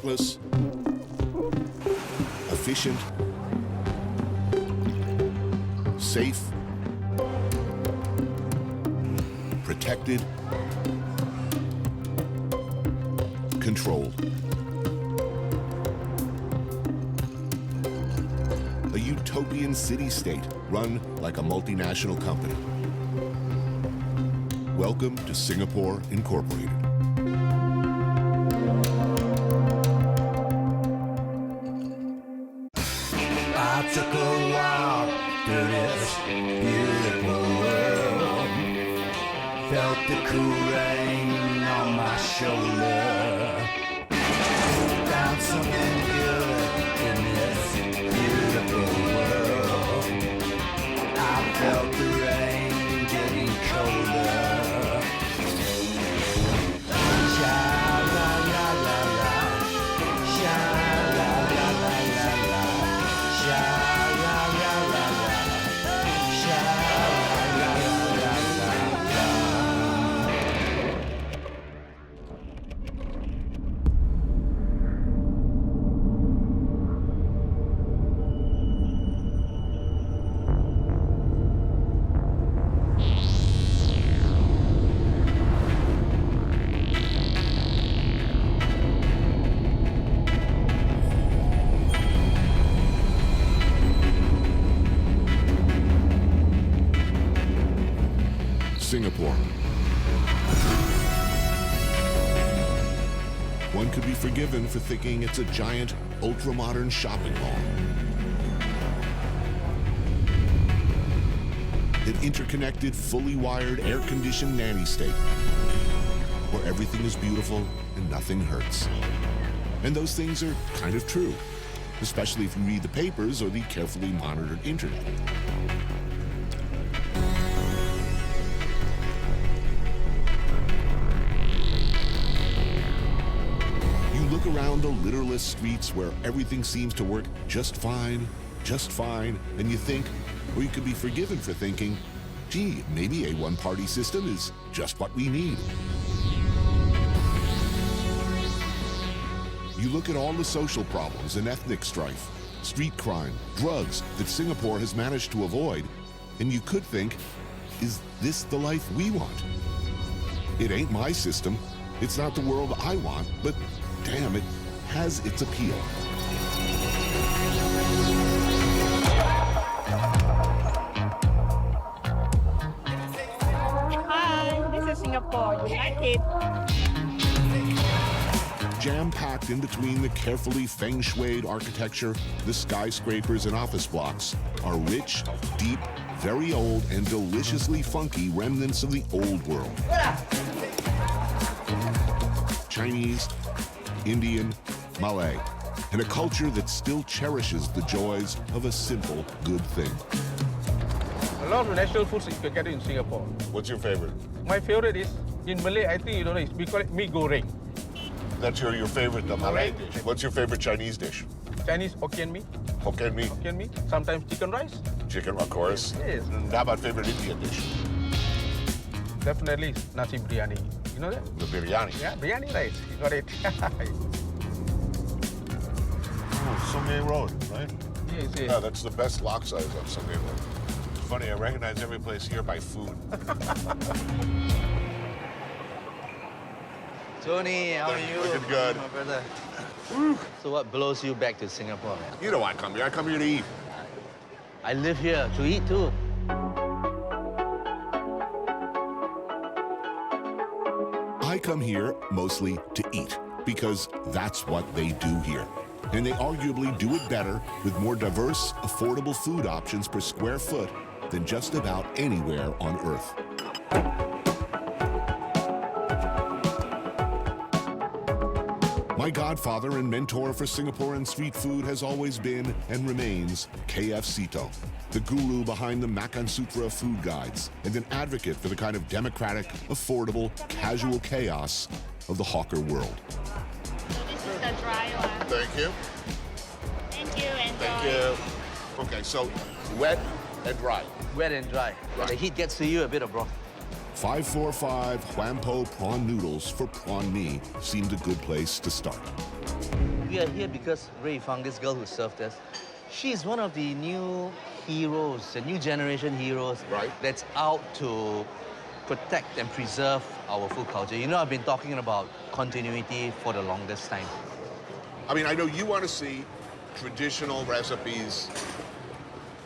effortless, efficient, safe, protected, controlled. A utopian city-state run like a multinational company. Welcome to Singapore Incorporated. I took a walk through this beautiful world. Felt the cool rain on my shoulder. Found something good in this beautiful world. I felt the rain getting colder. Singapore. One could be forgiven for thinking it's a giant, ultra-modern shopping mall. An interconnected, fully wired, air-conditioned nanny state, where everything is beautiful and nothing hurts. And those things are kind of true, especially if you read the papers or the carefully monitored internet. Look around the litterless streets where everything seems to work just fine, and you think, or you could be forgiven for thinking, gee, maybe a one-party system is just what we need. You look at all the social problems and ethnic strife, street crime, drugs that Singapore has managed to avoid, and you could think, is this the life we want? It ain't my system, it's not the world I want, but damn, it has its appeal. Hi, this is Singapore. You like it? Jam-packed in between the carefully feng shuied architecture, the skyscrapers and office blocks are rich, deep, very old, and deliciously funky remnants of the old world. Chinese, Indian, Malay, and a culture that still cherishes the joys of a simple, good thing. A lot of national foods you can get in Singapore. What's your favorite? My favorite is, in Malay, I think you don't know, we call it mee goreng. That's your favorite, the Malay dish. What's your favorite Chinese dish? Chinese Hokkien mee. Hokkien mee? Hokkien mee. Sometimes chicken rice. Chicken, of course. Yes. And how about favorite Indian dish? Definitely nasi biryani. You know that? The biryani. Yeah, biryani rice. You got it. Sungai Road, right? Yes, yes. Yeah, that's the best lot size on Sungai Road. It's funny, I recognize every place here by food. Tony, how are you? Looking good. My brother. So what blows you back to Singapore, man? You know why I come here. I come here to eat. I live here to eat too. I come here mostly to eat, because that's what they do here. And they arguably do it better with more diverse, affordable food options per square foot than just about anywhere on Earth. My godfather and mentor for Singaporean street food has always been and remains KF Sito, the guru behind the Makan Sutra food guides and an advocate for the kind of democratic, affordable, casual chaos of the hawker world. This is the dry one. Thank you. Thank you, enjoy. Thank you. Okay, so wet and dry. Wet and dry. When the heat gets to you, a bit of broth. 545 Huampo prawn noodles for prawn mee seemed a good place to start. we are here because Ray Fang, this girl who served us, she's one of the new heroes, the new generation heroes that's out to protect and preserve our food culture. You know, I've been talking about continuity for the longest time. I mean, I know you want to see traditional recipes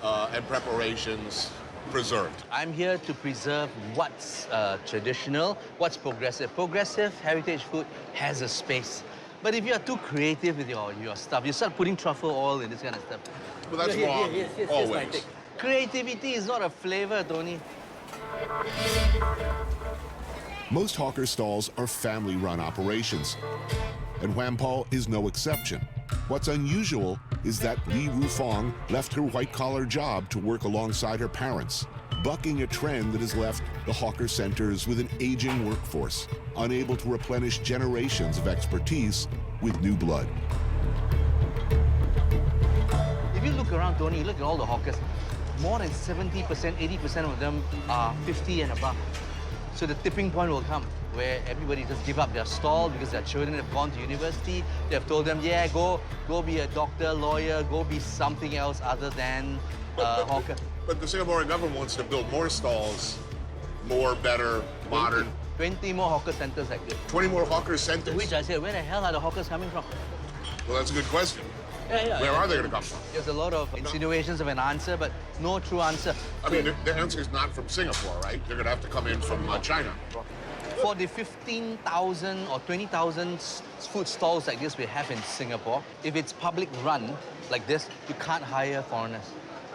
and preparations preserved. I'm here to preserve what's traditional, what's progressive. Progressive heritage food has a space. But if you're too creative with your stuff, you start putting truffle oil and this kind of stuff. Well, that's wrong, always. Creativity is not a flavor, Tony. Most hawker stalls are family-run operations, and Whampoa is no exception. What's unusual is that Li Rufong left her white-collar job to work alongside her parents, bucking a trend that has left the hawker centers with an aging workforce, unable to replenish generations of expertise with new blood. If you look around, Tony, you look at all the hawkers, more than 70%, 80% of them are 50 and above. So the tipping point will come where everybody just give up their stall because their children have gone to university. They have told them, yeah, go be a doctor, lawyer, go be something else other than hawker. But the Singaporean government wants to build more stalls, more, better, modern. 20 more hawker centers like this. 20 more hawker centers? Which I said, where the hell are the hawkers coming from? Well, that's a good question. Yeah. Where are they going to come from? There's a lot of insinuations of an answer, but no true answer. I mean, the answer is not from Singapore, right? They're going to have to come in from China. For the 15,000 or 20,000 food stalls like this we have in Singapore, if it's public run like this, you can't hire foreigners.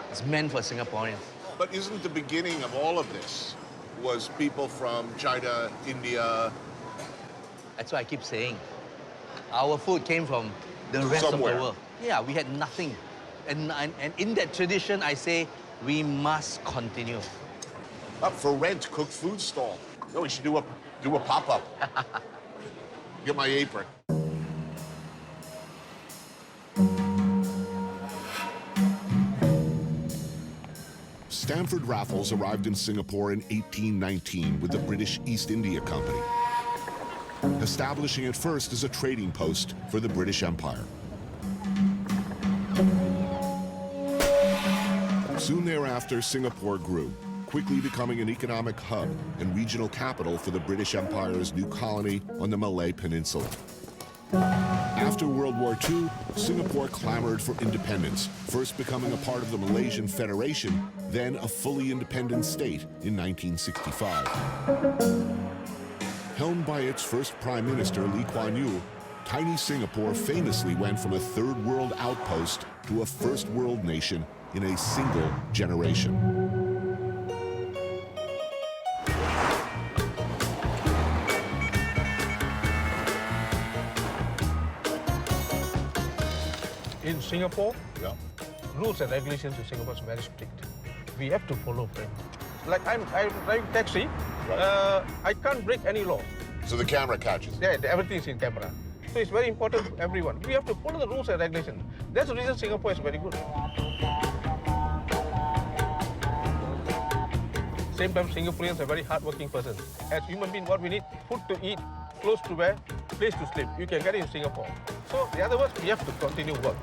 It's meant for Singaporeans. But isn't the beginning of all of this was people from China, India? That's what I keep saying. Our food came from the rest Somewhere. of the world. Yeah, we had nothing. And in that tradition, I say, we must continue. Up for rent, cooked food stall. No, we should do a pop-up. Get my apron. Stamford Raffles arrived in Singapore in 1819 with the British East India Company, establishing it first as a trading post for the British Empire. Soon thereafter, Singapore grew, quickly becoming an economic hub and regional capital for the British Empire's new colony on the Malay Peninsula. After World War II, Singapore clamored for independence, first becoming a part of the Malaysian Federation, then a fully independent state in 1965. Helmed by its first Prime Minister, Lee Kuan Yew, tiny Singapore famously went from a third world outpost to a first world nation in a single generation. In Singapore, rules and regulations in Singapore is very strict. We have to follow them. Like I'm driving taxi, I can't break any law. So the camera catches. Yeah, everything is in camera. So it's very important for everyone. We have to follow the rules and regulations. That's the reason Singapore is very good. Same time, Singaporeans are very hardworking persons. As human beings, what we need, food to eat, clothes to wear, place to sleep. You can get it in Singapore. So, in other words, we have to continue work.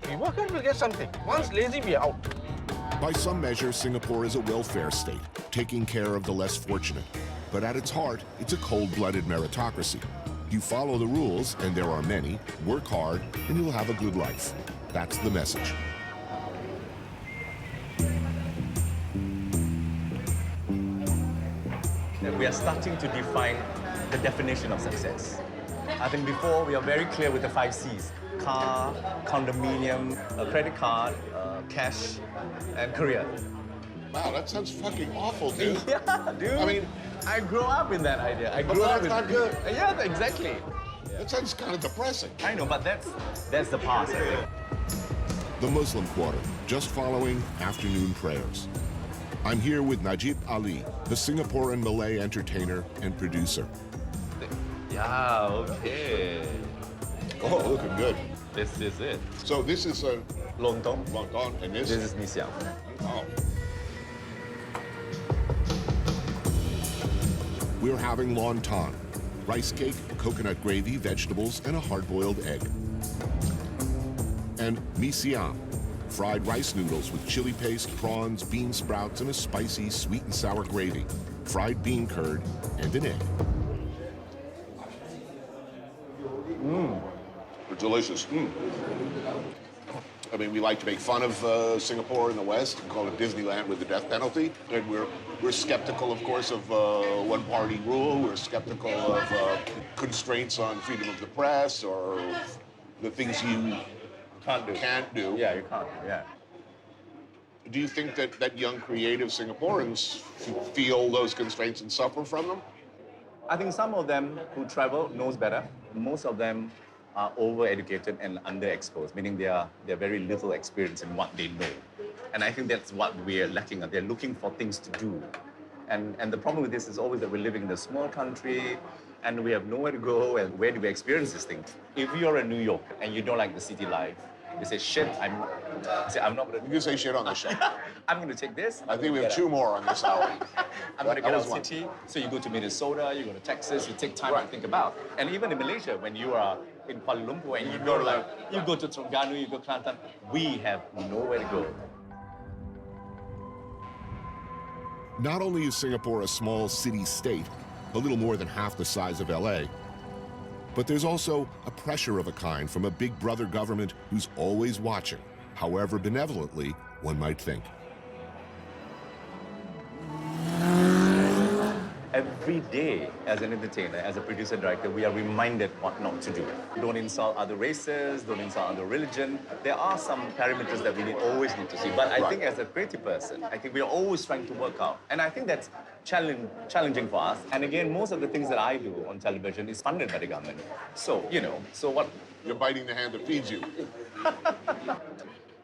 We work and we'll get something. Once lazy, we are out. By some measures, Singapore is a welfare state, taking care of the less fortunate. But at its heart, it's a cold-blooded meritocracy. You follow the rules, and there are many, work hard, and you'll have a good life. That's the message. We are starting to define the definition of success. I think before we are very clear with the 5 C's: car, condominium, a credit card, cash, and career. Wow, that sounds fucking awful, dude. Yeah, dude. I mean, I grew up in that idea. I grew up that's in not good. Yeah, exactly. That sounds kind of depressing. I know, but that's the past, I think. The Muslim Quarter, just following afternoon prayers. I'm here with Najib Ali, the Singaporean Malay entertainer and producer. Yeah, okay. Oh, looking good. This is it. So this is a Lontong. lontong, and This is mee siam. Oh. We're having lontong, rice cake, coconut gravy, vegetables, and a hard-boiled egg. and mee siam, fried rice noodles with chili paste, prawns, bean sprouts, and a spicy sweet and sour gravy, fried bean curd, and an egg. They're delicious. I mean, we like to make fun of Singapore in the West and call it Disneyland with the death penalty. And we're skeptical, of course, of one-party rule. We're skeptical of constraints on freedom of the press or the things you can't do. Yeah, you can't. Yeah. Do you think that young creative Singaporeans feel those constraints and suffer from them? I think some of them who travel knows better. Most of them are over-educated and underexposed, meaning they are very little experience in what they know. And I think that's what we're lacking. They're looking for things to do. And the problem with this is always that we're living in a small country and we have nowhere to go, and where do we experience these things? If you're in New York and you don't like the city life, you say, shit, I'm not gonna... You say shit on the show. I'm gonna take this. I think we have 2 more on this hour. I'm gonna get out of the city. So you go to Minnesota, you go to Texas, you take time to think about. And even in Malaysia, when you are in Kuala Lumpur and you go to Terengganu, you go to Kelantan, we have nowhere to go. Not only is Singapore a small city-state, a little more than half the size of LA, but there's also a pressure of a kind from a big brother government who's always watching, however benevolently one might think. Every day, as an entertainer, as a producer director, we are reminded what not to do. Don't insult other races, don't insult other religion. There are some parameters that we always need to see. But I think as a creative person, I think we are always trying to work out. And I think that's challenging for us. And again, most of the things that I do on television is funded by the government. So, so what? You're biting the hand that feeds you.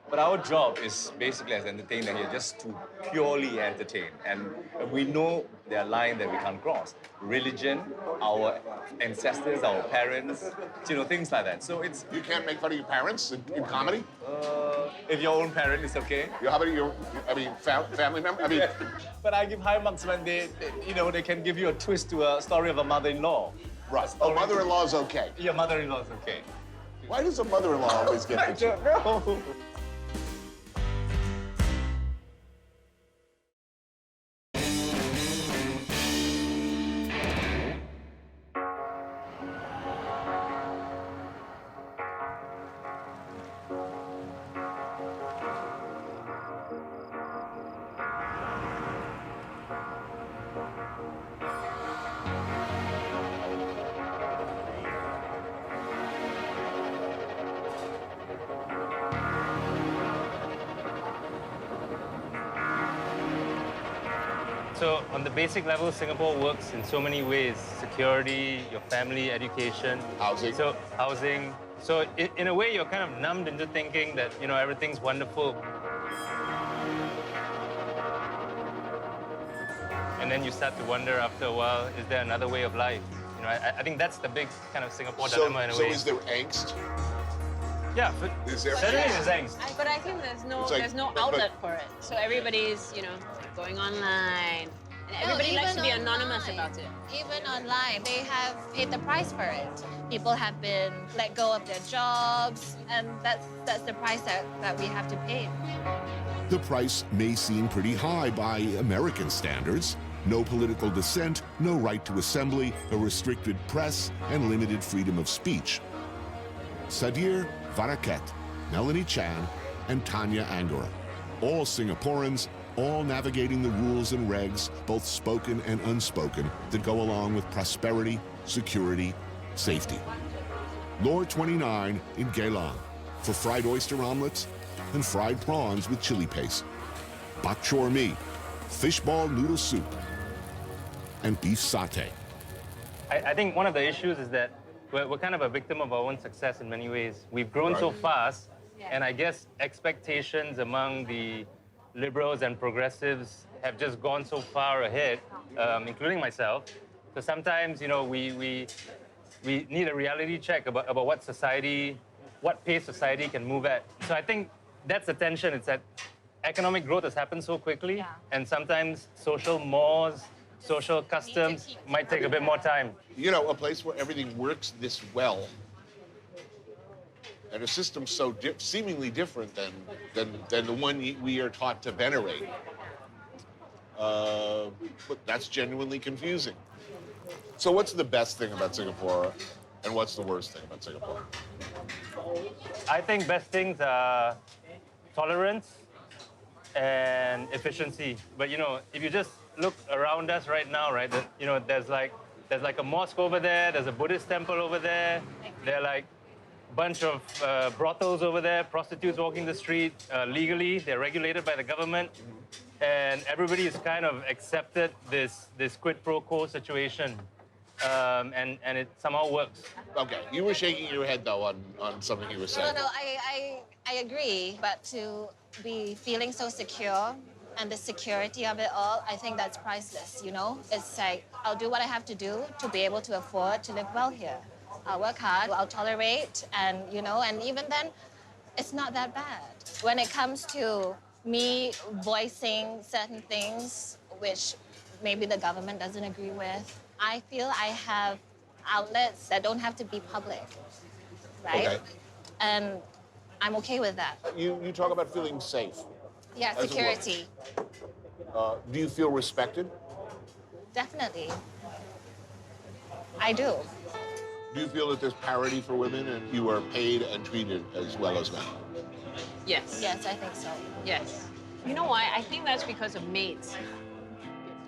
But our job is basically as an entertainer here just to purely entertain. And we know there are lines that we can't cross. Religion, our ancestors, our parents, things like that. So it's... You can't make fun of your parents in comedy? If your own parent is okay. How about family member? Yeah. But I give high marks when they can give you a twist to a story of a mother-in-law. Right. Oh, mother-in-law's okay. Your mother-in-law's okay. Why does a mother-in-law always get I don't know. So on the basic level, Singapore works in so many ways. Security, your family, education. Housing. So housing. So in a way, you're kind of numbed into thinking that, everything's wonderful. And then you start to wonder after a while, is there another way of life? I think that's the big kind of Singapore dilemma in a way. So is there angst? Yeah, but Is there certainly there's angst. But I think there's no outlet for it. So everybody's, going online. And everybody likes to be anonymous about it. Even online, they have paid the price for it. People have been let go of their jobs, and that's the price that we have to pay. The price may seem pretty high by American standards. No political dissent, no right to assembly, a restricted press, and limited freedom of speech. Sadir Varaket, Melanie Chan, and Tanya Angara, all Singaporeans, all navigating the rules and regs, both spoken and unspoken, that go along with prosperity, security, safety. Lore 29 in Geylang for fried oyster omelets and fried prawns with chili paste. Bak chor mee, fishball noodle soup, and beef satay. I think one of the issues is that we're kind of a victim of our own success in many ways. We've grown so fast, and I guess expectations among the liberals and progressives have just gone so far ahead, including myself. So sometimes, we need a reality check about what pace society can move at. So I think that's the tension. It's that economic growth has happened so quickly, and sometimes social mores, social customs might take a bit more time. A place where everything works this well and a system so seemingly different than the one we are taught to venerate. But that's genuinely confusing. So what's the best thing about Singapore, and what's the worst thing about Singapore? I think best things are tolerance and efficiency. But you know, if you just look around us right now, right, you know, there's like a mosque over there, there's a Buddhist temple over there, there are like a bunch of brothels over there, prostitutes walking the street legally, they're regulated by the government, and everybody has kind of accepted this quid pro quo situation, and it somehow works. Okay, you were shaking your head though on something you were saying. No, I agree, but to be feeling so secure and the security of it all, I think that's priceless, you know? It's like, I'll do what I have to do to be able to afford to live well here. I'll work hard, I'll tolerate, and, you know, and even then, it's not that bad. When it comes to me voicing certain things which maybe the government doesn't agree with, I feel I have outlets that don't have to be public, right? Okay. And I'm okay with that. You talk about feeling safe. Yeah, as a woman. security. Do you feel respected? Definitely. I do. Do you feel that there's parity for women and you are paid and treated as well as men? Yes. Yes, I think so. Yes. You know why? I think that's because of maids.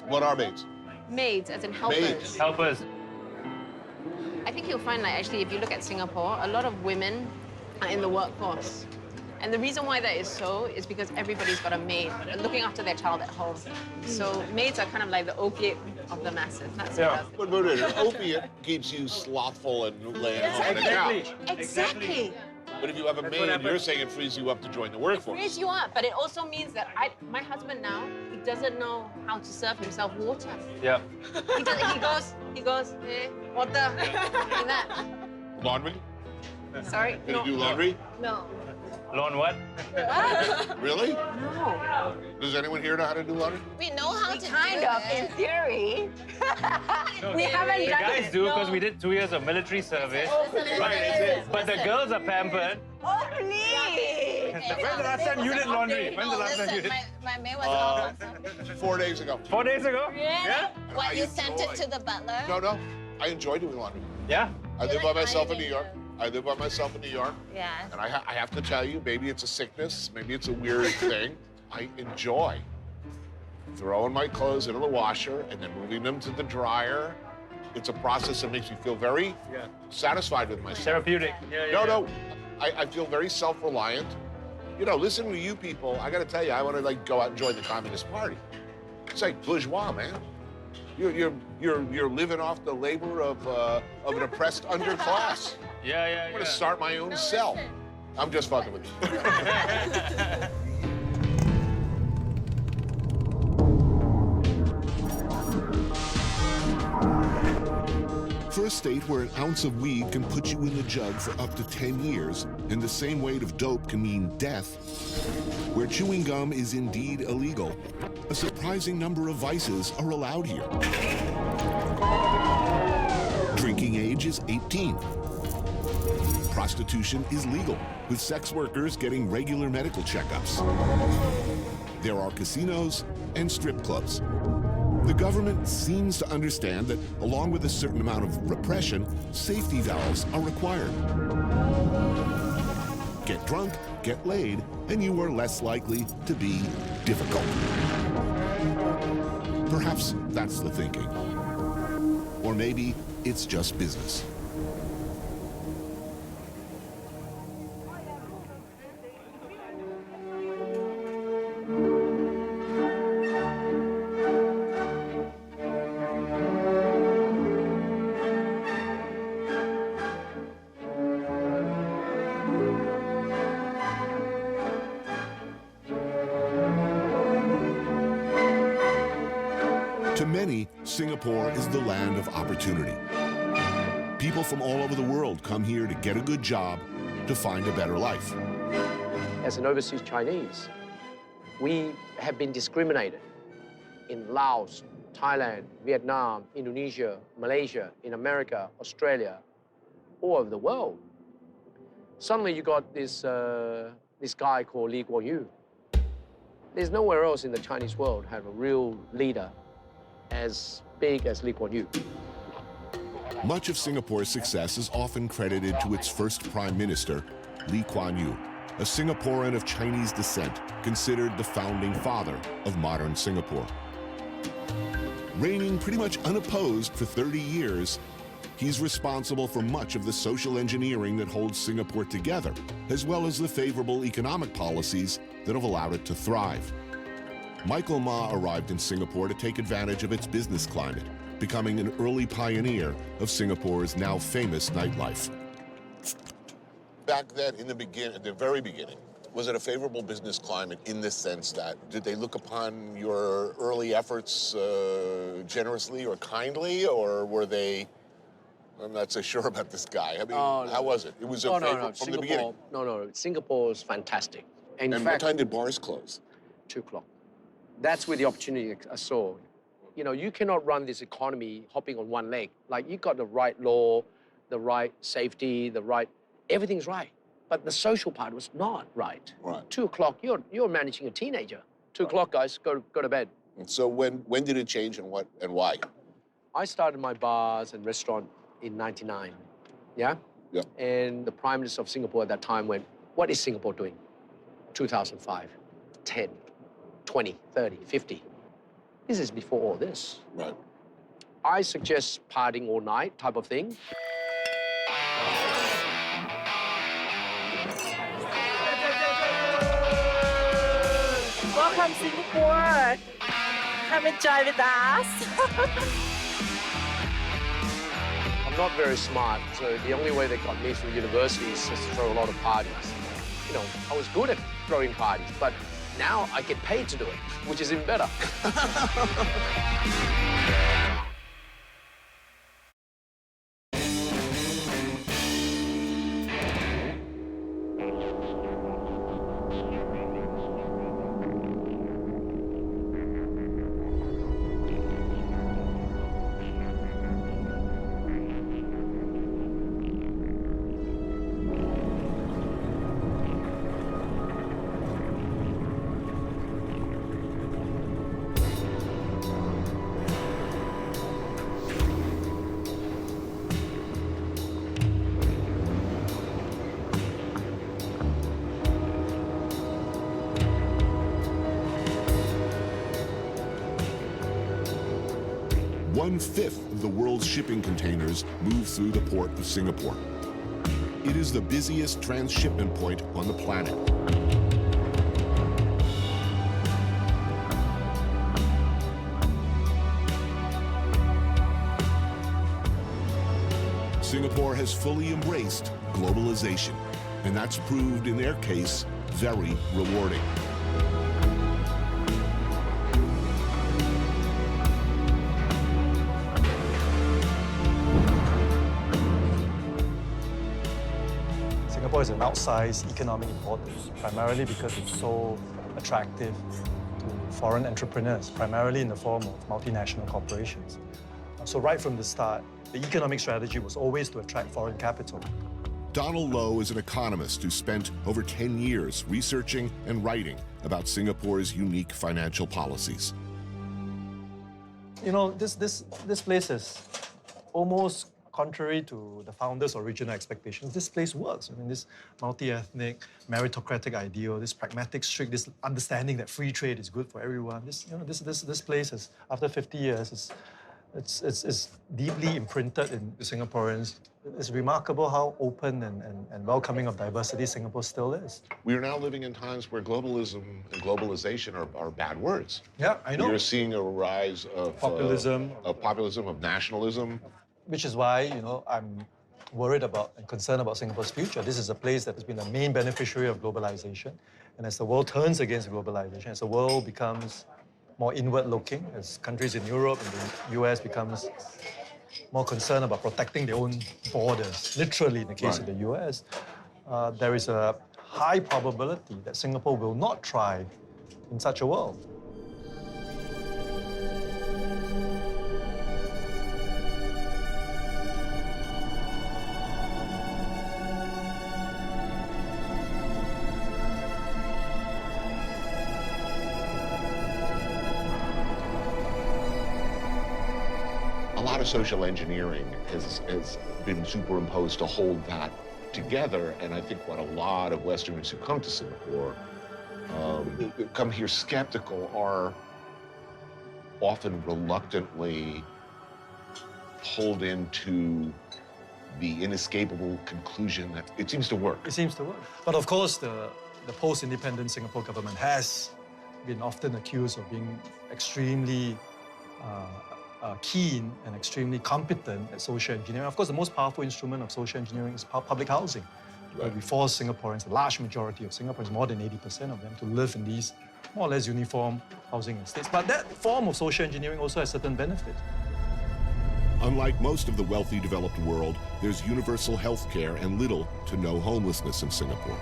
What are maids? Maids, as in helpers. Maids. Helpers. I think you'll find, like, actually, if you look at Singapore, a lot of women are in the workforce. And the reason why that is so is because everybody's got a maid looking after their child at home. So maids are kind of like the opiate of the masses. That's what But an opiate keeps you slothful and laying on the couch. Exactly. But if you have a maid, you're saying it frees you up to join the workforce. Frees you up, but it also means that my husband now, he doesn't know how to serve himself water. Yeah. He goes, eh, water, like that. Laundry? Sorry? Can you do laundry? No. Lawn what? Really? No. Does anyone here know how to do laundry? We know how to Kind do of, it. in theory. No, We haven't the done guys it. do No. because we did 2 years of military service. But the girls are pampered. Oh, please! When's the last time you did laundry? When's the last time you Listen, did? my maid was awesome. 4 days ago. 4 days ago? Yeah? I What, you sent it enjoy. to the butler? No. I enjoy doing laundry. Yeah. I live like by myself in ironing New York. I live by myself in New York. Yeah. And I have to tell you, maybe it's a sickness, maybe it's a weird thing. I enjoy throwing my clothes into the washer and then moving them to the dryer. It's a process that makes me feel very satisfied with myself. Therapeutic. No. I feel very self-reliant. You know, listening to you people, I gotta tell you, I wanna like go out and join the Communist Party. It's like bourgeois, man. You're living off the labor of an oppressed underclass. Yeah. I'm gonna start my own cell. I'm just fucking with you. For a state where an ounce of weed can put you in the jug for up to 10 years, and the same weight of dope can mean death, where chewing gum is indeed illegal, a surprising number of vices are allowed here. Drinking age is 18. Prostitution is legal, with sex workers getting regular medical checkups. There are casinos and strip clubs. The government seems to understand that, along with a certain amount of repression, safety valves are required. Get drunk, get laid, and you are less likely to be difficult. Perhaps that's the thinking. Or maybe it's just business. To many, Singapore is the land of opportunity. People from all over the world come here to get a good job, to find a better life. As an overseas Chinese, we have been discriminated in Laos, Thailand, Vietnam, Indonesia, Malaysia, in America, Australia, all over the world. Suddenly you got this, this guy called Lee Kuan Yew. There's nowhere else in the Chinese world have a real leader as big as Lee Kuan Yew. Much of Singapore's success is often credited to its first prime minister, Lee Kuan Yew, a Singaporean of Chinese descent, considered the founding father of modern Singapore. Reigning pretty much unopposed for 30 years, he's responsible for much of the social engineering that holds Singapore together, as well as the favorable economic policies that have allowed it to thrive. Michael Ma arrived in Singapore to take advantage of its business climate, becoming an early pioneer of Singapore's now famous nightlife. Back then, in the at the very beginning, was it a favorable business climate in the sense that did they look upon your early efforts generously or kindly, or were they? I'm not so sure about this guy. I mean, how was it? It was from the beginning. No. Singapore is fantastic. And in what fact, time did bars close? 2 o'clock. That's where the opportunity I saw. You know, you cannot run this economy hopping on one leg. Like, you got the right law, the right safety, the right, everything's right. But the social part was not right. Right. 2 o'clock, you're managing a teenager. 2 o'clock, guys, go to bed. And so when did it change and what and why? I started my bars and restaurant in 99, yeah? Yeah. And the Prime Minister of Singapore at that time went, what is Singapore doing? 2005, 10, 20, 30, 50. This is before all this. Right. I suggest partying all night type of thing. Welcome, Singapore. Come enjoy with us. I'm not very smart, so the only way they got me through university is just to throw a lot of parties. You know, I was good at throwing parties, but now I get paid to do it, which is even better. One-fifth of the world's shipping containers move through the port of Singapore. It is the busiest transshipment point on the planet. Singapore has fully embraced globalization, and that's proved, in their case, very rewarding. Singapore is an outsized economic importance, primarily because it's so attractive to foreign entrepreneurs, primarily in the form of multinational corporations. So right from the start, the economic strategy was always to attract foreign capital. Donald Low is an economist who spent over 10 years researching and writing about Singapore's unique financial policies. You know, this place is almost contrary to the founders' original expectations. This place works. I mean, this multi-ethnic, meritocratic ideal, this pragmatic streak, this understanding that free trade is good for everyone. This place is, after 50 years, it's deeply imprinted in Singaporeans. It's remarkable how open and welcoming of diversity Singapore still is. We are now living in times where globalism and globalization are bad words. Yeah, I know. You're seeing a rise of populism, of nationalism. Which is why, you know, I'm worried about and concerned about Singapore's future. This is a place that has been a main beneficiary of globalization. And as the world turns against globalization, as the world becomes more inward-looking, as countries in Europe and the US becomes more concerned about protecting their own borders, literally in the case of the US, there is a high probability that Singapore will not thrive in such a world. lot of social engineering has been superimposed to hold that together. And I think what a lot of Westerners who come to Singapore come here skeptical are often reluctantly pulled into the inescapable conclusion that it seems to work. It seems to work. But of course, the post-independent Singapore government has been often accused of being extremely keen and extremely competent at social engineering. Of course, the most powerful instrument of social engineering is public housing. Where we force Singaporeans, the large majority of Singaporeans, more than 80% of them, to live in these more or less uniform housing estates. But that form of social engineering also has certain benefits. Unlike most of the wealthy developed world, there's universal health care and little to no homelessness in Singapore.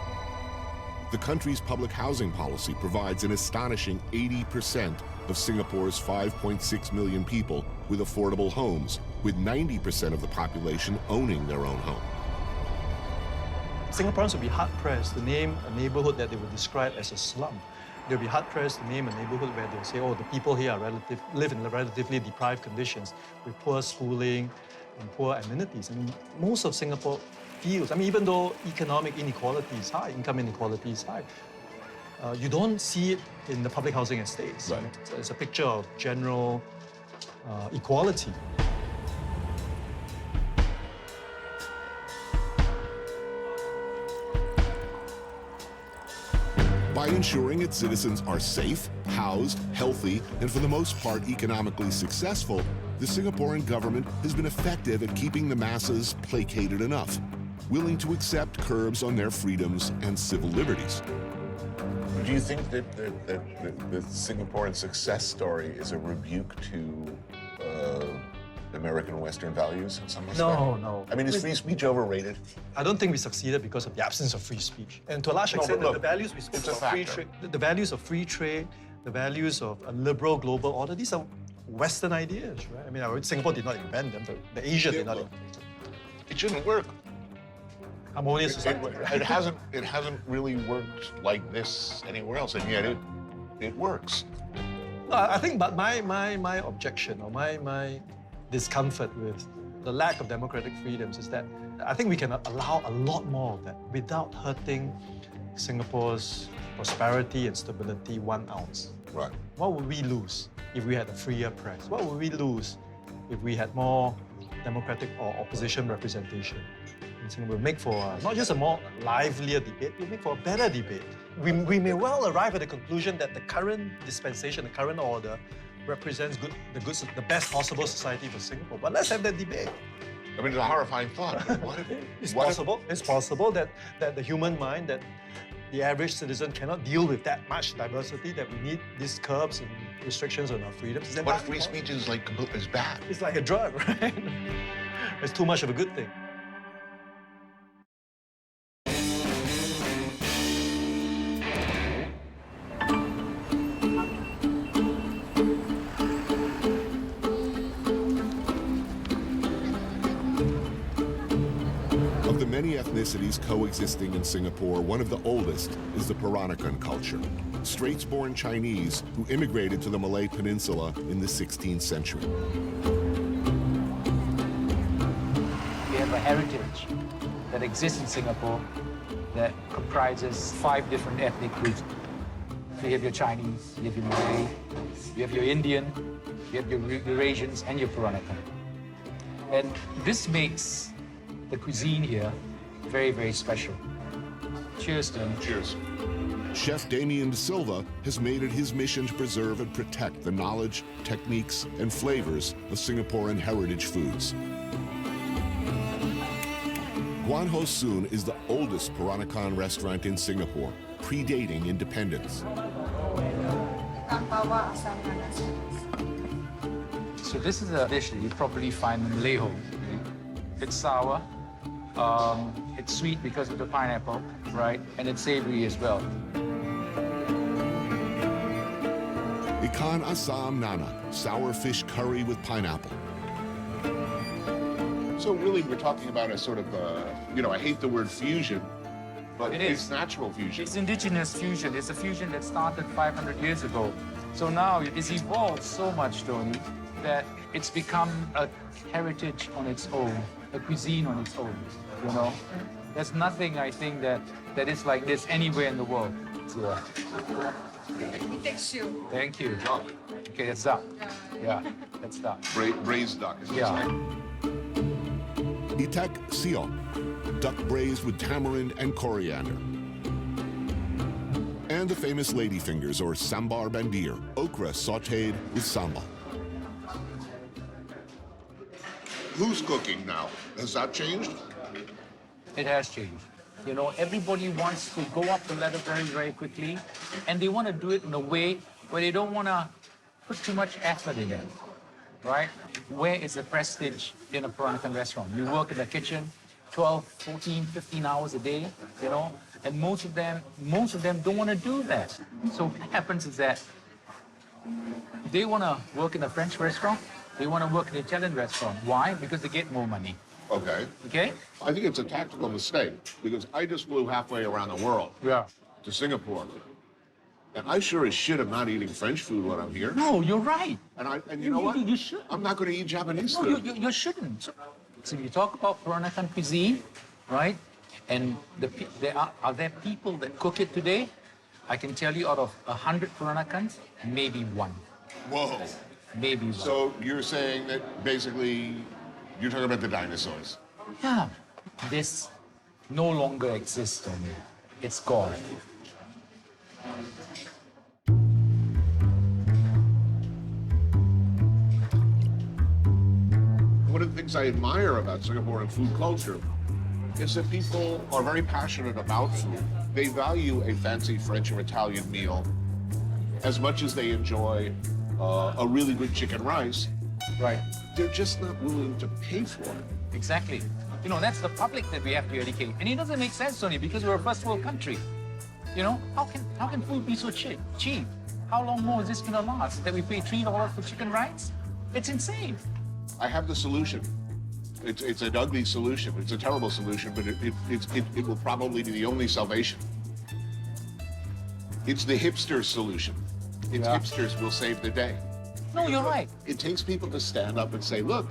The country's public housing policy provides an astonishing 80% of Singapore's 5.6 million people with affordable homes, with 90% of the population owning their own home. Singaporeans would be hard-pressed to name a neighborhood that they would describe as a slum. They'll be hard-pressed to name a neighborhood where they'll say, oh, the people here live in relatively deprived conditions with poor schooling and poor amenities. And most of Singapore feels, even though economic inequality is high, income inequality is high, you don't see it in the public housing estates. Right. It's a picture of general equality. By ensuring its citizens are safe, housed, healthy, and for the most part economically successful, the Singaporean government has been effective at keeping the masses placated enough, willing to accept curbs on their freedoms and civil liberties. Do you think that the Singaporean success story is a rebuke to American Western values in some respect? No. Is free speech overrated? I don't think we succeeded because of the absence of free speech. And to a large extent, look, the values we spoke it's a about, free factor. trade, the values of free trade, the values of a liberal global order, these are Western ideas, right? Singapore did not invent them, the Asia did not invent them. It shouldn't work. Harmonious society. It hasn't really worked like this anywhere else, and yet it works. No, I think, but my objection or my discomfort with the lack of democratic freedoms is that I think we can allow a lot more of that without hurting Singapore's prosperity and stability 1 ounce. Right. What would we lose if we had a freer press? What would we lose if we had more democratic or opposition representation? in Singapore will make for not just a more livelier debate, will make for a better debate. We may well arrive at the conclusion that the current dispensation, the current order, represents the best possible society for Singapore. But let's have that debate. I mean, it's a horrifying thought. What if, It's possible that the human mind, that the average citizen cannot deal with that much diversity, that we need these curbs and restrictions on our freedoms. What if free speech is bad? It's like a drug, right? It's too much of a good thing. Of the many ethnicities coexisting in Singapore, one of the oldest is the Peranakan culture. Straits-born Chinese who immigrated to the Malay Peninsula in the 16th century. We have a heritage that exists in Singapore that comprises 5 different ethnic groups. So you have your Chinese, you have your Malay, you have your Indian, you have your Eurasians, and your Peranakan. And this makes the cuisine here very, very special. Cheers, Tony. Cheers. Chef Damien De Silva has made it his mission to preserve and protect the knowledge, techniques, and flavors of Singaporean heritage foods. Guan Ho Soon is the oldest Peranakan restaurant in Singapore, predating independence. So this is a dish that you probably find in Malay home. It's sour, it's sweet because of the pineapple, right? And it's savory as well. Ikan Asam Nana, sour fish curry with pineapple. So really, we're talking about a sort of, I hate the word fusion, but it's natural fusion. It's indigenous fusion. It's a fusion that started 500 years ago. So now it's evolved so much, Tony, that it's become a heritage on its own, a cuisine on its own, you know? There's nothing, I think, that is like this anywhere in the world. So, It takes you. thank you. Okay, that's duck. Yeah, that's duck. Braised duck, is what Yeah. Itek sio, duck braised with tamarind and coriander. And the famous ladyfingers, or sambar bandir, okra sautéed with sambal. Who's cooking now? Has that changed? It has changed. You know, everybody wants to go up the ladder very, very quickly, and they want to do it in a way where they don't want to put too much effort in it, right? Where is the prestige in a Peranakan restaurant? You work in the kitchen 12, 14, 15 hours a day, you know, and most of them don't want to do that. So what happens is that they want to work in a French restaurant, they want to work in an Italian restaurant. Why? Because they get more money. Okay. Okay? I think it's a tactical mistake because I just flew halfway around the world to Singapore. And I sure as shit am not eating French food when I'm here. No, you're right. And you know what? You should. I'm not going to eat Japanese No, food. you shouldn't. So you talk about Peranakan cuisine, right? And are there people that cook it today? I can tell you out of 100 Peranakans, maybe one. Whoa. Maybe one. So you're saying that basically you're talking about the dinosaurs. Yeah. This no longer exists anymore. It's gone. One of the things I admire about Singaporean food culture is that people are very passionate about food. They value a fancy French or Italian meal as much as they enjoy a really good chicken rice. Right. They're just not willing to pay for it. Exactly. You know, that's the public that we have to educate. And it doesn't make sense, Tony, because we're a first world country. You know, how can food be so cheap? How long more is this gonna last? That we pay $3 for chicken rice? It's insane. I have the solution. It's an ugly solution. It's a terrible solution, but it will probably be the only salvation. It's the hipster solution. It's hipsters will save the day. No, you're right. It takes people to stand up and say, look,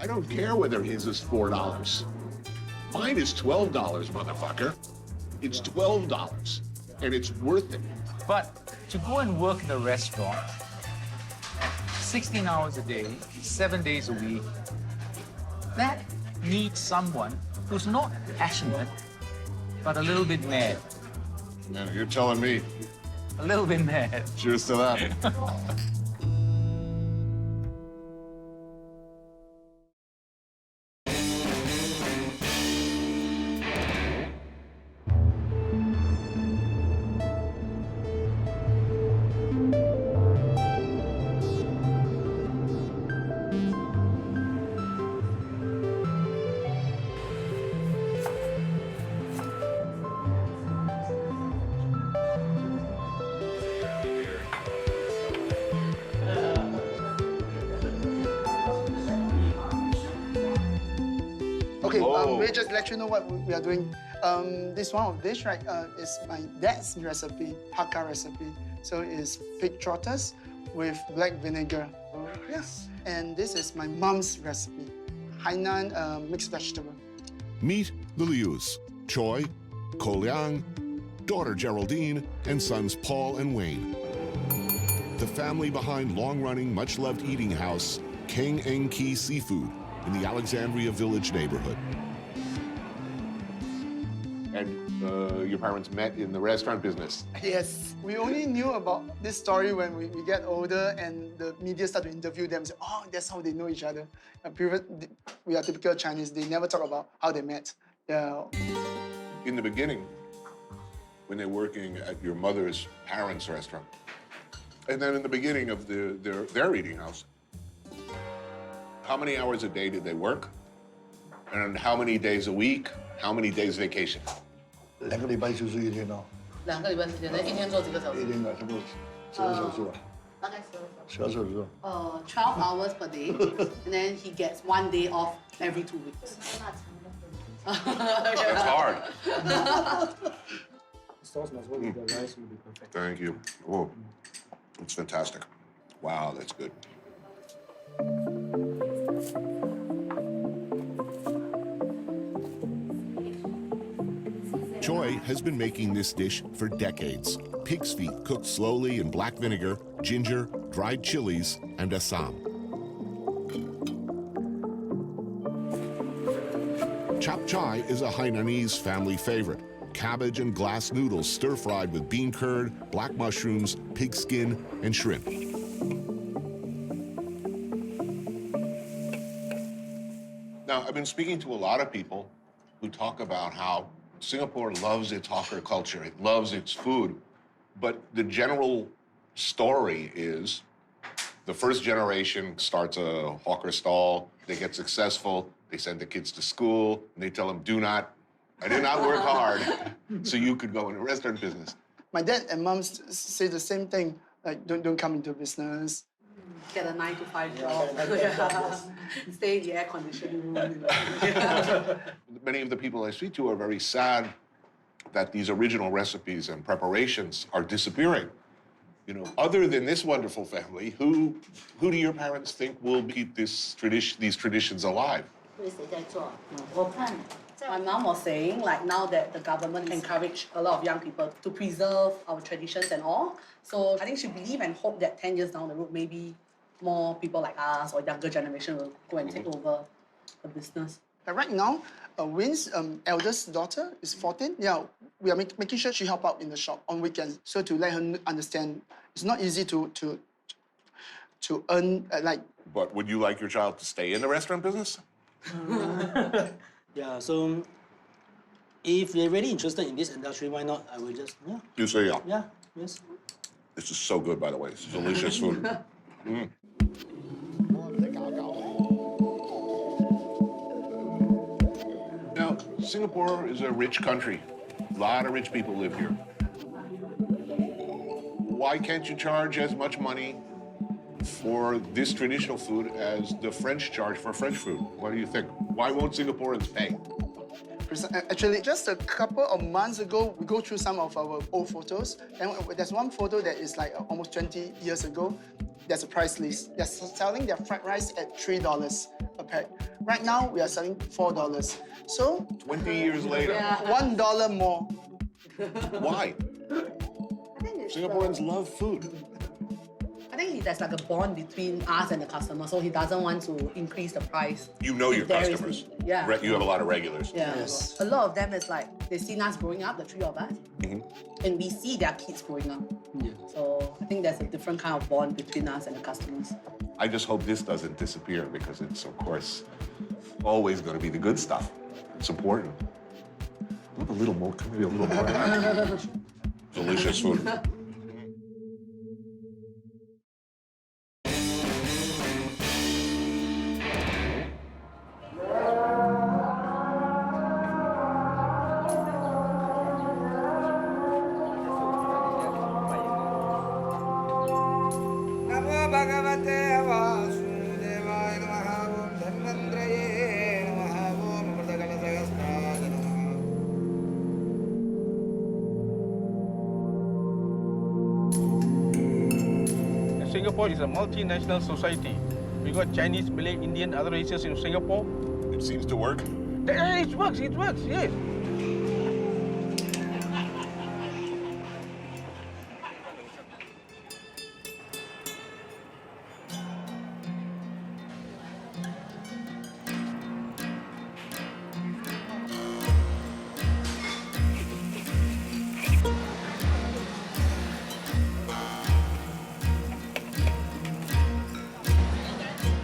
I don't care whether his is $4. Mine is $12, motherfucker. It's $12, and it's worth it. But to go and work in a restaurant, 16 hours a day, 7 days a week, that needs someone who's not passionate, but a little bit mad. Man, you're telling me. A little bit mad. Cheers to that. Okay, we'll just let you know what we are doing. This one of dish, right, is my dad's recipe, Hakka recipe. So it's pig trotters with black vinegar. Yes. And this is my mom's recipe, Hainan mixed vegetable. Meet the Lius, Choi, Ko Liang, daughter Geraldine, and sons Paul and Wayne. The family behind long-running, much-loved eating house, Keng Eng Ki Seafood, in the Alexandria Village neighborhood. And your parents met in the restaurant business. Yes. We only knew about this story when we get older and the media start to interview them. Say, oh, that's how they know each other. We are typical Chinese. They never talk about how they met. Yeah. In the beginning, when they're working at your mother's parents' restaurant, and then in the beginning of their eating house, how many hours a day did they work? And how many days a week? How many days vacation? 2个礼拜就是一天哦。2个礼拜时间，一天做几个小时？一天啊，差不多12小时吧。大概12小时。12小时。12 hours per day, and then he gets 1 day off every 2 weeks. That's hard. Sauce must work with the rice will be perfect. Thank you. Oh, it's fantastic. Wow, that's good. has been making this dish for decades. Pig's feet cooked slowly in black vinegar, ginger, dried chilies, and assam. Chap chai is a Hainanese family favorite. Cabbage and glass noodles stir-fried with bean curd, black mushrooms, pig skin, and shrimp. Now, I've been speaking to a lot of people who talk about how Singapore loves its hawker culture, it loves its food, but the general story is the first generation starts a hawker stall, they get successful, they send the kids to school, and they tell them, do not work hard so you could go in the restaurant business. My dad and mom say the same thing, like, don't come into business. Get a 9-to-5 job. Stay in the air conditioning room. Many of the people I speak to are very sad that these original recipes and preparations are disappearing. You know, other than this wonderful family, who do your parents think will keep these traditions alive? My mom was saying, like, now that the government encourage a lot of young people to preserve our traditions and all, so I think she believe and hope that 10 years down the road, maybe more people like us or younger generation will go and take over the business. Right now, Win's eldest daughter is 14. Yeah, we are making sure she help out in the shop on weekends. So to let her understand, it's not easy to earn like. But would you like your child to stay in the restaurant business? Yeah, so if they're really interested in this industry, why not? I will just, yeah. You say yeah. Yeah, yes. This is so good, by the way. It's delicious food. Mm. Now, Singapore is a rich country. A lot of rich people live here. Why can't you charge as much money for this traditional food as the French charge for French food? What do you think? Why won't Singaporeans pay? Actually, just a couple of months ago, we go through some of our old photos, and there's one photo that is like almost 20 years ago. There's a price list. They're selling their fried rice at $3 a pack. Right now, we are selling $4. So 20 years later. Yeah. $1 more. Why? Singaporeans love food. I think there's like a bond between us and the customer, so he doesn't want to increase the price. You know your There is- customers. yeah. You have a lot of regulars. Yeah. Yes. A lot of them is like, they've seen us growing up, the three of us, and we see their kids growing up. Yeah. So I think there's a different kind of bond between us and the customers. I just hope this doesn't disappear because it's, of course, always going to be the good stuff. It's important. I want a little more, maybe a little more. Delicious food. Singapore is a multinational society. We got Chinese, Malay, Indian, other races in Singapore. It seems to work. It works, yes.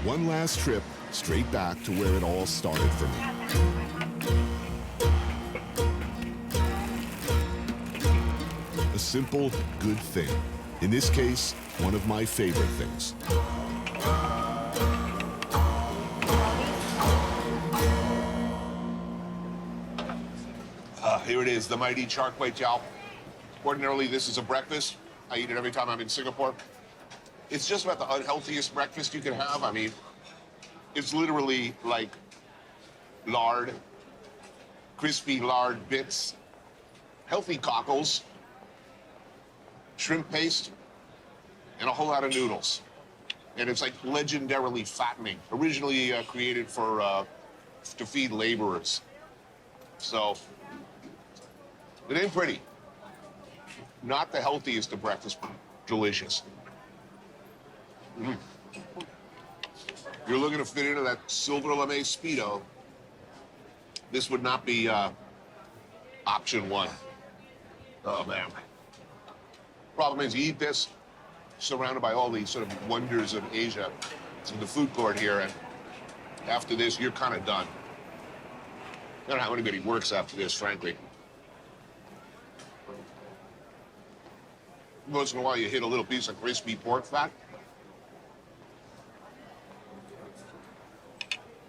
One last trip straight back to where it all started for me. A simple, good thing. In this case, one of my favorite things. Here it is, the mighty char kway teow. Ordinarily, this is a breakfast. I eat it every time I'm in Singapore. It's just about the unhealthiest breakfast you can have. I mean, it's literally like lard, crispy lard bits, healthy cockles, shrimp paste, and a whole lot of noodles. And it's like legendarily fattening. Originally created for to feed laborers. So It ain't pretty. Not the healthiest of breakfast. Delicious. Mm. You're looking to fit into that silver lame Speedo. This would not be option one. Oh, man. Problem is, you eat this surrounded by all these sort of wonders of Asia in the food court here, and after this, you're kind of done. I don't know how anybody works after this, frankly. Once in a while, you hit a little piece of crispy pork fat.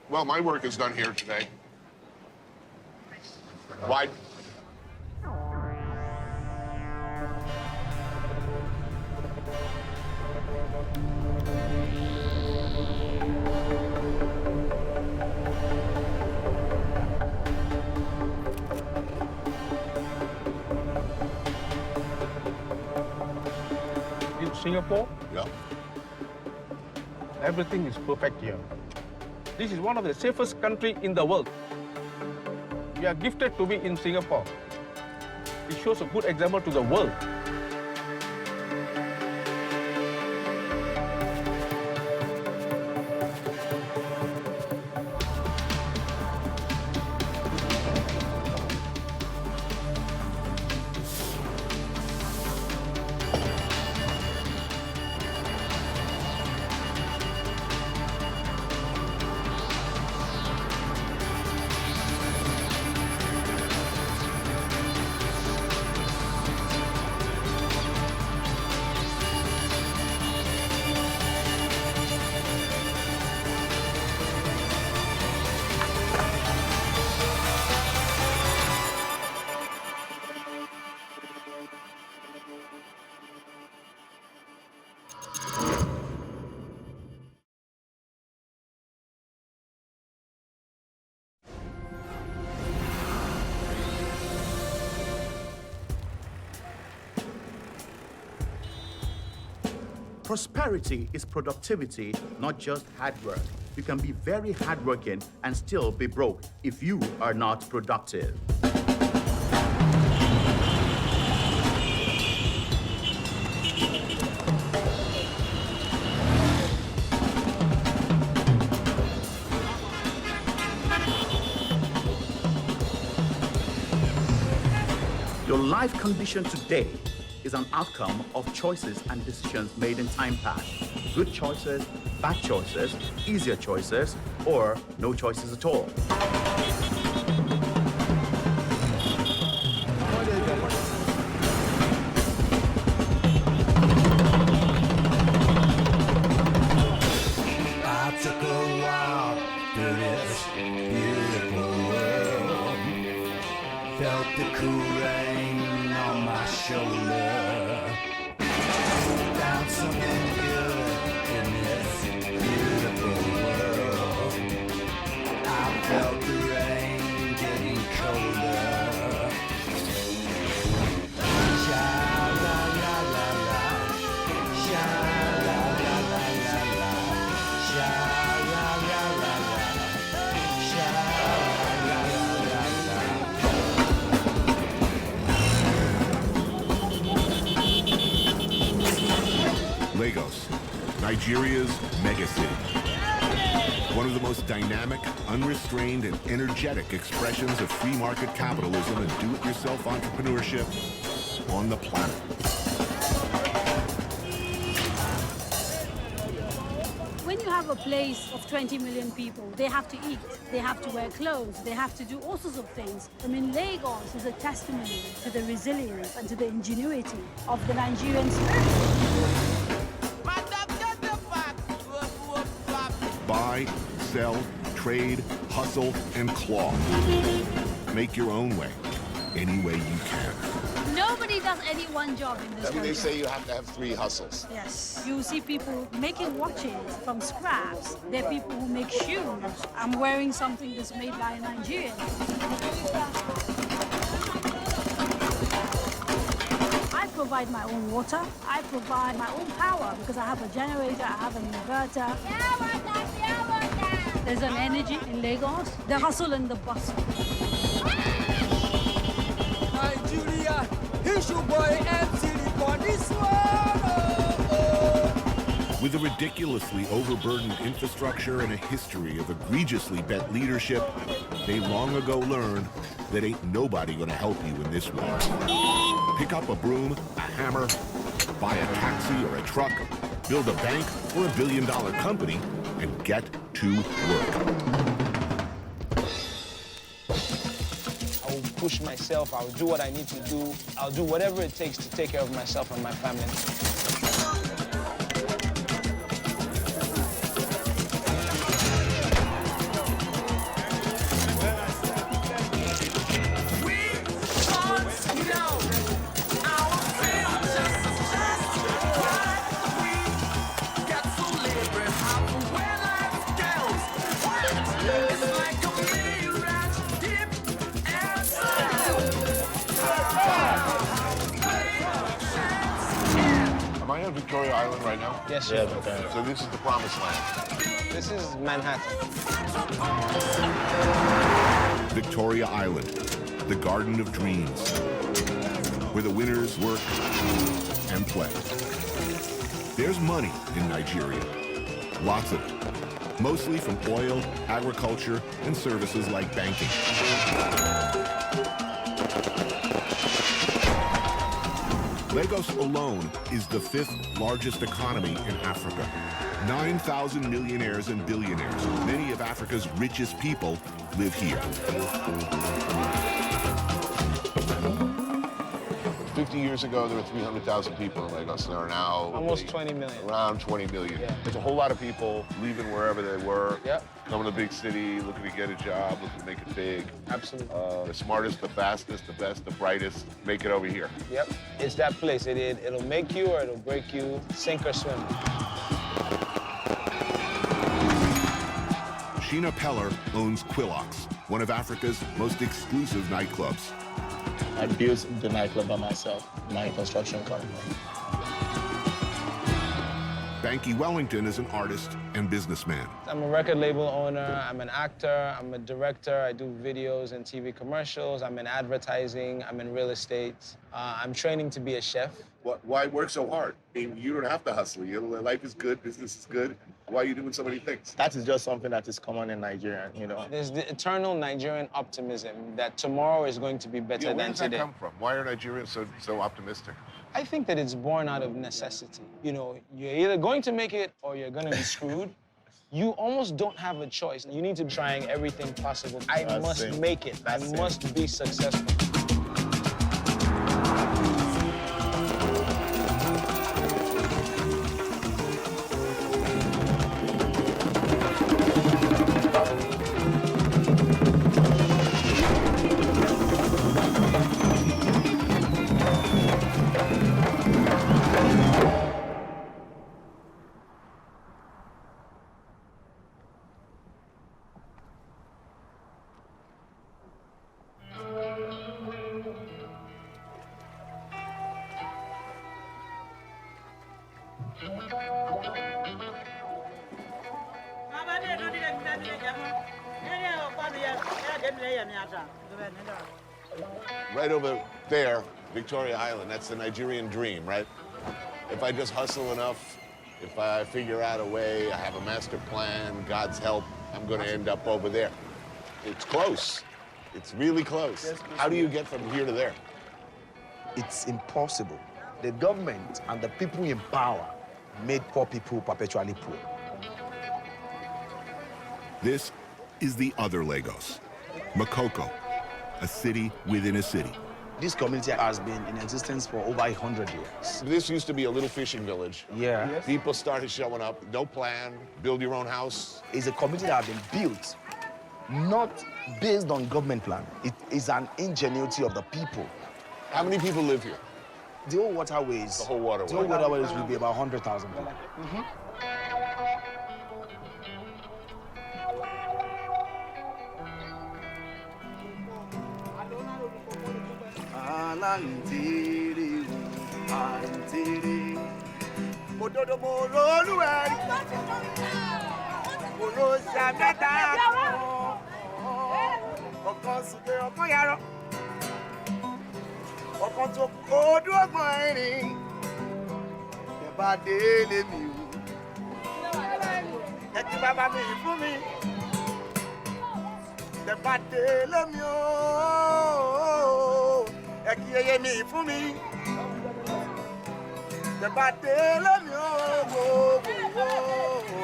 Well, my work is done here today. Why? In Singapore, yeah, everything is perfect here. This is one of the safest countries in the world. We are gifted to be in Singapore. It shows a good example to the world. Prosperity is productivity, not just hard work. You can be very hardworking and still be broke if you are not productive. Your life condition today is an outcome of choices and decisions made in time past. Good choices, bad choices, easier choices, or no choices at all. I took a walk through this beautiful world. Felt the cool rain on my shoulder. Found something good in this beautiful world. I felt the rain getting colder. Sha la la la la, sha la la la la la, sha la la la la, sha la la la la. Lagos, Nigeria's megacity. One of the most dynamic, unrestrained, and energetic expressions of free market capitalism and do-it-yourself entrepreneurship on the planet. When you have a place of 20 million people, they have to eat, they have to wear clothes, they have to do all sorts of things. I mean, Lagos is a testimony to the resilience and to the ingenuity of the Nigerian spirit. Buy, sell, trade, hustle, and claw. Make your own way, any way you can. Nobody does any one job in this I mean, country. they say you have to have 3 hustles. Yes. You see people making watches from scraps. There are people who make shoes. I'm wearing something that's made by a Nigerian. I provide my own water. I provide my own power because I have a generator, I have an inverter. There's an energy in Lagos, the hustle and the bustle. Nigeria, it's your boy MC on this one. With a ridiculously overburdened infrastructure and a history of egregiously bent leadership, they long ago learned that ain't nobody gonna help you in this war. Pick up a broom, a hammer, buy a taxi or a truck, build a bank or a billion-dollar company, and get to work. I will push myself, I will do what I need to do, I'll do whatever it takes to take care of myself and my family. Am I on Victoria Island right now? Yes, sir. Yeah, so this is the promised land. This is Manhattan. Victoria Island, the Garden of Dreams, where the winners work and play. There's money in Nigeria, lots of it, mostly from oil, agriculture, and services like banking. Lagos alone is the 5th largest economy in Africa. 9,000 millionaires and billionaires, many of Africa's richest people, live here. 50 years ago, there were 300,000 people in Lagos. There are now Almost 20 million. Around 20 million. Yeah. There's a whole lot of people leaving wherever they were, Yep. coming to the big city, looking to get a job, looking to make it big. Absolutely. The smartest, the fastest, the best, the brightest, make it over here. Yep, it's that place. It'll make you or it'll break you, sink or swim. Sheena Peller owns Quillox, one of Africa's most exclusive nightclubs. I built the nightclub by myself, my construction company. Banky Wellington is an artist and businessman. I'm a record label owner, I'm an actor, I'm a director, I do videos and TV commercials, I'm in advertising, I'm in real estate. I'm training to be a chef. Why work so hard? I mean, you don't have to hustle. Life is good, business is good. Why are you doing so many things? That is just something that is common in Nigeria, There's the eternal Nigerian optimism that tomorrow is going to be better Where than does that today. come from? Why are Nigerians so optimistic? I think that it's born out of necessity. You're either going to make it or you're going to be screwed. You almost don't have a choice. You need to be trying everything possible. I must make it. I must be successful. Right over there, Victoria Island, that's the Nigerian dream, right? If I just hustle enough, if I figure out a way, I have a master plan, God's help, I'm going to end up over there. It's close. It's really close. Yes, How do you get from here to there? It's impossible. The government and the people in power made poor people perpetually poor. This is the other Lagos, Makoko, a city within a city. This community has been in existence for over 100 years. This used to be a little fishing village. Yeah. Yes. People started showing up, no plan, build your own house. It's a community that has been built not based on government plan. It is an ingenuity of the people. How many people live here? The whole waterways. The whole waterway. The whole waterways will be about 100,000 people. kan tó ojú ọgbọ̀n ẹ̀rín ẹ bá délé mi o ẹ kí bàbá mi fún mi ẹ bá délé mi o ẹ kí yeye mi fún mi ẹ bá délé mi o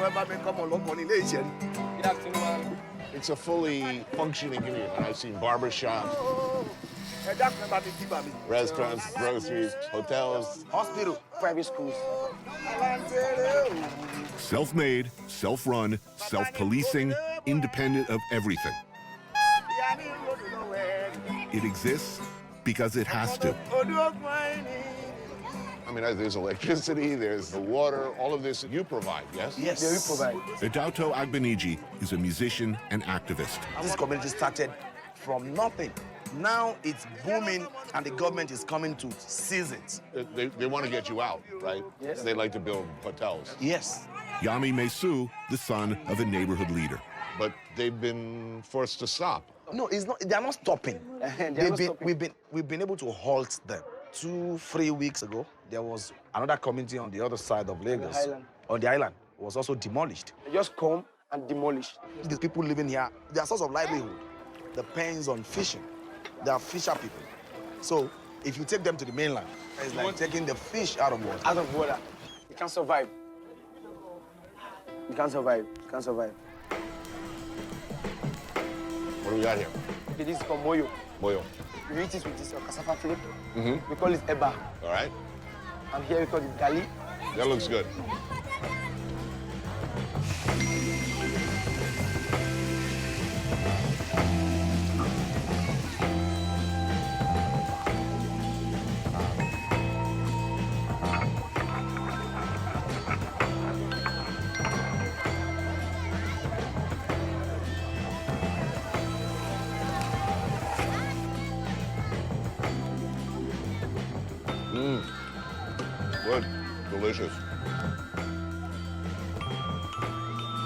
ẹ bá mi kọ́ ọmọ ọlọ́gbọ̀n ní ilé ìṣẹ́ni. It's a fully functioning community. I've seen barbershops, restaurants, groceries, hotels, hospital, private schools. Self-made, self-run, self-policing, independent of everything. It exists because it has to. I mean, there's electricity, there's the water, all of this you provide, yes? Yes, we provide. Edauto Agbeniji is a musician and activist. This community started from nothing. Now it's booming and the government is coming to seize it. They want to get you out, right? Yes. They like to build hotels. Yes. Yami Mesu, the son of a neighborhood leader. But they've been forced to stop. No, it's not. They're not stopping. We've been able to halt them. 2-3 weeks ago, there was another community on the other side of Lagos. On the island, was also demolished. They just come and demolish. These people living here, their source of livelihood depends on fishing. They are fisher people. So if you take them to the mainland, it's like taking the fish out of water. Out of water. You can't survive. You can't survive. You can't survive. What do we got here? Okay, this is called moyo. Moyo. We eat it with this cassava flake. Mm-hmm. We call it eba. All right. And here we call it gali. That looks good. Good. Delicious.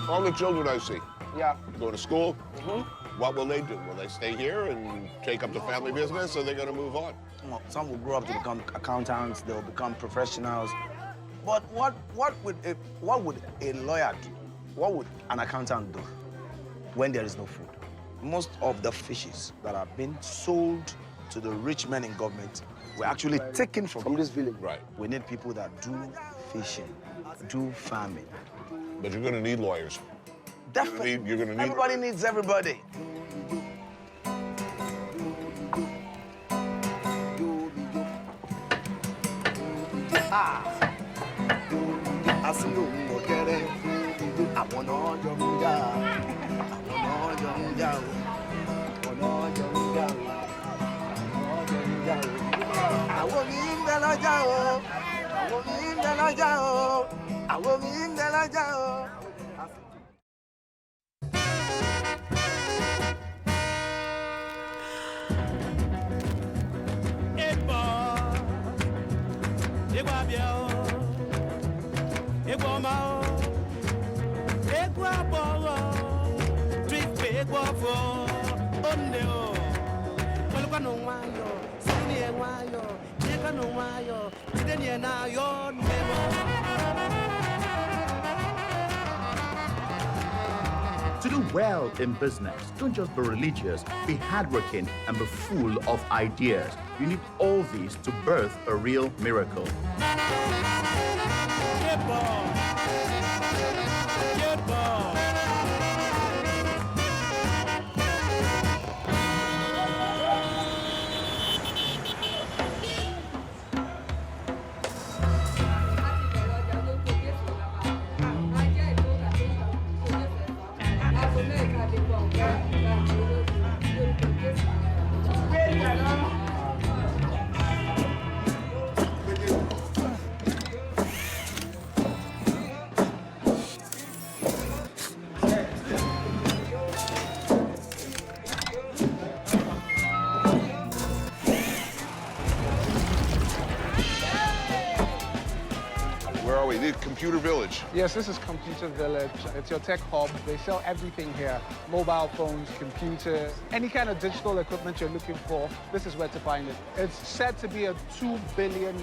All the children I see. Yeah. Go to school. Mm-hmm. What will they do? Will they stay here and take up the family business, or are they going to move on? Well, some will grow up to become accountants. They'll become professionals. But what would a lawyer do? What would an accountant do when there is no food? Most of the fishes that have been sold to the rich men in government were actually taken from this village. Right. We need people that do fishing, do farming. But you're going to need lawyers. Definitely. You're going to need... Everybody needs everybody. Àwọn mi ń bẹ lọ́jà o, àwọn mi ń bẹ lọ́jà o, àwọn mi ń bẹ lọ́jà o. To do well in business, don't just be religious, be hardworking and be full of ideas. You need all these to birth a real miracle. Where are we? The Computer Village. Yes, this is Computer Village. It's your tech hub. They sell everything here. Mobile phones, computers, any kind of digital equipment you're looking for, this is where to find it. It's said to be a $2 billion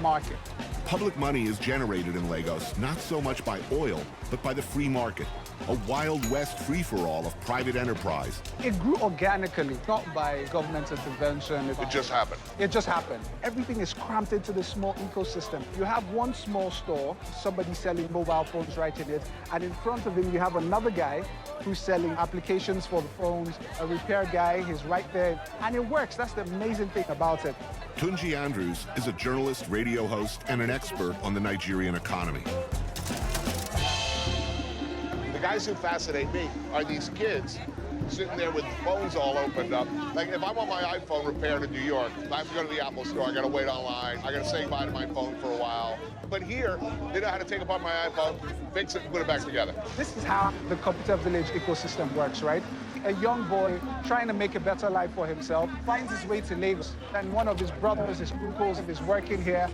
market. Public money is generated in Lagos not so much by oil, but by the free market, a Wild West free-for-all of private enterprise. It grew organically, not by government intervention. It just happened. It just happened. Everything is cramped into this small ecosystem. You have one small store, somebody selling mobile phones right in it, and in front of him you have another guy who's selling applications for the phones, a repair guy, he's right there, and it works. That's the amazing thing about it. Tunji Andrews is a journalist, radio host, and an expert on the Nigerian economy. The guys who fascinate me are these kids sitting there with phones all opened up. Like, if I want my iPhone repaired in New York, I have to go to the Apple store, I gotta wait online, I gotta say goodbye to my phone for a while. But here, they know how to take apart my iPhone, fix it, and put it back together. This is how the Computer Village ecosystem works, right? A young boy trying to make a better life for himself finds his way to Lagos, and one of his brothers, his uncles, is working here,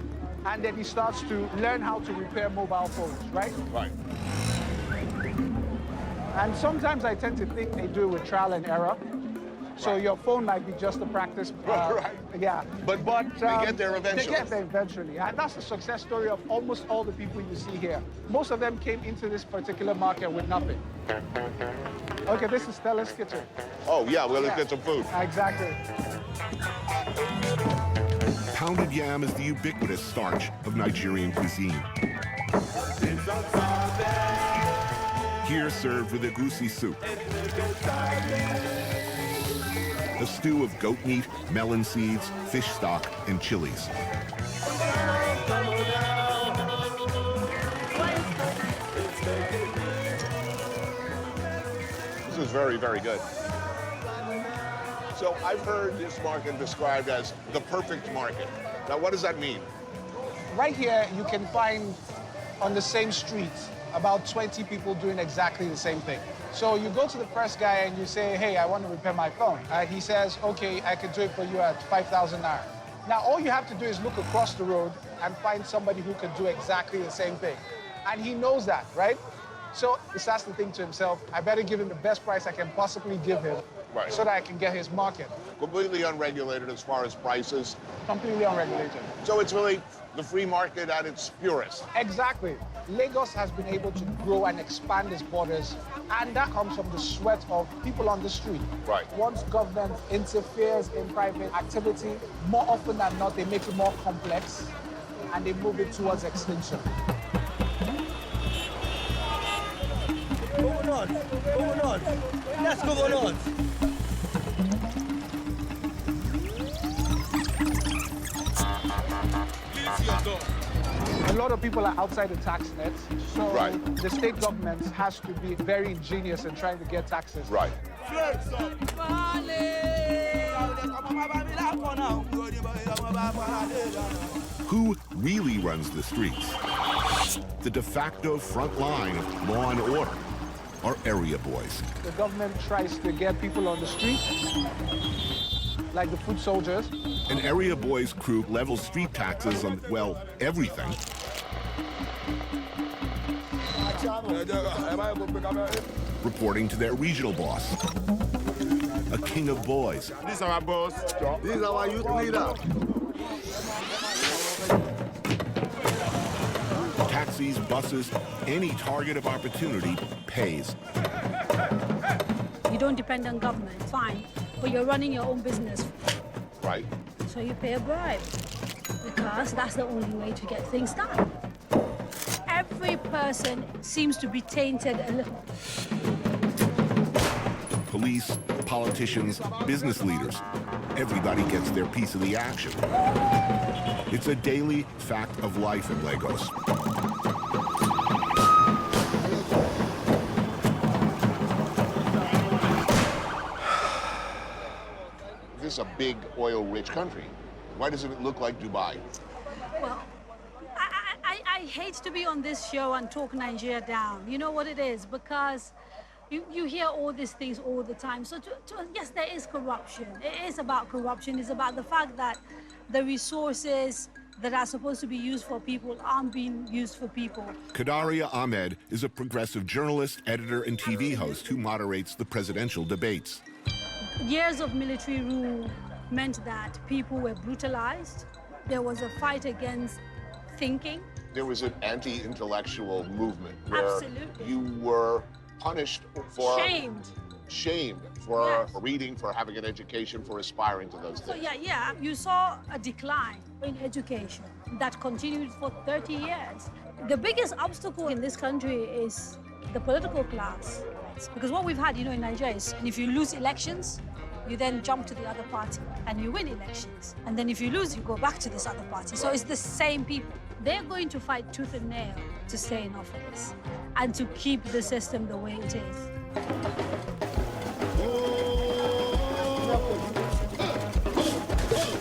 and then he starts to learn how to repair mobile phones, right? Right. And sometimes I tend to think they do it with trial and error. So your phone might be just a practice. Right. Yeah. But they get there eventually. They get there eventually. And that's the success story of almost all the people you see here. Most of them came into this particular market with nothing. Okay, this is Stella's kitchen. Oh, yeah, well, let's get some food. Exactly. Pounded yam is the ubiquitous starch of Nigerian cuisine. Here served with egusi soup, a stew of goat meat, melon seeds, fish stock, and chilies. This is very, very good. So I've heard this market described as the perfect market. Now, what does that mean? Right here, you can find on the same street about 20 people doing exactly the same thing. So you go to the first guy and you say, hey, I want to repair my phone. He says, okay, I can do it for you at 5,000 naira. Now, all you have to do is look across the road and find somebody who can do exactly the same thing. And he knows that, right? So he starts to think to himself, I better give him the best price I can possibly give him, right, so that I can get his market. Completely unregulated as far as prices. Completely unregulated. So it's really the free market at its purest. Exactly. Lagos has been able to grow and expand its borders, and that comes from the sweat of people on the street. Right. Once government interferes in private activity, more often than not, they make it more complex, and they move it towards extinction. Let's go. A lot of people are outside the tax net, so the state government has to be very ingenious in trying to get taxes. Right. Who really runs the streets? The de facto front line of law and order are area boys. The government tries to get people on the street, like the foot soldiers. An area boys crew levels street taxes on, well, everything. Reporting to their regional boss, a king of boys. This is our boss. This is our youth leader. Taxis, buses, any target of opportunity pays. You don't depend on government, fine, but you're running your own business. Right. So you pay a bribe, because that's the only way to get things done. Every person seems to be tainted a little. Police, politicians, business leaders, everybody gets their piece of the action. It's a daily fact of life in Lagos. This is a big oil-rich country. Why doesn't it look like Dubai? Well, I hate to be on this show and talk Nigeria down. You know what it is? Because you hear all these things all the time. So yes, there is corruption. It is about corruption. It's about the fact that the resources, that are supposed to be used for people aren't being used for people. Qadaria Ahmed is a progressive journalist, editor, and TV host who moderates the presidential debates. Years of military rule meant that people were brutalized. There was a fight against thinking. There was an anti-intellectual movement where Absolutely. you were punished for... Shamed. For Yes. reading, for having an education, for aspiring to those So things. yeah, you saw a decline in education that continued for 30 years. The biggest obstacle in this country is the political class. Because what we've had, in Nigeria is, if you lose elections, you then jump to the other party and you win elections. And then if you lose, you go back to this other party. So it's the same people. They're going to fight tooth and nail to stay in office and to keep the system the way it is.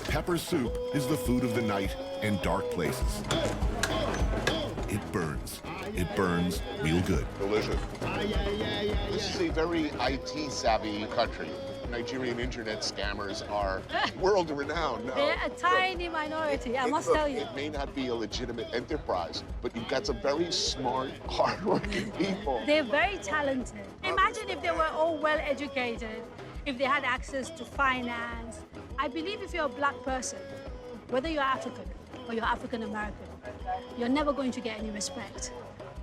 Pepper soup is the food of the night in dark places. It burns. It burns real good. Delicious. This is a very IT-savvy country. Nigerian internet scammers are world-renowned now. They're a tiny minority, I must tell you. It may not be a legitimate enterprise, but you've got some very smart, hardworking people. They're very talented. Imagine if they were all well-educated, if they had access to finance. I believe if you're a black person, whether you're African or you're African-American, you're never going to get any respect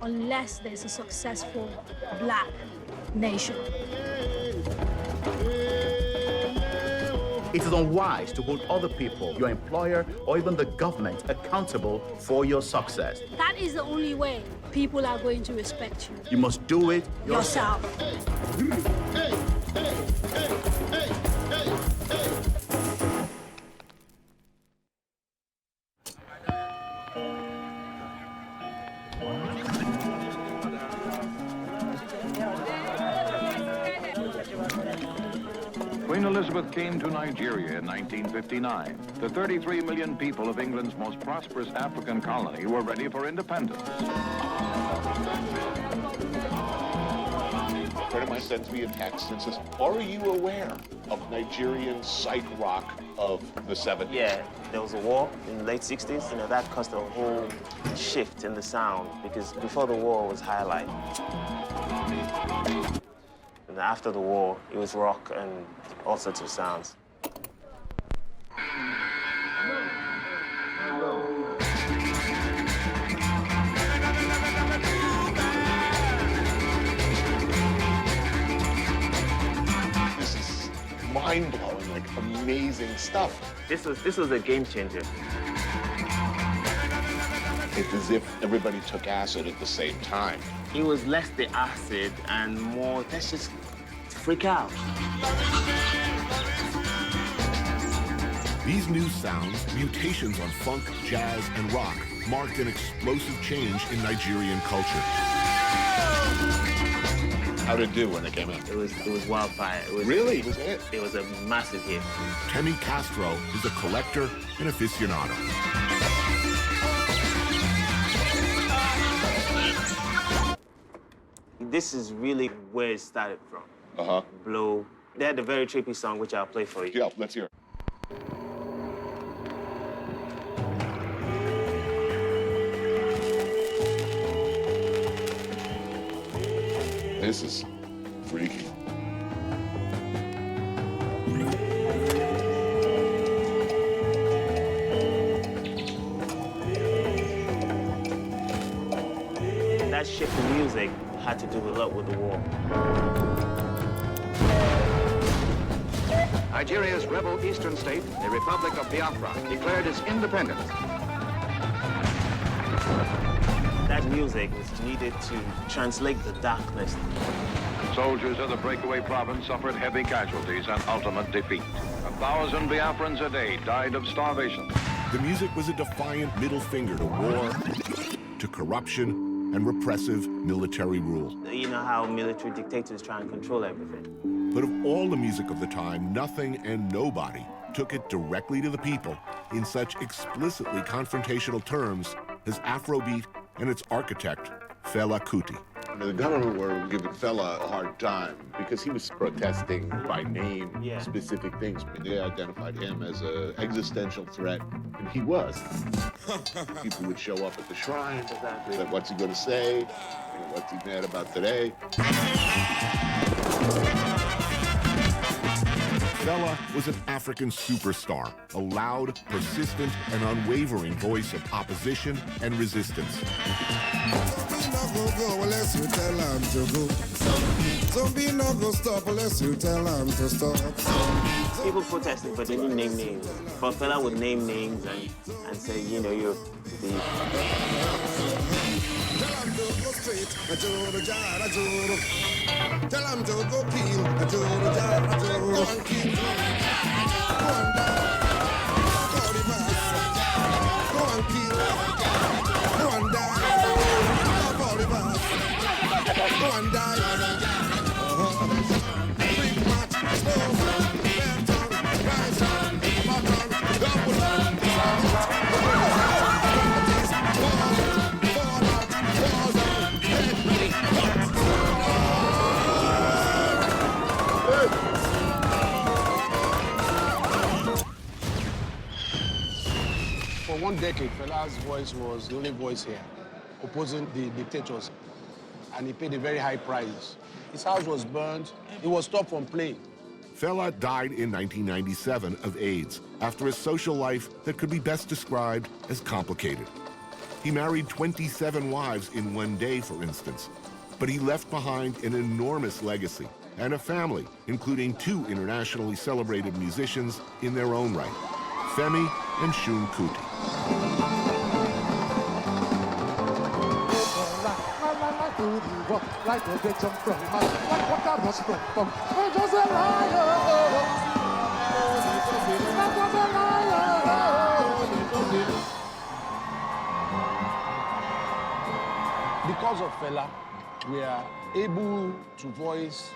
unless there's a successful black nation. It is unwise to hold other people, your employer, or even the government accountable for your success. That is the only way people are going to respect you. You must do it Yourself. Queen Elizabeth came to Nigeria in 1959. The 33 million people of England's most prosperous African colony were ready for independence. A friend of mine sends me a text and says, are you aware of Nigerian psych rock of the 70s? Yeah, there was a war in the late 60s. That caused a whole shift in the sound because before the war was highlight. And after the war, it was rock and all sorts of sounds. This is mind-blowing, like amazing stuff. This was a game changer. It's as if everybody took acid at the same time. It was less the acid and more, let's just freak out. These new sounds, mutations on funk, jazz, and rock, marked an explosive change in Nigerian culture. How did it do when it came out? It was wildfire. Really? Was it? It was a massive hit. Temi Castro is a collector and aficionado. This is really where it started from. Uh-huh. Blow. They had a very trippy song, which I'll play for you. Yeah, let's hear it. This is freaky. That shift in music had to do a lot with the war. Nigeria's rebel eastern state, the Republic of Biafra, declared its independence. That music was needed to translate the darkness. Soldiers of the breakaway province suffered heavy casualties and ultimate defeat. 1,000 Biafrans a day died of starvation. The music was a defiant middle finger to war, to corruption, and repressive military rule. You know how military dictators try and control everything. But of all the music of the time, nothing and nobody took it directly to the people in such explicitly confrontational terms as Afrobeat and its architect, Fela Kuti. The government were giving Fela a hard time because he was protesting by name specific things. They identified him as an existential threat, and he was. People would show up at the shrine, like, what's he going to say? What's he mad about today? Fela was an African superstar, a loud, persistent, and unwavering voice of opposition and resistance. Unless you tell them to go. Zombie not go stop unless you tell them to stop. People protesting, but they didn't name names. But Fela would name names and say, you know, you're the... Tell them to go straight, tell them to go kill, go and kill, go and die, go the mass, go and kill, go and die. Go and die. Big match, slow down, bend down, rise down, button, double down, For one decade, Fela's voice was the only voice here, opposing the dictators. And he paid a very high price. His house was burned. He was stopped from playing. Fela died in 1997 of AIDS after a social life that could be best described as complicated. He married 27 wives in one day, for instance, but he left behind an enormous legacy and a family, including 2 internationally celebrated musicians in their own right, Femi and Seun Kuti. Like a bit of from like what I was from. I was a liar. I was a liar. Because of Fela, we are able to voice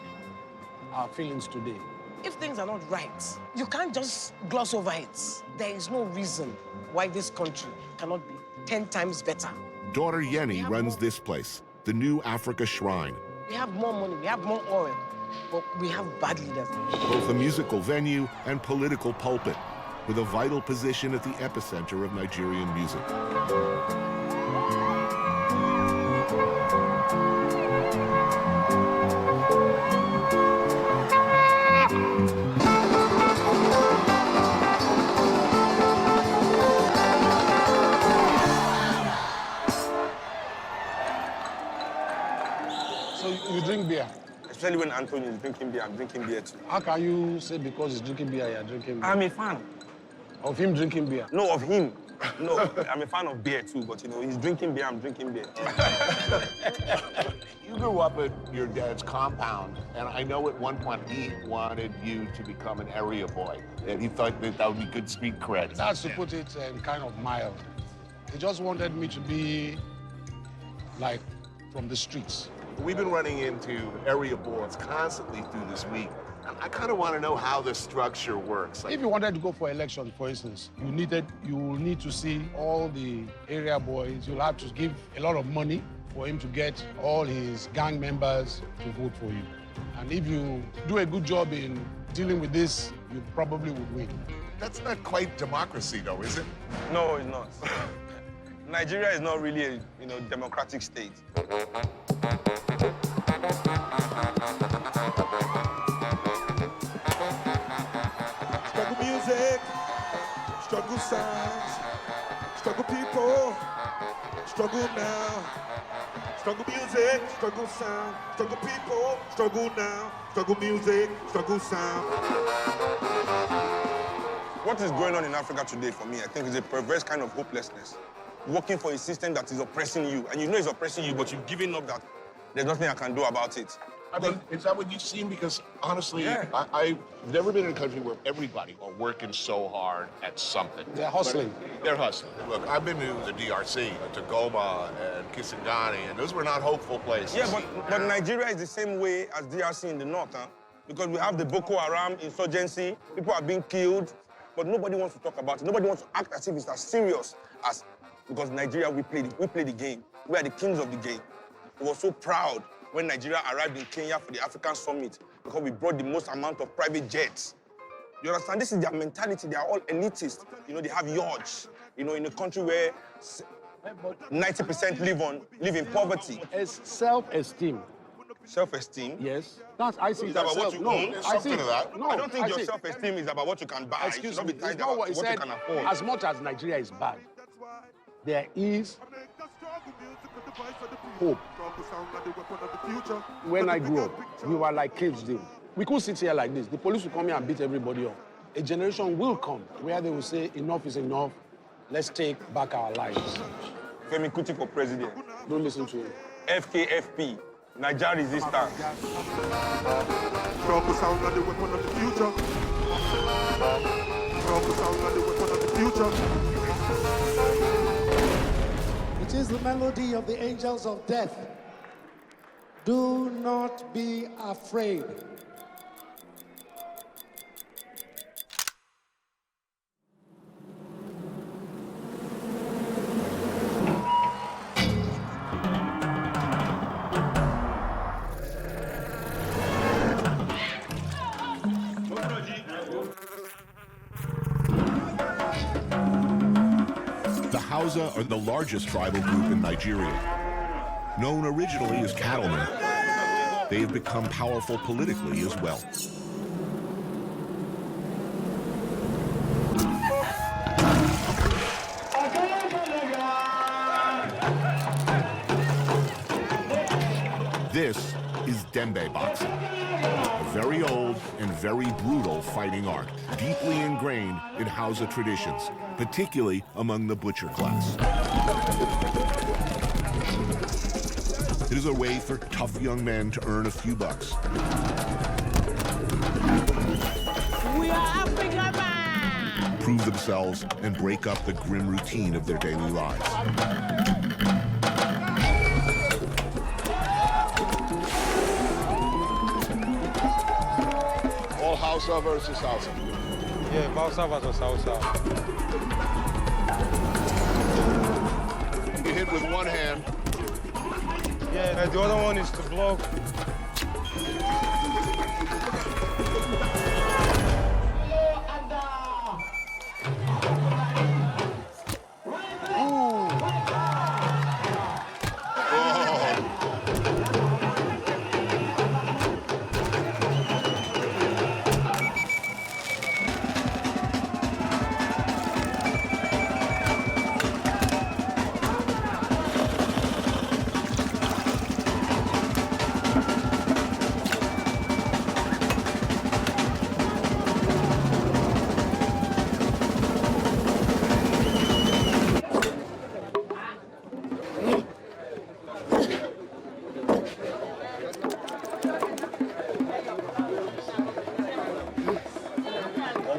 our feelings today. If things are not right, you can't just gloss over it. There is no reason why this country cannot be 10 times better. Daughter Yenny runs this place, the New Africa Shrine. We have more money, we have more oil, but we have bad leaders. Both a musical venue and political pulpit, with a vital position at the epicenter of Nigerian music. You drink beer? Especially when Anthony is drinking beer, I'm drinking beer too. How can you say because he's drinking beer, you're drinking beer? I'm a fan. Of him drinking beer? No, of him. No, I'm a fan of beer too, but you know, he's drinking beer, I'm drinking beer. You grew up at your dad's compound, and I know at one point he wanted you to become an area boy, and he thought that would be good street cred. That's to put it kind of mild. He just wanted me to be like from the streets. We've been running into area boards constantly through this week. I kind of want to know how the structure works. If you wanted to go for election, for instance, you will need to see all the area boys. You'll have to give a lot of money for him to get all his gang members to vote for you. And if you do a good job in dealing with this, you probably would win. That's not quite democracy, though, is it? No, it's not. Nigeria is not really a democratic state. Struggle music, struggle sounds, struggle people, struggle now. Struggle music, struggle sound, struggle people, struggle now. Struggle music, struggle sound. What is going on in Africa today for me, I think, is a perverse kind of hopelessness. Working for a system that is oppressing you, and you know it's oppressing you, but you've given up that there's nothing I can do about it. I mean, is that what you've seen? Because honestly, Yeah. I've never been in a country where everybody are working so hard at something. They're hustling. But they're hustling. Look, I've been to the DRC, to Goma and Kisangani, and those were not hopeful places. Yeah, but Nigeria is the same way as DRC in the north, huh? Because we have the Boko Haram insurgency, people are being killed, but nobody wants to talk about it. Nobody wants to act as if it's as serious as, because Nigeria, we play the game. We are the kings of the game. He was so proud when Nigeria arrived in Kenya for the African Summit because we brought the most amount of private jets. You understand? This is their mentality. They are all elitist. You know, they have yachts. You know, in a country where 90% live in poverty. It's self-esteem. Self-esteem? Yes. That's, I see It's that. about what you own. I see that. No, I don't think your self-esteem is about what you can buy. Excuse it me. should not be It's tied not about what he what said. you can afford. As much as Nigeria is bad, there is hope. When I grew up, we were like caves in. We couldn't sit here like this. The police will come here and beat everybody up. A generation will come where they will say, enough is enough. Let's take back our lives. Femi Kuti for president. Don't listen to him. FKFP, Nigeria resistance. Trumpet sound like the weapon of the future. Trumpet sound like the weapon of the future. It is the melody of the angels of death. Do not be afraid. The Hausa are the largest tribal group in Nigeria. Known originally as cattlemen, they have become powerful politically as well. This is Dembe boxing, a very old and very brutal fighting art, deeply ingrained in Hausa traditions, particularly among the butcher class. It is a way for tough young men to earn a few bucks. We are Africa, man! Prove themselves and break up the grim routine of their daily lives. All Hausa versus Hausa. Yeah, Hausa versus Hausa. You hit with one hand. Yeah, the other one is to block.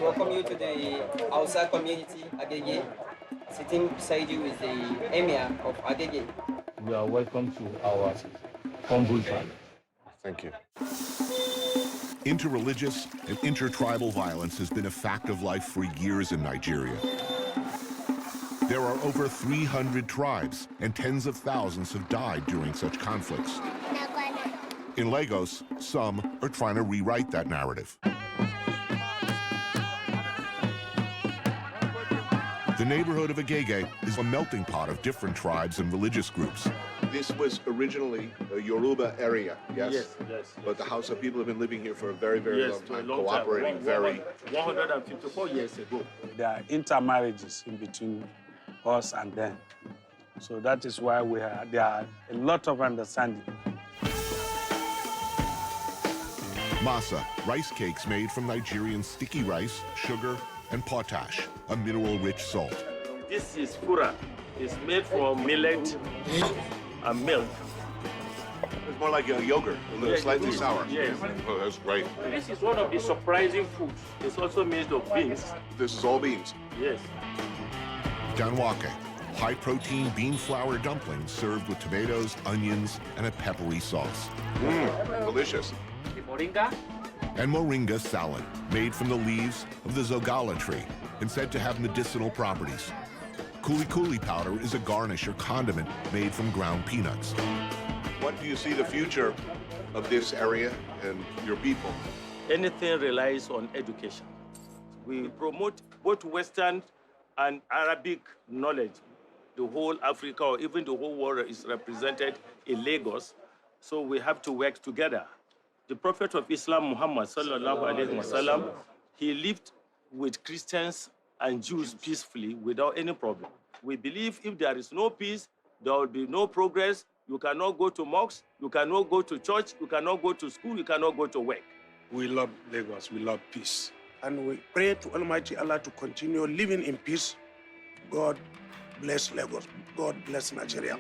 Welcome you to the Hausa community, Agege. Sitting beside you is the Emir of Agege. You are welcome to our humble family. Thank you. Interreligious and intertribal violence has been a fact of life for years in Nigeria. There are over 300 tribes, and tens of thousands have died during such conflicts. In Lagos, some are trying to rewrite that narrative. The neighborhood of Agege is a melting pot of different tribes and religious groups. This was originally a Yoruba area, yes? Yes. But the Hausa people have been living here for a very, very Yes, long for a time, long cooperating time. very... 154 years ago. There are intermarriages in between us and them. So that is why there are a lot of understanding. Masa, rice cakes made from Nigerian sticky rice, sugar, and potash, a mineral-rich salt. This is fura. It's made from millet and milk. It's more like a yogurt, a little Yes, slightly it is. sour. Yes. Oh, that's great. This is one of the surprising foods. It's also made of beans. This is all beans. Yes. Danwake, high-protein bean flour dumplings served with tomatoes, onions, and a peppery sauce. Delicious. The moringa. And moringa salad, made from the leaves of the zogala tree and said to have medicinal properties. Kuli kuli powder is a garnish or condiment made from ground peanuts. What do you see the future of this area and your people? Anything relies on education. We promote both Western and Arabic knowledge. The whole Africa or even the whole world is represented in Lagos, so we have to work together. The Prophet of Islam, Muhammad sallallahu alaihi wasallam, he lived with Christians and Jews peacefully without any problem. We believe if there is no peace, there will be no progress. You cannot go to mosques, you cannot go to church, you cannot go to school, you cannot go to work. We love Lagos, we love peace. And we pray to Almighty Allah to continue living in peace. God bless Lagos. God bless Nigeria.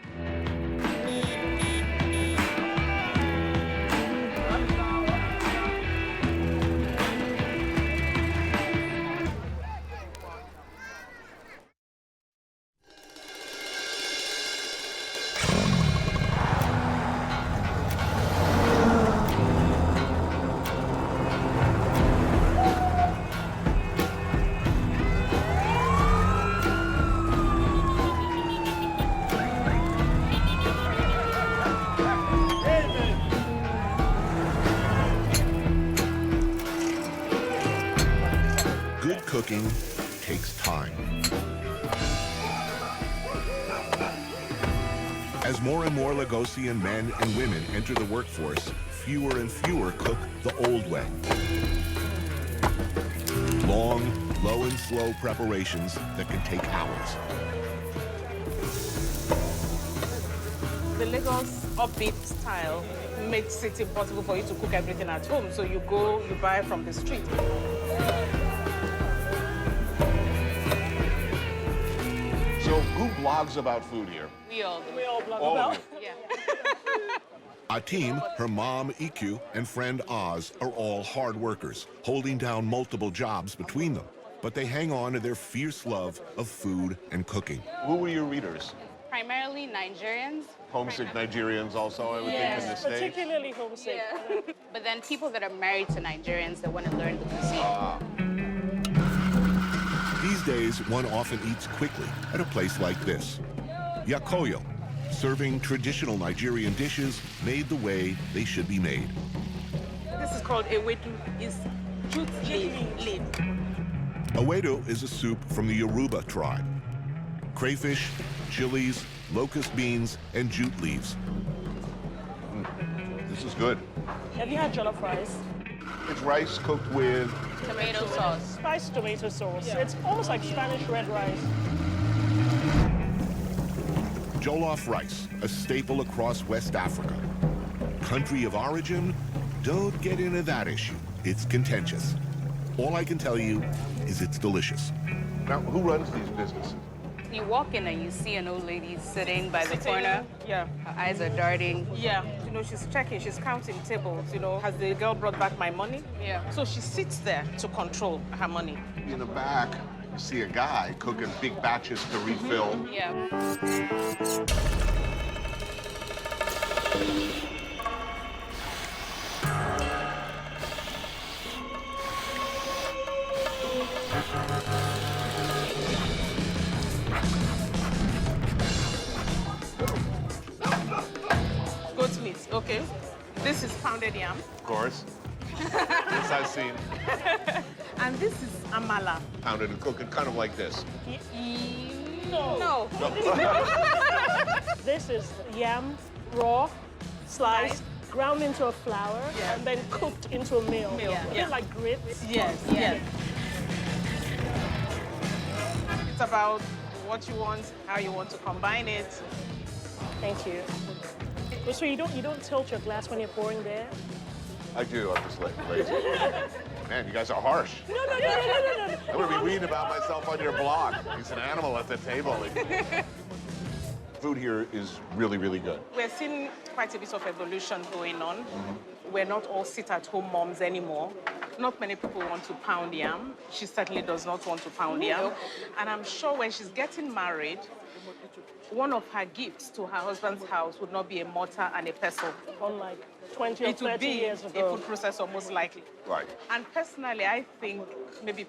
Cooking takes time. As more and more Lagosian men and women enter the workforce, fewer and fewer cook the old way. Long, low and slow preparations that can take hours. The Lagos upbeat style makes it impossible for you to cook everything at home. So you go, you buy from the street. So who blogs about food here? We all do. We all blog All about. of Yeah. Ateem, her mom, Iku, and friend Oz are all hard workers, holding down multiple jobs between them. But they hang on to their fierce love of food and cooking. Who were your readers? Primarily Nigerians. Homesick Nigerians also, I would think, in the States. Particularly homesick. Yeah. But then people that are married to Nigerians that want to learn the cuisine. These days, one often eats quickly at a place like this. Yakoyo, serving traditional Nigerian dishes made the way they should be made. This is called ewedu. It's jute leaf. Ewedu is a soup from the Yoruba tribe. Crayfish, chilies, locust beans, and jute leaves. This is good. Have you had jollof rice? It's rice cooked with Tomato sauce. Spiced tomato sauce. Yeah. It's almost like Spanish red rice. jollof rice, a staple across West Africa. Country of origin? Don't get into that issue. It's contentious. All I can tell you is it's delicious. Now, who runs these businesses? You walk in and you see an old lady sitting by the corner. Yeah. Her eyes are darting. Yeah. You know, she's checking, she's counting tables, you know. Has the girl brought back my money? Yeah. So she sits there to control her money. In the back, you see a guy cooking big batches to refill. Yeah. Goat meat, okay. This is pounded yam. Of course. This I've seen. And this is amala. Pounded and cooked kind of like this. No. This is yam, raw, sliced, ground into a flour, and then cooked into a meal. A bit like grits. Yes, yes. It's about what you want, how you want to combine it. Thank you. So you don't tilt your glass when you're pouring there? I do. I'm just like crazy. Man, you guys are harsh. No. I'm going to be reading about myself on your blog. He's an animal at the table. Food here is really, really good. We're seeing quite a bit of evolution going on. We're not all sit-at-home moms anymore. Not many people want to pound yam. She certainly does not want to pound yam. And I'm sure when she's getting married, one of her gifts to her husband's house would not be a mortar and a pestle. Unlike 20 or 30 years ago. It would be a food processor, most likely. Right. And personally, I think maybe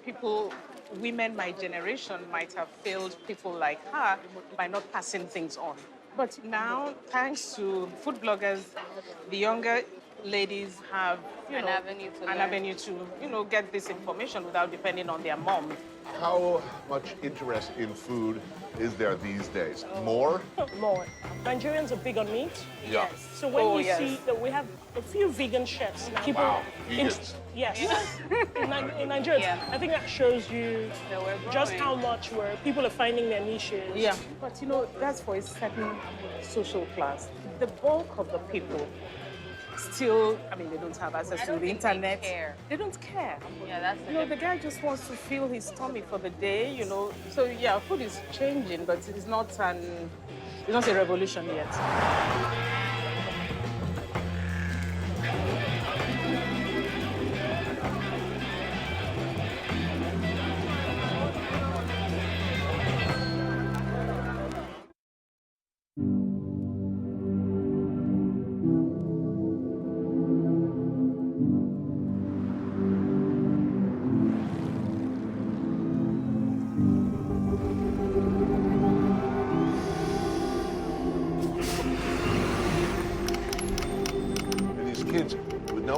women my generation might have failed people like her by not passing things on. But now, thanks to food bloggers, the younger ladies have an avenue to get this information without depending on their mom. How much interest in food is there these days? More? More. Nigerians are big on meat. Yeah. So when you see that we have a few vegan chefs now. Wow, vegans. Yes. in Nigeria, I think that shows you just how much people are finding their niches. Yeah. But that's for a certain social class. The bulk of the people still, they don't have access to the internet. They don't care. Yeah, that's the guy just wants to fill his tummy for the day, So yeah, food is changing, but it's not a revolution yet.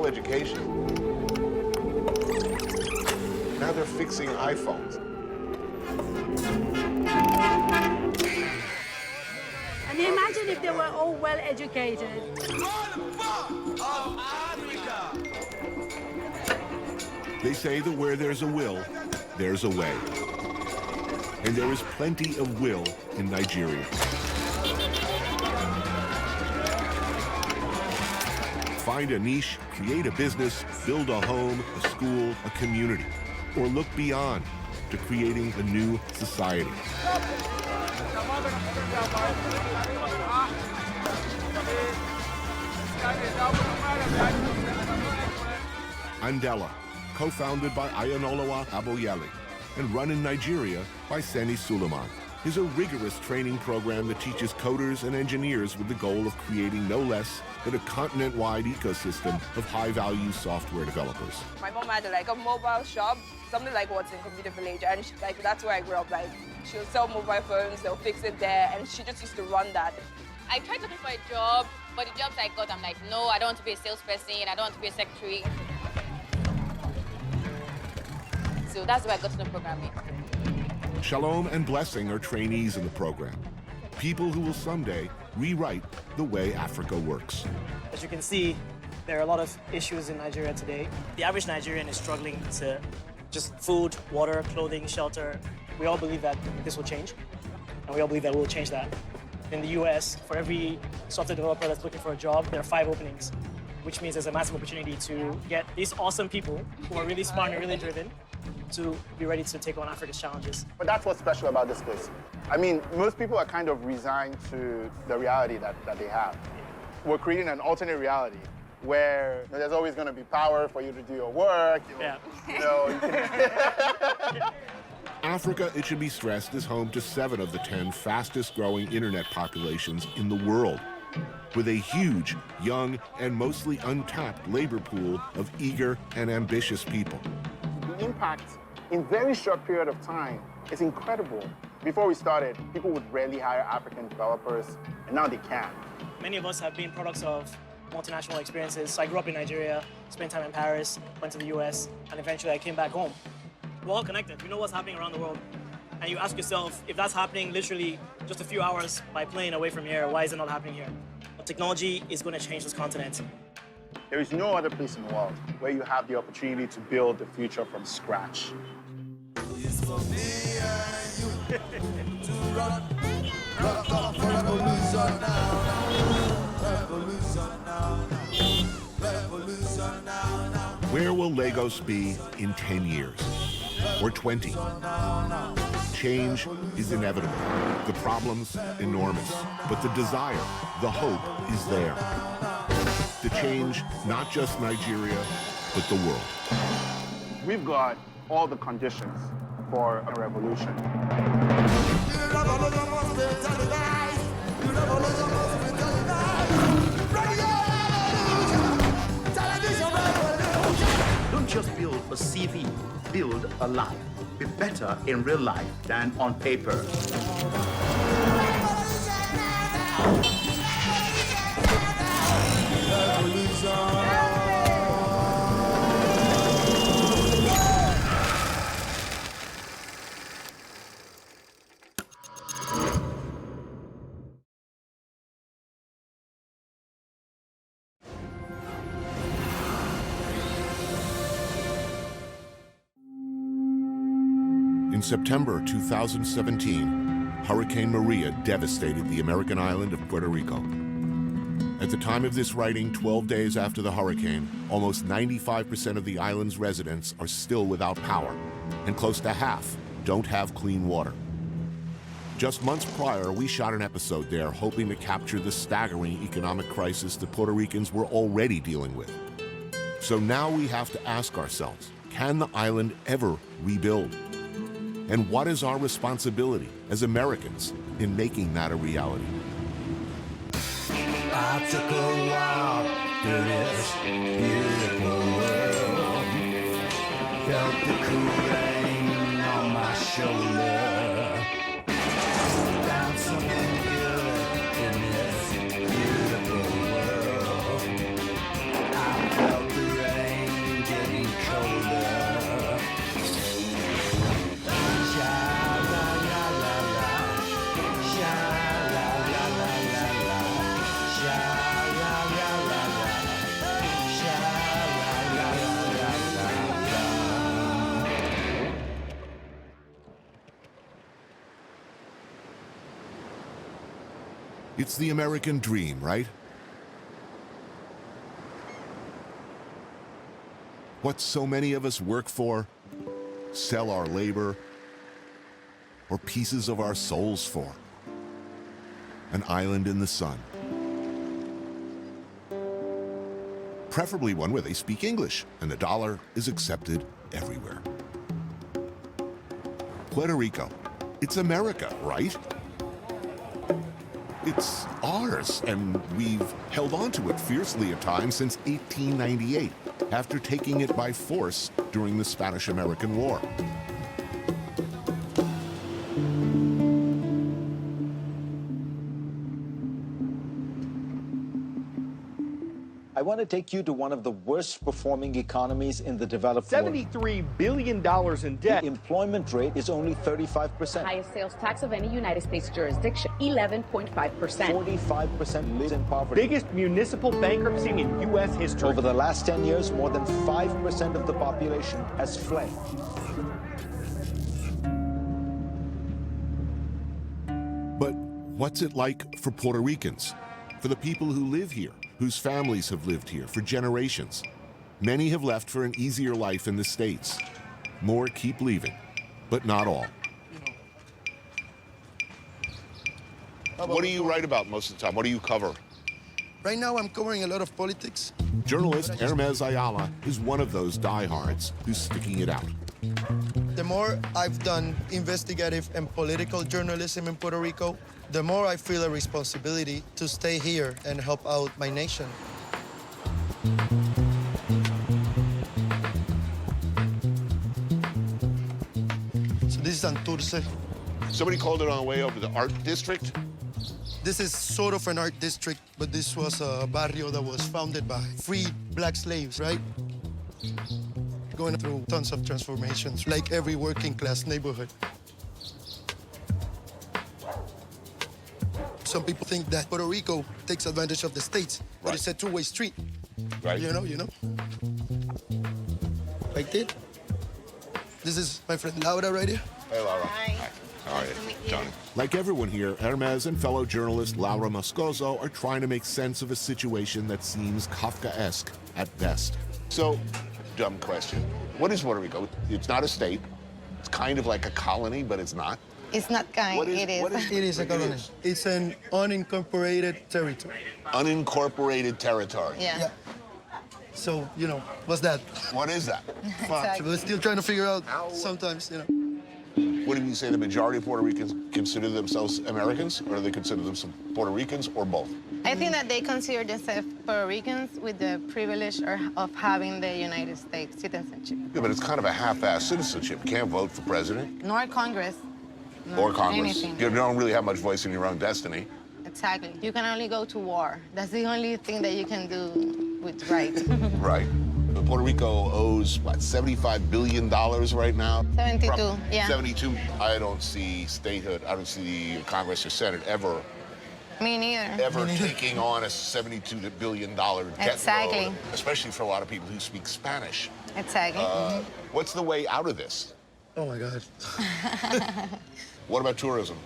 Education. Now they're fixing iPhones. And imagine if they were all well educated. They say that where there's a will, there's a way. And there is plenty of will in Nigeria. Find a niche, create a business, build a home, a school, a community, or look beyond to creating a new society. Andela, co-founded by Ayanolawa Aboyele and run in Nigeria by Seni Suleiman, is a rigorous training program that teaches coders and engineers with the goal of creating no less than a continent-wide ecosystem of high-value software developers. My mom had a mobile shop, something like what's in Computer Village, and that's where I grew up. She'll sell mobile phones, they'll fix it there, and she just used to run that. I tried to look for a job, but the jobs I got, I'm like, no, I don't want to be a salesperson, I don't want to be a secretary. So that's why I got into programming. Shalom and Blessing are trainees in the program, people who will someday rewrite the way Africa works. As you can see, there are a lot of issues in Nigeria today. The average Nigerian is struggling to just food, water, clothing, shelter. We all believe that this will change, and we all believe that we'll change that. In the US, for every software developer that's looking for a job, there are 5 openings, which means there's a massive opportunity to get these awesome people who are really smart and really driven to be ready to take on Africa's challenges. But that's what's special about this place. Most people are kind of resigned to the reality that they have. We're creating an alternate reality where there's always going to be power for you to do your work. Africa, it should be stressed, is home to 7 of the 10 fastest-growing internet populations in the world, with a huge, young, and mostly untapped labor pool of eager and ambitious people. The impact in very short period of time is incredible. Before we started, people would rarely hire African developers, and now they can. Many of us have been products of multinational experiences. So I grew up in Nigeria, spent time in Paris, went to the US, and eventually I came back home. We're all connected. We know what's happening around the world. And you ask yourself, if that's happening literally just a few hours by plane away from here, why is it not happening here? But technology is going to change this continent. There is no other place in the world where you have the opportunity to build the future from scratch. It's for me and you to run for revolution now. Revolution now. Revolution now. Where will Lagos be in 10 years? Or 20? Change is inevitable. The problem's enormous. But the desire, the hope is there. To change not just Nigeria, but the world. We've got all the conditions for a revolution. Don't just build a CV, build a life. Be better in real life than on paper. In September 2017, Hurricane Maria devastated the American island of Puerto Rico. At the time of this writing, 12 days after the hurricane, almost 95% of the island's residents are still without power, and close to half don't have clean water. Just months prior, we shot an episode there hoping to capture the staggering economic crisis that Puerto Ricans were already dealing with. So now we have to ask ourselves, can the island ever rebuild? And what is our responsibility as Americans in making that a reality? I took a walk through this beautiful world. Felt the cool rain on my shoulder. Found something good in this beautiful world. I felt the rain getting colder. Sha-la-la-la-la, sha-la-la-la-la-la, sha-la-la-la-la, sha-la-la-la-la-la. It's the American dream, right? What so many of us work for, sell our labor, or pieces of our souls for. An island in the sun. Preferably one where they speak English and the dollar is accepted everywhere. Puerto Rico, it's America, right? It's ours, and we've held on to it fiercely at times since 1898, after taking it by force during the Spanish-American War. I want to take you to one of the worst performing economies in the developed world. $73 billion in debt. The employment rate is only 35%. Highest sales tax of any United States jurisdiction, 11.5%. 45% live in poverty. Biggest municipal bankruptcy in U.S. history. Over the last 10 years, more than 5% of the population has fled. But what's it like for Puerto Ricans? For the people who live here, whose families have lived here for generations? Many have left for an easier life in the States. More keep leaving, but not all. What do you write about most of the time? What do you cover? Right now, I'm covering a lot of politics. Journalist Hermes Ayala is one of those diehards who's sticking it out. The more I've done investigative and political journalism in Puerto Rico, the more I feel a responsibility to stay here and help out my nation. So this is Santurce. Somebody called it on the way over the art district? This is sort of an art district, but this was a barrio that was founded by freed black slaves, right? Going through tons of transformations, like every working class neighborhood. Some people think that Puerto Rico takes advantage of the States, but it's a two-way street. Right. You know? Like this. This is my friend Laura right here. Hey, Laura. Hi. How are you? Johnny. Like everyone here, Hermes and fellow journalist Laura Moscoso are trying to make sense of a situation that seems Kafkaesque at best. So, dumb question. What is Puerto Rico? It's not a state. It's kind of like a colony, but it's not. It's not kind, it is. It is a colony. It's an unincorporated territory. Unincorporated territory. Yeah. So, what's that? What is that? So we're still trying to figure out sometimes, What do you say the majority of Puerto Ricans consider themselves Americans, or do they consider themselves Puerto Ricans, or both? I think that they consider themselves Puerto Ricans with the privilege of having the United States citizenship. Yeah, but it's kind of a half-assed citizenship. You can't vote for president. Nor Congress. Or Congress. Anything. You don't really have much voice in your own destiny. Exactly. You can only go to war. That's the only thing that you can do with rights. Right. But Puerto Rico owes, what, $75 billion right now? 72, yeah. 72. I don't see statehood, I don't see Congress or Senate ever Me neither. ever taking on a $72 billion debt Exactly. load, especially for a lot of people who speak Spanish. Exactly. What's the way out of this? Oh my God. What about tourism?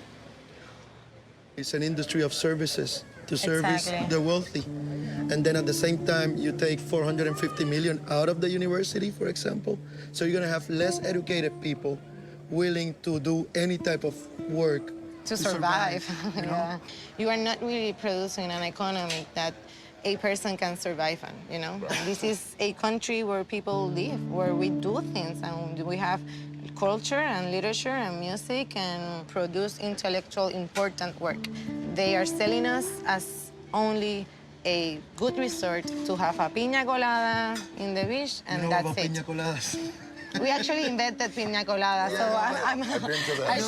It's an industry of services to service Exactly. the wealthy. And then at the same time, you take 450 million out of the university, for example. So you're gonna have less educated people willing to do any type of work. To survive. You know? Yeah. You are not really producing an economy that a person can survive on, you know? This is a country where people live, where we do things, and we have culture and literature and music and produce intellectual important work. They are selling us as only a good resort to have a piña colada in the beach, and that's it. Piña coladas. We actually invented piña colada, so I've been to that. I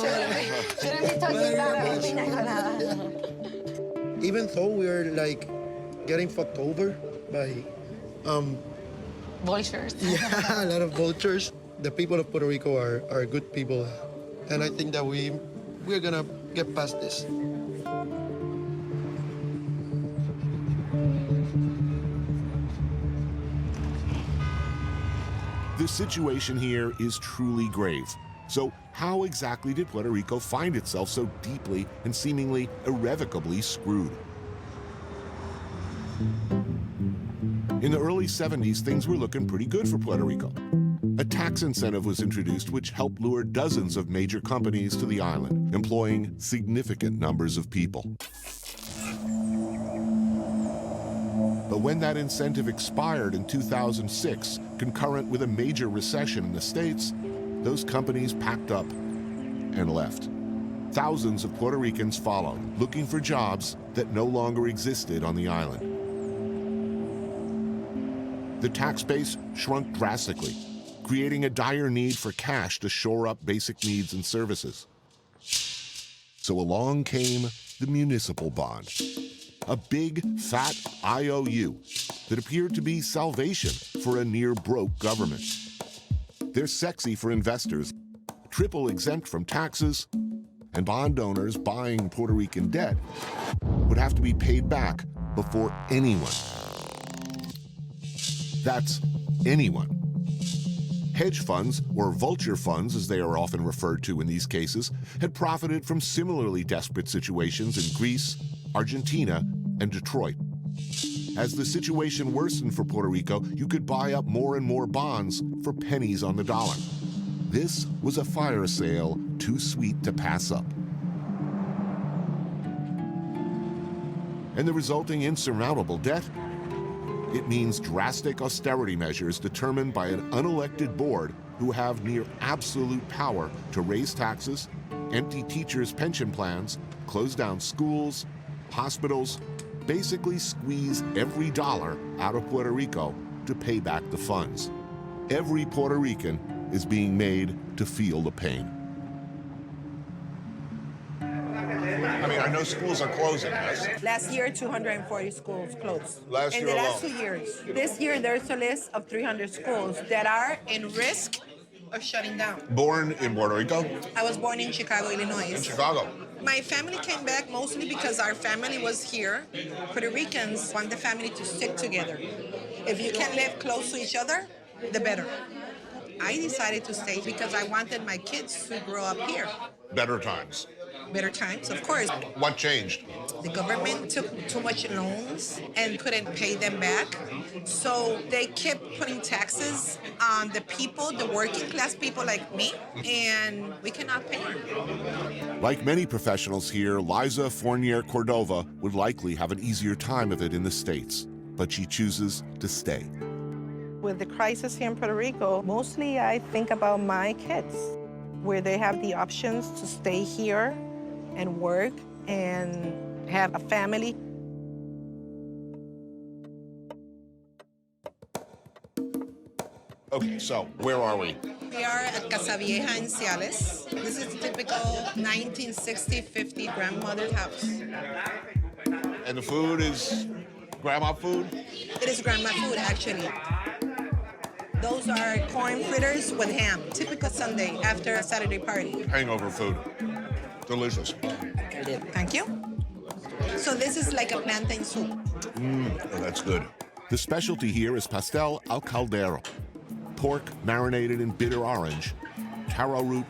shouldn't be talking about piña colada. Even though we're like getting fucked over by vultures. Yeah, a lot of vultures. The people of Puerto Rico are good people, and I think that we're gonna get past this. The situation here is truly grave. So how exactly did Puerto Rico find itself so deeply and seemingly irrevocably screwed? In the early 70s, things were looking pretty good for Puerto Rico. A tax incentive was introduced which helped lure dozens of major companies to the island, employing significant numbers of people. But when that incentive expired in 2006, concurrent with a major recession in the States, those companies packed up and left. Thousands of Puerto Ricans followed, looking for jobs that no longer existed on the island. The tax base shrunk drastically, creating a dire need for cash to shore up basic needs and services. So along came the municipal bond, a big, fat IOU that appeared to be salvation for a near-broke government. They're sexy for investors, triple exempt from taxes, and bond owners buying Puerto Rican debt would have to be paid back before anyone. That's anyone. Hedge funds, or vulture funds as they are often referred to in these cases, had profited from similarly desperate situations in Greece, Argentina, and Detroit. As the situation worsened for Puerto Rico, you could buy up more and more bonds for pennies on the dollar. This was a fire sale too sweet to pass up. And the resulting insurmountable debt? It means drastic austerity measures determined by an unelected board who have near absolute power to raise taxes, empty teachers' pension plans, close down schools, hospitals, basically squeeze every dollar out of Puerto Rico to pay back the funds. Every Puerto Rican is being made to feel the pain. I mean, I know schools are closing, yes? Last year, 240 schools closed. Last in year the last alone. 2 years. This year, there's a list of 300 schools that are in risk of shutting down. Born in Puerto Rico? I was born in Chicago, Illinois. In Chicago. My family came back mostly because our family was here. Puerto Ricans want the family to stick together. If you can live close to each other, the better. I decided to stay because I wanted my kids to grow up here. Better times. Better times, of course. What changed? The government took too much loans and couldn't pay them back. So they kept putting taxes on the people, the working class people like me, and we cannot pay them. Like many professionals here, Liza Fournier Cordova would likely have an easier time of it in the States, but she chooses to stay. With the crisis here in Puerto Rico, mostly I think about my kids, where they have the options to stay here and work and have a family. Okay, so where are we? We are at Casa Vieja in Ciales. This is the typical 1960-50 grandmother's house. And the food is grandma food? It is grandma food, actually. Those are corn fritters with ham, typical Sunday after a Saturday party. Hangover food. Delicious. Thank you. So this is like a plantain soup. Oh, that's good. The specialty here is pastel al caldero, pork marinated in bitter orange, taro root,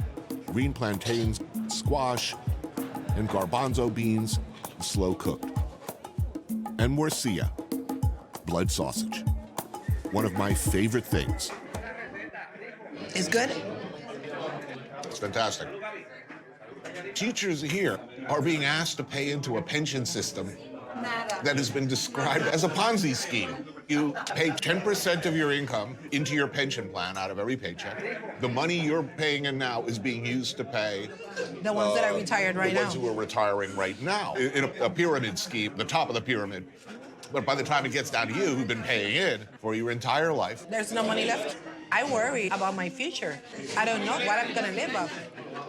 green plantains, squash, and garbanzo beans, slow cooked. And morcilla, blood sausage. One of my favorite things. It's good. It's fantastic. Teachers here are being asked to pay into a pension system that has been described as a Ponzi scheme. You pay 10% of your income into your pension plan out of every paycheck. The money you're paying in now is being used to pay The ones that are retired right the ones now. who are retiring right now in a pyramid scheme, the top of the pyramid. But by the time it gets down to you, who've been paying in for your entire life, There's no money left. I worry about my future. I don't know what I'm gonna live off.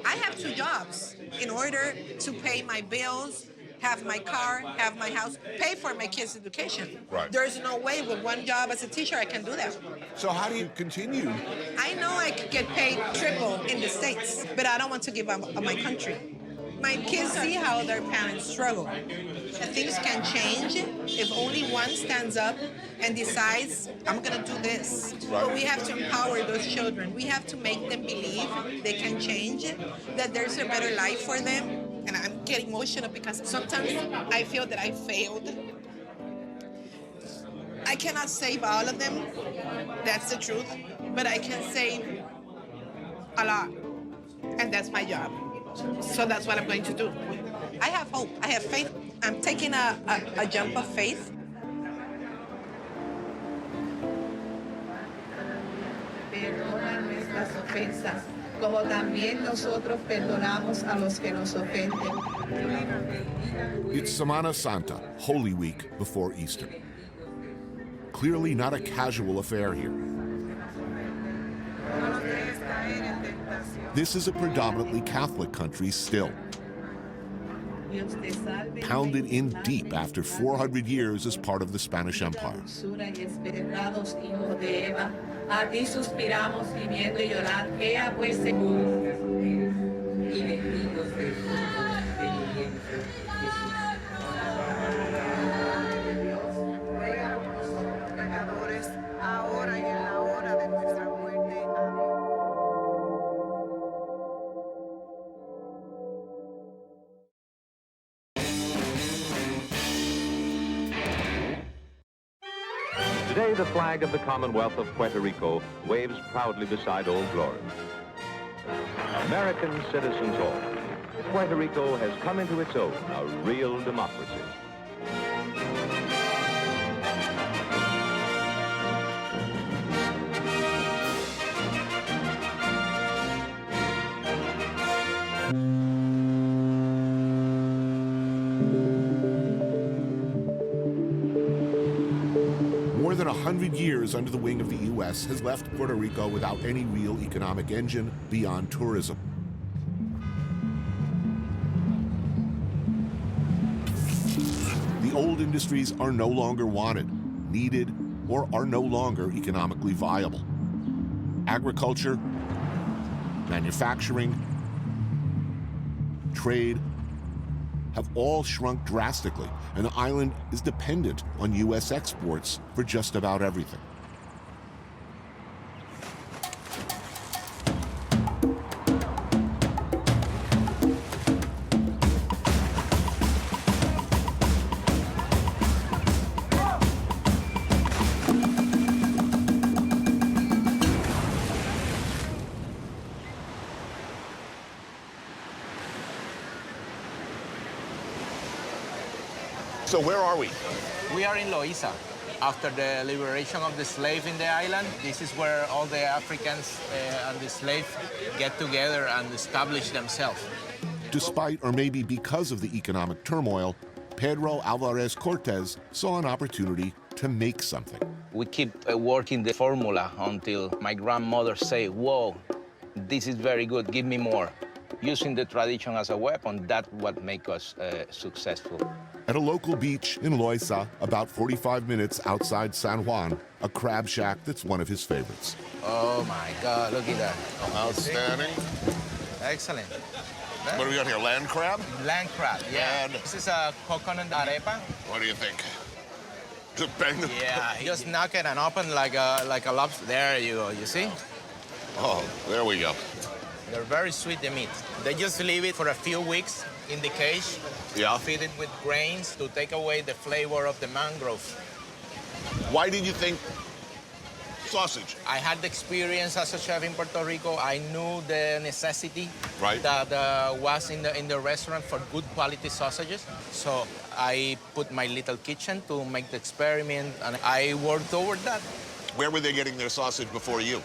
I have 2 jobs in order to pay my bills, have my car, have my house, pay for my kids' education. Right. There's no way with 1 job as a teacher I can do that. So how do you continue? I know I could get paid triple in the States, but I don't want to give up on my country. My kids see how their parents struggle. Things can change if only one stands up and decides, I'm gonna do this. But we have to empower those children. We have to make them believe they can change, that there's a better life for them. And I'm getting emotional because sometimes I feel that I failed. I cannot save all of them, that's the truth, but I can save a lot, and that's my job. So that's what I'm going to do. I have hope, I have faith. I'm taking a jump of faith. Perdona nuestras ofensas, como también nosotros perdonamos a los que nos ofenden. It's Semana Santa, Holy Week before Easter. Clearly not a casual affair here. This is a predominantly Catholic country still. Pounded in deep after 400 years as part of the Spanish Empire. A ti suspiramos gimiendo y llorar, ea pues seguro. Y bendito pecadores, ahora y en la hora de nuestra muerte. Today, the flag of the Commonwealth of Puerto Rico waves proudly beside Old Glory. American citizens all, Puerto Rico has come into its own, a real democracy. More than 100 years under the wing of the U.S. has left Puerto Rico without any real economic engine beyond tourism. The old industries are no longer wanted, needed, or are no longer economically viable. Agriculture, manufacturing, trade have all shrunk drastically, and the island is dependent on U.S. exports for just about everything. So where are we? We are in Loíza. After the liberation of the slave in the island, this is where all the Africans and the slaves get together and establish themselves. Despite, or maybe because of the economic turmoil, Pedro Alvarez Cortez saw an opportunity to make something. We keep working the formula until my grandmother say, whoa, this is very good, give me more. Using the tradition as a weapon, that's what makes us successful. At a local beach in Loíza, about 45 minutes outside San Juan, a crab shack that's one of his favorites. Oh my God, look at that. Outstanding. Excellent. What do we got here, land crab? Land crab, yeah. And this is a coconut arepa. what do you think? Just bang the... Yeah, just knock it and open like a lobster. There you go, you see? Oh, there we go. They're very sweet, the meat. They just leave it for a few weeks in the cage, feed it with grains to take away the flavor of the mangrove. Why did you think sausage? I had the experience as a chef in Puerto Rico. I knew the necessity that was in the restaurant for good quality sausages. So I put my little kitchen to make the experiment, and I worked toward that. Where were they getting their sausage before you?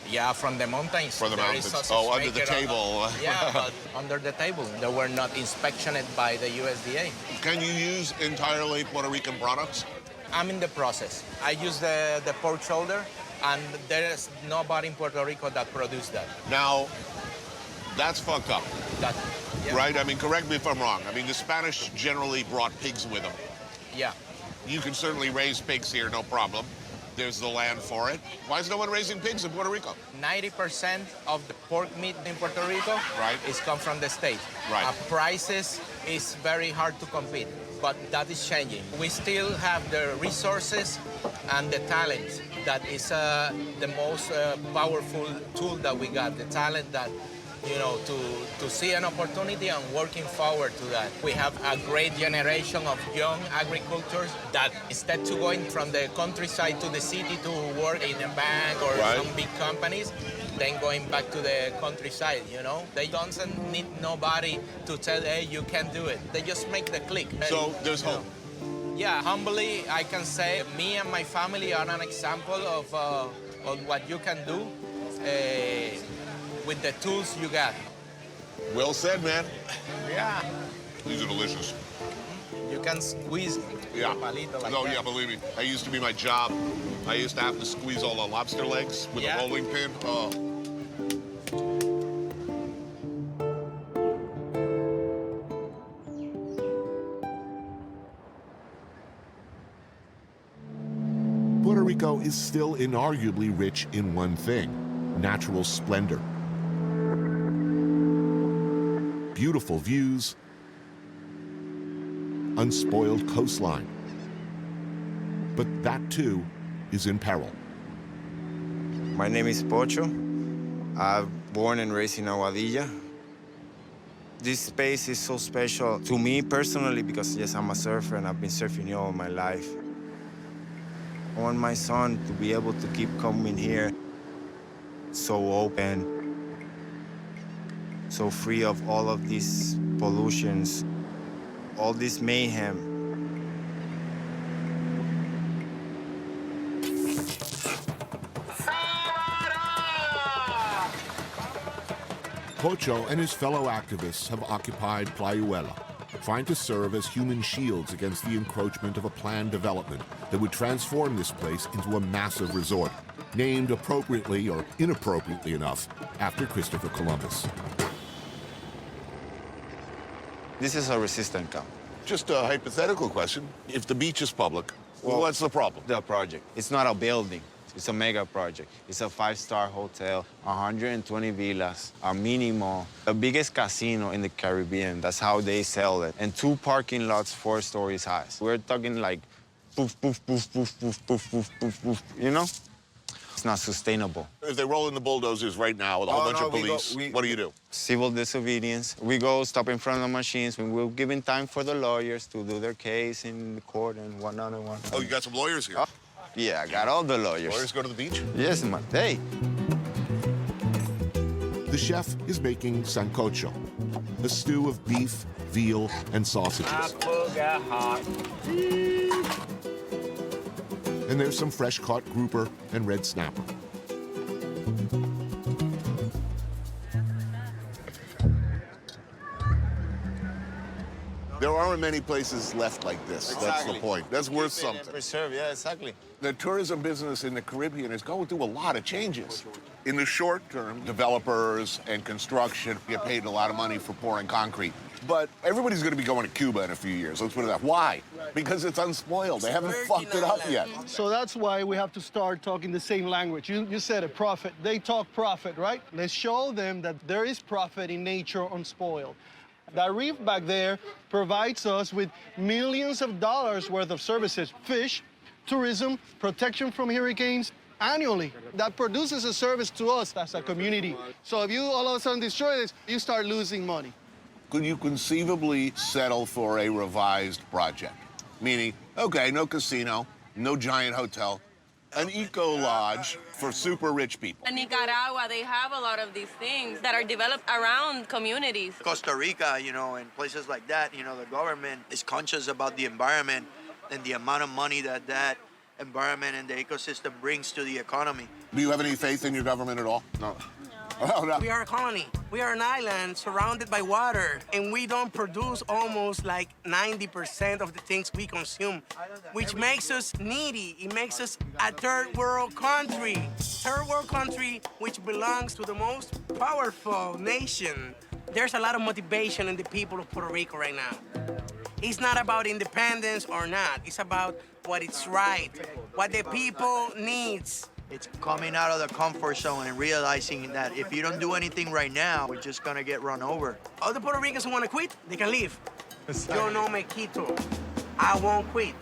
Yeah, from the mountains. From the mountains. Oh, under the table. Yeah, but under the table. They were not inspected by the USDA. Can you use entirely Puerto Rican products? I'm in the process. I use the pork shoulder, and there's nobody in Puerto Rico that produced that. Now, that's fucked up. Right? I mean, correct me if I'm wrong. I mean, the Spanish generally brought pigs with them. Yeah. You can certainly raise pigs here, no problem. There's the land for it. Why is no one raising pigs in Puerto Rico? 90% of the pork meat in Puerto Rico is come from the state. Right. Prices is very hard to compete, but that is changing. We still have the resources and the talent. That is the most powerful tool that we got. The talent that, you know, to see an opportunity and working forward to that. We have a great generation of young agricultors that instead to going from the countryside to the city to work in a bank or some big companies, then going back to the countryside, you know? They don't need nobody to tell, hey, you can do it. They just make the click. So there's hope. Yeah, humbly, I can say me and my family are an example of what you can do with the tools you got. Well said, man. Yeah. These are delicious. You can squeeze palito like that. Yeah, believe me. That used to be my job. I used to have to squeeze all the lobster legs with a rolling pin. Oh. Puerto Rico is still inarguably rich in one thing: natural splendor. Beautiful views, unspoiled coastline. But that too is in peril. My name is Pocho. I'm born and raised in Aguadilla. This space is so special to me personally because, yes, I'm a surfer and I've been surfing here all my life. I want my son to be able to keep coming here so open, so free of all of these pollutions, all this mayhem. Pocho and his fellow activists have occupied Playuela, trying to serve as human shields against the encroachment of a planned development that would transform this place into a massive resort, named appropriately or inappropriately enough after Christopher Columbus. This is a resistance camp. Just a hypothetical question. If the beach is public, well, what's the problem? The project. It's not a building. It's a mega project. It's a 5-star hotel, 120 villas, a mini mall, the biggest casino in the Caribbean. That's how they sell it. And 2 parking lots 4 stories high. We're talking like poof, poof, poof, poof, poof, poof, poof, poof, poof, you know? It's not sustainable. If they roll in the bulldozers right now with a whole bunch of police, what do you do? Civil disobedience. We go stop in front of the machines. We're giving time for the lawyers to do their case in the court and whatnot and whatnot. Oh, you got some lawyers here? Yeah, I got all the lawyers. Lawyers go to the beach? Yes, man. Hey. The chef is making sancocho, a stew of beef, veal, and sausages. And there's some fresh-caught grouper and red snapper. There aren't many places left like this. Exactly. That's the point. That's worth Keep it and something. Preserve, yeah, exactly. The tourism business in the Caribbean is going through a lot of changes. In the short term, developers and construction get paid a lot of money for pouring concrete. But everybody's going to be going to Cuba in a few years. Let's put it that. Why? Because it's unspoiled. They haven't fucked it up yet. So that's why we have to start talking the same language. You said it, profit. They talk profit, right? Let's show them that there is profit in nature unspoiled. That reef back there provides us with millions of dollars worth of services: fish, tourism, protection from hurricanes, annually. That produces a service to us as a community. So if you all of a sudden destroy this, you start losing money. Could you conceivably settle for a revised project? Meaning, okay, no casino, no giant hotel, an eco-lodge for super rich people. In Nicaragua, they have a lot of these things that are developed around communities. Costa Rica, you know, and places like that, you know, the government is conscious about the environment and the amount of money that that environment and the ecosystem brings to the economy. Do you have any faith in your government at all? No. Oh, no. We are a colony. We are an island surrounded by water, and we don't produce almost like 90% of the things we consume, which makes us needy. It makes us a third world country. Third world country which belongs to the most powerful nation. There's a lot of motivation in the people of Puerto Rico right now. It's not about independence or not. It's about what is right, what the people needs. It's coming out of the comfort zone and realizing that if you don't do anything right now, we're just gonna get run over. All the Puerto Ricans who wanna quit, they can leave. Yo no me quito. I won't quit.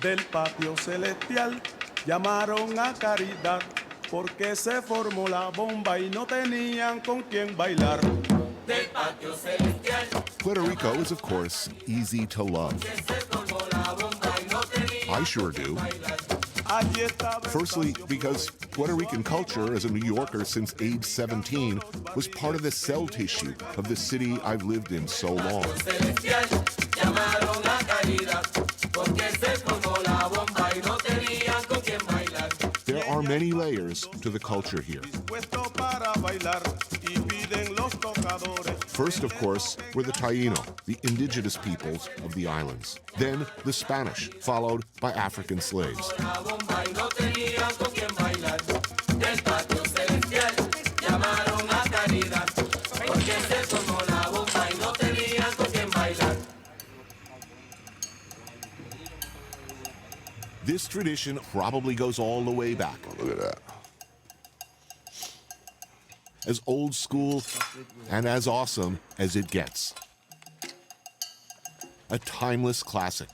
Del patio celestial llamaron a Caridad porque se formó la bomba y no tenían con quién bailar. Del patio celestial. Puerto Rico is, of course, easy to love. I sure do. Firstly, because Puerto Rican culture as a New Yorker since age 17 was part of the cell tissue of the city I've lived in so long. There are many layers to the culture here. First, of course, were the Taíno, the indigenous peoples of the islands. Then the Spanish, followed by African slaves. This tradition probably goes all the way back. Look at that. As old school and as awesome as it gets. A timeless classic.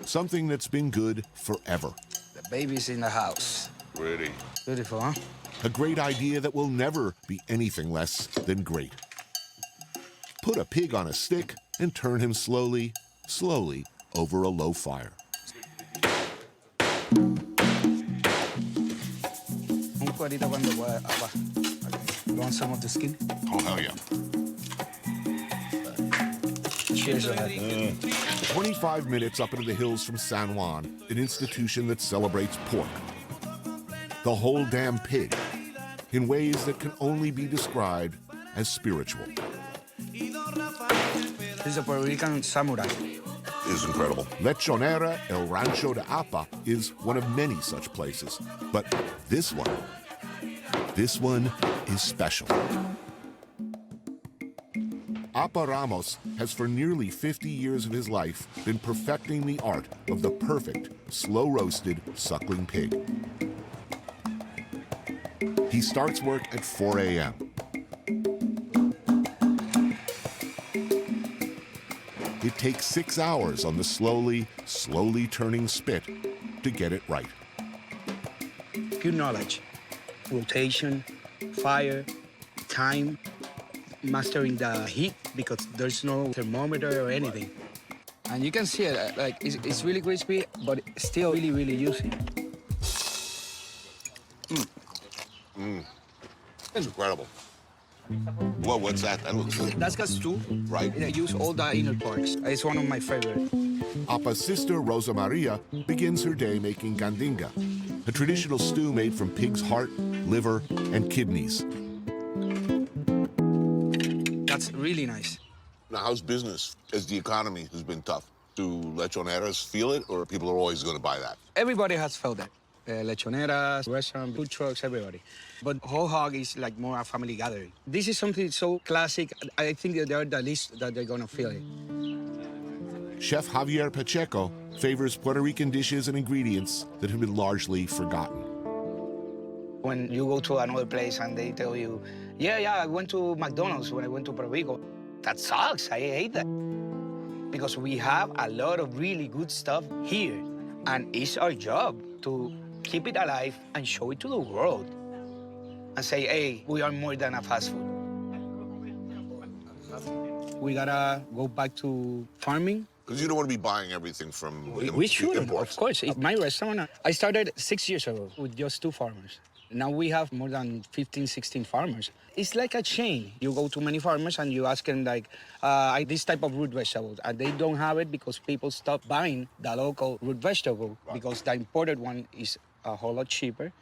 Something that's been good forever. The baby's in the house. Pretty. Beautiful, huh? A great idea that will never be anything less than great. Put a pig on a stick and turn him slowly, slowly over a low fire. You want some of the skin? Oh, hell yeah. Cheers on that. 25 minutes up into the hills from San Juan, an institution that celebrates pork. The whole damn pig, in ways that can only be described as spiritual. This is a Puerto Rican samurai. Is incredible. Lechonera El Rancho de Apa is one of many such places. But this one is special. Apa Ramos has for nearly 50 years of his life been perfecting the art of the perfect, slow-roasted suckling pig. He starts work at 4 a.m. It takes 6 hours on the slowly turning spit to get it right. Pure knowledge. Rotation, fire, time, mastering the heat because there's no thermometer or anything. And you can see it, like it's really crispy, but still really, really juicy. It's incredible. Whoa, what's that? That looks good. That's got stew. Right. I use all the inner parts. It's one of my favorite. Apa's sister, Rosa Maria, begins her day making gandinga, a traditional stew made from pig's heart, liver, and kidneys. That's really nice. Now, how's business as the economy has been tough? Do lechoneras feel it, or people are always going to buy that? Everybody has felt that. Lechoneras, restaurants, food trucks, everybody. But whole hog is like more a family gathering. This is something so classic. I think that they're the least that they're gonna feel it. Chef Javier Pacheco favors Puerto Rican dishes and ingredients that have been largely forgotten. When you go to another place and they tell you, yeah, I went to McDonald's when I went to Puerto Rico. That sucks, I hate that. Because we have a lot of really good stuff here. And it's our job to keep it alive and show it to the world. And say, hey, we are more than a fast food. We gotta go back to farming. Because you don't want to be buying everything from We should, imports. of course. My restaurant, I started 6 years ago with just 2 farmers. Now we have more than 15, 16 farmers. It's like a chain. You go to many farmers and you ask them like, this type of root vegetable. And they don't have it because people stop buying the local root vegetable because the imported one is a whole lot cheaper.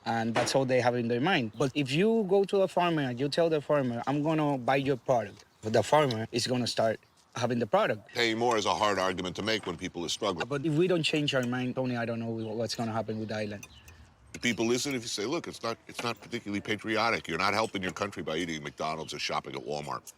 And that's all they have in their mind. But if you go to a farmer and you tell the farmer, I'm gonna buy your product, the farmer is gonna start having the product. Paying more is a hard argument to make when people are struggling. But if we don't change our mind, Tony, I don't know what's gonna happen with the island. Do people listen if you say, look, it's not particularly patriotic. You're not helping your country by eating McDonald's or shopping at Walmart?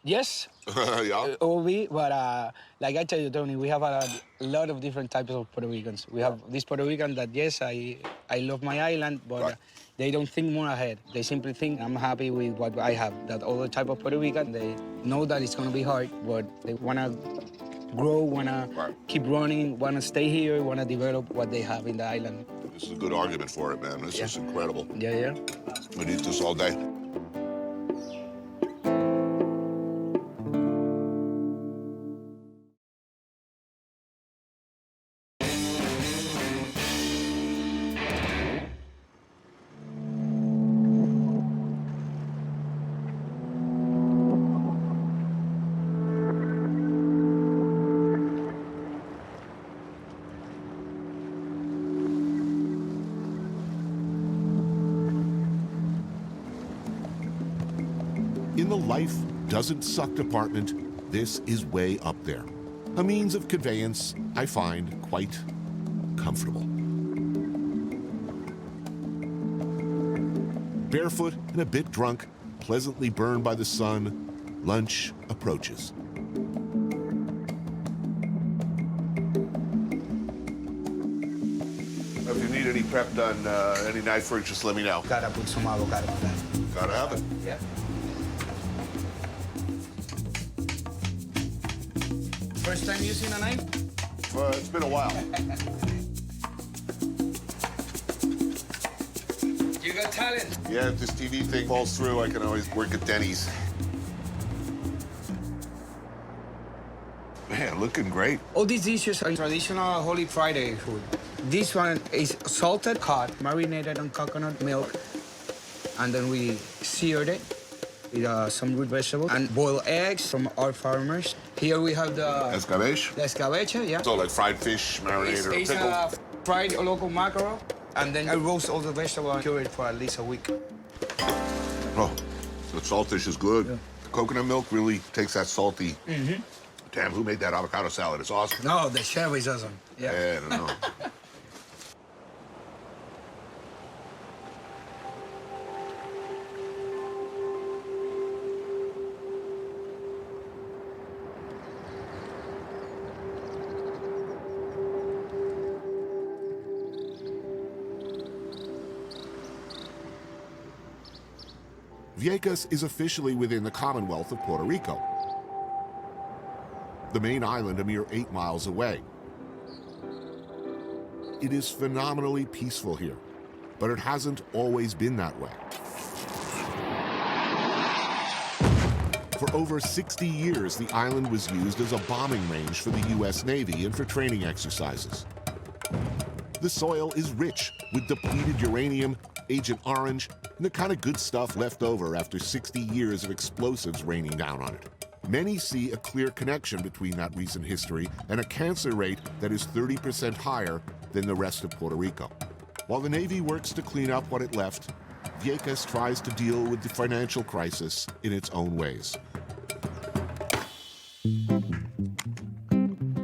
Yes. Yeah? But like I tell you, Tony, we have a lot of different types of Puerto Ricans. We have this Puerto Rican that, yes, I love my island, but they don't think more ahead. They simply think, I'm happy with what I have. That other type of Puerto Rican, they know that it's going to be hard, but they want to grow, want to keep running, want to stay here, want to develop what they have in the island. This is a good argument for it, man. This is incredible. Yeah. We'd eat this all day. In the life doesn't suck department, this is way up there. A means of conveyance I find quite comfortable. Barefoot and a bit drunk, pleasantly burned by the sun, lunch approaches. If you need any prep done any night for it, just let me know. Gotta put some avocado on that. Gotta have it. Yeah. First time using a knife? It's been a while. You got talent. Yeah, if this TV thing falls through, I can always work at Denny's. Man, looking great. All these dishes are traditional Holy Friday food. This one is salted cod, marinated on coconut milk, and then we seared it with some root vegetables and boiled eggs from our farmers. Here we have the escabeche. The escabeche, yeah. So like fried fish, marinated or it's pickled. Fried local mackerel, and then I roast all the vegetables and cure it for at least a week. Oh, so saltfish is good. Yeah. The coconut milk really takes that salty. Mm-hmm. Damn, who made that avocado salad? It's awesome. No, the chef is awesome. Yeah, I don't know. Vieques is officially within the Commonwealth of Puerto Rico, the main island a mere 8 miles away. It is phenomenally peaceful here, but it hasn't always been that way. For over 60 years, the island was used as a bombing range for the U.S. Navy and for training exercises. The soil is rich with depleted uranium, Agent Orange, and the kind of good stuff left over after 60 years of explosives raining down on it. Many see a clear connection between that recent history and a cancer rate that is 30% higher than the rest of Puerto Rico. While the Navy works to clean up what it left, Vieques tries to deal with the financial crisis in its own ways.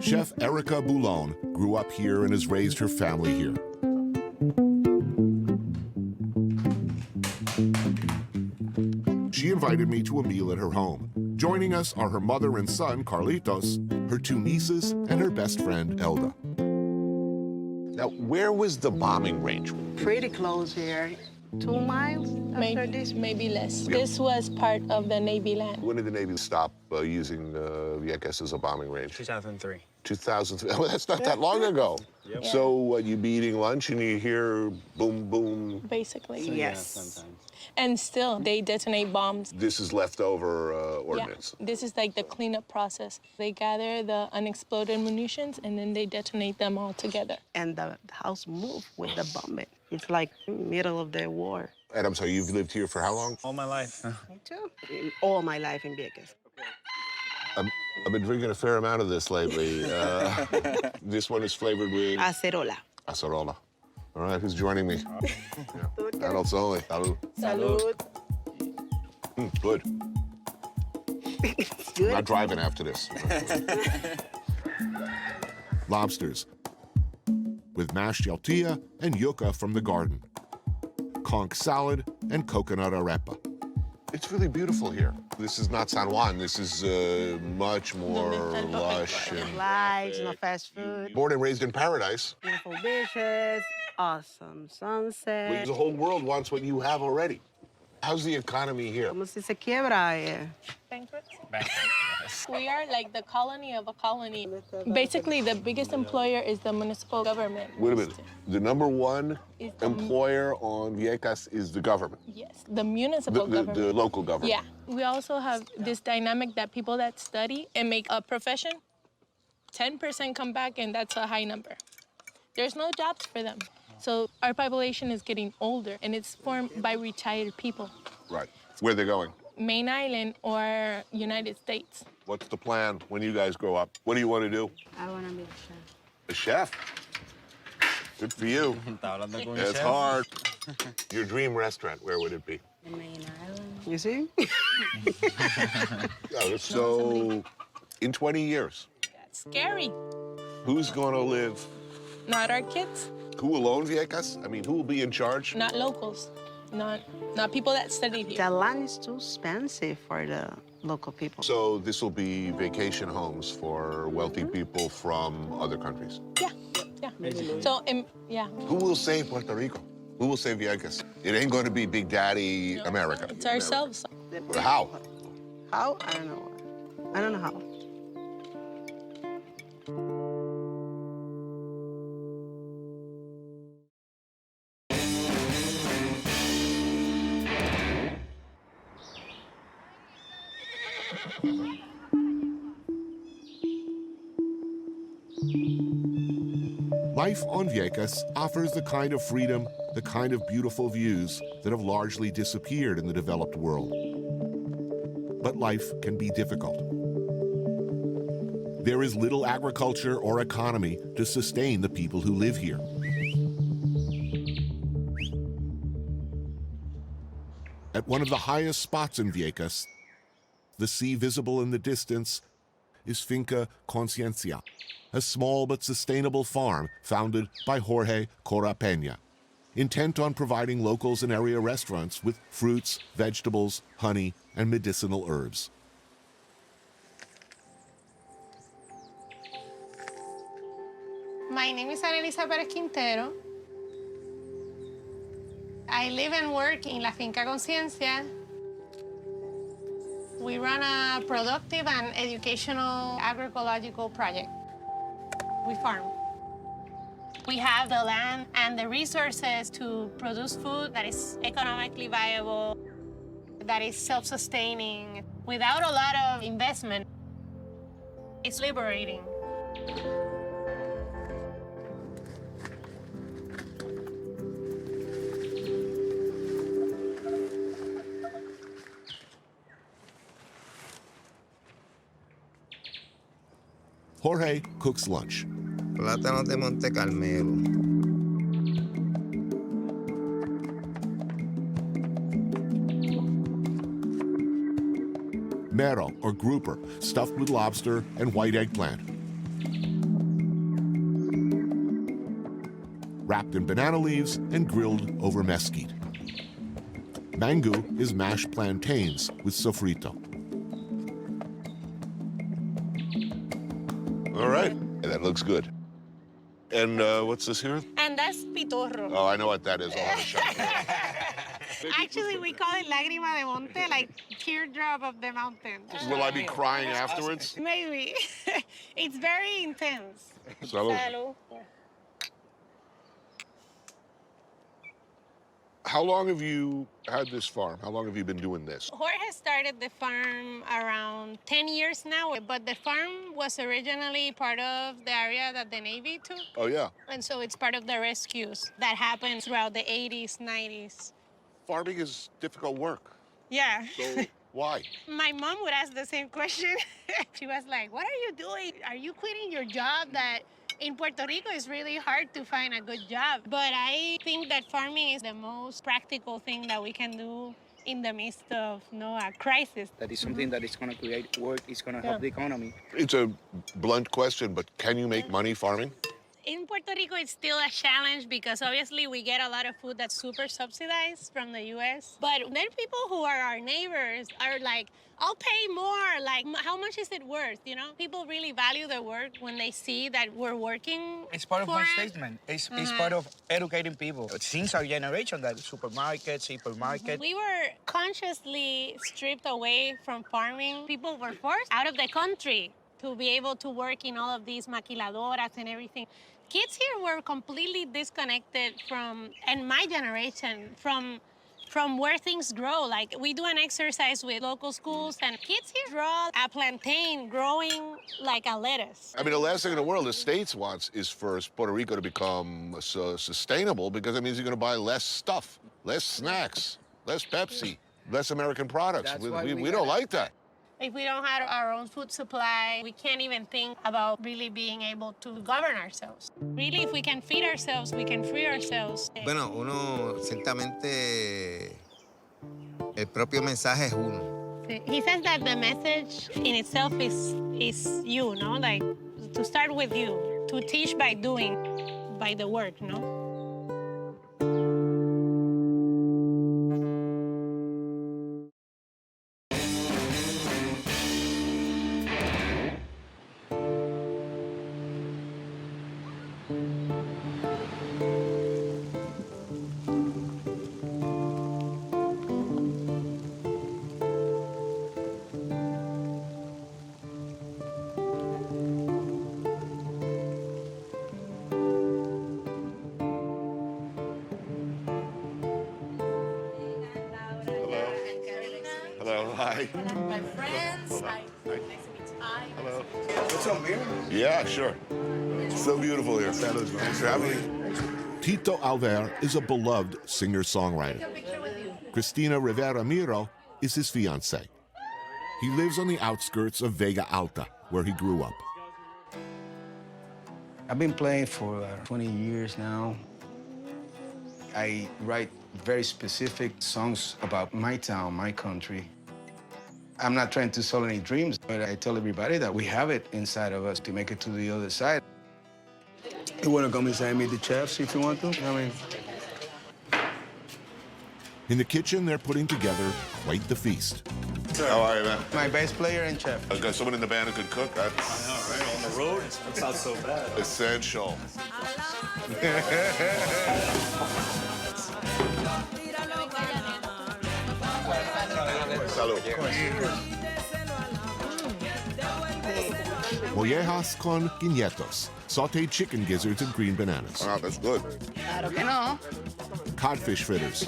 Chef Erica Boulon grew up here and has raised her family here. She invited me to a meal at her home. Joining us are her mother and son, Carlitos, her 2 nieces, and her best friend, Elda. Now, where was the bombing range? Pretty close here. 2 miles after this? Maybe less. Yeah. This was part of the Navy land. When did the Navy stop using Vieques as a bombing range? 2003. 2003. Well, that's not that long ago. Yep. So you be eating lunch and you hear boom, boom. Basically. So, yes. yeah, sometimes. And still, they detonate bombs. This is leftover ordnance. Yeah. This is like the cleanup process. They gather the unexploded munitions and then they detonate them all together. And the house moved with the bombing. It's like middle of the war. And I'm sorry, you've lived here for how long? All my life. Me too. All my life in Vieques. I've been drinking a fair amount of this lately. This one is flavored with? Acerola. Acerola. All right, who's joining me? Yeah. Adults only. Salud. Salud. Good. Good. I'm not driving after this. Lobsters with mashed yaltilla and yuca from the garden, conch salad, and coconut arepa. It's really beautiful here. This is not San Juan. This is much more lush. And Lights, no fast food. born and raised in paradise. Beautiful beaches, awesome sunset. The whole world wants what you have already. How's the economy here? Como si se quiebra. Bankrupt? We are like the colony of a colony. Basically, the biggest employer is the municipal government. Wait a minute. The number one employer on Vieques is the government. Yes, the municipal government. The local government. Yeah. We also have this dynamic that people that study and make a profession, 10% come back, and that's a high number. There's no jobs for them. So our population is getting older, and it's formed by retired people. Right. Where are they going? Main Island or United States. What's the plan when you guys grow up? What do you want to do? I want to be a A chef. chef? Good for you. It's hard. Your dream restaurant, where would it be? The Main Island. You see? So, in 20 years, That's scary. who's going to live? Not our kids, Who will own Vieques? I mean, who will be in charge? not locals, not people that studied here. The land is too expensive for the local people. So this will be vacation homes for wealthy people from other countries. Yeah. So, yeah. Who will save Puerto Rico? Who will save Vieques? It ain't going to be Big Daddy America. It's ourselves. How? How? I don't know. I don't know how. Life on Vieques offers the kind of freedom, the kind of beautiful views that have largely disappeared in the developed world. But life can be difficult. There is little agriculture or economy to sustain the people who live here. At one of the highest spots in Vieques, the sea visible in the distance, is Finca Conciencia, a small but sustainable farm founded by Jorge Corapena, intent on providing locals and area restaurants with fruits, vegetables, honey, and medicinal herbs. My name is Ana Elisa Perez Quintero. I live and work in La Finca Conciencia. We run a productive and educational agroecological project. We farm. We have the land and the resources to produce food that is economically viable, that is self-sustaining, without a lot of investment. It's liberating. Jorge cooks lunch. Plátanos de Monte Carmelo. Mero, or grouper, stuffed with lobster and white eggplant. Wrapped in banana leaves and grilled over mesquite. Mango is mashed plantains with sofrito. All right. That looks good. And what's this here? And that's pitorro. Oh, I know what that is. I'll have a shot. Actually, we call it lágrima de monte, like teardrop of the mountain. Will I be crying afterwards? Maybe. It's very intense. Salud. Salud. How long have you had this farm? How long have you been doing this? Jorge started the farm around 10 years now, but the farm was originally part of the area that the Navy took. Oh, yeah. And so it's part of the rescues that happened throughout the 80s, 90s. Farming is difficult work. Yeah. So why? My mom would ask the same question. She was like, what are you doing? Are you quitting your job that in Puerto Rico it's really hard to find a good job? But I think that farming is the most practical thing that we can do in the midst of a crisis. That is something that is going to create work, it's going to help the economy. It's a blunt question, but can you make money farming? In Puerto Rico, it's still a challenge because obviously we get a lot of food that's super subsidized from the U.S. But then people who are our neighbors are like, I'll pay more. Like, how much is it worth? You know, people really value their work when they see that we're working. It's part of for my it. statement. It's part of educating people. Since our generation, that supermarket. We were consciously stripped away from farming. People were forced out of the country to be able to work in all of these maquiladoras and everything. Kids here were completely disconnected from, and my generation, from where things grow. Like, we do an exercise with local schools, and kids here draw a plantain growing like a lettuce. I mean, the last thing in the world the States wants is for Puerto Rico to become sustainable, because that means you're going to buy less stuff, less snacks, less Pepsi, less American products. We don't like that. If we don't have our own food supply, we can't even think about really being able to govern ourselves. Really, if we can feed ourselves, we can free ourselves. Bueno, uno ciertamente el propio mensaje es uno. He says that the message in itself is you, no? Like, to start with you, to teach by doing, by the work, no? Hello, hi. My friends. Hi. Nice to meet you. Hi. Hello. What's up, man? Yeah, sure. So beautiful here. Thanks for having me. Tito Alver is a beloved singer-songwriter. Cristina Rivera Miro is his fiancée. He lives on the outskirts of Vega Alta, where he grew up. I've been playing for 20 years now. I write very specific songs about my town, my country. I'm not trying to sell any dreams, but I tell everybody that we have it inside of us to make it to the other side. You want to come inside and meet the chefs if you want to? I mean... In the kitchen, they're putting together quite the feast. How are you, man? My bass player and chef. I've got someone in the band who can cook. That's I know, right? On the road, that's not so bad. essential. Salud. Mollejas con guinetos, sauteed chicken gizzards and green bananas. Wow, that's good. Claro que no. Codfish fritters.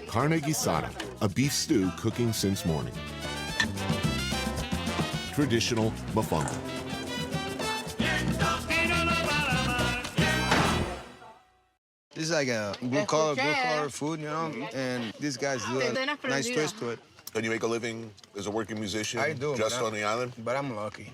Carne guisada, a beef stew cooking since morning. Traditional mofongo. This is like a blue-collar food, you know, and these guys do a nice twist to it. Can you make a living as a working musician? I do. Just on the island? But I'm lucky.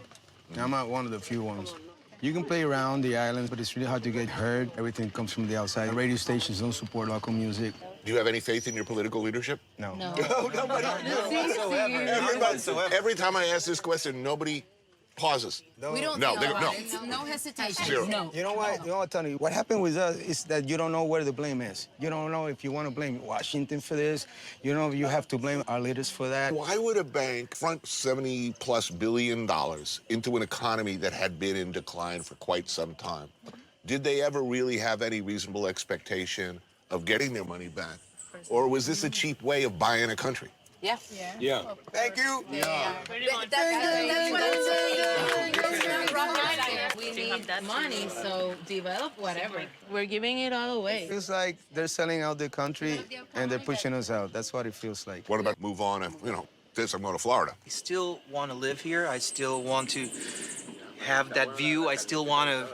I'm not one of the few ones. You can play around the island, but it's really hard to get heard. Everything comes from the outside. Radio stations don't support local music. Do you have any faith in your political leadership? No. Nobody. Every time I ask this question, nobody pauses. We don't No, feel they about no. it. It's no hesitation. Zero. No. You know what, Tony? What happened with us is that you don't know where the blame is. You don't know if you want to blame Washington for this. You know, you have to blame our leaders for that. Why would a bank front $70+ billion into an economy that had been in decline for quite some time? Did they ever really have any reasonable expectation of getting their money back? Or was this a cheap way of buying a country? Yeah. Yeah. Thank you. Yeah. That's what I'm saying. We need money, so develop whatever. We're giving it all away. It feels like they're selling out the country and they're pushing us out. That's what it feels like. What about move on and, you know, this, I'm going to Florida. I still want to live here. I still want to have that view. I still want to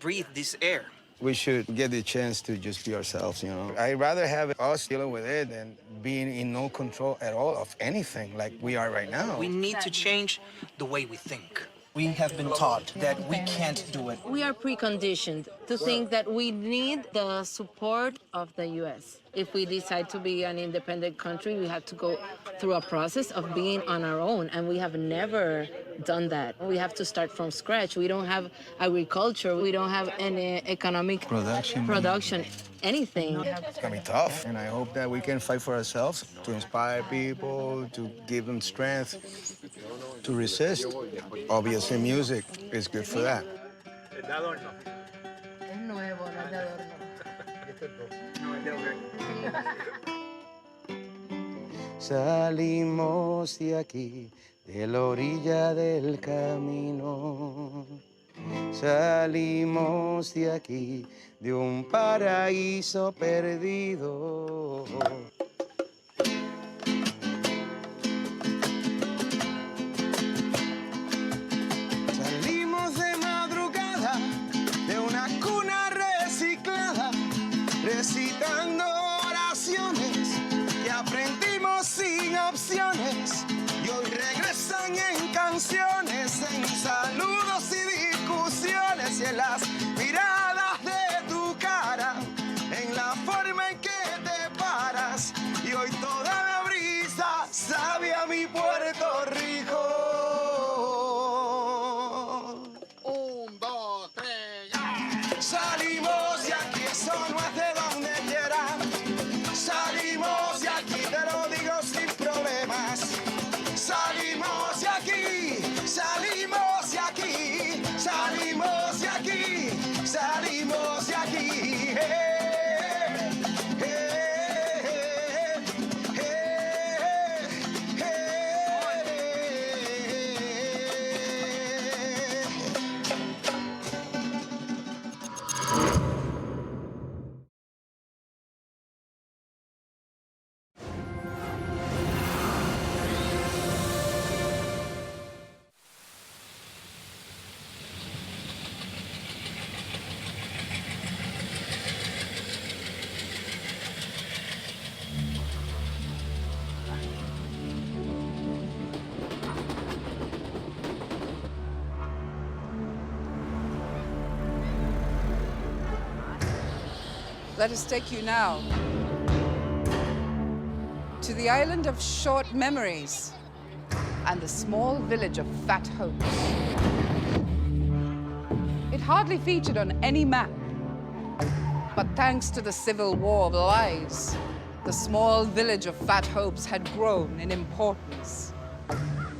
breathe this air. We should get the chance to just be ourselves, you know. I'd rather have us dealing with it than being in no control at all of anything like we are right now. We need to change the way we think. We have been taught that we can't do it. We are preconditioned to think that we need the support of the U.S. If we decide to be an independent country, we have to go through a process of being on our own, and we have never done that. We have to start from scratch. We don't have agriculture. We don't have any economic production, anything. It's gonna be tough, and I hope that we can fight for ourselves, to inspire people, to give them strength, to resist. Obviously, music is good for that. Salimos de aquí, de la orilla del camino. Salimos de aquí, de un paraíso perdido. Salimos de madrugada, de una cuna reciclada, recitando oraciones que aprendimos sin opciones. Y hoy regresan en canciones, en saludos y discusiones, y en las miradas de tu cara, en la forma en que te paras. Y hoy toda la brisa sabe a mi Puerto Rico. 1, 2, 3, ya. Salimos de aquí, eso no es de donde quiera. Salimos de aquí, te lo digo sin problemas. Salimos de aquí, salimos de aquí, salimos de aquí, salimos de aquí. Let us take you now to the island of short memories and the small village of fat hopes. It hardly featured on any map, but thanks to the civil war of lies, the small village of fat hopes had grown in importance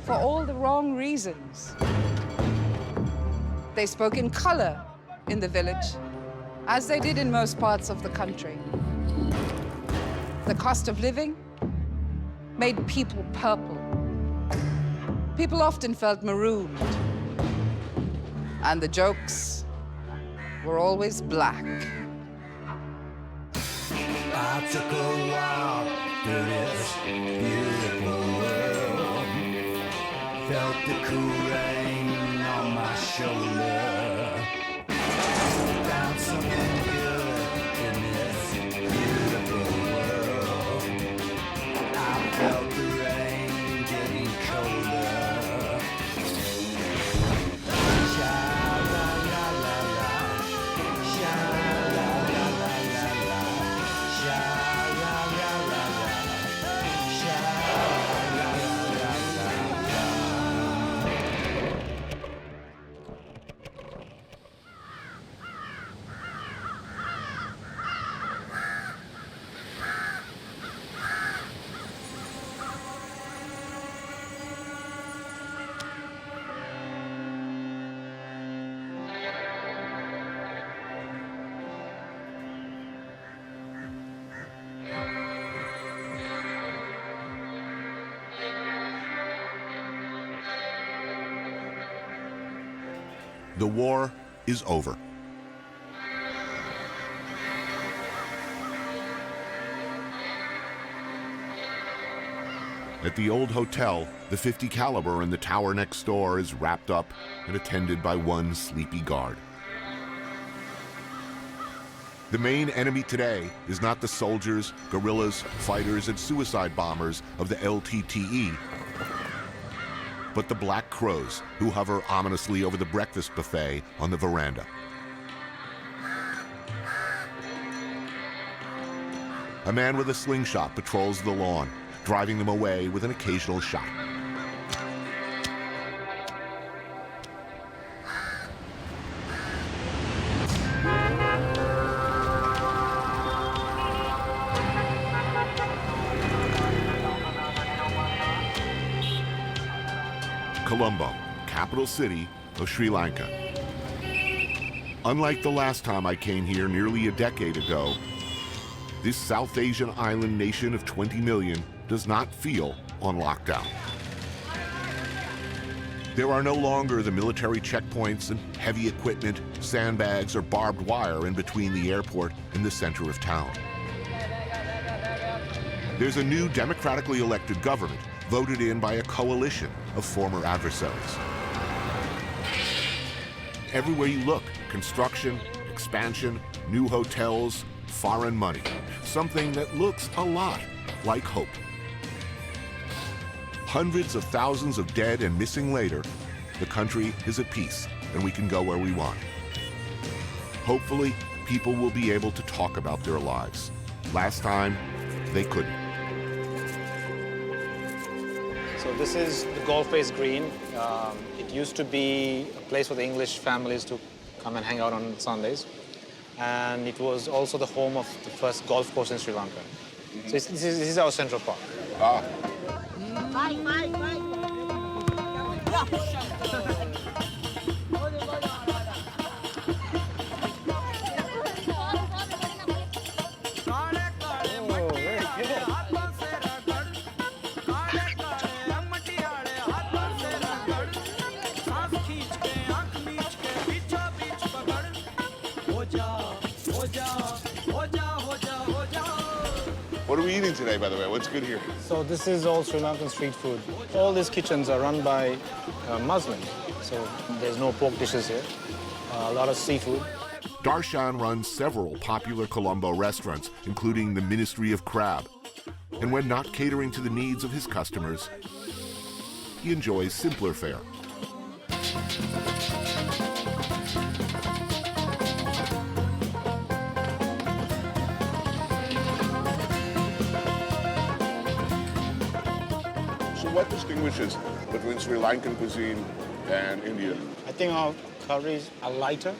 for all the wrong reasons. They spoke in color in the village, as they did in most parts of the country. The cost of living made people purple. People often felt marooned. And the jokes were always black. I took a walk through this beautiful world. Felt the cool rain on my shoulder. Found something good in this beautiful world. I felt the rain getting colder. Sha-la-la-la-la, sha-la-la-la-la, sha-la-la-la-la, sha-la-la-la-la. The war is over. At the old hotel, the .50 caliber in the tower next door is wrapped up and attended by one sleepy guard. The main enemy today is not the soldiers, guerrillas, fighters, and suicide bombers of the LTTE, but the black crows who hover ominously over the breakfast buffet on the veranda. A man with a slingshot patrols the lawn, driving them away with an occasional shot. Colombo, capital city of Sri Lanka. Unlike the last time I came here nearly a decade ago, this South Asian island nation of 20 million does not feel on lockdown. There are no longer the military checkpoints and heavy equipment, sandbags, or barbed wire in between the airport and the center of town. There's a new democratically elected government voted in by a coalition of former adversaries. Everywhere you look, construction, expansion, new hotels, foreign money, something that looks a lot like hope. Hundreds of thousands of dead and missing later, the country is at peace and we can go where we want. Hopefully, people will be able to talk about their lives. Last time, they couldn't. So this is the golf-based green. It used to be a place for the English families to come and hang out on Sundays. And it was also the home of the first golf course in Sri Lanka. So this is our central park. Ah. What are we eating today, by the way? What's good here? So this is all Sri Lankan street food. All these kitchens are run by Muslims, so there's no pork dishes here. A lot of seafood. Darshan runs several popular Colombo restaurants, including the Ministry of Crab. And when not catering to the needs of his customers, he enjoys simpler fare. What distinguishes between Sri Lankan cuisine and India? I think our curries are lighter.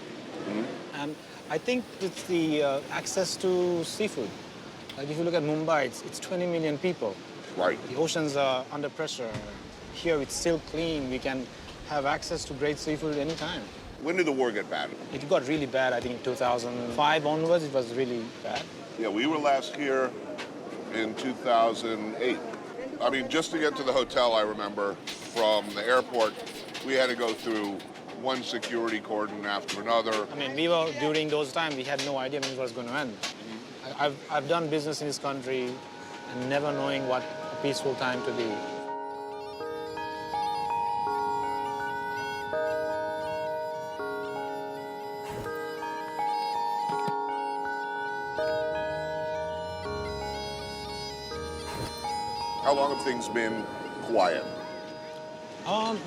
And I think it's the access to seafood. Like if you look at Mumbai, it's 20 million people. Right. The oceans are under pressure. Here it's still clean. We can have access to great seafood anytime. When did the war get bad? It got really bad, I think, in 2005 onwards. It was really bad. Yeah, we were last here in 2008. I mean, just to get to the hotel, I remember, from the airport, we had to go through one security cordon after another. I mean, during those times, we had no idea when it was going to end. I've done business in this country and never knowing what a peaceful time to be. How long have things been quiet?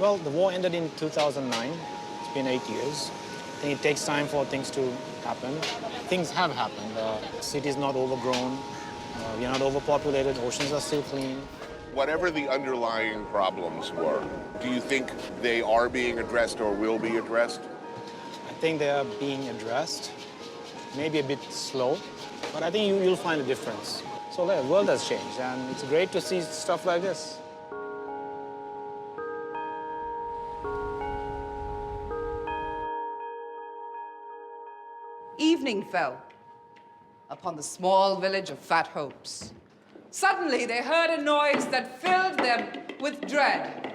Well, the war ended in 2009. It's been 8 years. I think it takes time for things to happen. Things have happened. The city's not overgrown. We're not overpopulated. Oceans are still clean. Whatever the underlying problems were, do you think they are being addressed or will be addressed? I think they are being addressed. Maybe a bit slow, but I think you'll find a difference. So the world has changed, and it's great to see stuff like this. Evening fell upon the small village of Fat Hopes. Suddenly, they heard a noise that filled them with dread.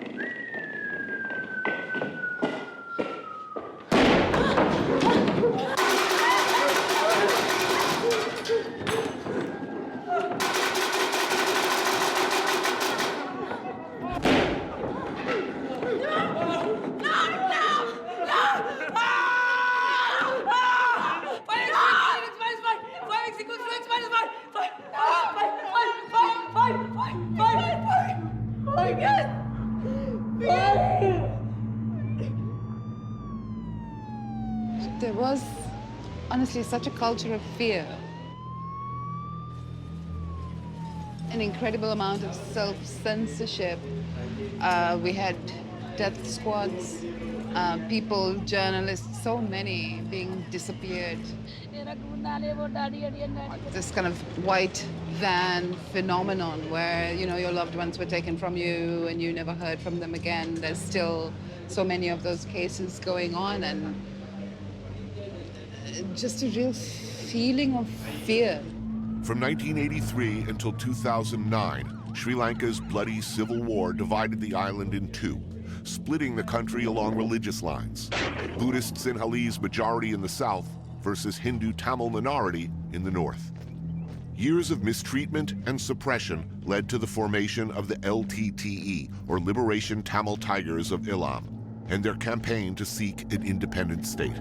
honestly such a culture of fear. An incredible amount of self-censorship. We had death squads, people, journalists, so many being disappeared. This kind of white van phenomenon where, you know, your loved ones were taken from you and you never heard from them again. There's still so many of those cases going on, and just a real feeling of fear. From 1983 until 2009, Sri Lanka's bloody civil war divided the island in two, splitting the country along religious lines. Buddhist Sinhalese majority in the south versus Hindu Tamil minority in the north. Years of mistreatment and suppression led to the formation of the LTTE, or Liberation Tamil Tigers of Ilam, and their campaign to seek an independent state.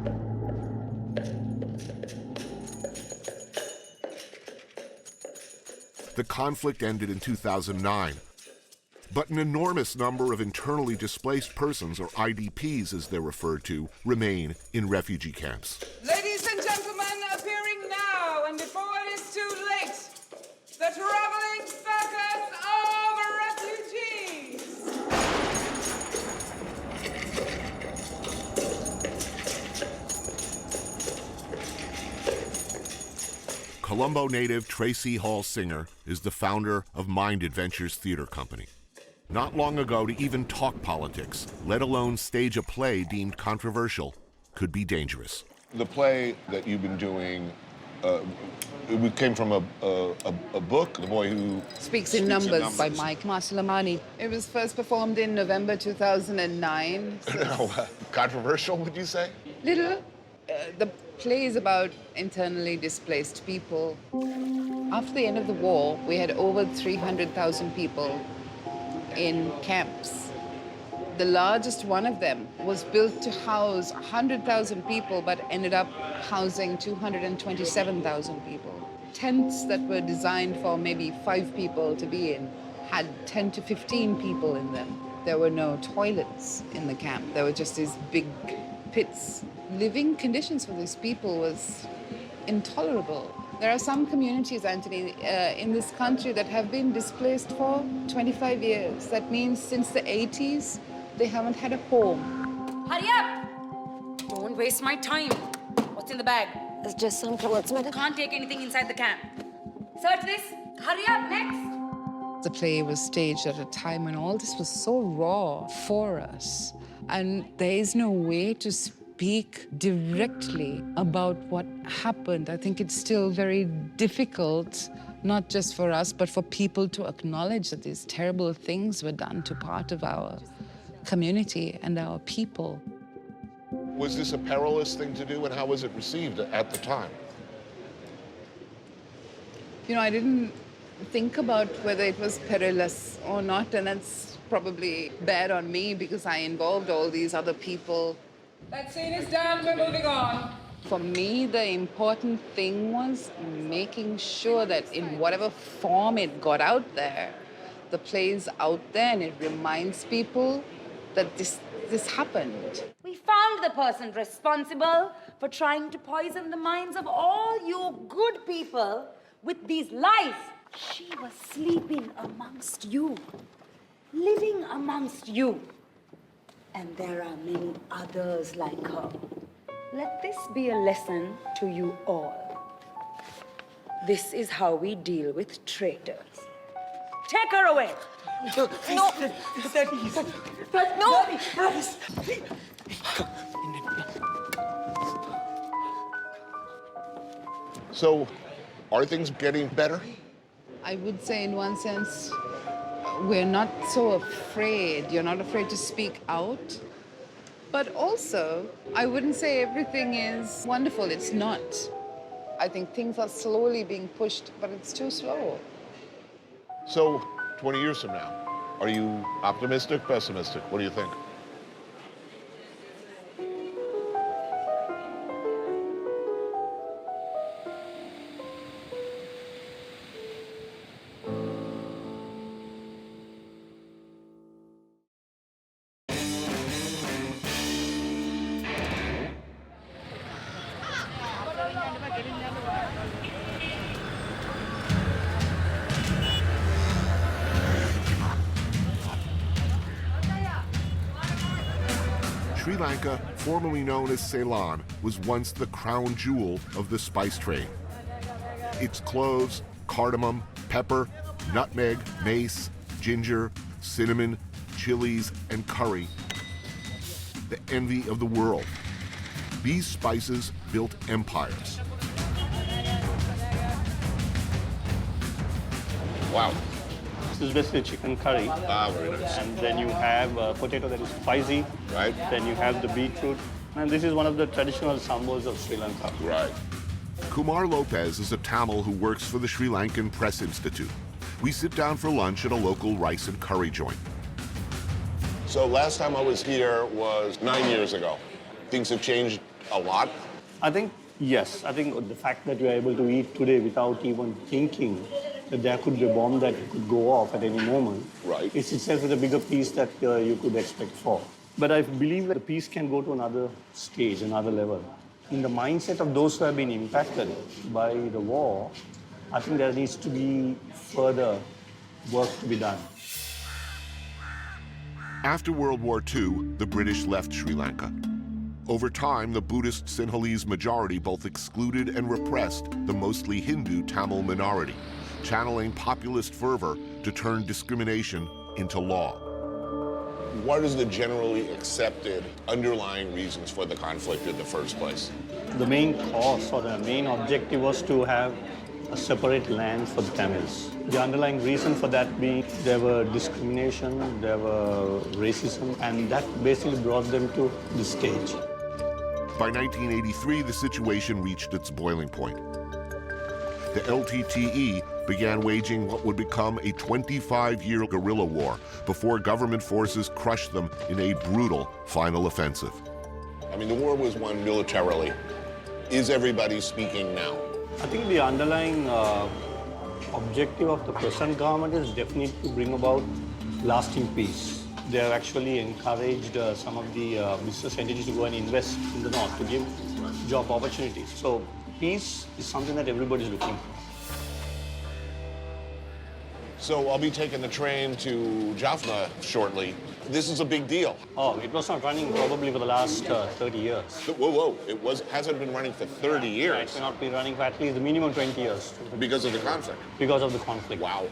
The conflict ended in 2009, but an enormous number of internally displaced persons, or IDPs as they're referred to, remain in refugee camps. Ladies and gentlemen, appearing now and before it is too late, the traveling circus of refugees. Colombo native Tracy Hall Singer is the founder of Mind Adventures Theater Company. Not long ago, to even talk politics, let alone stage a play deemed controversial, could be dangerous. The play that you've been doing, it came from a book, The Boy Who Speaks in Numbers by Mike Maslamani. It was first performed in November 2009. Controversial, would you say? Little. The play is about internally displaced people. After the end of the war, we had over 300,000 people in camps. The largest one of them was built to house 100,000 people, but ended up housing 227,000 people. Tents that were designed for maybe 5 people to be in had 10 to 15 people in them. There were no toilets in the camp. There were just these big pits. Living conditions for these people was intolerable. There are some communities, Anthony, in this country that have been displaced for 25 years. That means since the 80s, they haven't had a home. Hurry up! Don't waste my time. What's in the bag? It's just some clothes, madam. Can't take anything inside the camp. Search this. Hurry up, next! The play was staged at a time when all this was so raw for us. And there is no way to speak directly about what happened. I think it's still very difficult, not just for us, but for people to acknowledge that these terrible things were done to part of our community and our people. Was this a perilous thing to do, and how was it received at the time? You know, I didn't think about whether it was perilous or not, and that's probably bad on me because I involved all these other people. That scene is done, we're moving on. For me, the important thing was making sure that in whatever form it got out there, the play's out there and it reminds people that this happened. We found the person responsible for trying to poison the minds of all you good people with these lies. She was sleeping amongst you, living amongst you. And there are many others like her. Let this be a lesson to you all. This is how we deal with traitors. Take her away. No. No. So, are things getting better? I would say in one sense, we're not so afraid. You're not afraid to speak out. But also, I wouldn't say everything is wonderful. It's not. I think things are slowly being pushed, but it's too slow. So, 20 years from now, are you optimistic, pessimistic? What do you think? Sri Lanka, formerly known as Ceylon, was once the crown jewel of the spice trade. Its cloves, cardamom, pepper, nutmeg, mace, ginger, cinnamon, chilies, and curry, the envy of the world. These spices built empires. Wow. This is basically chicken curry. Ah, very nice. And then you have potato that is spicy. Right. Then you have the beetroot. And this is one of the traditional sambals of Sri Lanka. Right. Kumar Lopez is a Tamil who works for the Sri Lankan Press Institute. We sit down for lunch at a local rice and curry joint. So last time I was here was 9 years ago. Things have changed a lot. I think, yes. I think the fact that we are able to eat today without even thinking that there could be a bomb that could go off at any moment. Right. It's itself is a bigger piece that you could expect for. But I believe that the piece can go to another stage, another level. In the mindset of those who have been impacted by the war, I think there needs to be further work to be done. After World War II, the British left Sri Lanka. Over time, the Buddhist Sinhalese majority both excluded and repressed the mostly Hindu Tamil minority, channeling populist fervor to turn discrimination into law. What is the generally accepted underlying reasons for the conflict in the first place? The main cause or the main objective was to have a separate land for the Tamils. The underlying reason for that being there were discrimination, there were racism, and that basically brought them to this stage. By 1983, the situation reached its boiling point. The LTTE began waging what would become a 25-year guerrilla war before government forces crushed them in a brutal final offensive. I mean, the war was won militarily. Is everybody speaking now? I think the underlying objective of the present government is definitely to bring about lasting peace. They have actually encouraged some of the business entities to go and invest in the north to give job opportunities. So peace is something that everybody is looking for. So I'll be taking the train to Jaffna shortly. This is a big deal. Oh, it was not running probably for the last 30 years. Whoa, hasn't been running for 30 years? It cannot be running for at least the minimum 20 years. Because of the conflict? Because of the conflict. Wow.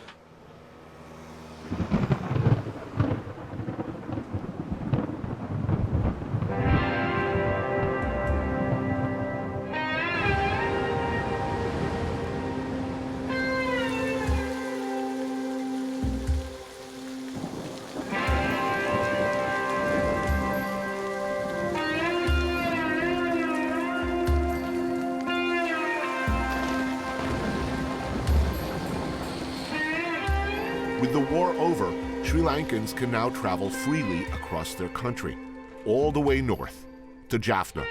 With the war over, Sri Lankans can now travel freely across their country, all the way north to Jaffna.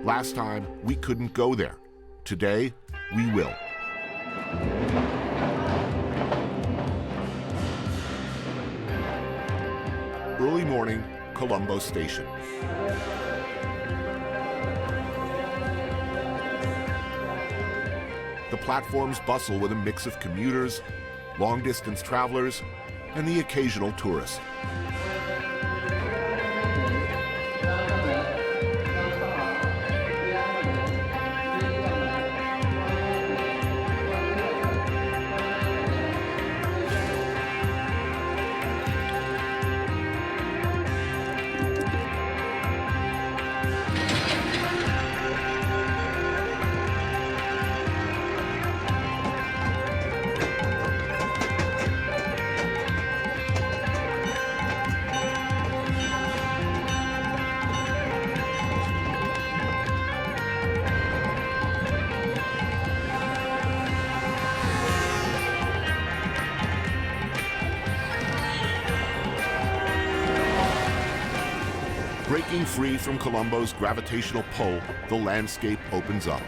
Last time, we couldn't go there. Today, we will. Early morning, Colombo Station. The platforms bustle with a mix of commuters, long-distance travelers, and the occasional tourist. Breaking free from Colombo's gravitational pull, the landscape opens up.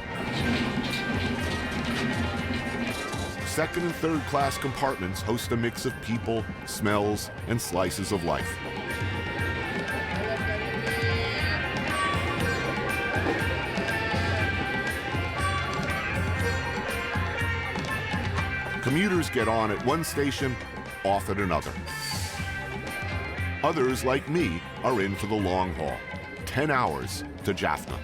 Second and third class compartments host a mix of people, smells, and slices of life. Commuters get on at one station, off at another. Others, like me, are in for the long haul. 10 hours to Jaffna.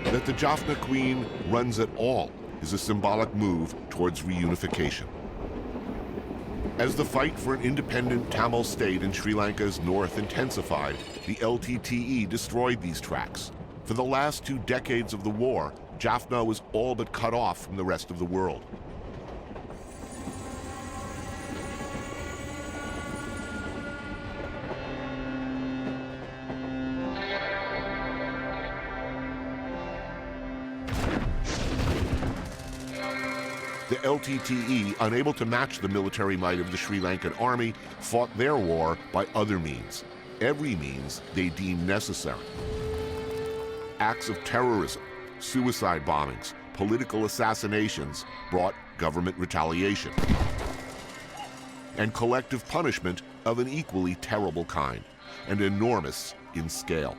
That the Jaffna Queen runs at all is a symbolic move towards reunification. As the fight for an independent Tamil state in Sri Lanka's north intensified, the LTTE destroyed these tracks. For the last 2 decades of the war, Jaffna was all but cut off from the rest of the world. The LTTE, unable to match the military might of the Sri Lankan army, fought their war by other means, every means they deemed necessary. Acts of terrorism, suicide bombings, political assassinations brought government retaliation, and collective punishment of an equally terrible kind, and enormous in scale.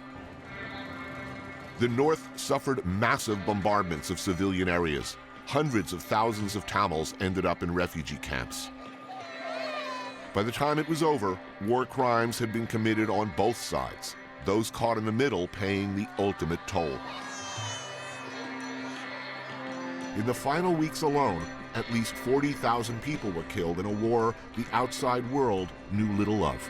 The North suffered massive bombardments of civilian areas. Hundreds of thousands of Tamils ended up in refugee camps. By the time it was over, war crimes had been committed on both sides, those caught in the middle paying the ultimate toll. In the final weeks alone, at least 40,000 people were killed in a war the outside world knew little of.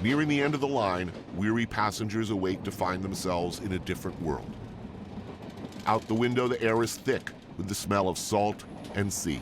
Nearing the end of the line, weary passengers await to find themselves in a different world. Out the window, the air is thick with the smell of salt and sea.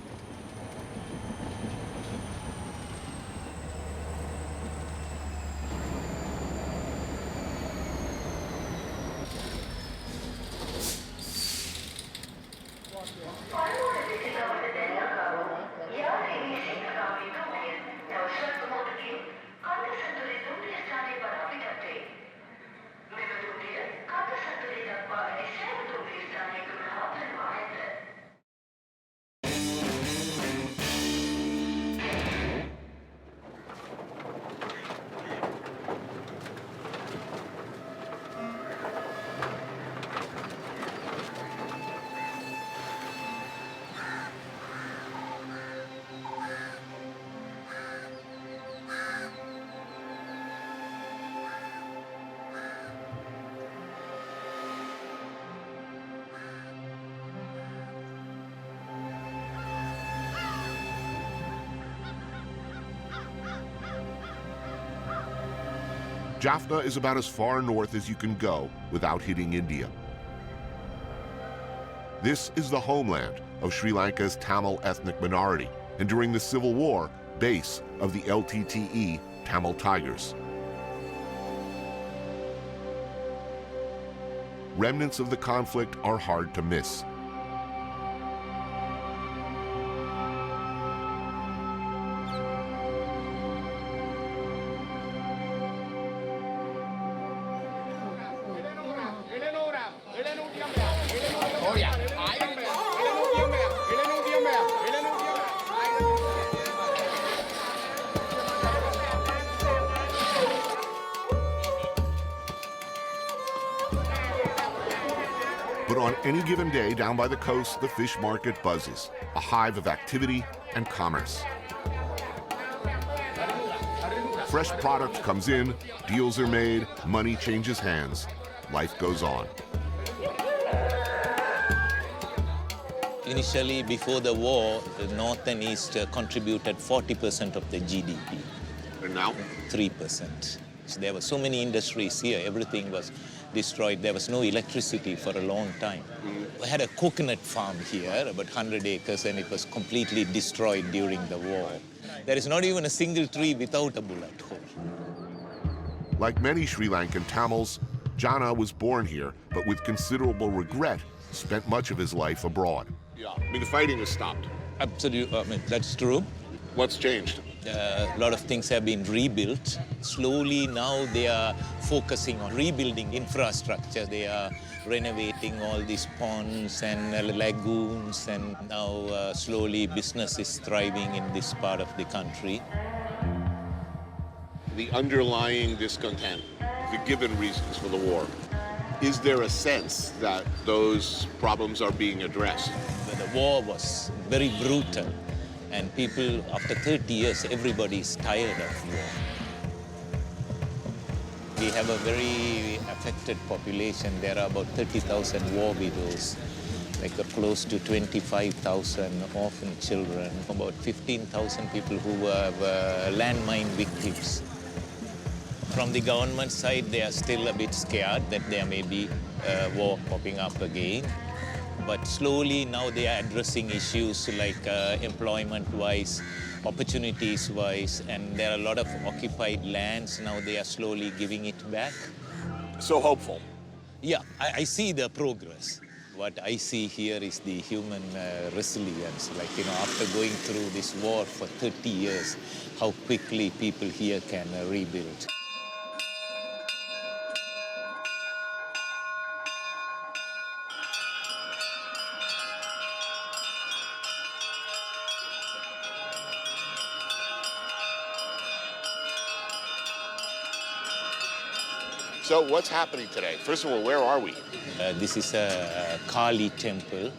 Jaffna is about as far north as you can go without hitting India. This is the homeland of Sri Lanka's Tamil ethnic minority, and during the Civil War, base of the LTTE Tamil Tigers. Remnants of the conflict are hard to miss. But on any given day down by the coast, the fish market buzzes, a hive of activity and commerce. Fresh product comes in, deals are made, money changes hands, life goes on. Initially, before the war, the North and East contributed 40% of the GDP. And now? 3%. So there were so many industries here, everything was destroyed. There was no electricity for a long time. We had a coconut farm here, about 100 acres, and it was completely destroyed during the war. There is not even a single tree without a bullet hole. Like many Sri Lankan Tamils, Jana was born here, but with considerable regret, spent much of his life abroad. Yeah, I mean, the fighting has stopped. Absolutely, I mean, that's true. What's changed? A lot of things have been rebuilt. Slowly now they are focusing on rebuilding infrastructure. They are renovating all these ponds and lagoons, and now slowly business is thriving in this part of the country. The underlying discontent, the given reasons for the war, is there a sense that those problems are being addressed? The war was very brutal, and people, after 30 years, everybody is tired of war. We have a very affected population. There are about 30,000 war widows, like close to 25,000 orphan children, about 15,000 people who were landmine victims. From the government side, they are still a bit scared that there may be war popping up again. But slowly now they are addressing issues like employment-wise, opportunities-wise, and there are a lot of occupied lands. Now they are slowly giving it back. So hopeful. Yeah, I see the progress. What I see here is the human resilience. Like, you know, after going through this war for 30 years, how quickly people here can rebuild. So what's happening today? First of all, where are we? This is a Kali temple.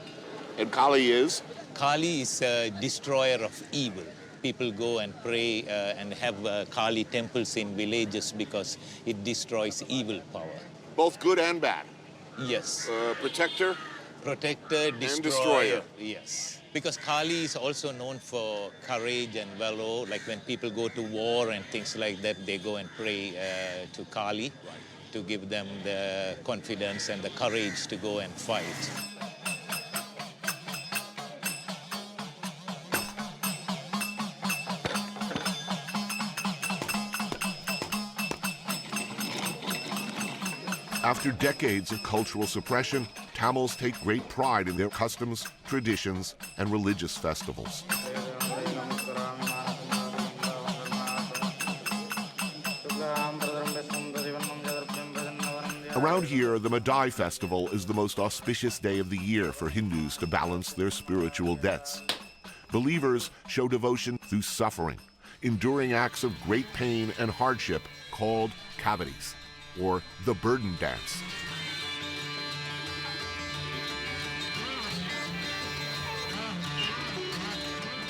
And Kali is? Kali is a destroyer of evil. People go and pray and have Kali temples in villages because it destroys evil power. Both good and bad? Yes. Protector? Protector, destroyer. And destroyer. Yes. Because Kali is also known for courage and valor. Like when people go to war and things like that, they go and pray to Kali to give them the confidence and the courage to go and fight. After decades of cultural suppression, Tamils take great pride in their customs, traditions, and religious festivals. Around here, the Madai festival is the most auspicious day of the year for Hindus to balance their spiritual debts. Believers show devotion through suffering, enduring acts of great pain and hardship called cavities, or the burden dance.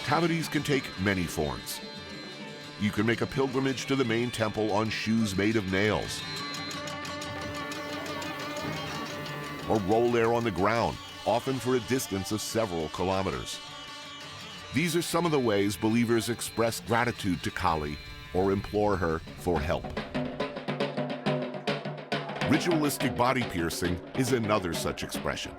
Cavities can take many forms. You can make a pilgrimage to the main temple on shoes made of nails, or roll there on the ground, often for a distance of several kilometers. These are some of the ways believers express gratitude to Kali or implore her for help. Ritualistic body piercing is another such expression.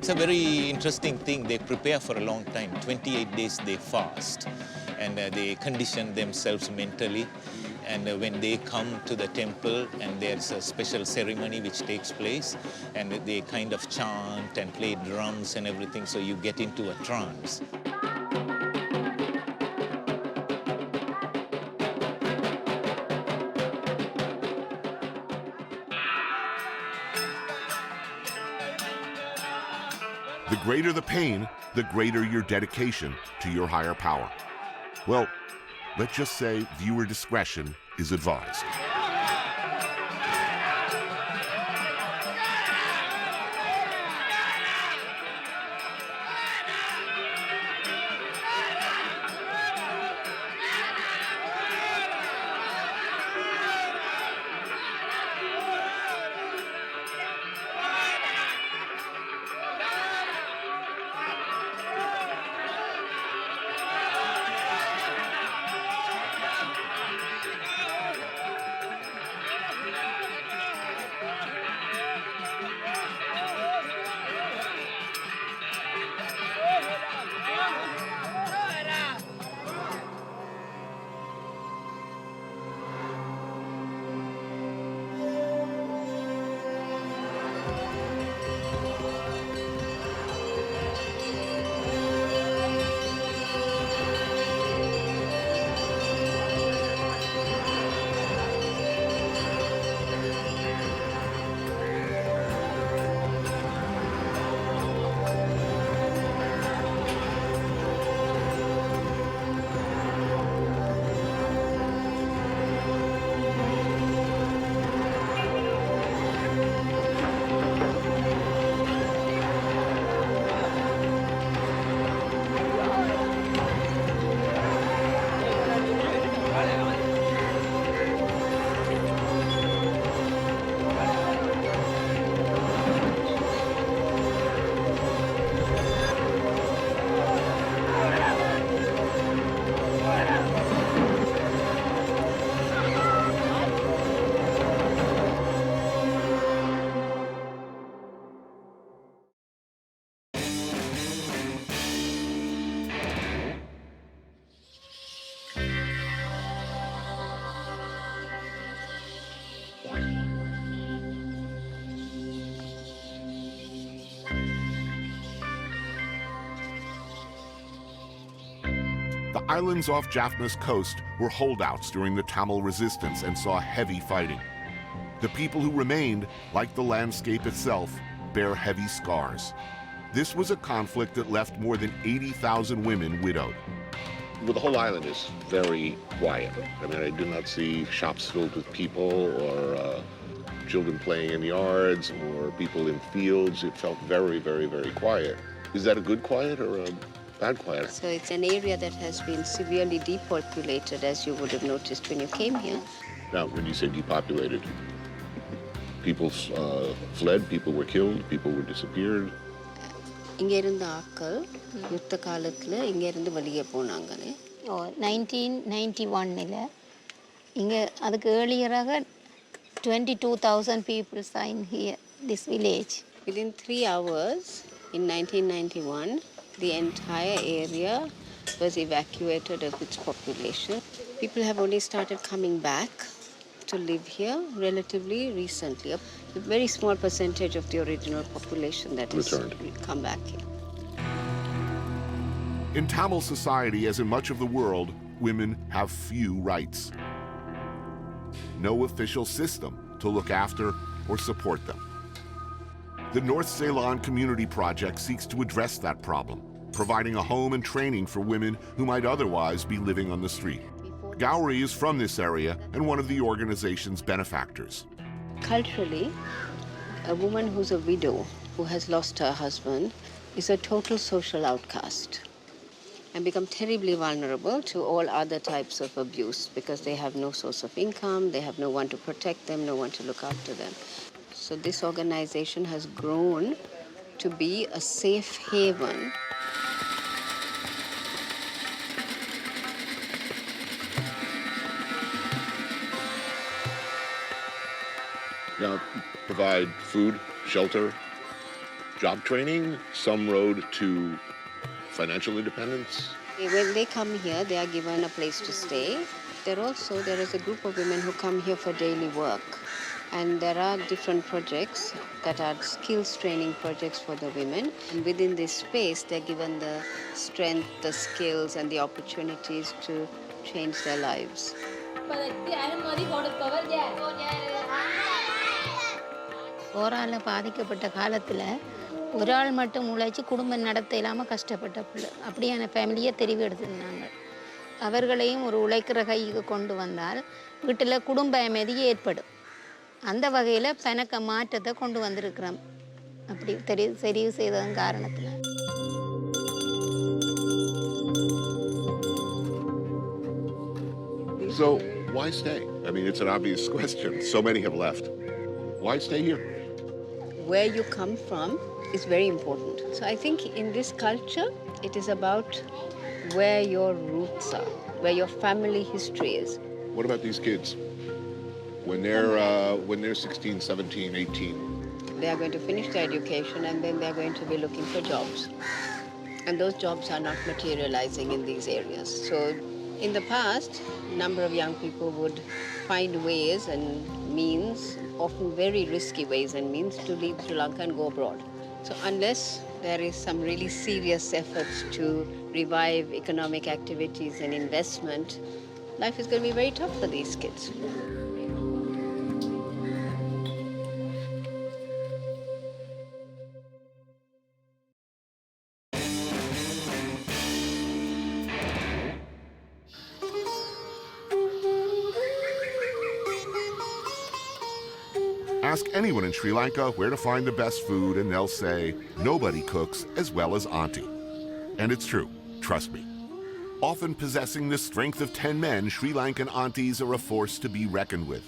It's a very interesting thing. They prepare for a long time. 28 days they fast, and they condition themselves mentally. And when they come to the temple, and there's a special ceremony which takes place, and they kind of chant and play drums and everything, so you get into a trance. The greater the pain, the greater your dedication to your higher power. Well, let's just say viewer discretion is advised. Islands off Jaffna's coast were holdouts during the Tamil resistance and saw heavy fighting. The people who remained, like the landscape itself, bear heavy scars. This was a conflict that left more than 80,000 women widowed. Well, the whole island is very quiet. I mean, I do not see shops filled with people or children playing in yards or people in fields. It felt very, very, very quiet. Is that a good quiet or a bad quiet? So it's an area that has been severely depopulated, as you would have noticed when you came here. Now, when you say depopulated, people fled, people were killed, people were disappeared. இங்க இருந்த ஆட்கள் யுத்த காலத்துல இங்க இருந்து வெளியே போனாங்களே. 1991 இங்க அதுக்கு earlier-ஆக 22,000 people signed here this village. Within 3 hours in 1991, the entire area was evacuated of its population. People have only started coming back to live here relatively recently. A very small percentage of the original population that has come back here. In Tamil society, as in much of the world, women have few rights. No official system to look after or support them. The North Ceylon Community Project seeks to address that problem, providing a home and training for women who might otherwise be living on the street. Gowrie is from this area and one of the organization's benefactors. Culturally, a woman who's a widow who has lost her husband is a total social outcast and become terribly vulnerable to all other types of abuse because they have no source of income, they have no one to protect them, no one to look after them. So this organization has grown to be a safe haven. Now, provide food, shelter, job training, some road to financial independence. When they come here, they are given a place to stay. There is a group of women who come here for daily work. And there are different projects that are skills training projects for the women. And within this space, they're given the strength, the skills, and the opportunities to change their lives. போரால பாதிக்கப்பட்ட காலத்தில் ஒரு ஆள் மட்டும் உழைச்சி குடும்பம் நடத்த இல்லாமல் கஷ்டப்பட்ட பிள்ளை அப்படியான ஃபேமிலியை தெரிவு எடுத்திருந்தாங்க. அவர்களையும் ஒரு உழைக்கிற கைக்கு கொண்டு வந்தால் வீட்டில் குடும்ப அமைதி ஏற்படும். அந்த வகையில் பணக்க மாற்றத்தை கொண்டு வந்திருக்கிறோம். அப்படி தெரிவு செய்ததன் காரணத்தில். So why stay? I mean, it's an obvious question. So many have left. Why stay here? Where you come from is very important. So I think in this culture, it is about where your roots are, where your family history is. What about these kids? When they're 16, 17, 18? They are going to finish their education and then they are going to be looking for jobs. And those jobs are not materializing in these areas. So in the past, a number of young people would find ways and means, often very risky ways and means, to leave Sri Lanka and go abroad. So unless there is some really serious efforts to revive economic activities and investment, life is going to be very tough for these kids. Ask anyone in Sri Lanka where to find the best food and they'll say, nobody cooks as well as Auntie. And it's true, trust me. Often possessing the strength of 10 men, Sri Lankan aunties are a force to be reckoned with.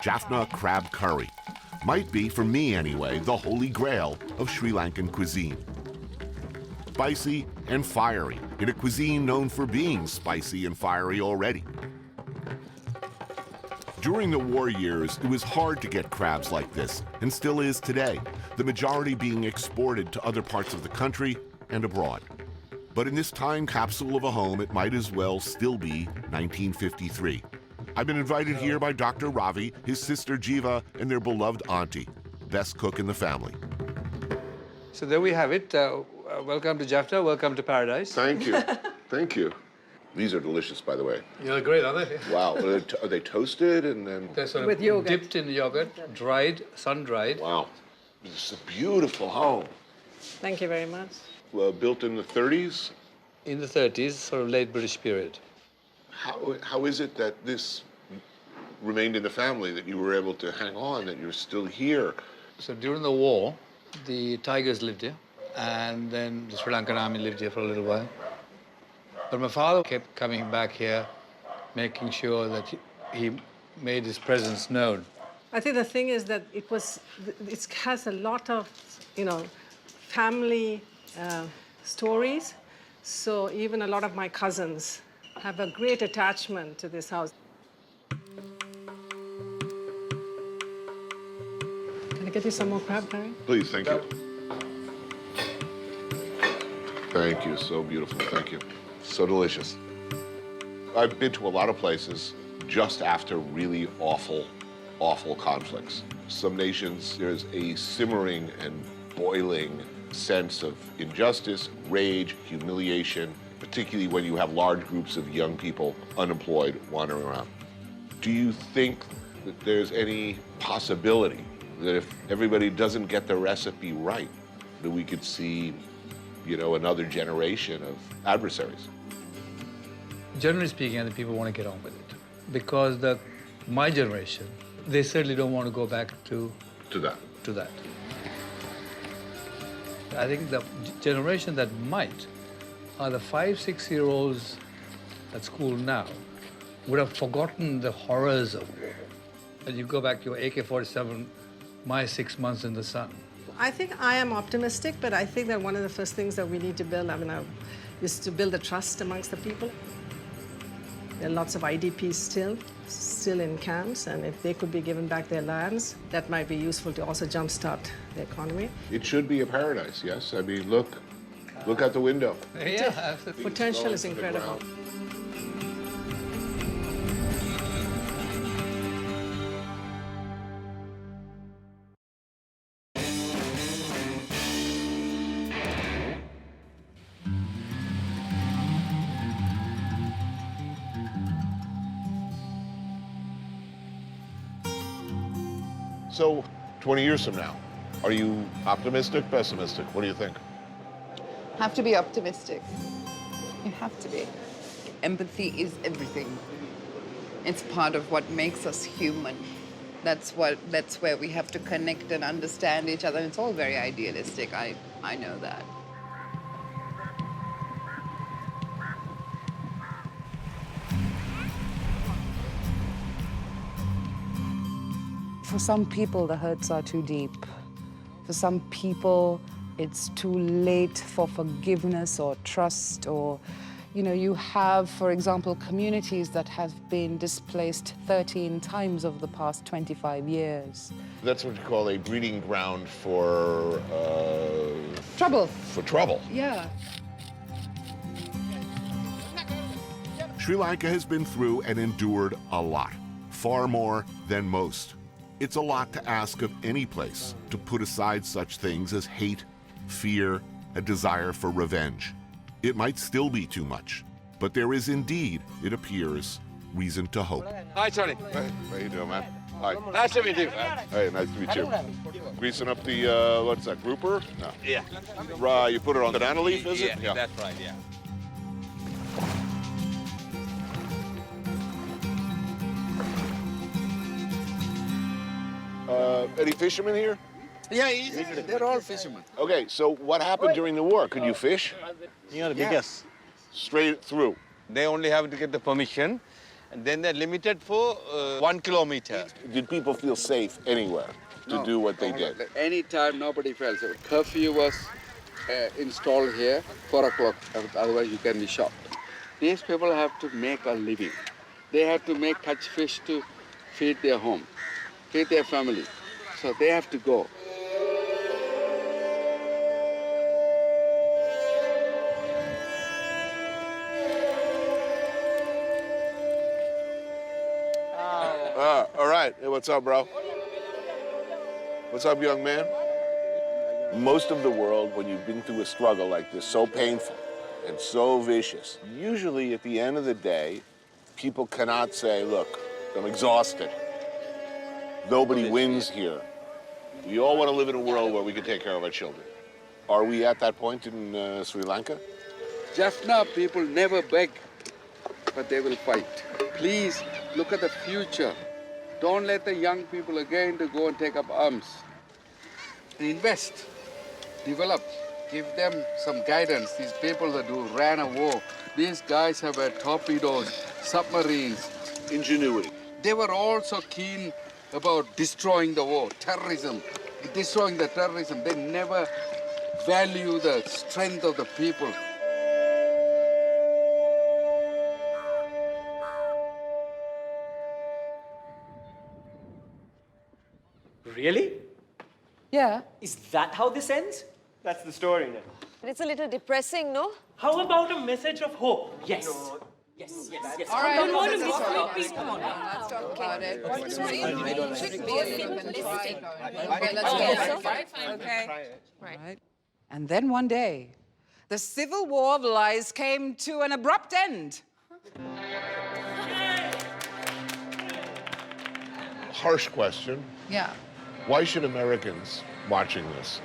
Jaffna crab curry, might be, for me anyway, the holy grail of Sri Lankan cuisine. Spicy and fiery, in a cuisine known for being spicy and fiery already. During the war years, it was hard to get crabs like this, and still is today, the majority being exported to other parts of the country and abroad. But in this time capsule of a home, it might as well still be 1953. I've been invited here by Dr. Ravi, his sister Jiva, and their beloved auntie, best cook in the family. So there we have it. Welcome to Jaffna, welcome to paradise. Thank you. Thank you. These are delicious, by the way. You're great, aren't they? Wow. Are they toasted and then? They're sort of With yogurt. dipped in yogurt, dried, sun-dried. Wow. It's a beautiful home. Thank you very much. Built in the 30s? In the 30s, sort of late British period. How is it that this remained in the family, that you were able to hang on, that you're still here? So during the war, the Tigers lived here, and then the Sri Lankan army lived here for a little while. But my father kept coming back here, making sure that he made his presence known. I think the thing is that it has a lot of, family stories. So even a lot of my cousins have a great attachment to this house. Can I get you some more crab, Barry? Please, thank you. Thank you, so beautiful, thank you. So delicious. I've been to a lot of places just after really awful, awful conflicts. Some nations, there's a simmering and boiling sense of injustice, rage, humiliation, particularly when you have large groups of young people unemployed wandering around. Do you think that there's any possibility that if everybody doesn't get the recipe right, that we could see, another generation of adversaries? Generally speaking, I think people want to get on with it. Because my generation, they certainly don't want to go back to that. I think the generation that might are the 5, 6-year-olds at school now would have forgotten the horrors of war. And you go back to your AK-47, my 6 months in the sun. I think I am optimistic, but I think that one of the first things that we need to build, is to build the trust amongst the people. There are lots of IDPs still in camps, and if they could be given back their lands, that might be useful to also jumpstart the economy. It should be a paradise, yes? I mean, look out the window. Yeah, absolutely. Potential is incredible. So, 20 years from now, are you optimistic, pessimistic? What do you think? Have to be optimistic. You have to be. Empathy is everything. It's part of what makes us human. That's where we have to connect and understand each other. It's all very idealistic. I know that. For some people, the hurts are too deep. For some people, it's too late for forgiveness or trust or, you have, for example, communities that have been displaced 13 times over the past 25 years. That's what you call a breeding ground for... Trouble. For trouble. Yeah. Sri Lanka has been through and endured a lot, far more than most. It's a lot to ask of any place to put aside such things as hate, fear, a desire for revenge. It might still be too much, but there is indeed, it appears, reason to hope. Hi, Tony. Hey, how you doing, man? Hi. Nice to meet you. Hey, nice to meet you. Greasing up the, what's that, grouper? No. Yeah. You put it on the banana leaf, is it? Yeah, that's right, yeah. Any fishermen here? Yeah, they're all fishermen. Okay, so what happened during the war? Could you fish? Yeah, the biggest. Straight through? They only have to get the permission, and then they're limited for 1 kilometer. Did people feel safe anywhere? to do what they did. Any time, nobody felt it. Curfew was installed here, 4 o'clock, otherwise you can be shot. These people have to make a living. They have to catch fish to feed their home, feed their family. So they have to go. All right. Hey, what's up, bro? What's up, young man? Most of the world, when you've been through a struggle like this, so painful and so vicious, usually at the end of the day, people cannot say, look, I'm exhausted. Nobody wins here. We all want to live in a world where we can take care of our children. Are we at that point in Sri Lanka? Jaffna people never beg, but they will fight. Please look at the future. Don't let the young people again to go and take up arms. Invest, develop, give them some guidance. These people that ran a war, these guys have had torpedoes, submarines. Ingenuity. They were also keen about destroying the war, terrorism, destroying the terrorism. They never value the strength of the people. Really? Yeah. Is that how this ends? That's the story now. But it's a little depressing, no? How about a message of hope? Yes. Yes. All right, I don't want to let's miss talk please. about it. Let's talk about it. Okay. Right. And then one day, the civil war of lies came to an abrupt end. Harsh question. Yeah. Why should Americans watching this,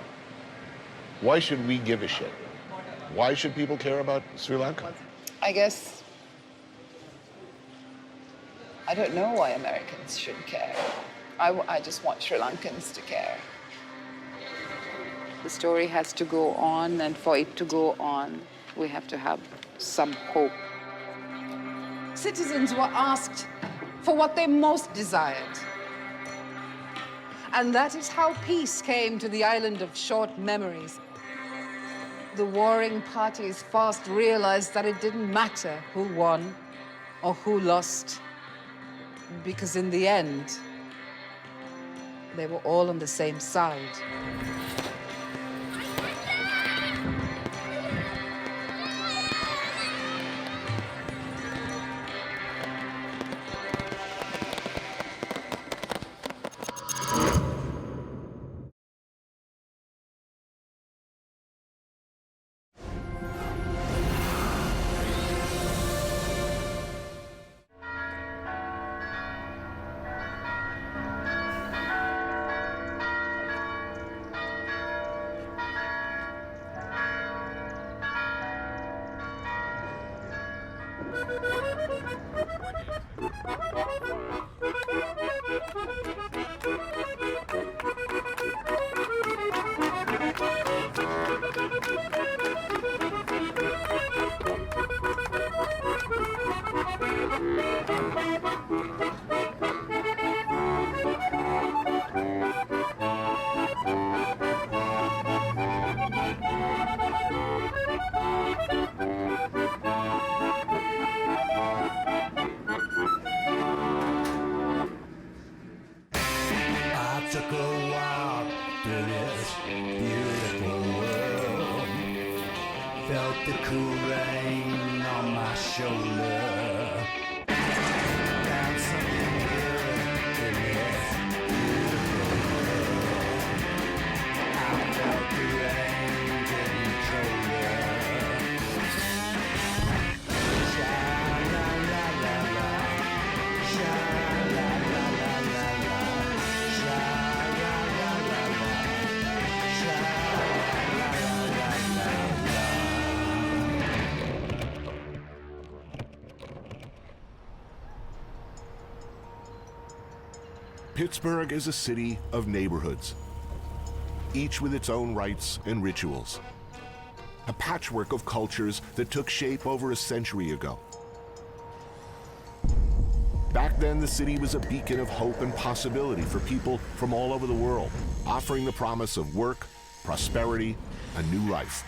why should we give a shit? Why should people care about Sri Lanka? I guess I don't know why Americans should care. I just want Sri Lankans to care. The story has to go on, and for it to go on, we have to have some hope. Citizens were asked for what they most desired. And that is how peace came to the island of short memories. The warring parties fast realized that it didn't matter who won or who lost, because in the end, they were all on the same side. Pittsburgh is a city of neighborhoods, each with its own rites and rituals. A patchwork of cultures that took shape over a century ago. Back then, the city was a beacon of hope and possibility for people from all over the world, offering the promise of work, prosperity, a new life.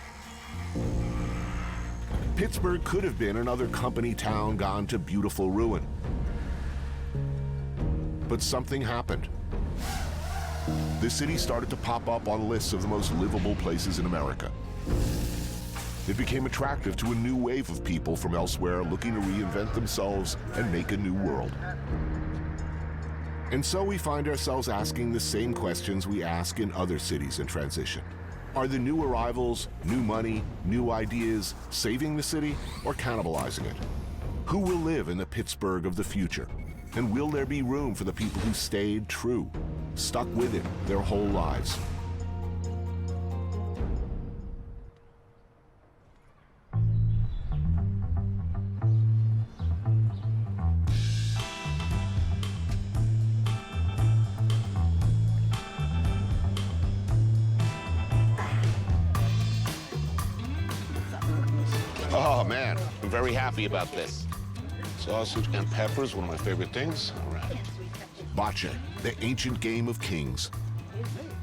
Pittsburgh could have been another company town gone to beautiful ruin. But something happened. The city started to pop up on lists of the most livable places in America. It became attractive to a new wave of people from elsewhere looking to reinvent themselves and make a new world. And so we find ourselves asking the same questions we ask in other cities in transition. Are the new arrivals, new money, new ideas saving the city or cannibalizing it? Who will live in the Pittsburgh of the future? And will there be room for the people who stayed true, stuck with it their whole lives? Oh, man, I'm very happy about this. Sausage and peppers, one of my favorite things. All right. Bocce, the ancient game of kings.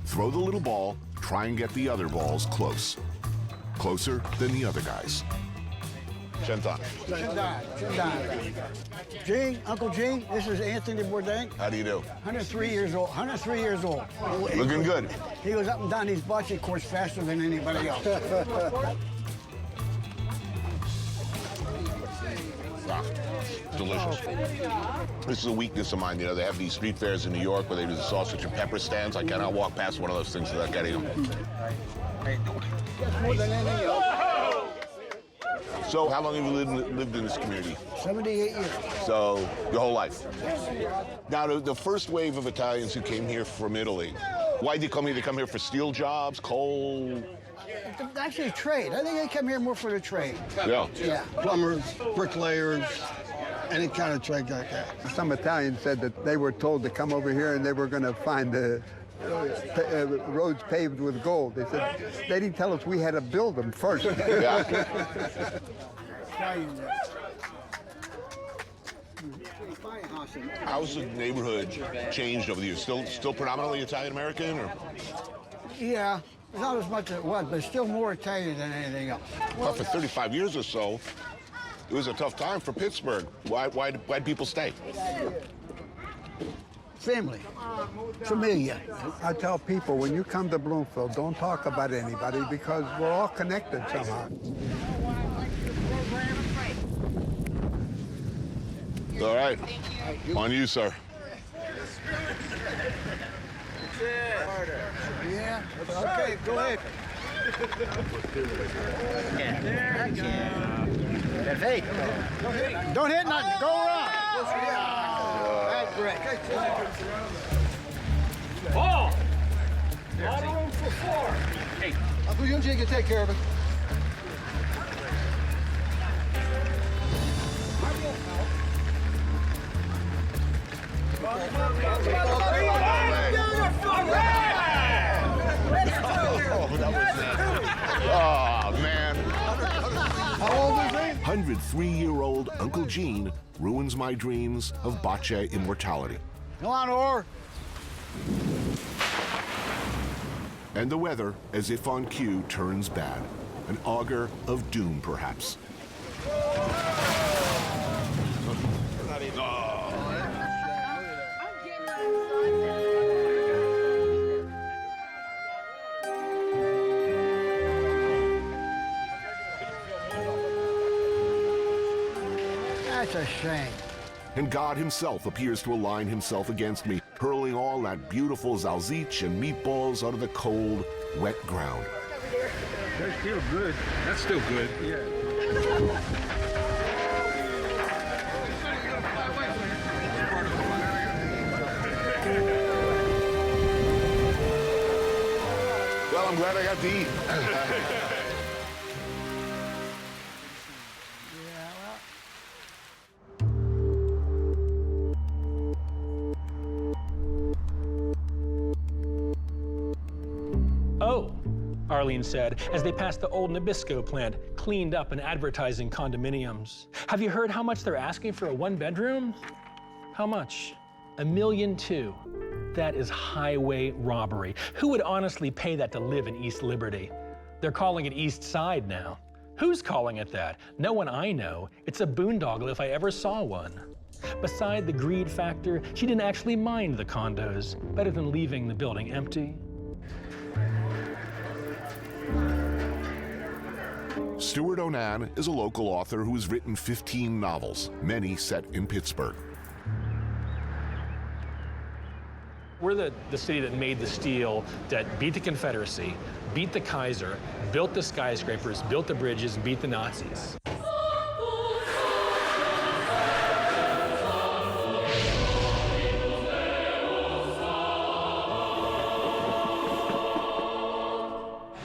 Throw the little ball, try and get the other balls close. Closer than the other guys. Chinatown. Gene, Uncle Gene, this is Anthony Bourdain. How do you do? 103 years old. 103 years old. Looking good. He goes up and down these bocce courts faster than anybody else. Delicious. This is a weakness of mine. You know, they have these street fairs in New York where they do the sausage and pepper stands. I cannot walk past one of those things without getting them. More than anything else. So how long have you lived in this community? 78 years. So your whole life? Now, the first wave of Italians who came here from Italy, why did they come here? They come here for steel jobs, coal? Actually, trade. I think they come here more for the trade. Yeah. Yeah. Plumbers, bricklayers, any kind of trade like that. Some Italians said that they were told to come over here and they were going to find the roads paved with gold. They said, they didn't tell us we had to build them first. Yeah. How's the neighborhood changed over the years? Still predominantly Italian-American, or? Yeah. It's not as much as it was, but it's still more Italian than anything else. Well, for 35 years or so, it was a tough time for Pittsburgh. Why'd people stay? Family. Familia. I tell people, when you come to Bloomfield, don't talk about anybody because we're all connected somehow. All right. On you, sir. Yeah. Okay, go ahead. Don't hit nothing. Go around. That's great. Ball! All room for four. Hey. Uncle Eugene can take care of it. Oh, man. How old is he? 103-year-old Uncle Gene ruins my dreams of bocce immortality. Come on, Orr. And the weather, as if on cue, turns bad. An augur of doom, perhaps. That's a shame. And God himself appears to align himself against me, hurling all that beautiful zalzich and meatballs onto the cold, wet ground. They're still good. That's still good. Yeah. Well, I'm glad I got to eat. Oh, Arlene said, as they passed the old Nabisco plant, cleaned up and advertising condominiums. Have you heard how much they're asking for a one-bedroom? How much? $1.2 million. That is highway robbery. Who would honestly pay that to live in East Liberty? They're calling it East Side now. Who's calling it that? No one I know. It's a boondoggle if I ever saw one. Beside the greed factor, she didn't actually mind the condos. Better than leaving the building empty. Stuart Onan is a local author who has written 15 novels, many set in Pittsburgh. We're the city that made the steel, that beat the Confederacy, beat the Kaiser, built the skyscrapers, built the bridges, and beat the Nazis.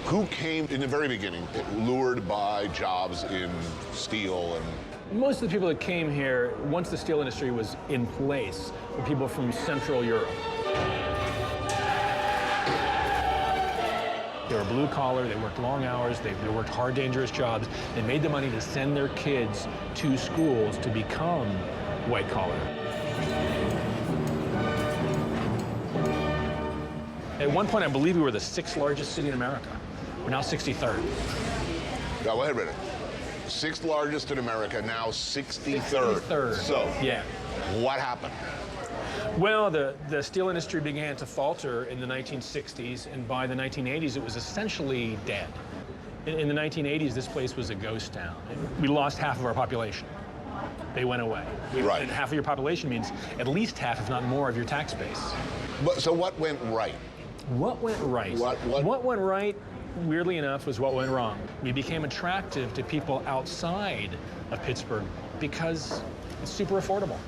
Who came in the very beginning, lured by jobs in steel and... Most of the people that came here, once the steel industry was in place, were people from Central Europe. They were blue collar, they worked long hours, they worked hard, dangerous jobs. They made the money to send their kids to schools to become white collar. At one point, I believe we were the 6th largest city in America. We're now 63rd. Now, wait a minute. 6th largest in America, now 63rd. 63rd. So, yeah. What happened? Well, the steel industry began to falter in the 1960s, and by the 1980s, it was essentially dead. In the 1980s, this place was a ghost town. We lost half of our population. They went away. Right. And half of your population means at least half, if not more, of your tax base. But, so what went right? What went right? What went right, weirdly enough, was what went wrong. We became attractive to people outside of Pittsburgh because it's super affordable.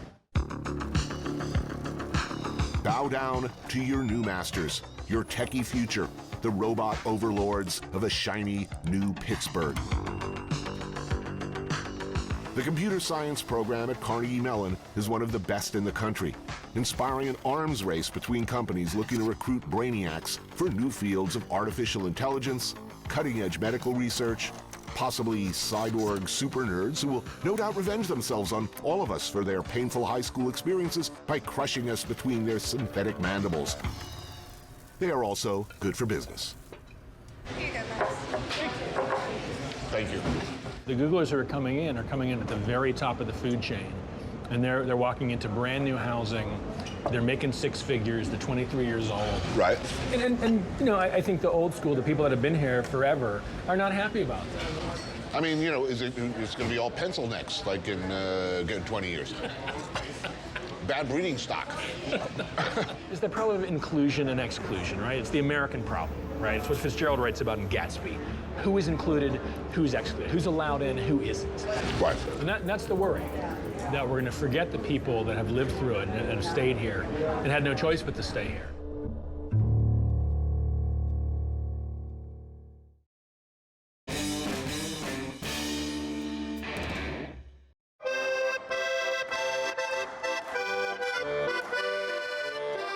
Bow down to your new masters, your techie future, the robot overlords of a shiny new Pittsburgh. The computer science program at Carnegie Mellon is one of the best in the country, inspiring an arms race between companies looking to recruit brainiacs for new fields of artificial intelligence, cutting-edge medical research, possibly cyborg super nerds who will no doubt revenge themselves on all of us for their painful high school experiences by crushing us between their synthetic mandibles. They are also good for business. Thank you. The Googlers who are coming in at the very top of the food chain. And they're walking into brand new housing. They're making 6 figures. They're 23 years old. Right. And you know, I think the old school, the people that have been here forever, are not happy about that. I mean, you know, it's going to be all pencil necks like in 20 years. Bad breeding stock. It's the problem of inclusion and exclusion, right? It's the American problem, right? It's what Fitzgerald writes about in Gatsby. Who is included, who's excluded, who's allowed in, who isn't. Right. And that's the worry, that we're going to forget the people that have lived through it and have stayed here and had no choice but to stay here.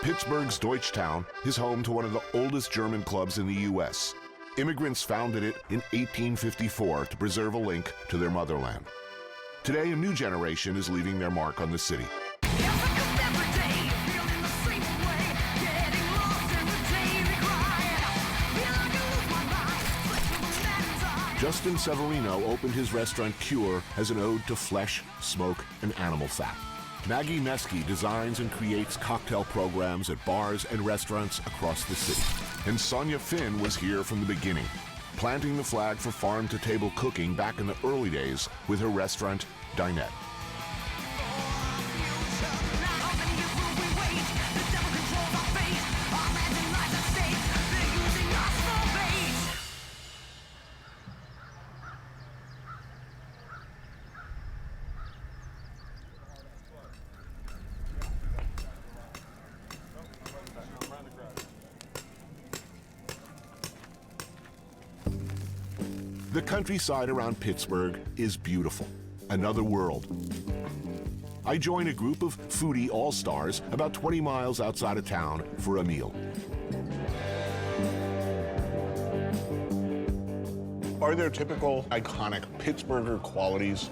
Pittsburgh's Deutschtown is home to one of the oldest German clubs in the U.S. Immigrants founded it in 1854 to preserve a link to their motherland. Today, a new generation is leaving their mark on the city. Justin Severino opened his restaurant Cure as an ode to flesh, smoke, and animal fat. Maggie Meske designs and creates cocktail programs at bars and restaurants across the city. And Sonia Finn was here from the beginning, planting the flag for farm-to-table cooking back in the early days with her restaurant, Dinette. The countryside around Pittsburgh is beautiful, another world. I join a group of foodie all-stars about 20 miles outside of town for a meal. Are there typical iconic Pittsburgher qualities?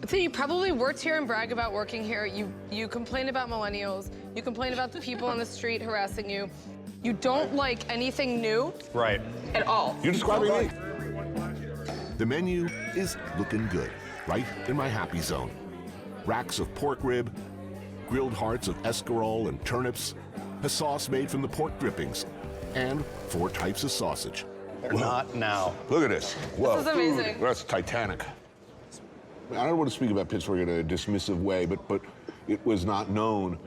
So you probably worked here and brag about working here. You complain about millennials. You complain about the people on the street harassing you. You don't like anything new. Right. At all. You're describing me. The menu is looking good, right in my happy zone. Racks of pork rib, grilled hearts of escarole and turnips, a sauce made from the pork drippings, and 4 types of sausage. They're not now. Look at this. Whoa. This is amazing. That's Titanic. I don't want to speak about Pittsburgh in a dismissive way, but it was not known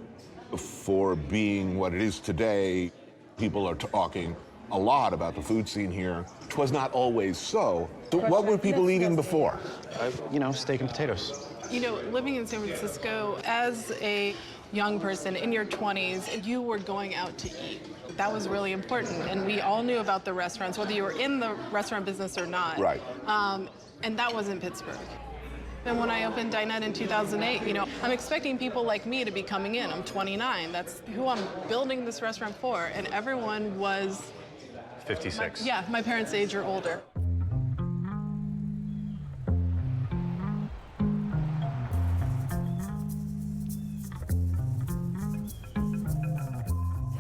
for being what it is today. People are talking a lot about the food scene here. It was not always so. So what were people eating before? You know, steak and potatoes. You know, living in San Francisco, as a young person in your 20s, you were going out to eat. That was really important, and we all knew about the restaurants, whether you were in the restaurant business or not. Right. And that wasn't Pittsburgh. And when I opened Dinette in 2008, you know, I'm expecting people like me to be coming in. I'm 29. That's who I'm building this restaurant for, and everyone was 56. my parents' age or older.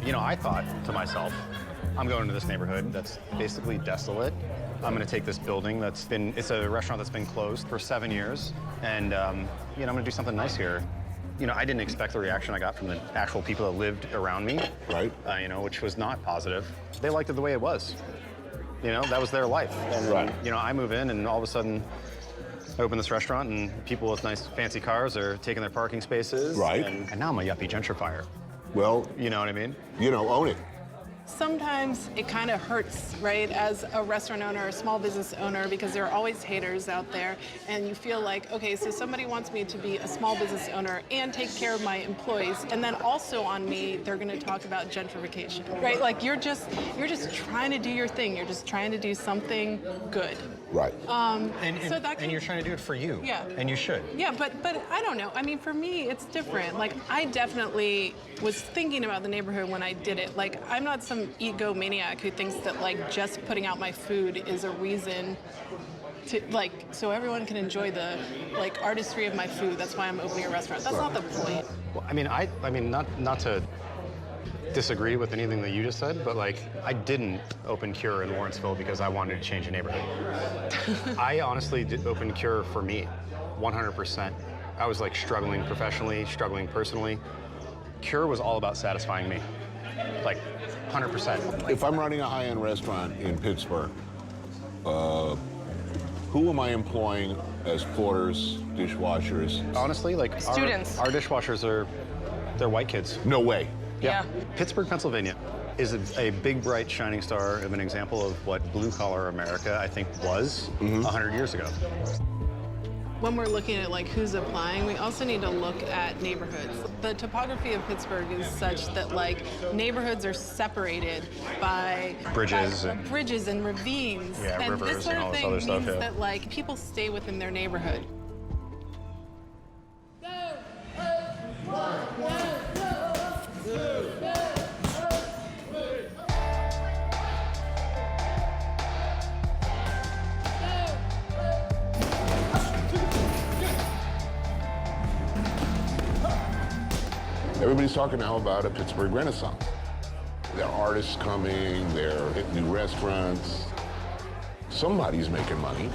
You know, I thought to myself, I'm going to this neighborhood that's basically desolate. I'm going to take this building it's a restaurant that's been closed for 7 years, and, you know, I'm going to do something nice here. You know, I didn't expect the reaction I got from the actual people that lived around me. Right. You know, which was not positive. They liked it the way it was. You know, that was their life. And, right. You know, I move in, and all of a sudden, I open this restaurant, and people with nice, fancy cars are taking their parking spaces. Right. And now I'm a yuppie gentrifier. Well, you know what I mean? You know, own it. Sometimes it kind of hurts, right, as a restaurant owner or a small business owner, because there are always haters out there, and you feel like, okay, so somebody wants me to be a small business owner and take care of my employees, and then also on me, they're going to talk about gentrification, right? Like you're just trying to do your thing. You're just trying to do something good. Right. And you're trying to do it for you. Yeah. And you should. Yeah, but I don't know. I mean, for me, it's different. Like, I definitely was thinking about the neighborhood when I did it. Like, I'm not some egomaniac who thinks that, like, just putting out my food is a reason to, like, so everyone can enjoy the, like, artistry of my food. That's why I'm opening a restaurant. That's not the point. Well, I mean, not to disagree with anything that you just said, but like, I didn't open Cure in Lawrenceville because I wanted to change a neighborhood. I honestly did open Cure for me, 100%. I was like struggling professionally, struggling personally. Cure was all about satisfying me, like 100%. If I'm running a high-end restaurant in Pittsburgh, who am I employing as porters, dishwashers? Honestly, like students. Our dishwashers they're white kids. No way. Yeah. Pittsburgh, Pennsylvania is a big, bright, shining star of an example of what blue-collar America, I think, was 100 years ago. When we're looking at, like, who's applying, we also need to look at neighborhoods. The topography of Pittsburgh is such that, like, neighborhoods are separated by bridges and ravines. Yeah, and rivers this sort and of all this thing other means stuff, yeah. that, like, people stay within their neighborhood. Everybody's talking now about a Pittsburgh Renaissance. There are artists coming, there are new restaurants. Somebody's making money.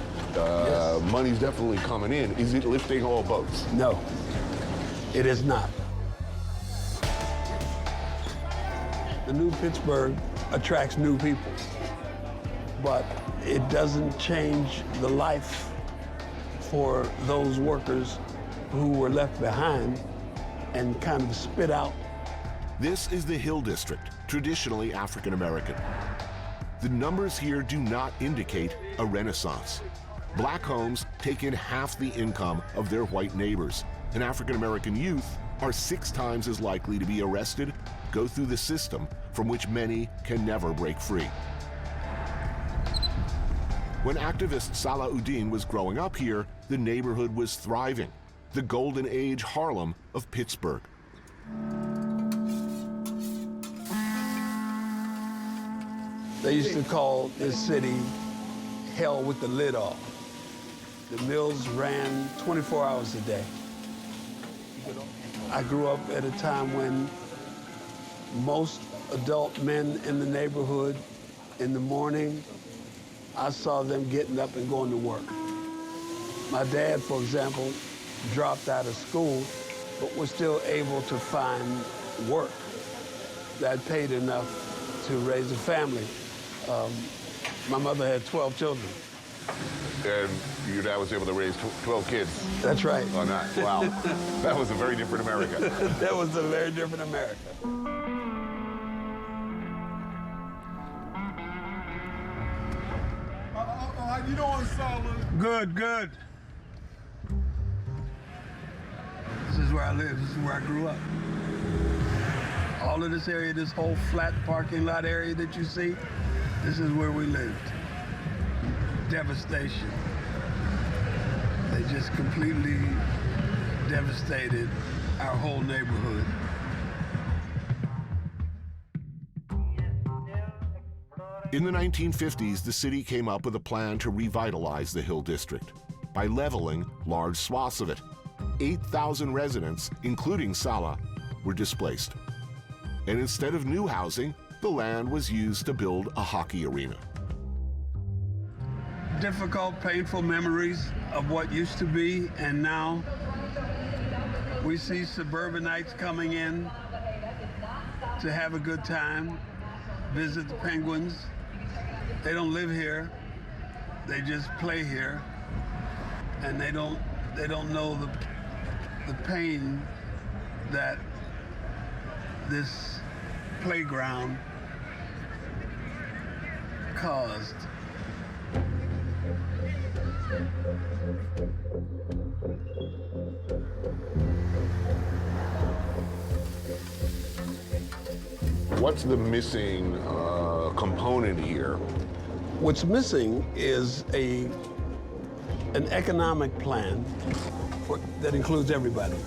Money's definitely coming in. Is it lifting all boats? No, it is not. The new Pittsburgh attracts new people, but it doesn't change the life for those workers who were left behind and kind of spit out. This is the Hill District, traditionally African American. The numbers here do not indicate a renaissance. Black homes take in half the income of their white neighbors, and African American youth are 6 times as likely to be arrested, go through the system from which many can never break free. When activist Salahuddin was growing up here, the neighborhood was thriving. The golden age Harlem of Pittsburgh. They used to call this city hell with the lid off. The mills ran 24 hours a day. I grew up at a time when most adult men in the neighborhood, in the morning, I saw them getting up and going to work. My dad, for example, dropped out of school, but was still able to find work that paid enough to raise a family. My mother had 12 children. And your dad was able to raise 12 kids. That's right. On that. Wow. That was a very different America. That was a very different America. How you doing, Solid? Good, good. This is where I live. This is where I grew up. All of this area, this whole flat parking lot area that you see, this is where we lived. Devastation. They just completely devastated our whole neighborhood. In the 1950s, the city came up with a plan to revitalize the Hill District by leveling large swaths of it. 8,000 residents, including Salah, were displaced. And instead of new housing, the land was used to build a hockey arena. Difficult, painful memories of what used to be, and now we see suburbanites coming in to have a good time, visit the Penguins. They don't live here, they just play here, and they don't know the pain that this playground caused. What's the missing component here? What's missing is an economic plan that includes everybody,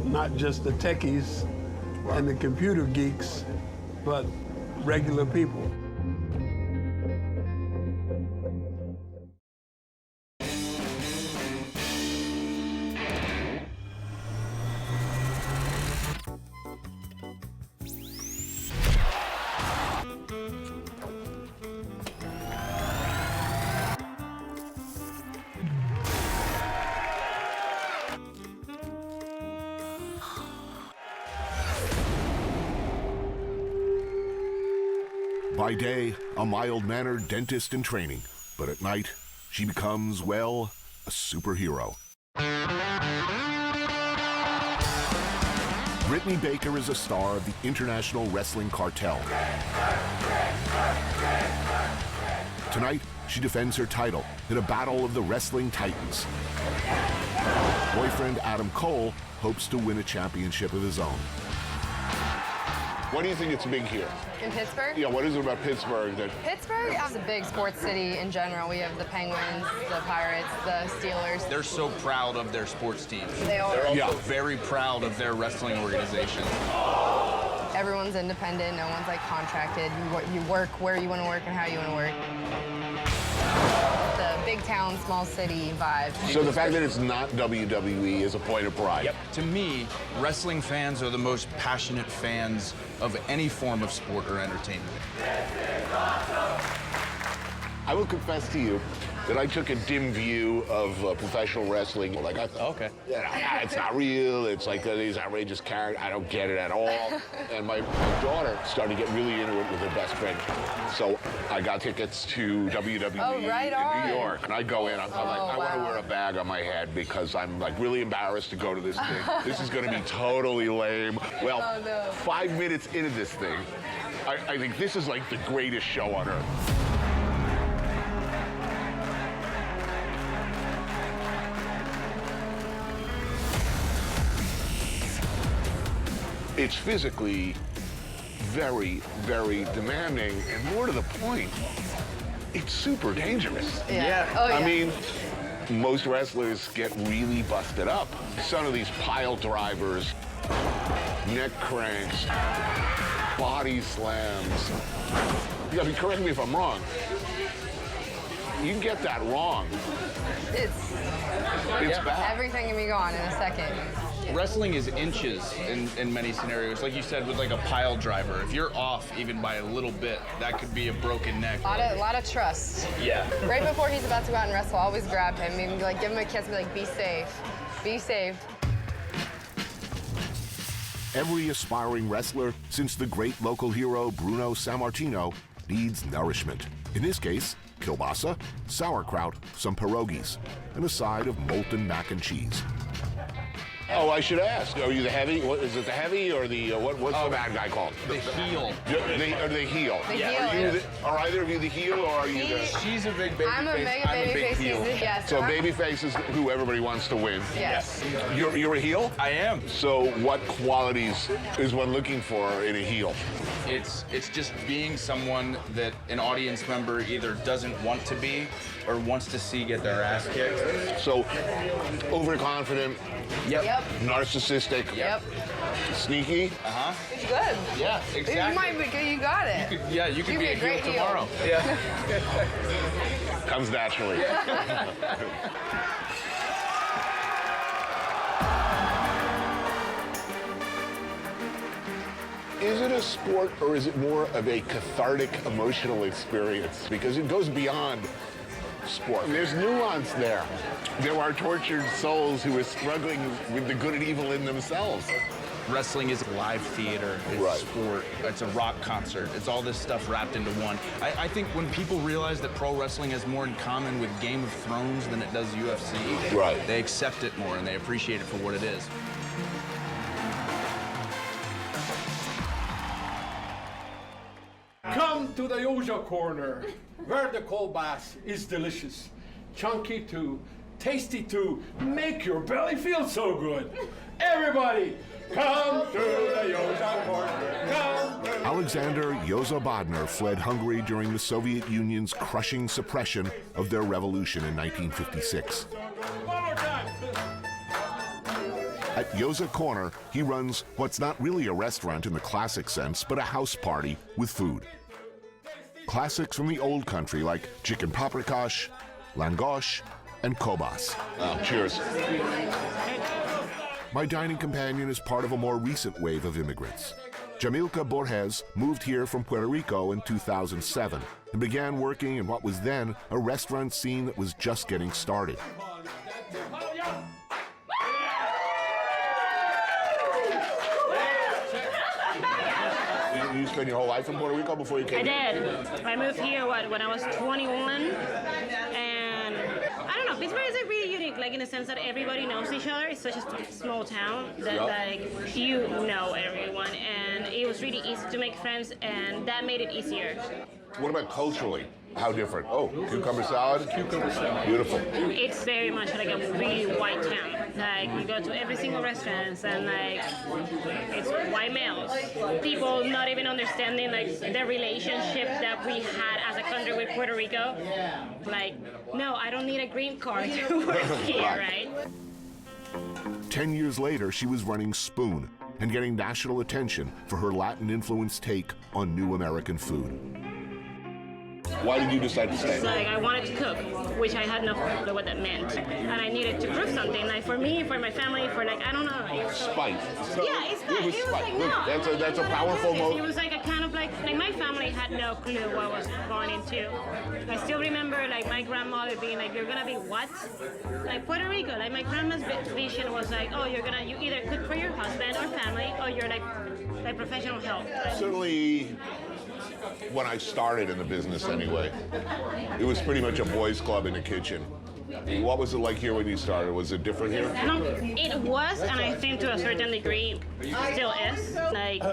not just the techies and the computer geeks, but regular people. By day, a mild-mannered dentist in training, but at night, she becomes, well, a superhero. Brittany Baker is a star of the International Wrestling Cartel. Tonight, she defends her title in a battle of the Wrestling Titans. Boyfriend Adam Cole hopes to win a championship of his own. Why do you think it's big here? In Pittsburgh? Yeah, what is it about Pittsburgh that... Pittsburgh is a big sports city in general. We have the Penguins, the Pirates, the Steelers. They're so proud of their sports teams. They are. They're also very proud of their wrestling organization. Everyone's independent. No one's like contracted. You work where you want to work and how you want to work. The big town, small city vibe. So the fact that it's not WWE is a point of pride. Yep. To me, wrestling fans are the most passionate fans of any form of sport or entertainment. I will confess to you that I took a dim view of professional wrestling. Like I thought, okay, yeah, it's not real. It's like these outrageous characters. I don't get it at all. And my daughter started to get really into it with her best friend. So I got tickets to WWE in New York, and I go in. I'm like, I want to wear a bag on my head because I'm like really embarrassed to go to this thing. This is going to be totally lame. Well, 5 minutes into this thing, I think this is like the greatest show on earth. It's physically very, very demanding, and more to the point, it's super dangerous. Yeah. Oh, yeah. I mean, most wrestlers get really busted up. Some of these pile drivers, neck cranks, body slams. I mean, correct me if I'm wrong. You can get that wrong. It's bad. everything can be gone in a second. Wrestling is inches in many scenarios. Like you said, with like a pile driver, if you're off even by a little bit, that could be a broken neck. A lot of trust. Yeah. Right before he's about to go out and wrestle, always grab him, maybe like give him a kiss, be like, be safe, be safe. Every aspiring wrestler, since the great local hero Bruno Sammartino, needs nourishment. In this case, kielbasa, sauerkraut, some pierogies, and a side of molten mac and cheese. Oh, I should ask. Are you the heavy? What, is it the heavy or the what's the bad guy called? The heel. The heel. The heel. Are either of you the heel or are you the? She's a big baby I'm a face. mega I'm a baby big face. heel. Yes. So babyface is who everybody wants to win. Yes. You're a heel? I am. So what qualities is one looking for in a heel? It's just being someone that an audience member either doesn't want to be or wants to see get their ass kicked. So overconfident. Yep. Narcissistic. Yep. Sneaky. Uh-huh. It's good. Yeah, exactly. You might be good. You got it. You could be a great heel tomorrow. heel. Yeah. Comes naturally. Is it a sport or is it more of a cathartic emotional experience? Because it goes beyond sport. There's nuance there. There are tortured souls who are struggling with the good and evil in themselves. Wrestling is live theater, it's sport, it's a rock concert, it's all this stuff wrapped into one. I think when people realize that pro wrestling has more in common with Game of Thrones than it does UFC, they accept it more and they appreciate it for what it is. Come to the Yoja corner, where the kielbasa is delicious, chunky too, tasty too, make your belly feel so good. Everybody, come to the Yoja corner. Come to Alexander Yoza Bodnar fled Hungary during the Soviet Union's crushing suppression of their revolution in 1956. At Yoza Corner, he runs what's not really a restaurant in the classic sense, but a house party with food. Classics from the old country like chicken paprikash, langosh, and kobas. Cheers. My dining companion is part of a more recent wave of immigrants. Jamilka Borges moved here from Puerto Rico in 2007 and began working in what was then a restaurant scene that was just getting started. You spent your whole life in Puerto Rico before you came here? I did. I moved here, when I was 21, and I don't know, Pittsburgh is really unique, like in the sense that everybody knows each other. It's such a small town that like you know everyone, and it was really easy to make friends, and that made it easier. What about culturally? How different? Oh, cucumber salad? Cucumber salad. Beautiful. It's very much like a really white town. Like, you go to every single restaurant and like, it's white males. People not even understanding like the relationship that we had as a country with Puerto Rico. Like, no, I don't need a green card to work here, right? 10 years later, she was running Spoon and getting national attention for her Latin-influenced take on new American food. Why did you decide to stay? It's like I wanted to cook, which I had no clue what that meant. And I needed to prove something, like for me, for my family, for like, I don't know. Spite. Yeah, it's that. It was like, no. That's a powerful moment. It was like a kind of like my family had no clue what I was going into. I still remember like my grandmother being like, you're gonna be what? Like Puerto Rico, like my grandma's vision was like, oh, you either cook for your husband or family, or you're like professional help. Certainly, when I started in the business anyway, it was pretty much a boys' club in the kitchen. What was it like here when you started? Was it different here? No, it was, and I think to a certain degree, still is. Like,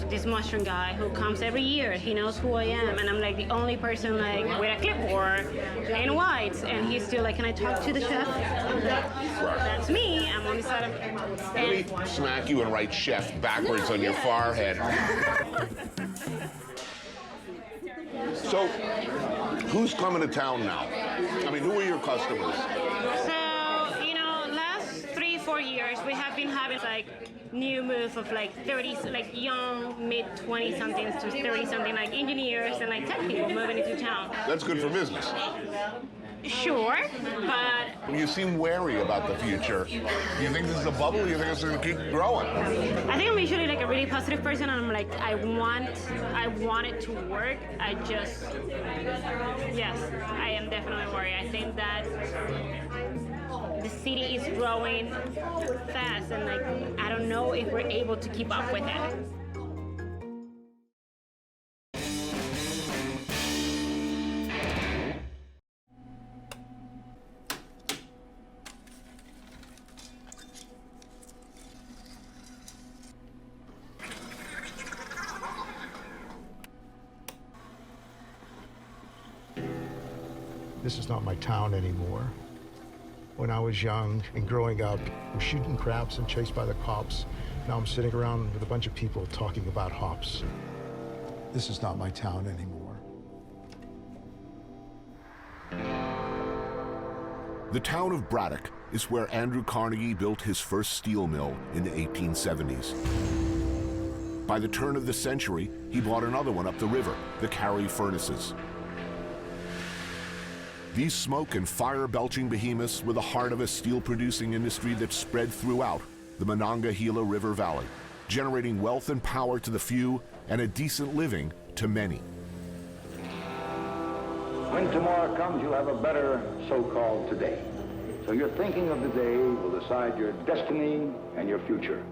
this mushroom guy who comes every year, he knows who I am, and I'm like the only person like with a clipboard in white, and he's still like, can I talk to the chef? I'm like, that's me, I'm on the side of... Let me smack you and write chef backwards on your forehead. So, who's coming to town now? I mean, who are your customers? So, you know, last 3-4 years, we have been having like new move of like 30s, like young, mid-20 somethings to 30 something, like engineers and like tech people moving into town. That's good for business. Sure, but You seem wary about the future. Do you think this is a bubble, or do you think it's going to keep growing? I think I'm usually like a really positive person, and I'm like, I want it to work. Yes, I am definitely worried. I think that the city is growing fast, and like, I don't know if we're able to keep up with it. This is not my town anymore. When I was young and growing up, we're shooting craps and chased by the cops. Now I'm sitting around with a bunch of people talking about hops. This is not my town anymore. The town of Braddock is where Andrew Carnegie built his first steel mill in the 1870s. By the turn of the century, he bought another one up the river, the Carey Furnaces. These smoke and fire-belching behemoths were the heart of a steel-producing industry that spread throughout the Monongahela River Valley, generating wealth and power to the few and a decent living to many. When tomorrow comes, you'll have a better so-called today. So your thinking of the day will decide your destiny and your future.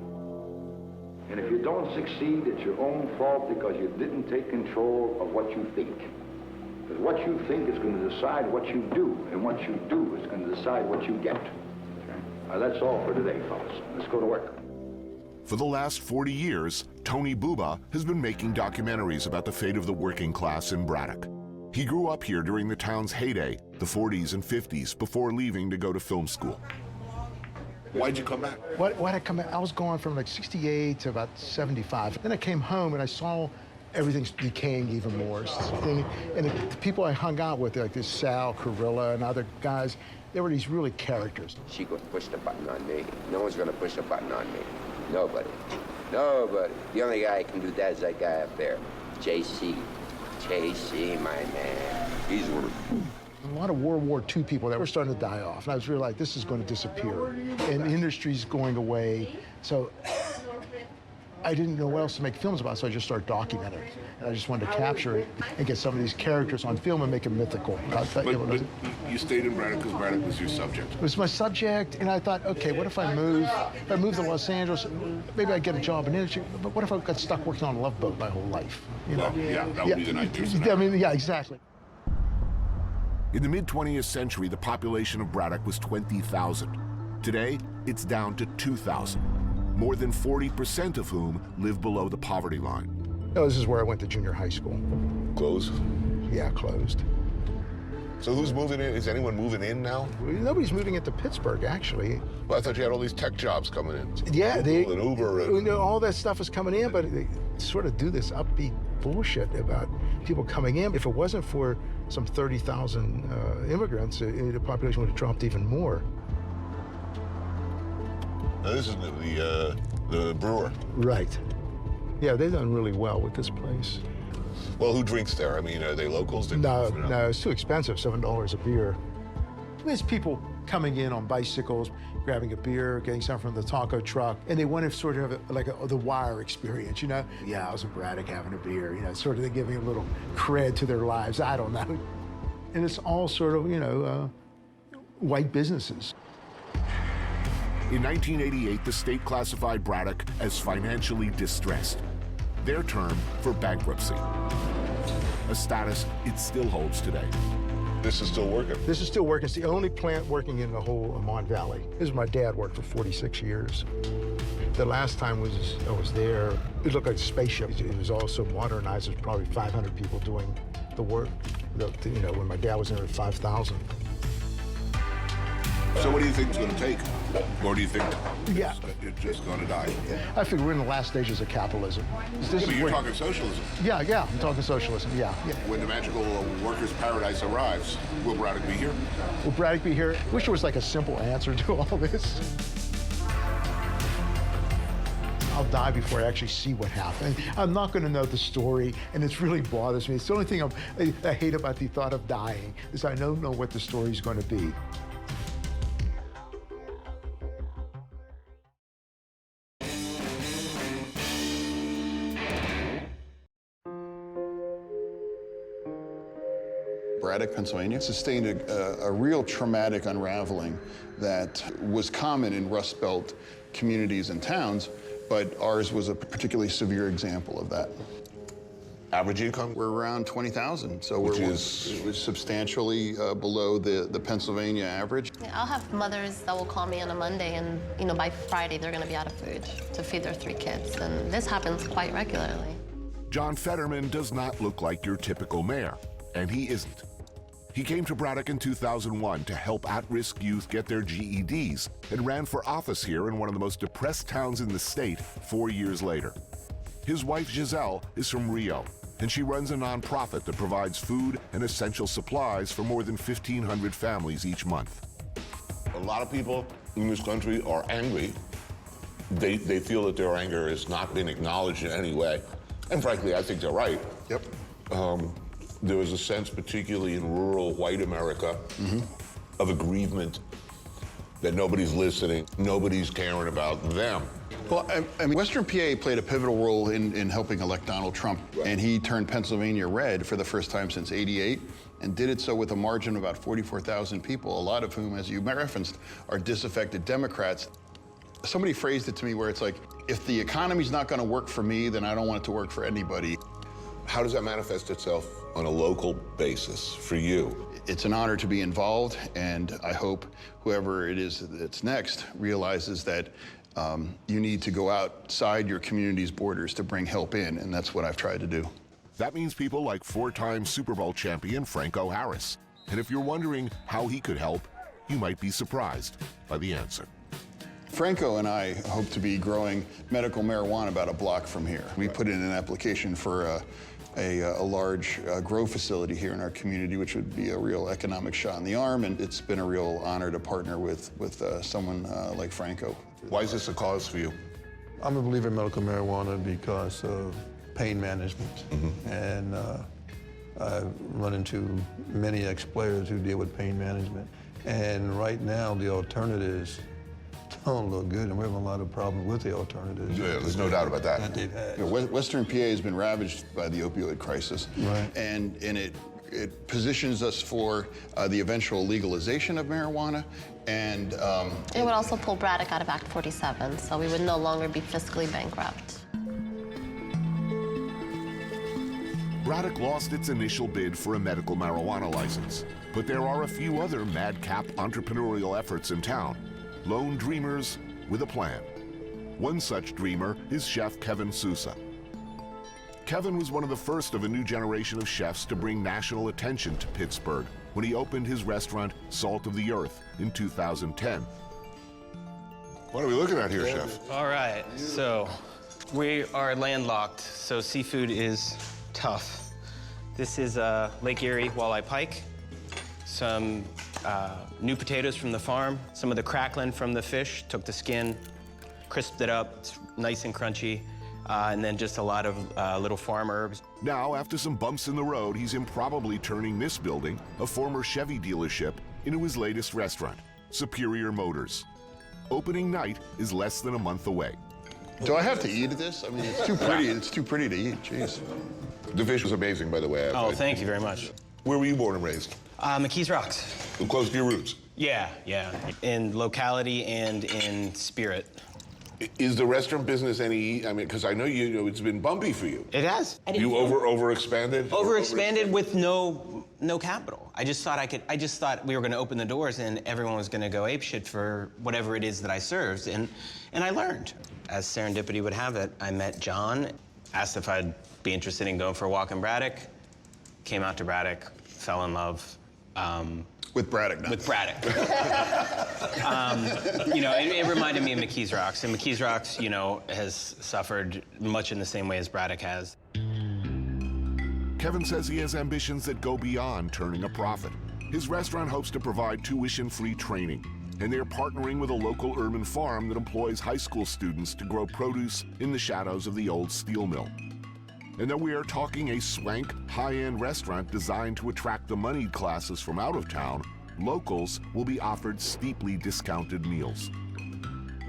And if you don't succeed, it's your own fault because you didn't take control of what you think. Because what you think is going to decide what you do, and what you do is going to decide what you get. Okay? That's all for today, fellas. Let's go to work. For the last 40 years, Tony Bourdain has been making documentaries about the fate of the working class in Braddock. He grew up here during the town's heyday, the 40s and 50s, before leaving to go to film school. Why'd you come back? Why'd I come back? I was going from like 68 to about 75. Then I came home and I saw everything's decaying even more. And the people I hung out with, like this Sal, Carilla, and other guys, they were these really characters. She gonna push the button on me. No one's gonna push the button on me. Nobody. Nobody. The only guy who can do that is that guy up there, JC. JC, my man. He's worth. A lot of World War II people that were starting to die off. And I was really like, this is going to disappear. And the industry's going away. So I didn't know what else to make films about, so I just started documenting. And I just wanted to capture it and get some of these characters on film and make them mythical. But you stayed in Braddock because Braddock was your subject. It was my subject, and I thought, okay, what if I move? If I move to Los Angeles, maybe I'd get a job in industry, but what if I got stuck working on a Love Boat my whole life? You know? Well, yeah, that would be the nightmare scenario. I mean, yeah, exactly. In the mid-20th century, the population of Braddock was 20,000. Today, it's down to 2,000. More than 40% of whom live below the poverty line. No, this is where I went to junior high school. Closed? Yeah, closed. So who's moving in? Is anyone moving in now? Nobody's moving into Pittsburgh, actually. Well, I thought you had all these tech jobs coming in. Yeah, Google and Uber. And... all that stuff is coming in, but they sort of do this upbeat bullshit about people coming in. If it wasn't for some 30,000 immigrants, the population would have dropped even more. Now, this is the brewer. Right. Yeah, they've done really well with this place. Well, who drinks there? I mean, are they locals? No, it's too expensive, $7 a beer. There's people coming in on bicycles, grabbing a beer, getting something from the taco truck, and they want to sort of have the Wire experience, you know? Yeah, I was in Braddock having a beer, you know, sort of giving a little cred to their lives, I don't know. And it's all sort of, you know, white businesses. In 1988, the state classified Braddock as financially distressed, their term for bankruptcy, a status it still holds today. This is still working? This is still working. It's the only plant working in the whole Mon Valley. This is my dad worked for 46 years. The last time I was there, it looked like a spaceship. It was also modernized. There's probably 500 people doing the work. You know, when my dad was in there, 5,000. So what do you think it's going to take? Or do you think it's just going to die? I figure we're in the last stages of capitalism. But you're talking socialism. Yeah, I'm talking socialism, yeah. When the magical workers' paradise arrives, will Braddock be here? Will Braddock be here? Wish there was like a simple answer to all this. I'll die before I actually see what happened. I'm not going to know the story, and it really bothers me. It's the only thing I hate about the thought of dying, is I don't know what the story's going to be. Braddock, Pennsylvania, sustained a real traumatic unraveling that was common in Rust Belt communities and towns, but ours was a particularly severe example of that. Average income? We're around 20,000, so Which we're is substantially below the Pennsylvania average. I'll have mothers that will call me on a Monday and, by Friday they're going to be out of food to feed their 3 kids, and this happens quite regularly. John Fetterman does not look like your typical mayor, and he isn't. He came to Braddock in 2001 to help at-risk youth get their GEDs and ran for office here in one of the most depressed towns in the state 4 years later. His wife, Giselle, is from Rio, and she runs a nonprofit that provides food and essential supplies for more than 1,500 families each month. A lot of people in this country are angry. They feel that their anger has not been acknowledged in any way. And frankly, I think they're right. Yep. There was a sense, particularly in rural white America, of aggrievement, that nobody's listening, nobody's caring about them. Well, I mean, Western PA played a pivotal role in helping elect Donald Trump, and he turned Pennsylvania red for the first time since '88, and did it so with a margin of about 44,000 people, a lot of whom, as you referenced, are disaffected Democrats. Somebody phrased it to me where it's like, if the economy's not going to work for me, then I don't want it to work for anybody. How does that manifest itself on a local basis for you? It's an honor to be involved, and I hope whoever it is that's next realizes that you need to go outside your community's borders to bring help in, and that's what I've tried to do. That means people like 4-time Super Bowl champion Franco Harris. And if you're wondering how he could help, you might be surprised by the answer. Franco and I hope to be growing medical marijuana about a block from here. We put in an application for a large grow facility here in our community, which would be a real economic shot in the arm, and it's been a real honor to partner with someone like Franco. Why is this a cause for you? I'm a believer in medical marijuana because of pain management. And I've run into many ex-players who deal with pain management. And right now, the alternatives don't look good, and we're having a lot of problems with the alternatives. Yeah, there's no doubt about that. That they've had. You know, Western PA has been ravaged by the opioid crisis, Right. and it positions us for the eventual legalization of marijuana, and It would also pull Braddock out of Act 47, so we would no longer be fiscally bankrupt. Braddock lost its initial bid for a medical marijuana license, but there are a few other madcap entrepreneurial efforts in town. Lone dreamers with a plan. One such dreamer is chef Kevin Sousa. Kevin was one of the first of a new generation of chefs to bring national attention to Pittsburgh when he opened his restaurant, Salt of the Earth, in 2010. What are we looking at here, Chef? All right, so we are landlocked, so seafood is tough. This is Lake Erie walleye pike, some new potatoes from the farm, some of the crackling from the fish, took the skin, crisped it up, it's nice and crunchy, and then just a lot of little farm herbs. Now, after some bumps in the road, he's improbably turning this building, a former Chevy dealership, into his latest restaurant, Superior Motors. Opening night is less than a month away. do I have to eat this? I mean, it's too pretty. It's too pretty to eat. Jeez. The fish was amazing, by the way. Oh, thank you very much. Where were you born and raised? McKees Rocks. Close to your roots? Yeah, in locality and in spirit. Is the restaurant business any, I mean, because I know it's been bumpy for you. It has. You overexpanded? Overexpanded with no capital. I just thought we were going to open the doors and everyone was going to go apeshit for whatever it is that I served, and I learned. As serendipity would have it, I met John, asked if I'd be interested in going for a walk in Braddock, came out to Braddock, fell in love. With Braddock now. With Braddock. It reminded me of McKees Rocks, and McKees Rocks, has suffered much in the same way as Braddock has. Kevin says he has ambitions that go beyond turning a profit. His restaurant hopes to provide tuition-free training, and they're partnering with a local urban farm that employs high school students to grow produce in the shadows of the old steel mill. And though we are talking a swank, high-end restaurant designed to attract the moneyed classes from out of town, locals will be offered steeply discounted meals.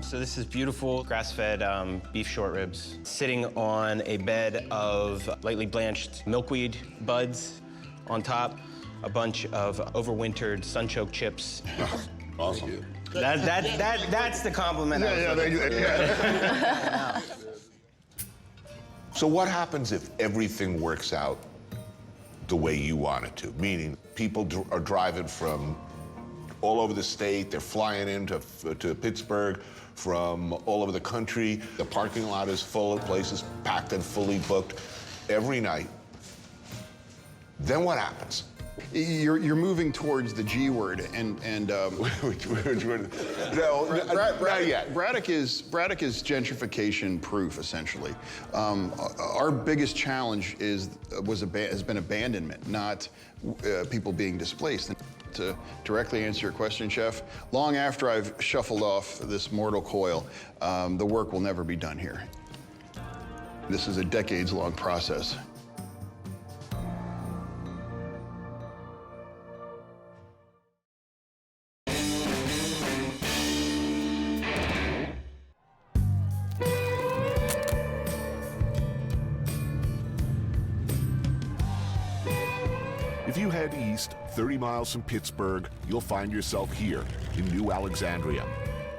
So this is beautiful grass-fed beef short ribs sitting on a bed of lightly blanched milkweed buds on top, a bunch of overwintered sun-choked chips. Awesome. That's the compliment. Yeah. So what happens if everything works out the way you want it to? Meaning people are driving from all over the state, they're flying into Pittsburgh from all over the country. The parking lot is full of places, packed and fully booked every night. Then what happens? You're moving towards the G word, and which word? No, not yet. Braddock is gentrification proof, essentially. Our biggest challenge has been abandonment, not people being displaced. To directly answer your question, Chef, long after I've shuffled off this mortal coil, the work will never be done here. This is a decades-long process. If you head east 30 miles from Pittsburgh, you'll find yourself here in New Alexandria.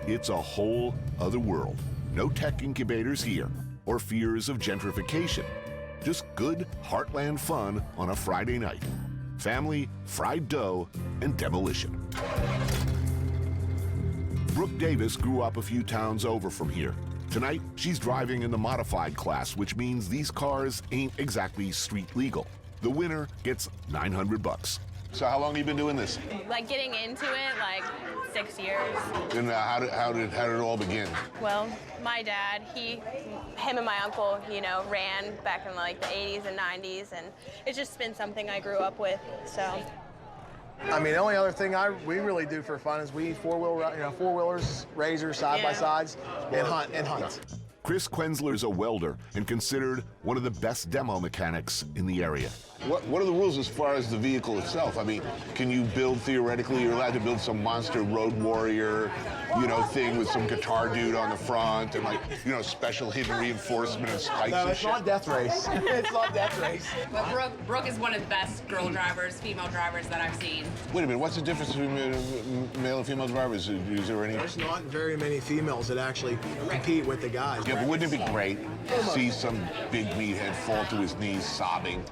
It's a whole other world. No tech incubators here or fears of gentrification. Just good heartland fun on a Friday night. Family, fried dough, and demolition. Brooke Davis grew up a few towns over from here. Tonight, she's driving in the modified class, which means these cars ain't exactly street legal. The winner gets $900. So how long have you been doing this? Like getting into it, like 6 years. And how did it all begin? Well, my dad, him and my uncle, ran back in like the 80s and 90s, and it's just been something I grew up with, so. I mean, the only other thing we really do for fun is we four-wheelers, razors, side-by-sides, and hunt. Chris Quensler is a welder and considered one of the best demo mechanics in the area. What are the rules as far as the vehicle itself? I mean, can you build, theoretically, you're allowed to build some monster road warrior, thing with some guitar dude on the front and special hidden reinforcement and spikes No, and it's shit? not Death Race. It's not Death Race. But Brooke is one of the best girl drivers, female drivers that I've seen. Wait a minute, what's the difference between male and female drivers? Is there any? There's not very many females that actually compete with the guys. Yeah, but wouldn't it be great to see some big meathead fall to his knees sobbing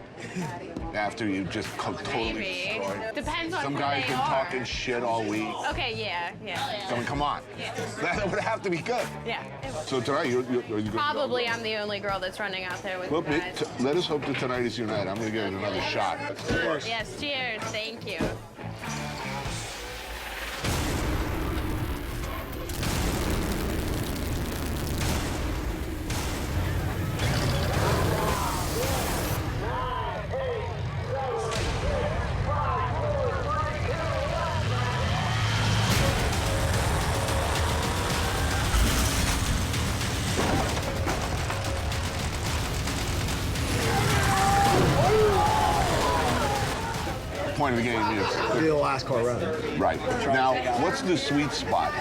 after you just totally destroyed? Depends on some who guy's they been are. talking shit all week. Okay, yeah. I mean, come on. Yeah. That would have to be good. Yeah, it would. So tonight, are you going to Probably I'm the only girl that's running out there with Well, the guys. let us hope that tonight is your night. I'm going to give it another shot. Yes, cheers, thank you. Point of the game is Be the last car running. right. Now, what's the sweet spot?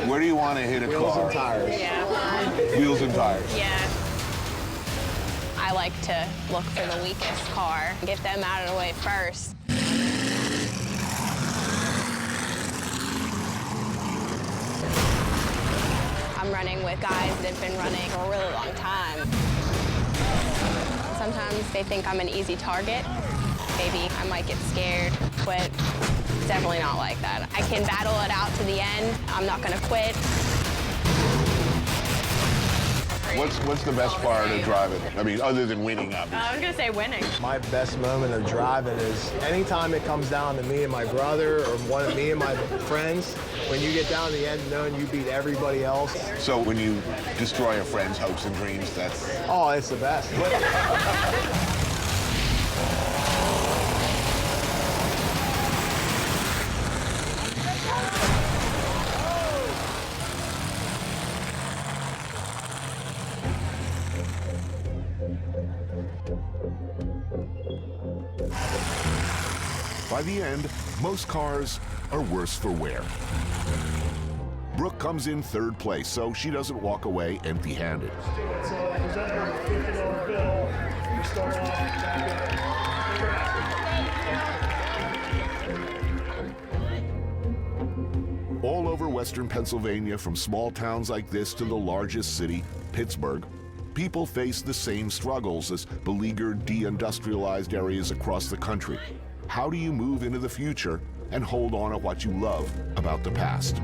Where do you want to hit a Wheels car? and tires. Yeah. Wheels and tires. Yeah. I like to look for the weakest car, get them out of the way first. I'm running with guys that have been running for a really long time. Sometimes they think I'm an easy target. Maybe I might get scared, quit. It's definitely not like that. I can battle it out to the end. I'm not gonna quit. What's the best part of driving? I mean, other than winning, obviously. I was gonna say winning. My best moment of driving is anytime it comes down to me and my brother or one of me and my friends, when you get down to the end knowing you beat everybody else. So when you destroy a friend's hopes and dreams, that's... Oh, it's the best. By the end, most cars are worse for wear. Brooke comes in third place, so she doesn't walk away empty-handed. All over Western Pennsylvania, from small towns like this to the largest city, Pittsburgh, people face the same struggles as beleaguered, deindustrialized areas across the country. How do you move into the future and hold on to what you love about the past?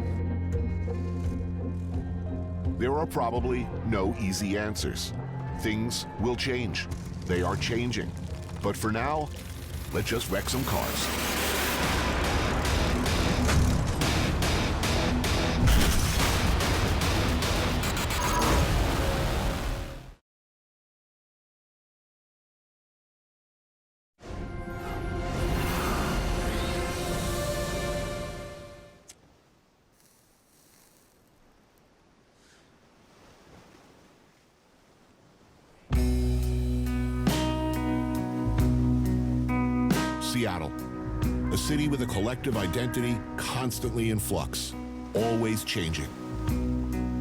There are probably no easy answers. Things will change. They are changing. But for now, let's just wreck some cars. Seattle, a city with a collective identity constantly in flux, always changing.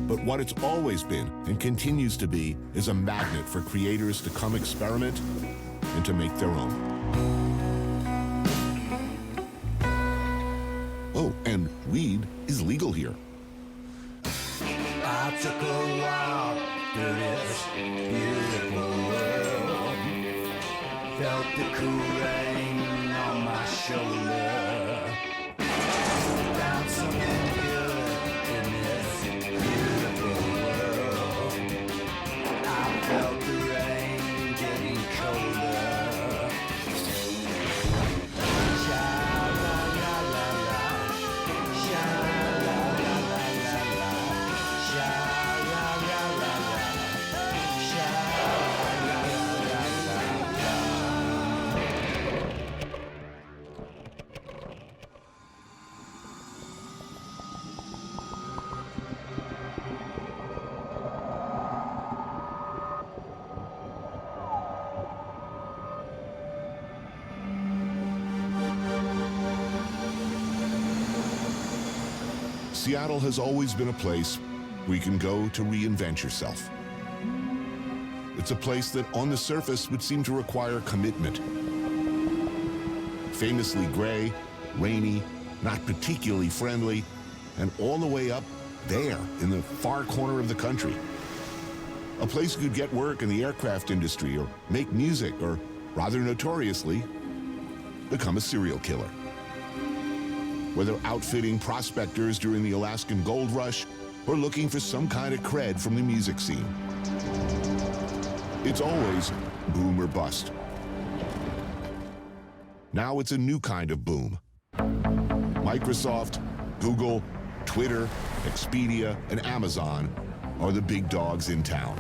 But what it's always been and continues to be is a magnet for creators to come experiment and to make their own. Oh, and weed is legal here. I took a walk through this beautiful world, felt the cool rain on my shoulder, found something good in this beautiful world. I felt the rain getting colder. Sha-la-la-la-la, sha-la-la-la-la, sha-la-la-la-la, sha-la-la-la-la. Seattle has always been a place where you can go to reinvent yourself. It's a place that on the surface would seem to require commitment. Famously gray, rainy, not particularly friendly, and all the way up there in the far corner of the country. A place you could get work in the aircraft industry or make music or, rather notoriously, become a serial killer. Whether outfitting prospectors during the Alaskan gold rush or looking for some kind of cred from the music scene. It's always boom or bust. Now it's a new kind of boom. Microsoft, Google, Twitter, Expedia, and Amazon are the big dogs in town.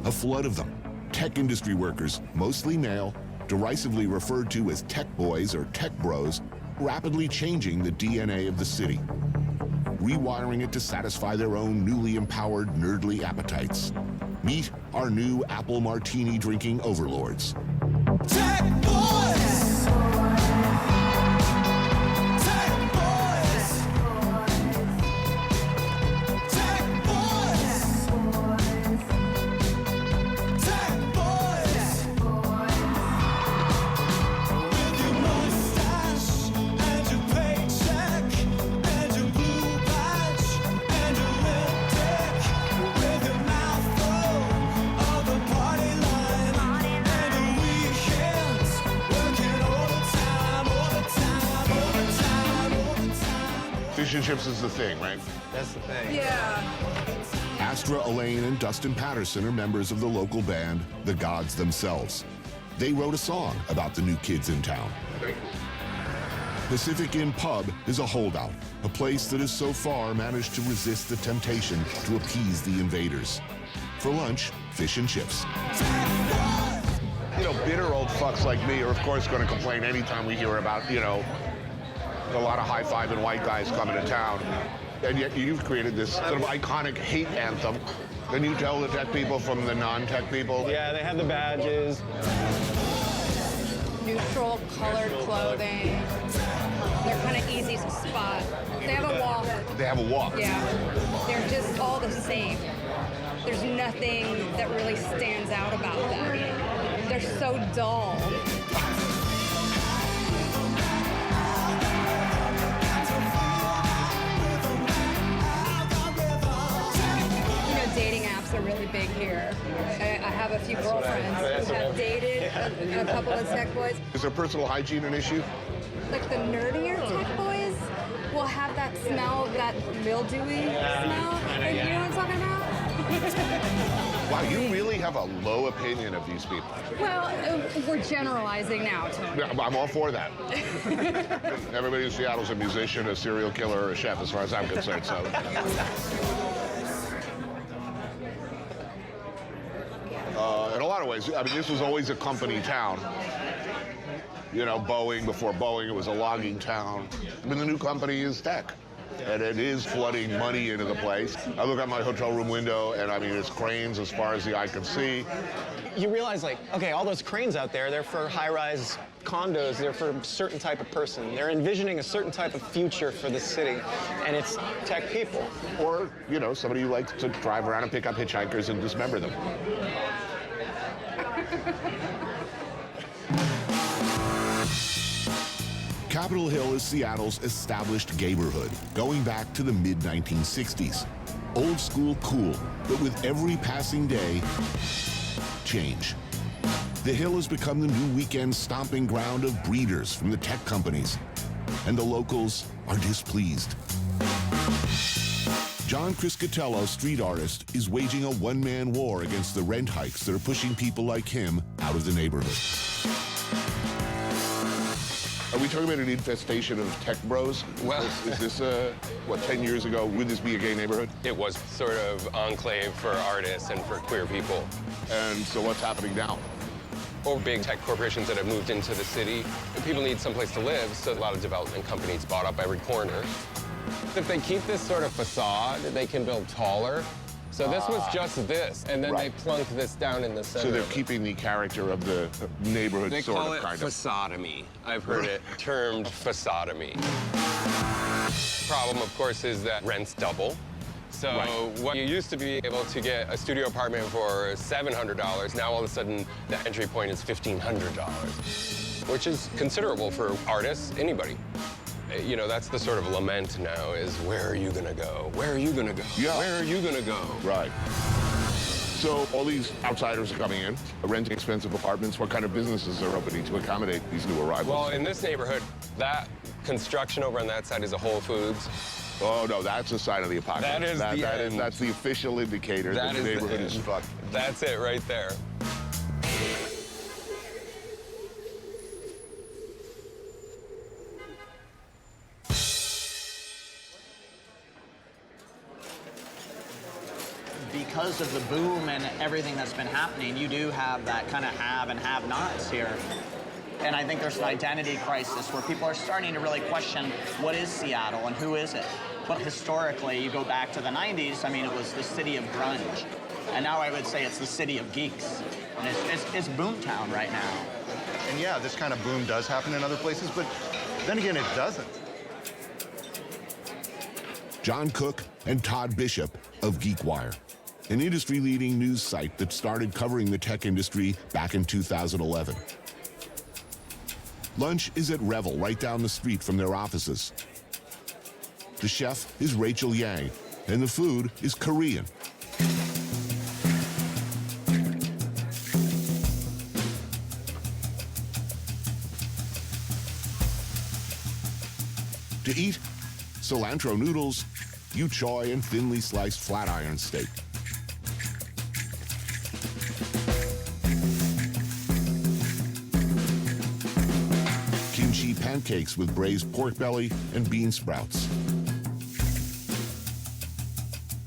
A flood of them. Tech industry workers, mostly male, derisively referred to as tech boys or tech bros, rapidly changing the DNA of the city, rewiring it to satisfy their own newly empowered nerdly appetites. Meet our new apple martini drinking overlords. Tech boys! Tech boys! Tech boys! Tech boys! With your mustache and your paycheck and your blue badge and your lipstick, with your mouth full of the party line and your weekends working all the time, all the time, all the time, all the time. Fish and chips is the thing, right? That's the thing. Yeah. Astra, Elaine, and Dustin Patterson are members of the local band, The Gods Themselves. They wrote a song about the new kids in town. Pacific Inn Pub is a holdout, a place that has so far managed to resist the temptation to appease the invaders. For lunch, fish and chips. You know, bitter old fucks like me are, of course, going to complain anytime we hear about, you know, a lot of high-fiving white guys coming to town. And yet you've created this sort of iconic hate anthem. Can you tell the tech people from the non-tech people? Yeah, they have the badges. neutral colored clothing. They're kind of easy to spot. They have a walk. They have a walk. Yeah. They're just all the same. There's nothing that really stands out about them. They're so dull. You know, dating apps are really big here. I have a few girlfriends who have dated a couple of tech boys. Is there personal hygiene an issue? Like the nerdier tech boys will have that smell, that mildewy smell. Like, you know what I'm talking about? Wow, you really have a low opinion of these people. Well, we're generalizing now, Tony. Yeah, I'm all for that. Everybody in Seattle's a musician, a serial killer, or a chef, as far as I'm concerned, so. In a lot of ways, I mean, this was always a company town. You know, Boeing, before Boeing, it was a logging town. I mean, the new company is tech. And it is flooding money into the place. I look out my hotel room window, and I mean, it's cranes as far as the eye can see. You realize, like, okay, all those cranes out there, they're for high-rise condos. They're for a certain type of person. They're envisioning a certain type of future for the city, and it's tech people. Or, you know, somebody who likes to drive around and pick up hitchhikers and dismember them. Capitol Hill is Seattle's established neighborhood, going back to the mid-1960s. Old school cool, but with every passing day, change. The Hill has become the new weekend stomping ground of breeders from the tech companies, and the locals are displeased. John Criscatello, street artist, is waging a one-man war against the rent hikes that are pushing people like him out of the neighborhood. Are we talking about an infestation of tech bros? Well, is this, what, 10 years ago, would this be a gay neighborhood? It was sort of enclave for artists and for queer people. And so what's happening now? Or big tech corporations that have moved into the city. People need someplace to live, so a lot of development companies bought up every corner. If they keep this sort of facade, they can build taller. So this was just this, and then they plunked this down in the center. So they're keeping the character of the neighborhood They sort call of, it kind of. façadomy. I've heard it termed façadomy. Problem, of course, is that rents double. So what you used to be able to get a studio apartment for $700, now all of a sudden the entry point is $1,500, which is considerable for artists, anybody. You know, that's the sort of lament now is, where are you gonna go? Where are you gonna go? Yeah. Where are you gonna go? Right. So all these outsiders are coming in, renting expensive apartments. What kind of businesses are opening to accommodate these new arrivals? Well, in this neighborhood, that construction over on that side is a Whole Foods. Oh, no, that's a sign of the apocalypse. That is the end. That's the official indicator that the neighborhood is fucked. That's it right there. Because of the boom and everything that's been happening, you do have that kind of have and have-nots here. And I think there's an identity crisis where people are starting to really question what is Seattle and who is it? But historically, you go back to the 90s, I mean, it was the city of grunge. And now I would say it's the city of geeks. And it's boomtown right now. And yeah, this kind of boom does happen in other places, but then again, it doesn't. John Cook and Todd Bishop of GeekWire, an industry-leading news site that started covering the tech industry back in 2011. Lunch is at Revel, right down the street from their offices. The chef is Rachel Yang, and the food is Korean. To eat, cilantro noodles, yu choy, and thinly sliced flat iron steak. Kimchi pancakes with braised pork belly and bean sprouts.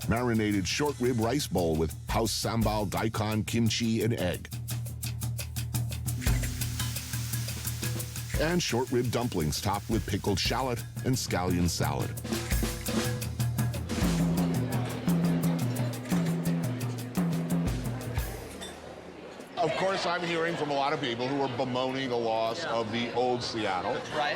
Marinated short rib rice bowl with house sambal, daikon, kimchi, and egg. And short rib dumplings topped with pickled shallot and scallion salad. Of course, I'm hearing from a lot of people who are bemoaning the loss of the old Seattle. Right.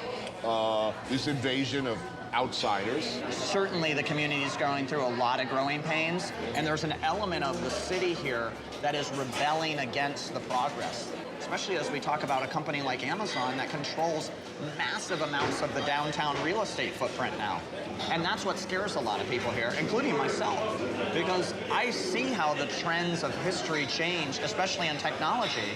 This invasion of outsiders. Certainly the community is going through a lot of growing pains, and there's an element of the city here that is rebelling against the progress, especially as we talk about a company like Amazon that controls massive amounts of the downtown real estate footprint now. And that's what scares a lot of people here, including myself, because I see how the trends of history change, especially in technology,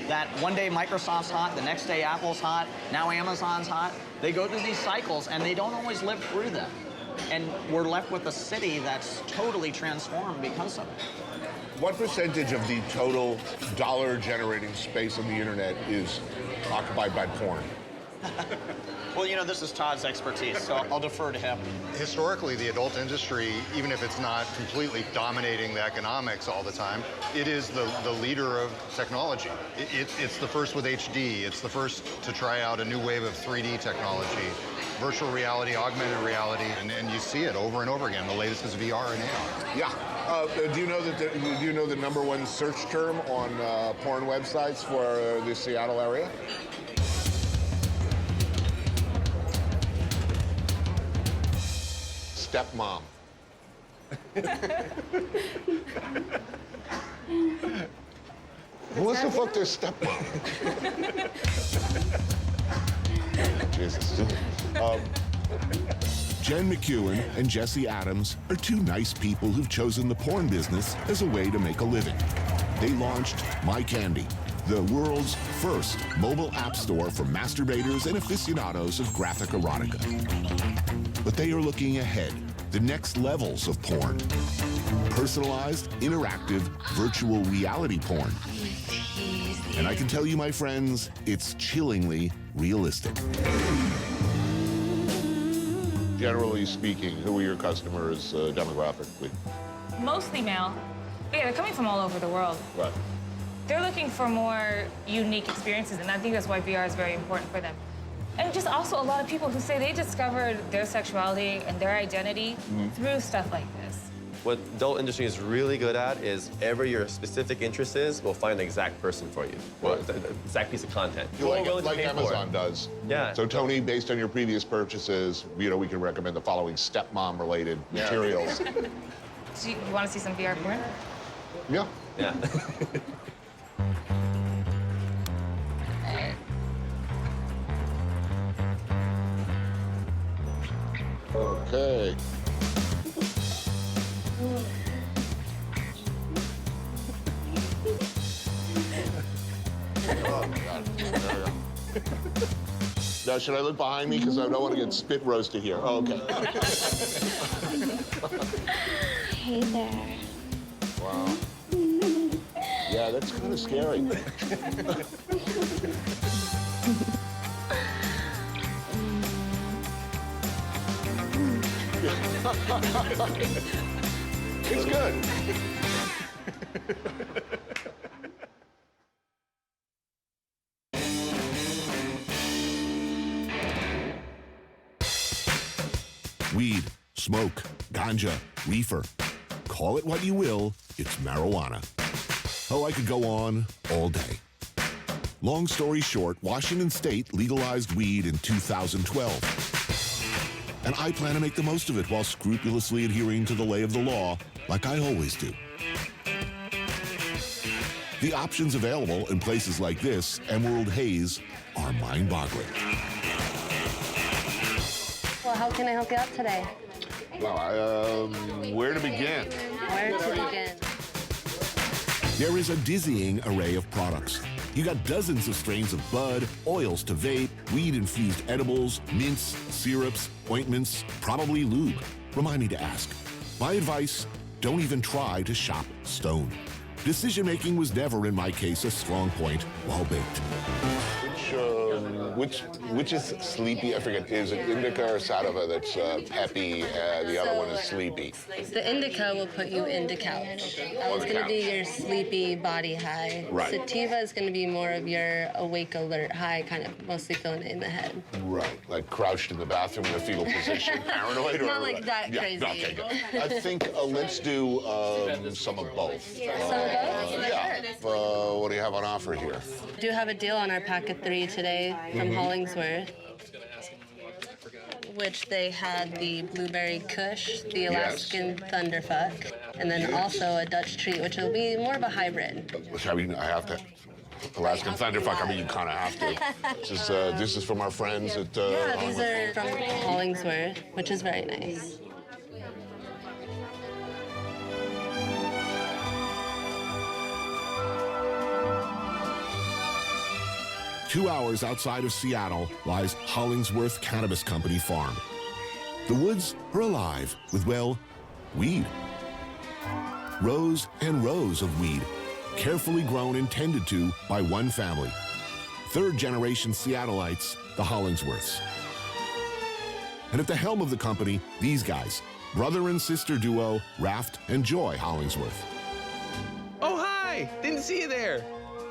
that one day Microsoft's hot, the next day Apple's hot, now Amazon's hot. They go through these cycles and they don't always live through them. And we're left with a city that's totally transformed because of it. What percentage of the total dollar-generating space on the internet is occupied by porn? Well, you know, this is Todd's expertise, so I'll defer to him. Historically, the adult industry, even if it's not completely dominating the economics all the time, it is the leader of technology. It's the first with HD. It's the first to try out a new wave of 3D technology, virtual reality, augmented reality, and you see it over and over again. The latest is VR and AR. Yeah. Do you know the #1 search term on porn websites for the Seattle area? Stepmom. Who wants to fuck their stepmom? Jesus. Jen McEwen and Jesse Adams are two nice people who've chosen the porn business as a way to make a living. They launched My Candy, the world's first mobile app store for masturbators and aficionados of graphic erotica. But they are looking ahead, the next levels of porn. Personalized, interactive, virtual reality porn. And I can tell you, my friends, it's chillingly realistic. Generally speaking, who are your customers demographically? Mostly male. But yeah, they're coming from all over the world. Right. They're looking for more unique experiences, and I think that's why VR is very important for them. And just also a lot of people who say they discovered their sexuality and their identity through stuff like this. What the adult industry is really good at is whatever your specific interest is, we'll find the exact person for you. Well, the exact piece of content. Like Amazon does. Yeah. So Tony, based on your previous purchases, you know, we can recommend the following stepmom-related materials. So you want to see some VR porn? Yeah. Yeah. Okay. Oh, God. Now, should I look behind me? Because I don't want to get spit roasted here. Oh, okay. Hey there. Wow. Yeah, that's kind of scary. It's good. Weed, smoke, ganja, reefer. Call it what you will, it's marijuana. Oh, I could go on all day. Long story short, Washington State legalized weed in 2012. And I plan to make the most of it while scrupulously adhering to the lay of the law, like I always do. The options available in places like this, Emerald Haze, are mind-boggling. Well, how can I help you out today? Well, where to begin? Where to begin? There is a dizzying array of products. You got dozens of strains of bud, oils to vape, weed-infused edibles, mints, syrups, ointments, probably lube. Remind me to ask. My advice, don't even try to shop stoned. Decision-making was never, in my case, a strong point while baked. Which is sleepy? I forget. Is it indica or sativa that's peppy? The other one is sleepy. The indica will put you into couch. That one's the going to be couch. your sleepy body high. Right. Sativa is going to be more of your awake, alert high, kind of mostly feeling it in the head. Right, like crouched in the bathroom in a fetal position, paranoid? Not or, like that yeah, crazy. Okay, good. I think let's do some of both. Some of both? Yeah. What do you have on offer here? We do have a deal on our pack of 3 today from Hollingsworth, which they had the blueberry kush, the Alaskan thunderfuck, and then also a Dutch treat, which will be more of a hybrid. I mean, I have to. Alaskan Thunderfuck, I mean, you kind of have to. This is from our friends at... Yeah, these are from Hollingsworth, which is very nice. Two hours outside of Seattle lies Hollingsworth Cannabis Company Farm. The woods are alive with, well, weed. Rows and rows of weed, carefully grown and tended to by one family. Third-generation Seattleites, the Hollingsworths. And at the helm of the company, these guys, brother and sister duo, Raft and Joy Hollingsworth. Oh, hi! Didn't see you there.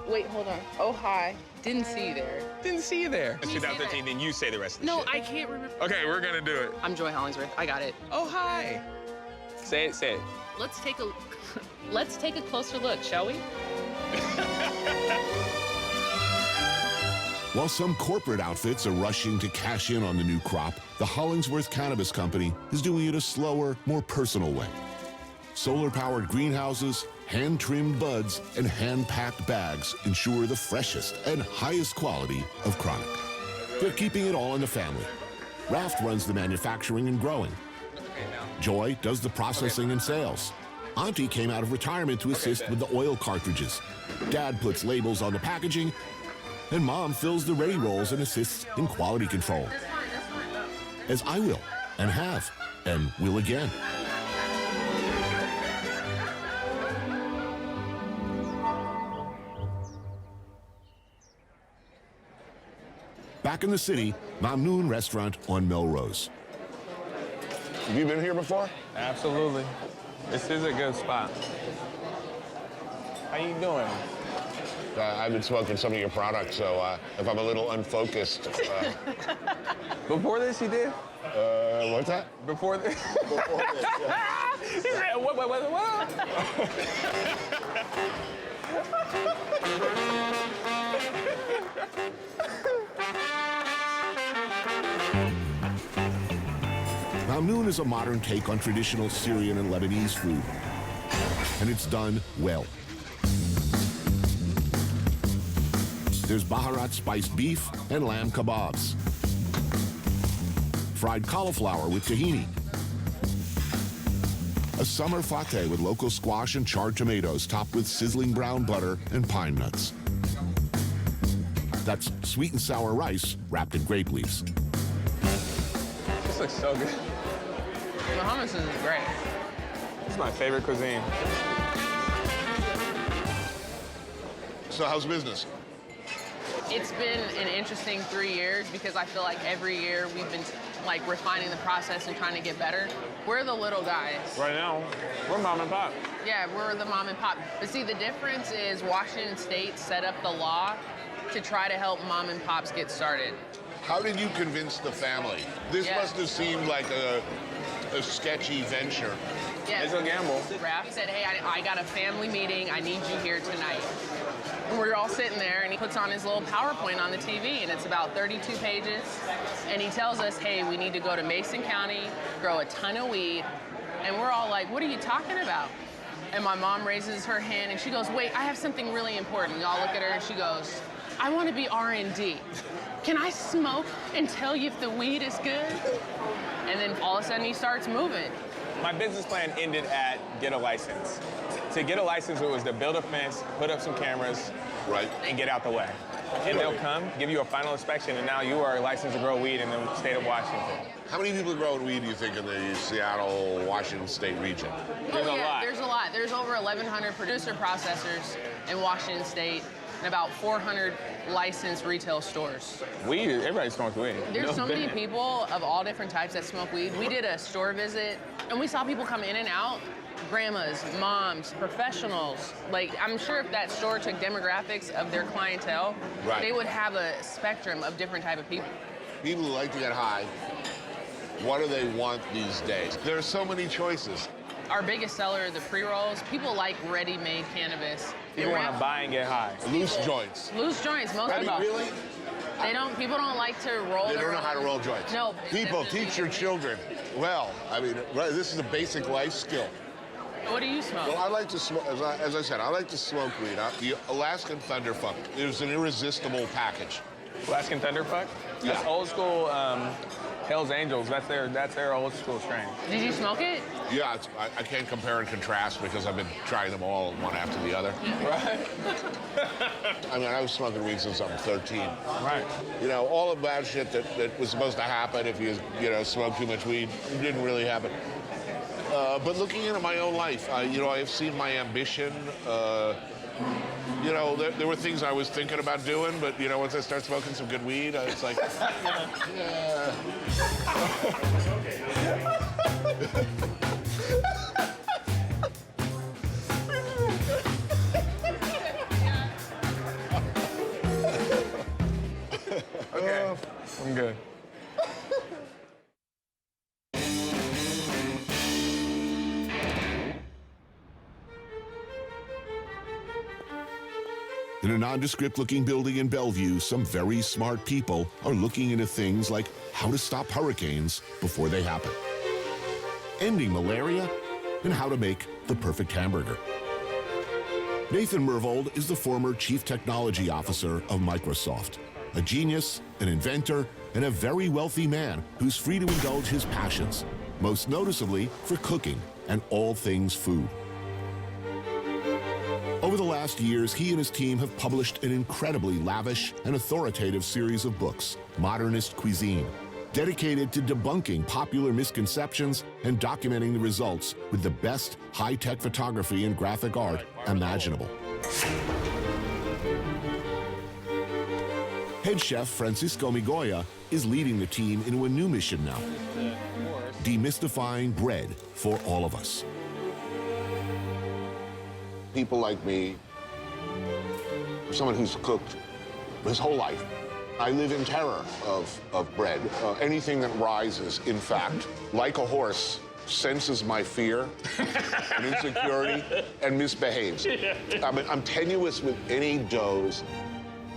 Wait, hold on. Oh, hi. Didn't see you there. Didn't see you there. Can you say 2013, then you say the rest of the No, shit. I can't remember. Okay, we're gonna do it. I'm Joy Hollingsworth. I got it. Oh, hi. Say it, say it. Let's take a closer look, shall we? While some corporate outfits are rushing to cash in on the new crop, the Hollingsworth Cannabis Company is doing it a slower, more personal way. Solar-powered greenhouses, hand-trimmed buds, and hand-packed bags ensure the freshest and highest quality of chronic. They're keeping it all in the family. Raft runs the manufacturing and growing. Joy does the processing and sales. Auntie came out of retirement to assist with the oil cartridges. Dad puts labels on the packaging, and Mom fills the ready rolls and assists in quality control. As I will, and have, and will again. Back in the city, Mamnoon Restaurant on Melrose. Have you been here before? Absolutely. This is a good spot. How you doing? I've been smoking some of your products, so if I'm a little unfocused... Before this, you did? What's that? Before this? Before this, yeah. He said, what? Mamnoon is a modern take on traditional Syrian and Lebanese food, and it's done well. There's Baharat spiced beef and lamb kebabs, fried cauliflower with tahini, a summer fateh with local squash and charred tomatoes topped with sizzling brown butter and pine nuts. That's sweet and sour rice wrapped in grape leaves. This looks so good. The hummus is great. This is my favorite cuisine. So how's business? It's been an interesting 3 years because I feel like every year we've been like refining the process and trying to get better. We're the little guys. Right now, we're mom and pop. Yeah, we're the mom and pop. But see, the difference is Washington State set up the law to try to help mom and pops get started. How did you convince the family? This must have seemed like a sketchy venture. Yeah. It's a gamble. Raph said, hey, I got a family meeting. I need you here tonight. And we're all sitting there, and he puts on his little PowerPoint on the TV, and it's about 32 pages. And he tells us, hey, we need to go to Mason County, grow a ton of weed. And we're all like, what are you talking about? And my mom raises her hand, and she goes, wait, I have something really important. We all look at her, and she goes, I want to be R&D. Can I smoke and tell you if the weed is good? And then all of a sudden, he starts moving. My business plan ended at get a license. To get a license, it was to build a fence, put up some cameras, right, and get out the way. And they'll come, give you a final inspection, and now you are licensed to grow weed in the state of Washington. How many people are growing weed, do you think, in the Seattle, Washington State region? There's a lot. There's over 1,100 producer processors in Washington State. and about 400 licensed retail stores. Weed, everybody smokes weed. There's so many people of all different types that smoke weed. We did a store visit, and we saw people come in and out. Grandmas, moms, professionals. Like, I'm sure if that store took demographics of their clientele, Right. they would have a spectrum of different type of people. People who like to get high, what do they want these days? There are so many choices. Our biggest seller are the pre-rolls. People like ready-made cannabis. People want to buy and get high. Loose joints. Loose joints, most I mean, people. really? People don't like to roll They their don't know how to own. roll joints. No. People, teach your children. Well, I mean, this is a basic life skill. What do you smoke? Well, I like to smoke, as I said, I like to smoke weed. The Alaskan Thunderfuck is an irresistible package. Alaskan Thunderfuck? That's Yeah. old school Hell's Angels. That's their old school strain. Did you smoke it? Yeah, I can't compare and contrast because I've been trying them all one after the other. Right. I mean, I was smoking weed since I'm 13. Right. You know, all of that shit that was supposed to happen if you smoked too much weed didn't really happen. But looking into my own life, I have seen my ambition. There were things I was thinking about doing, but, once I start smoking some good weed, it's like, yeah. Okay, I'm good. In a nondescript-looking building in Bellevue, some very smart people are looking into things like how to stop hurricanes before they happen, ending malaria, and how to make the perfect hamburger. Nathan Mervold is the former Chief Technology Officer of Microsoft, a genius, an inventor, and a very wealthy man who's free to indulge his passions, most noticeably for cooking and all things food. Over the last years, he and his team have published an incredibly lavish and authoritative series of books, Modernist Cuisine, dedicated to debunking popular misconceptions and documenting the results with the best high-tech photography and graphic art imaginable. Head chef Francisco Migoya is leading the team into a new mission now, demystifying bread for all of us. People like me, someone who's cooked his whole life, I live in terror of bread. Anything that rises, in fact, like a horse, senses my fear and insecurity and misbehaves. I'm tenuous with any doughs.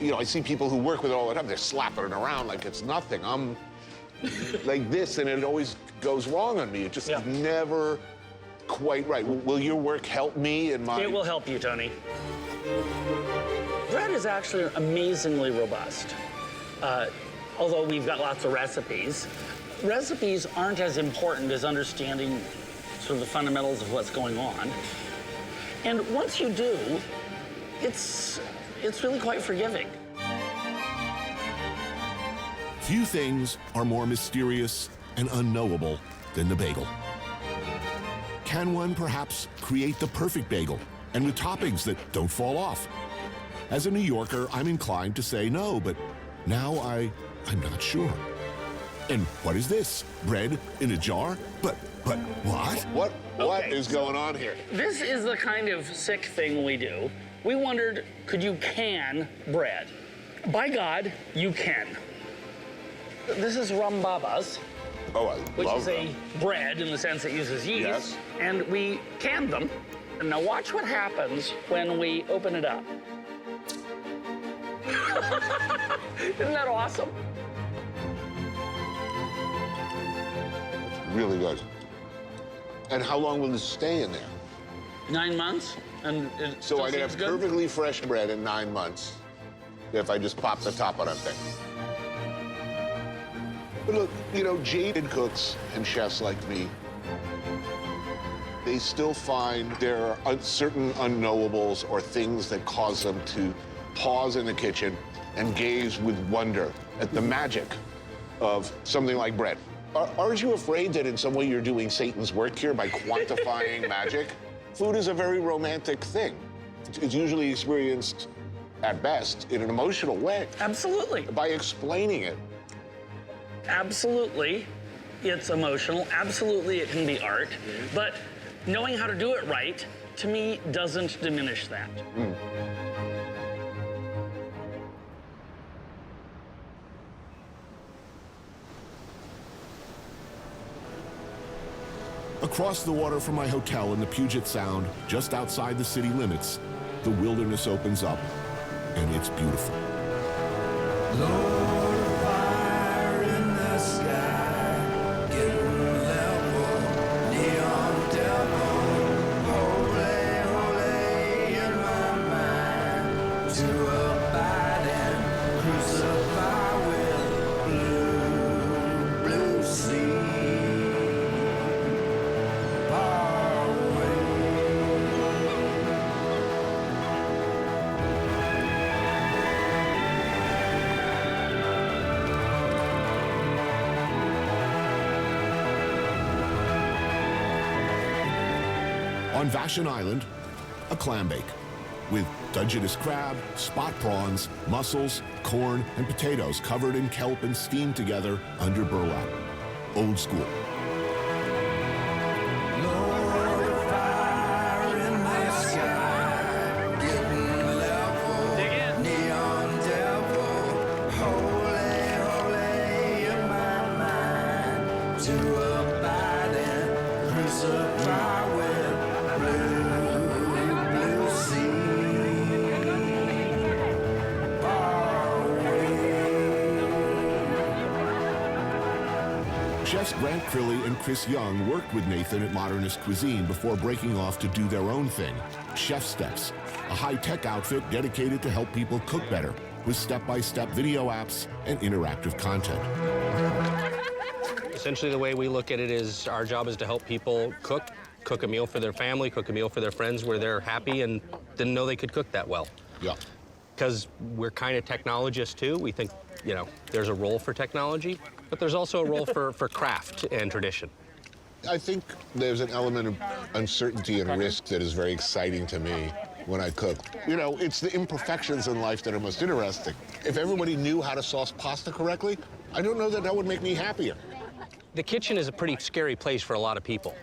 I see people who work with it all the time. They're slapping it around like it's nothing. I'm like this, and it always goes wrong on me. It just never quite right. Will your work help me in my... It will help you, Tony. Bread is actually amazingly robust. Although we've got lots of recipes, recipes aren't as important as understanding sort of the fundamentals of what's going on. And once you do, it's really quite forgiving. Few things are more mysterious and unknowable than the bagel. Can one perhaps create the perfect bagel and with toppings that don't fall off? As a New Yorker, I'm inclined to say no, but now I'm not sure. And what is this? Bread in a jar? But what? What is going on here? This is the kind of sick thing we do. We wondered, could you can bread? By God, you can. This is rambabas. Oh, I which love is a bread in the sense it uses yeast. Yes. And we canned them. And now watch what happens when we open it up. Isn't that awesome? Really good. And how long will this stay in there? 9 months. And it So still I can have seems good? perfectly fresh bread in 9 months if I just pop the top on that thing. But look, jaded cooks and chefs like me, they still find there are certain unknowables or things that cause them to pause in the kitchen and gaze with wonder at the magic of something like bread. Aren't you afraid that in some way you're doing Satan's work here by quantifying magic? Food is a very romantic thing. It's usually experienced at best, in an emotional way. Absolutely. By explaining it. Absolutely, it's emotional. Absolutely, it can be art. But knowing how to do it right, to me, doesn't diminish that. Across the water from my hotel in the Puget Sound, just outside the city limits, the wilderness opens up, and it's beautiful. Fire in the sky, getting level, neon devil, holy, holy in my mind, to abide and crucify with blue, blue sea. On Vashon Island, a clam bake with Dungeness crab, spot prawns, mussels, corn, and potatoes covered in kelp and steamed together under burlap. Old school. Chefs Grant Crilly and Chris Young worked with Nathan at Modernist Cuisine before breaking off to do their own thing, Chef Steps, a high-tech outfit dedicated to help people cook better with step-by-step video apps and interactive content. Essentially, the way we look at it is our job is to help people cook a meal for their family, cook a meal for their friends where they're happy and didn't know they could cook that well. Yeah. Because we're kind of technologists too. We think, you know, there's a role for technology, but there's also a role for craft and tradition. I think there's an element of uncertainty and risk that is very exciting to me when I cook. You know, it's the imperfections in life that are most interesting. If everybody knew how to sauce pasta correctly, I don't know that that would make me happier. The kitchen is a pretty scary place for a lot of people.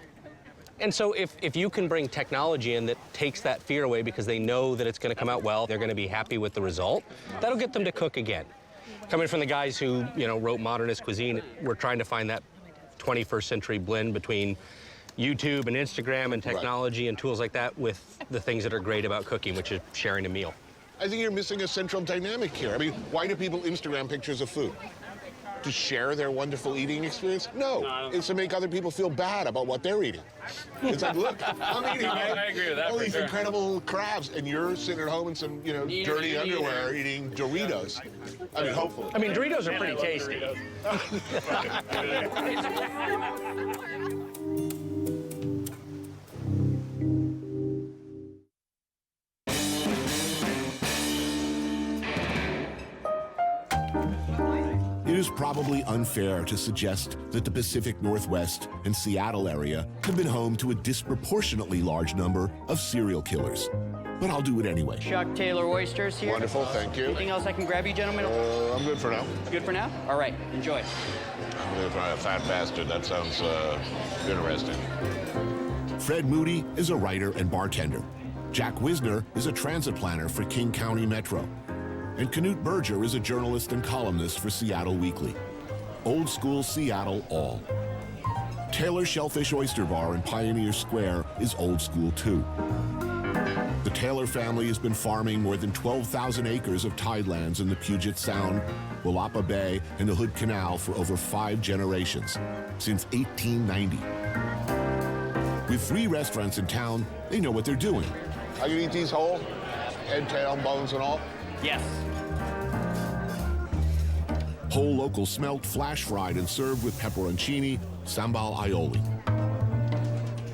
And so if you can bring technology in that takes that fear away because they know that it's going to come out well, they're going to be happy with the result, that'll get them to cook again. Coming from the guys who, you know, wrote Modernist Cuisine, we're trying to find that 21st century blend between YouTube and Instagram and technology and tools like that with the things that are great about cooking, which is sharing a meal. I think you're missing a central dynamic here. I mean, why do people Instagram pictures of food? To share their wonderful eating experience? No, it's to make other people feel bad about what they're eating. It's like, look, I'm eating I agree with that all for these sure. incredible crabs, and you're sitting at home in some, you know, dirty underwear eating Doritos. I mean, hopefully. I mean, Doritos are pretty tasty. It is probably unfair to suggest that the Pacific Northwest and Seattle area have been home to a disproportionately large number of serial killers. But I'll do it anyway. Chuck Taylor oysters here. Wonderful, thank you. Anything else I can grab you, gentlemen? I'm good for now. Good for now? All right, enjoy. I'm gonna try a fat bastard. That sounds interesting. Fred Moody is a writer and bartender. Jack Wisner is a transit planner for King County Metro. And Knut Berger is a journalist and columnist for Seattle Weekly. Old school Seattle all. Taylor Shellfish Oyster Bar in Pioneer Square is old school too. The Taylor family has been farming more than 12,000 acres of tidelands in the Puget Sound, Willapa Bay, and the Hood Canal for over 5 generations, since 1890. With 3 restaurants in town, they know what they're doing. I can eat these whole, head, tail, bones, and all? Yes. Whole local smelt, flash fried and served with pepperoncini, sambal aioli.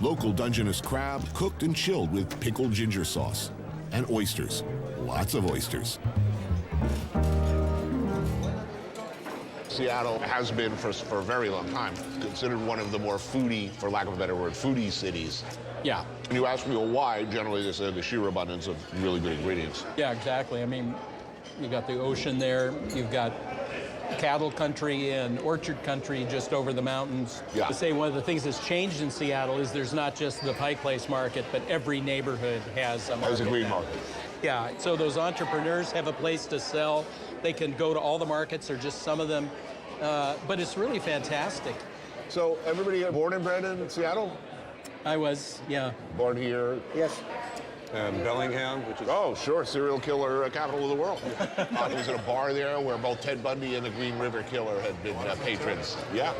Local Dungeness crab cooked and chilled with pickled ginger sauce. And oysters, lots of oysters. Seattle has been for a very long time considered one of the more foodie, for lack of a better word, foodie cities. Yeah. And you ask me, well, why? Generally, they say the sheer abundance of really good ingredients. Yeah, exactly. I mean, you got the ocean there. You've got cattle country and orchard country just over the mountains. Yeah. To say one of the things that's changed in Seattle is there's not just the Pike Place market, but every neighborhood has a market. Has a green now. market. Yeah, so those entrepreneurs have a place to sell. They can go to all the markets or just some of them, but it's really fantastic. So everybody born and bred in Seattle? I was, yeah. Born here? Yes. Bellingham, which is... Oh, sure, serial killer capital of the world. I was at a bar there where both Ted Bundy and the Green River Killer had been patrons. Yeah.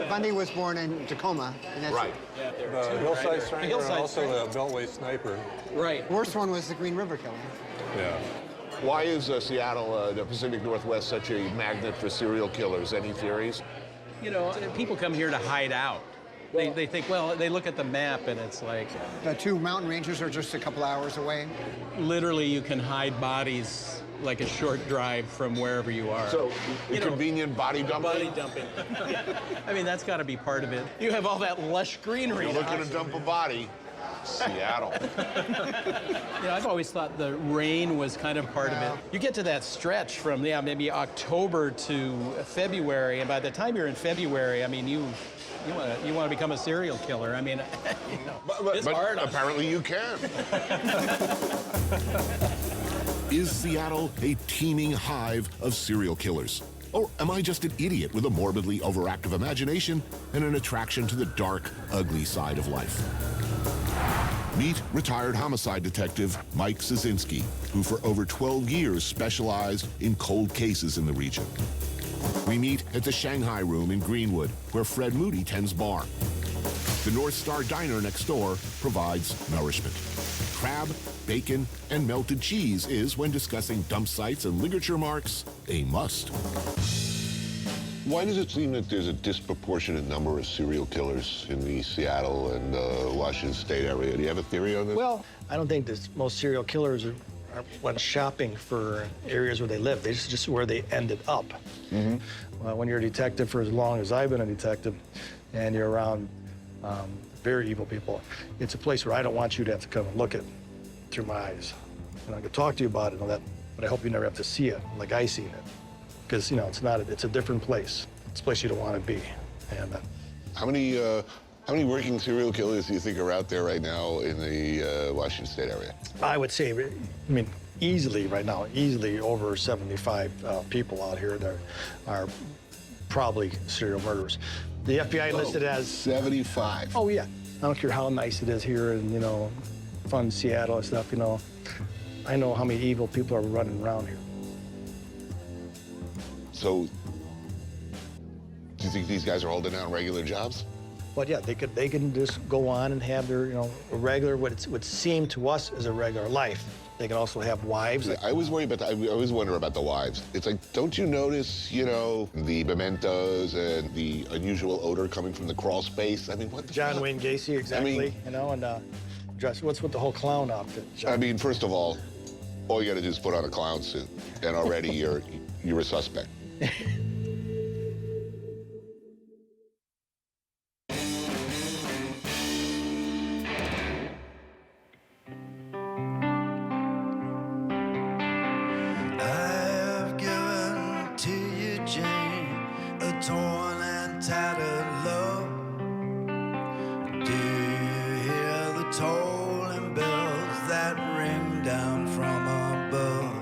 Bundy was born in Tacoma. And that's Right. Yeah, The Hillside Strangler and also the Beltway Sniper. Right. Worst one was the Green River Killer. Yeah. Why is Seattle, the Pacific Northwest, such a magnet for serial killers? Any theories? You know, people come here to hide out. They think, well, they look at the map and it's like... The two mountain ranges are just a couple hours away. Literally, you can hide bodies like a short drive from wherever you are. So, convenient body dumping? Body dumping. I mean, that's got to be part of it. You have all that lush greenery. You're looking to dump a body. Seattle. You know, I've always thought the rain was kind of part of it. You get to that stretch from, maybe October to February, and by the time you're in February, I mean, you want to become a serial killer. I mean, it's hard. Apparently you can. Is Seattle a teeming hive of serial killers? Or am I just an idiot with a morbidly overactive imagination and an attraction to the dark, ugly side of life? Meet retired homicide detective Mike Szynski, who for over 12 years specialized in cold cases in the region. We meet at the Shanghai Room in Greenwood, where Fred Moody tends bar. The North Star Diner next door provides nourishment. Crab, bacon, and melted cheese is, when discussing dump sites and ligature marks, a must. Why does it seem that there's a disproportionate number of serial killers in the Seattle and Washington State area? Do you have a theory on this? Well, I don't think that most serial killers are went shopping for areas where they live. They just where they ended up. Well, when you're a detective for as long as I've been a detective, and you're around very evil people, it's a place where I don't want you to have to come and look at through my eyes. And I could talk to you about it and all that, but I hope you never have to see it like I seen it, because it's a different place. It's a place you don't want to be. And how many working serial killers do you think are out there right now in the Washington State area? I would say, easily right now, over 75 people out here that are probably serial murderers. The FBI listed as 75. Oh yeah, I don't care how nice it is here and fun Seattle and stuff. I know how many evil people are running around here. So, do you think these guys are holding down regular jobs? But yeah, they can just go on and have their a regular what would seem to us as a regular life. They can also have wives. I always worry about that. I always wonder about the wives. It's like, don't you notice, the mementos and the unusual odor coming from the crawl space? I mean, what the John fuck? Wayne Gacy, exactly. And dress. What's with the whole clown outfit? I mean, first of all you got to do is put on a clown suit, and already you're a suspect. I've given to you, Jane, a torn and tattered love. Do you hear the tolling bells that ring down from above?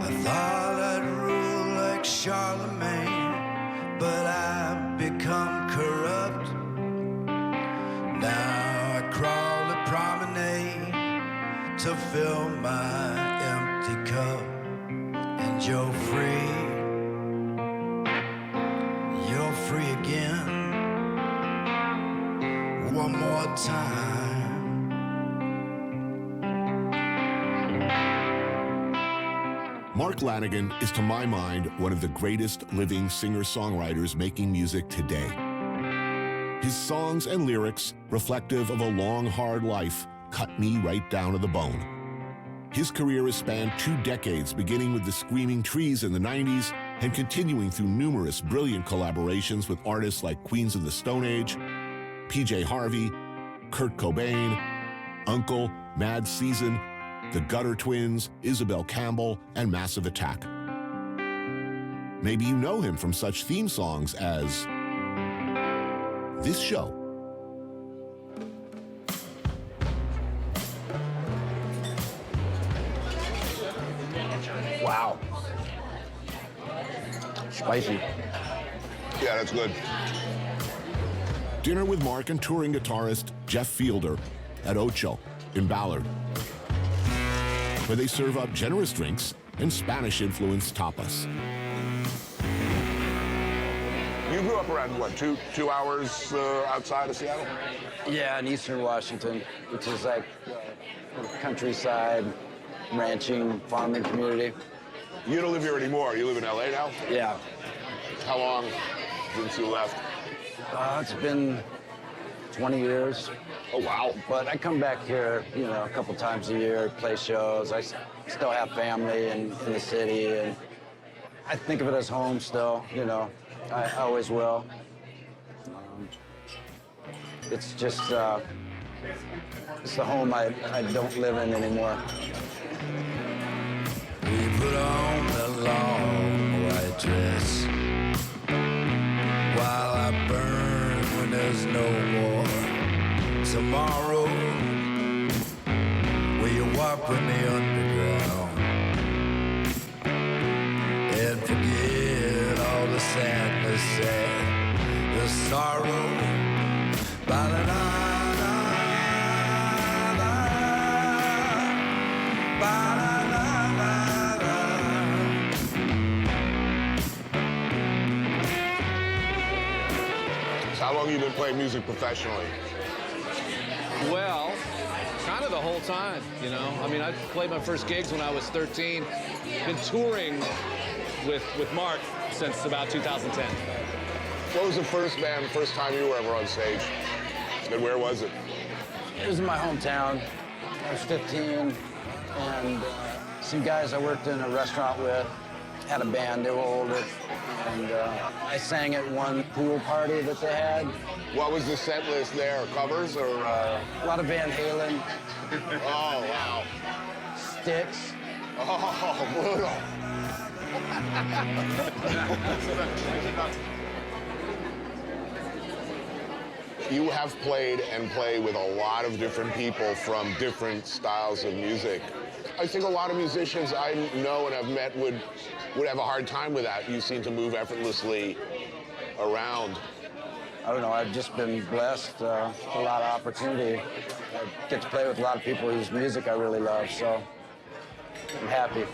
I thought I'd rule like Charlemagne, but I've become corrupt. Now I crawl the promenade to fill my empty cup, and you're free again, one more time. Mark Lanigan is, to my mind, one of the greatest living singer-songwriters making music today. His songs and lyrics, reflective of a long, hard life, cut me right down to the bone. His career has spanned 2 decades, beginning with the Screaming Trees in the 90s and continuing through numerous brilliant collaborations with artists like Queens of the Stone Age, PJ Harvey, Kurt Cobain, Uncle, Mad Season, the Gutter Twins, Isabel Campbell, and Massive Attack. Maybe you know him from such theme songs as this show. Wow. Spicy. Yeah, that's good. Dinner with Mark and touring guitarist Jeff Fielder at Ocho in Ballard, where they serve up generous drinks and Spanish-influenced tapas. You grew up around, what, two hours outside of Seattle? Yeah, in eastern Washington, which is like countryside, ranching, farming community. You don't live here anymore. You live in LA now? Yeah. How long since you left? It's been 20 years. Oh, wow. But I come back here, you know, a couple times a year, play shows. I still have family in the city, and I think of it as home still, you know. I always will. It's just, it's the home I don't live in anymore. We put on the long white dress while I burn when there's no more tomorrow. Will you walk with me underground and forget all the sadness and the sorrow? Ba-da-da-da, ba-da-da-da-da. So how long have you been playing music professionally? Well, kind of the whole time, you know. I mean, I played my first gigs when I was 13. Been touring with Mark since about 2010. What was the first time you were ever on stage? And where was it? It was in my hometown. I was 15, and some guys I worked in a restaurant with had a band. They were older, and I sang at one pool party that they had. What was the set list there? Covers or? A lot of Van Halen. Oh, wow. Styx. Oh, brutal. You have played and play with a lot of different people from different styles of music. I think a lot of musicians I know and have met would have a hard time with that. You seem to move effortlessly around. I don't know, I've just been blessed with a lot of opportunity. I get to play with a lot of people whose music I really love, so I'm happy.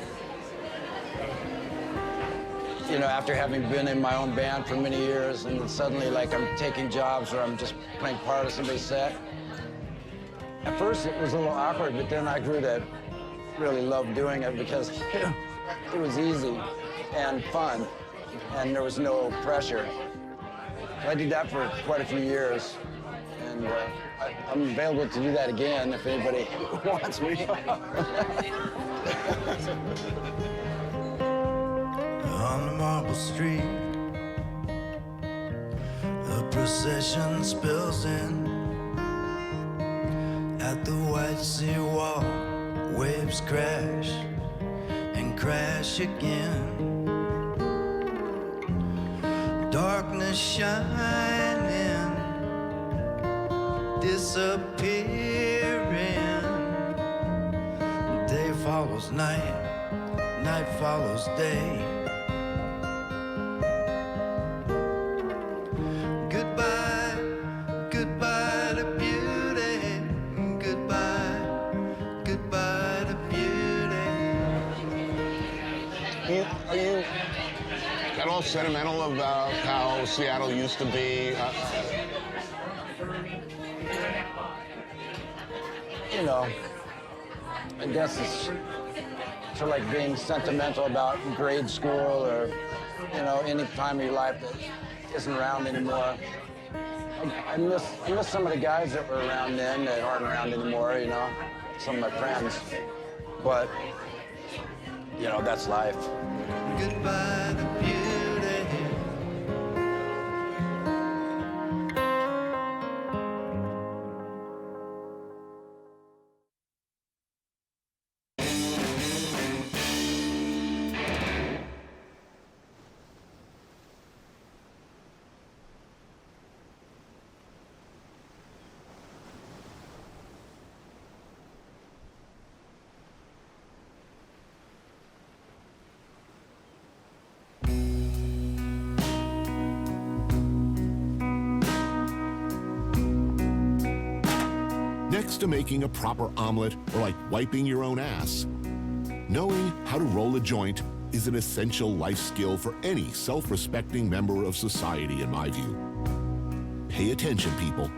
You know, after having been in my own band for many years, and suddenly, like, I'm taking jobs where I'm just playing part of somebody's set. At first, it was a little awkward, but then I grew to really love doing it because it was easy and fun, and there was no pressure. I did that for quite a few years, and I'm available to do that again if anybody wants me. On the marble street, the procession spills in. At the white seawall, waves crash and crash again. Darkness shining, disappearing. Day follows night, night follows day. Goodbye to beauty. Goodbye to beauty. Are you at all sentimental about how Seattle used to be? You know, I guess it's sort of like being sentimental about grade school or, you know, any time of your life that isn't around anymore. I miss some of the guys that were around then that aren't around anymore, you know, some of my friends. But, you know, that's life. Goodbye to beauty. next to making a proper omelet or like wiping your own ass, knowing how to roll a joint is an essential life skill for any self-respecting member of society, in my view. Pay attention, people.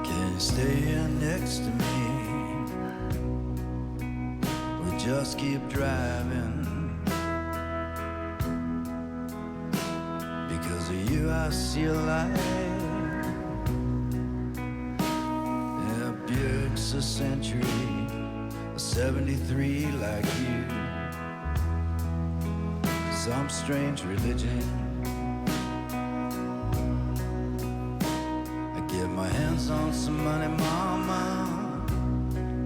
Can you stay here next to me? We just keep driving. Because of you, I see a light. Yeah, Buick's a century, a 73 like you. Some strange religion. I get my hands on some money, mama,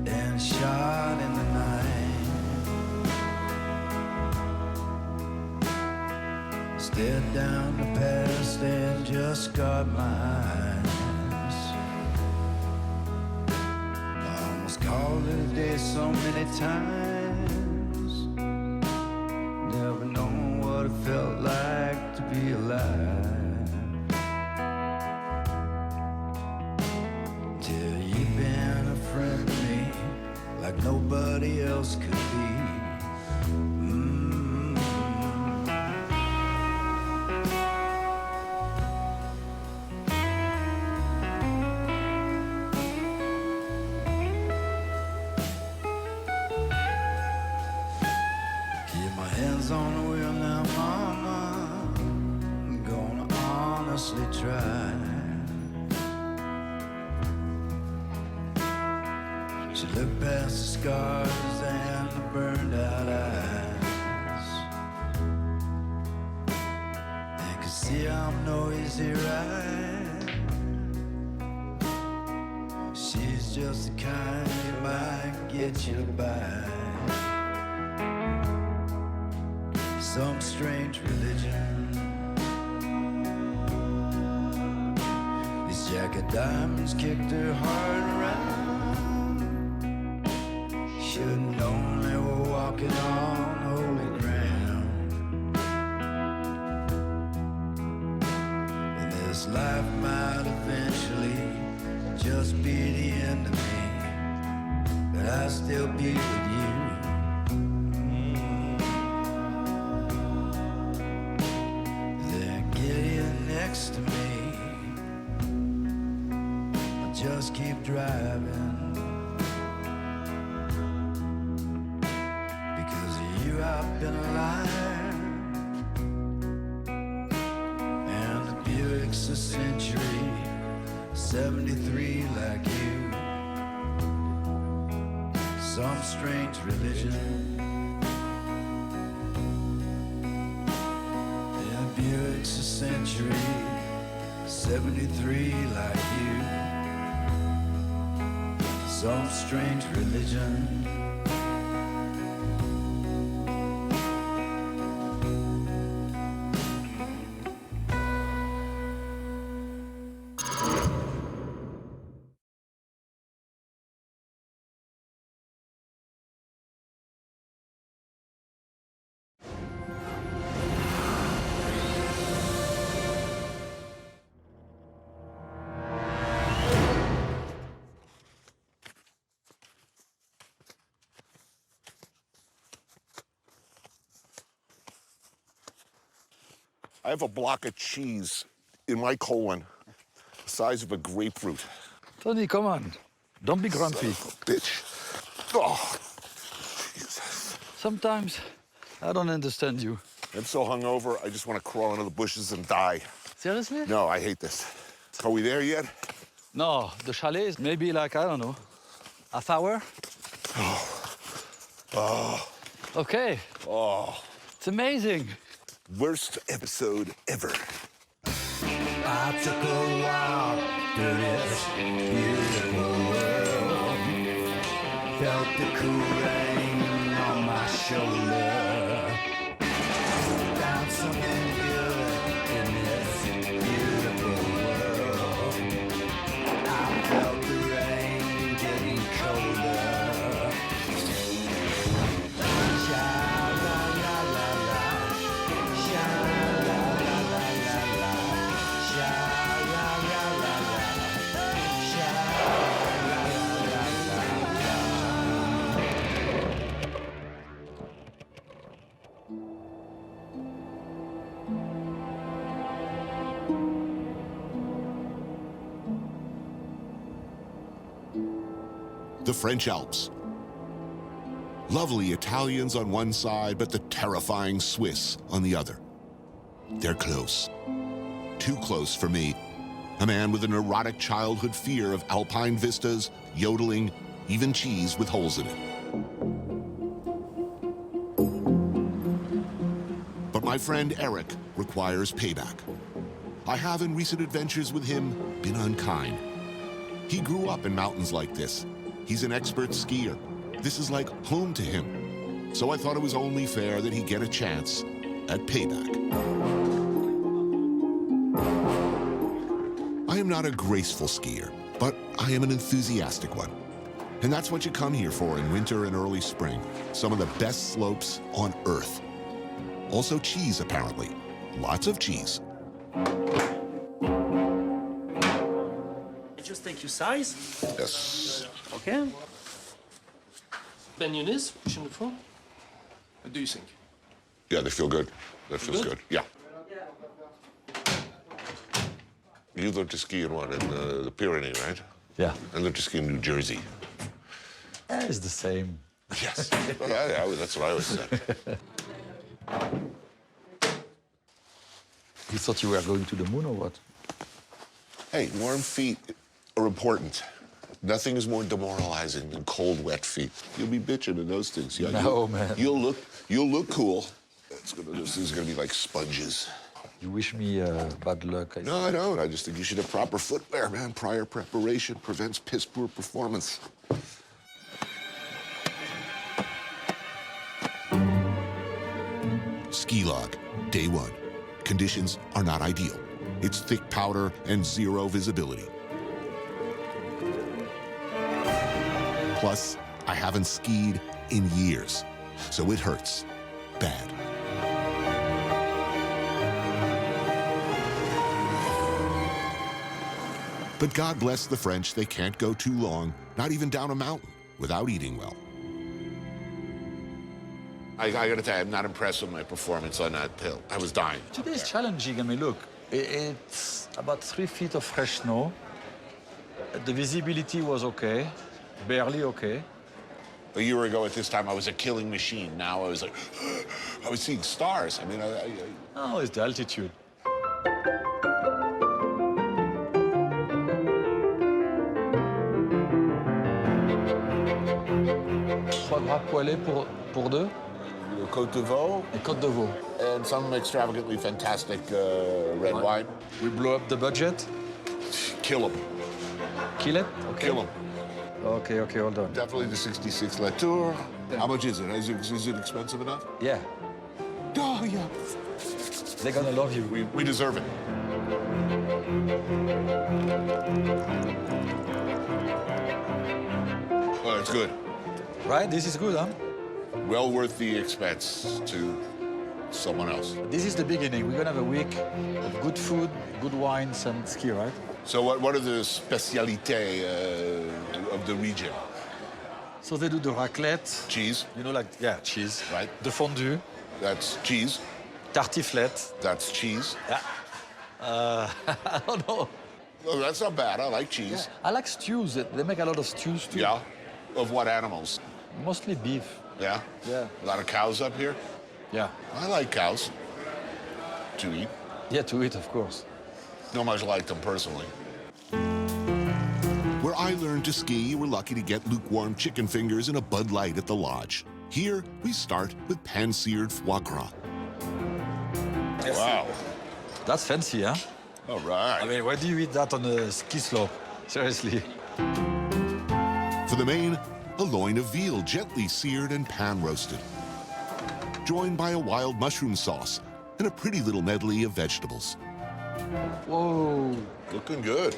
and a shot in the night. Stared down the past and just got my eyes. I almost called it a day so many times. Never known what it felt like to be alive. Till you've been a friend to me like nobody else could be. Keep my hands on the wheel now, mama. I'm gonna honestly try. She looked past the scars and the burned out eyes, and could see I'm no easy ride. She's just the kind you might get you by. Some strange religion. These jacket diamonds kicked her heart around. Should've known they were walking on holy ground. And this life might eventually just be the end of me, but I'll still be with you. Next to me, I just keep driving. Because of you, I've been alive. And the Buick's a century, 73 like you. Some strange religion. Buick's a century, 73 like you. Some strange religion. I have a block of cheese in my colon, the size of a grapefruit. Tony, come on. Don't be grumpy. Son of a bitch. Oh, Jesus. Sometimes I don't understand you. I'm so hungover, I just want to crawl into the bushes and die. Seriously? No, I hate this. Are we there yet? No, the chalet is maybe like, I don't know, half hour? Oh. Okay. Oh. It's amazing. Worst episode ever. I took a walk through this beautiful world. Felt the cool rain on my shoulder. Found something good in this beautiful world. I felt the rain the French Alps. Lovely Italians on one side, but the terrifying Swiss on the other. They're close. Too close for me. A man with a neurotic childhood fear of alpine vistas, yodeling, even cheese with holes in it. But my friend Eric requires payback. I have, in recent adventures with him, been unkind. He grew up in mountains like this. He's an expert skier. This is like home to him. So I thought it was only fair that he get a chance at payback. I am not a graceful skier, but I am an enthusiastic one. And that's what you come here for in winter and early spring. Some of the best slopes on Earth. Also cheese, apparently. Lots of cheese. Just take your size. Yes. Okay. Mayonnaise, prochaine fois. What do you think? Yeah, they feel good. That feels good. Yeah. You learned to ski in what? In the Pyrenees, right? Yeah. I learned to ski in New Jersey. It's the same. Yes. Yeah, that's what I always said. You thought you were going to the moon or what? Hey, warm feet are important. Nothing is more demoralizing than cold, wet feet. You'll be bitching in those things. Yeah, No, man. You'll look cool. This is gonna be like sponges. You wish me bad luck. No, I don't. I just think you should have proper footwear, man. Prior preparation prevents piss-poor performance. Ski log, day one. Conditions are not ideal. It's thick powder and zero visibility. Plus, I haven't skied in years, so it hurts bad. But God bless the French, they can't go too long, not even down a mountain, without eating well. I gotta tell you, I'm not impressed with my performance on that hill. I was dying. Today is challenging. I mean, look, it's about 3 feet of fresh snow. The visibility was okay, barely okay. A year ago at this time, I was a killing machine. Now I was like, I was seeing stars. I mean, Oh, it's the altitude. Trois gras poêlés pour deux. Côte de veau. Et côte de veau. And some extravagantly fantastic red wine. We blow up the budget. Kill them. Kill it? Okay. Kill them. Okay, hold on. Definitely the 66 Latour. How much is it? Is it expensive enough? Yeah. Oh, yeah. They're gonna love you. We deserve it. Oh, it's good. Right? This is good, huh? Well worth the expense to someone else. This is the beginning. We're gonna have a week of good food, good wines, and ski, right? So what are the spécialités of the region? So they do the raclette. Cheese. You know, like, yeah, cheese. Right. The fondue. That's cheese. Tartiflette. That's cheese. Yeah. I don't know. Oh, that's not bad. I like cheese. Yeah. I like stews. They make a lot of stews, too. Yeah? Of what animals? Mostly beef. Yeah? Yeah. A lot of cows up here? Yeah. I like cows. To eat. Yeah, to eat, of course. Not much like them personally. Where I learned to ski, we're lucky to get lukewarm chicken fingers and a Bud Light at the lodge. Here, we start with pan-seared foie gras. Wow. That's fancy, huh? All right. I mean, why do you eat that on a ski slope? Seriously. For the main, a loin of veal gently seared and pan-roasted, joined by a wild mushroom sauce and a pretty little medley of vegetables. Whoa. Looking good.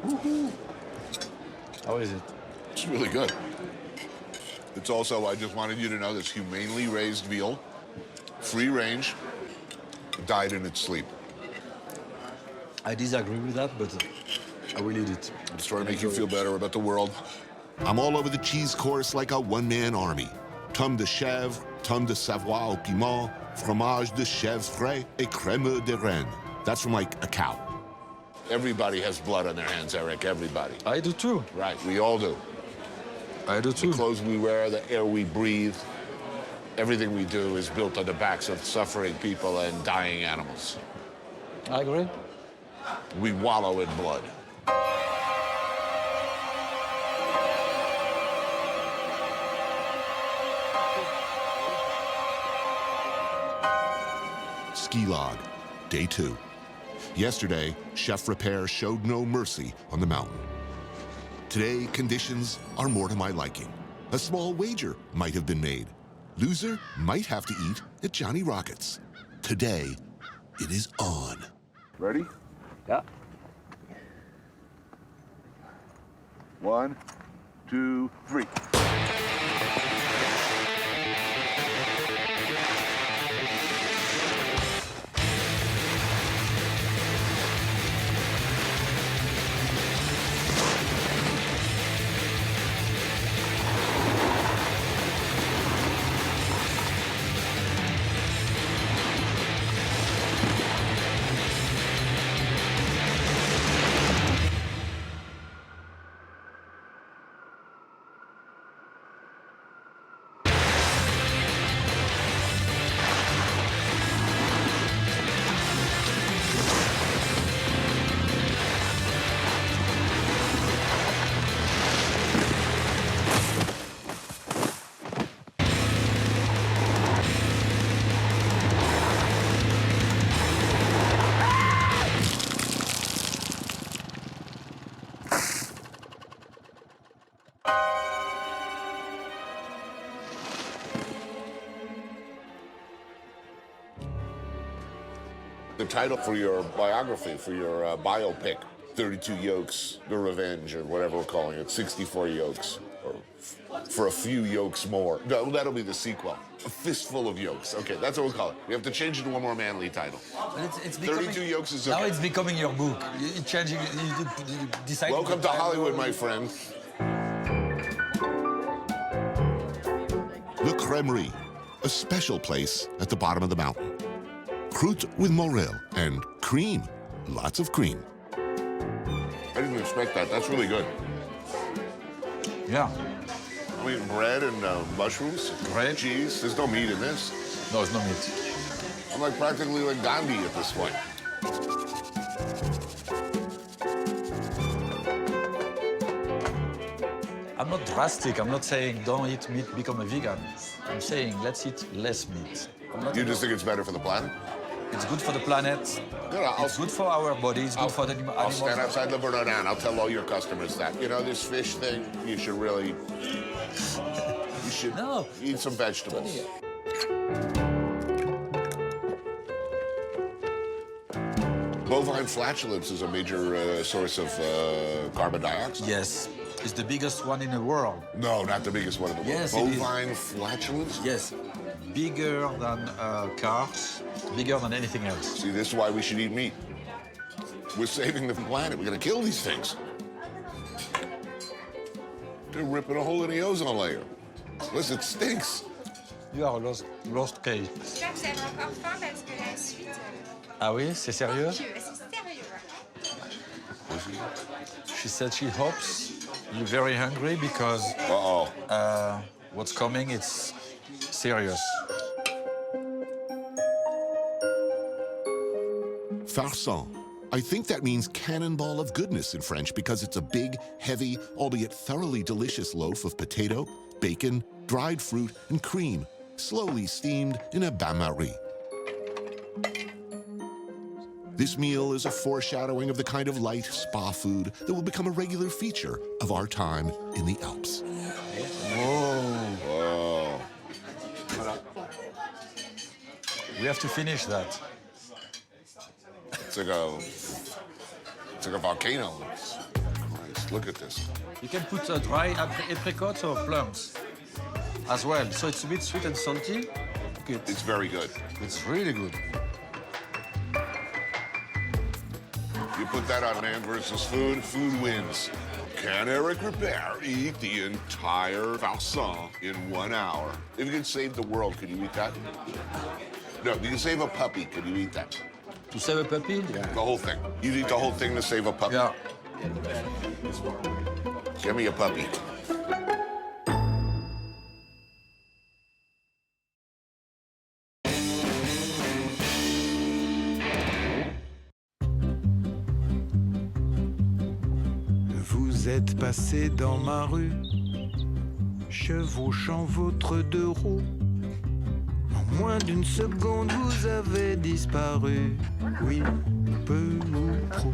Woohoo. How is it? It's really good. It's also, I just wanted you to know, this humanely raised veal, free range, died in its sleep. I disagree with that, but I will eat it. I'm just trying to make you feel better about the world. I'm all over the cheese course like a one-man army. Tome de chèvre, tome de Savoie au piment, fromage de chèvre frais, et crème de reine. That's from like a cow. Everybody has blood on their hands, Eric, everybody. I do too. Right, we all do. I do too. The clothes we wear, the air we breathe, everything we do is built on the backs of suffering people and dying animals. I agree. We wallow in blood. Ski log, day 2. Yesterday, Chef Repair showed no mercy on the mountain. Today, conditions are more to my liking. A small wager might have been made. Loser might have to eat at Johnny Rockets. Today, it is on. Ready? Yeah. 1, 2, 3. The title for your biography, for your biopic, 32 Yolks, The Revenge, or whatever we're calling it, 64 Yolks, or for a few yolks more. No, that'll be the sequel. A fistful of yolks. Okay, that's what we'll call it. We have to change it to one more manly title. But it's 32 Yolks is okay. Now it's becoming your book. You're changing, you decide. Welcome to Hollywood, my friend. Le Crèmerie, a special place at the bottom of the mountain. Croûte with morel and cream, lots of cream. I didn't expect that. That's really good. Yeah. I mean, bread and mushrooms, bread, cheese. There's no meat in this. No, it's no meat. I'm like practically like Gandhi at this point. I'm not drastic. I'm not saying don't eat meat, become a vegan. I'm saying let's eat less meat. You just think it's better for the planet? It's good for the planet. It's good for our body. It's good for the animals. I'll stand outside Le Bourdain. I'll tell all your customers that. You know, this fish thing, you should really... You should eat some vegetables. Bovine flatulence is a major source of carbon dioxide. Yes. It's the biggest one in the world. No, not the biggest one in the world. Yes, Bovine flatulence? Yes. Bigger than cars, bigger than anything else. See, this is why we should eat meat. We're saving the planet. We're going to kill these things. They're ripping a hole in the ozone layer. Listen, it stinks. You are lost case. Là, vous avez encore faim parce que la suite... Ah oui, c'est sérieux? C'est sérieux. She said she hopes you're very hungry because what's coming, it's serious. Farcen. I think that means cannonball of goodness in French because it's a big, heavy, albeit thoroughly delicious loaf of potato, bacon, dried fruit, and cream, slowly steamed in a bain-marie. This meal is a foreshadowing of the kind of light spa food that will become a regular feature of our time in the Alps. Whoa. We have to finish that. It's like a volcano. Christ, look at this. You can put dry apricots or plums as well. So it's a bit sweet and salty. Good. It's very good. It's really good. You put that on Man versus Food, food wins. Can Eric Repair eat the entire Farcen in 1 hour? If you could save the world, could you eat that? No, you can save a puppy. Could you eat that? To save a puppy? Yeah. The whole thing. You'd eat the whole thing to save a puppy? Yeah. Give me a puppy. Vous êtes passé dans ma rue, chevauchant votre deux roues. En moins d'une seconde, vous avez disparu. Oui, peu ou prou.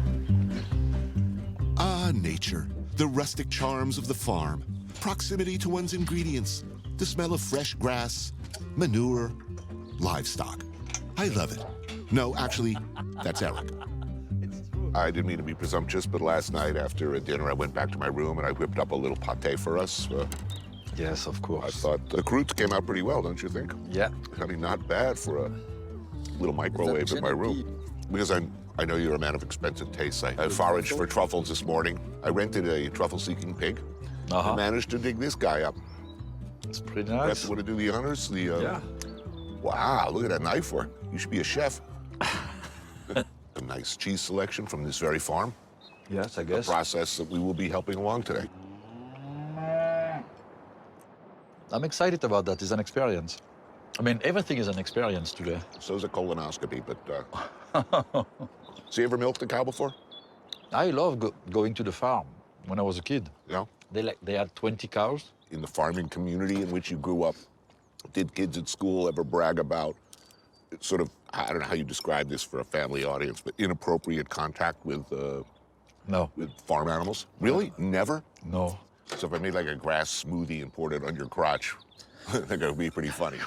Ah, nature, the rustic charms of the farm, proximity to one's ingredients, the smell of fresh grass, manure, livestock. I love it. No, actually, that's Eric. I didn't mean to be presumptuous, but last night after a dinner, I went back to my room and I whipped up a little pâté for us. Yes, of course. I thought the croûte came out pretty well, don't you think? Yeah. I mean, not bad for a little microwave in my room. Because I know you're a man of expensive tastes. I foraged for truffles this morning. I rented a truffle-seeking pig. I managed to dig this guy up. It's pretty nice. Want to do the honors? Yeah. Wow, look at that knife work. You should be a chef. A nice cheese selection from this very farm. Yes, I guess. A process that we will be helping along today. I'm excited about that. It's an experience. I mean, everything is an experience today. So is a colonoscopy, but... So you ever milked a cow before? I love going to the farm when I was a kid. Yeah? They had 20 cows. In the farming community in which you grew up, did kids at school ever brag about sort of, I don't know how you describe this for a family audience, but inappropriate contact with no, with farm animals? Really? Never? No. So if I made like a grass smoothie and poured it on your crotch, I think it would be pretty funny.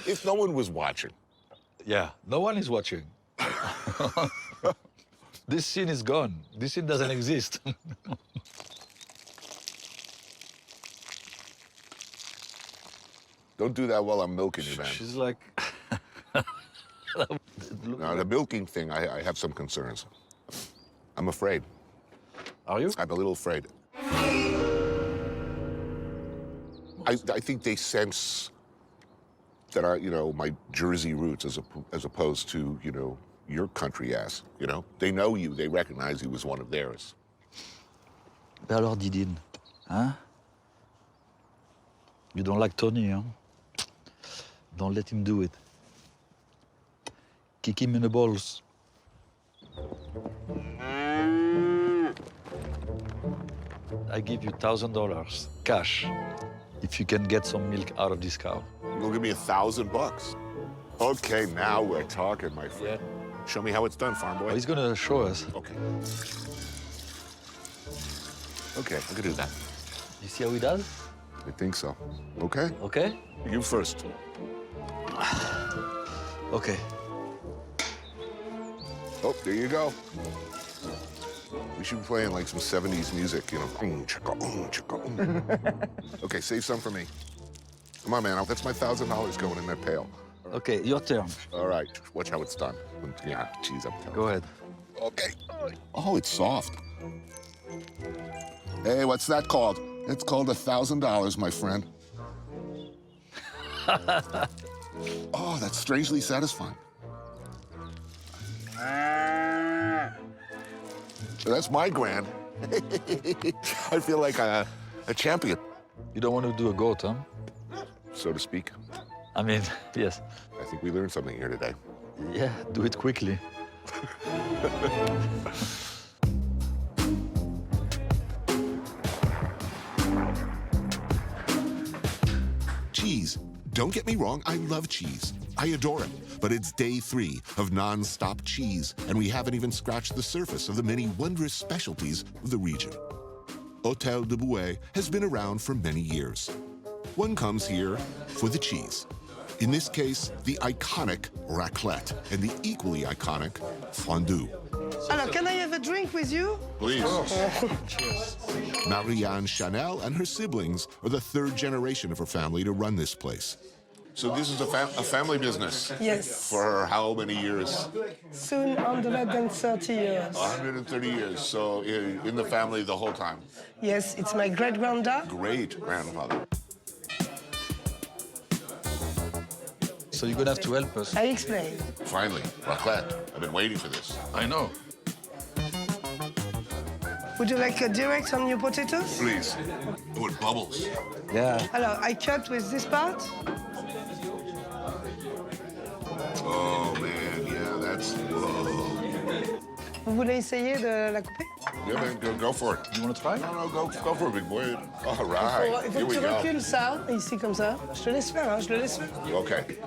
If no one was watching. Yeah, no one is watching. This scene is gone. This scene doesn't exist. Don't do that while I'm milking you, man. She's like... Now, the milking thing, I have some concerns. I'm afraid. Are you? I'm a little afraid. I think they sense that my Jersey roots as opposed to, your country ass, They know you, they recognize you as one of theirs. Mais alors, Didine, hein? You don't like Tony, huh? Don't let him do it. Kick him in the balls. I give you $1,000 cash if you can get some milk out of this cow. You'll give me $1,000. Okay, now we're talking, my friend. Yeah. Show me how it's done, farm boy. Oh, he's gonna show us. Okay. Okay, I can do that. You see how he does? I think so. Okay? Okay. You first. Okay. Oh, there you go. We should be playing like some 70s music, Okay, save some for me. Come on, man. That's my $1,000 going in that pail. Okay, your turn. All right. Watch how it's done. Yeah, cheese up top. Go ahead. Okay. Oh, it's soft. Hey, what's that called? It's called $1,000, my friend. Oh, that's strangely satisfying. That's my grand. I feel like a champion. You don't want to do a goat, huh? So to speak. I mean, yes. I think we learned something here today. Yeah, do it quickly. Cheese. Don't get me wrong, I love cheese. I adore it. But it's day 3 of non-stop cheese, and we haven't even scratched the surface of the many wondrous specialties of the region. Hôtel de Bouet has been around for many years. One comes here for the cheese. In this case, the iconic raclette and the equally iconic fondue. Alors, can I have a drink with you? Please. Marianne Chanel and her siblings are the 3rd generation of her family to run this place. So this is a family business? Yes. For how many years? Soon 130 years. 130 years. So in the family the whole time? Yes, it's my great-granddad. Great-grandfather. So you're gonna have to help us. I explain. Finally, raclette. I've been waiting for this. I know. Would you like a direct on your potatoes? Please. Oh, it bubbles. Yeah. Alors, I cut with this part. Oh, man, yeah, that's... Whoa. Vous voulez essayer de la couper? Yeah, man, go for it. You want to try? No, go for it, big boy. All Il right, faut here que we tu go. recules ça, ici comme ça. Je te laisse faire, hein, je te laisse faire. Okay.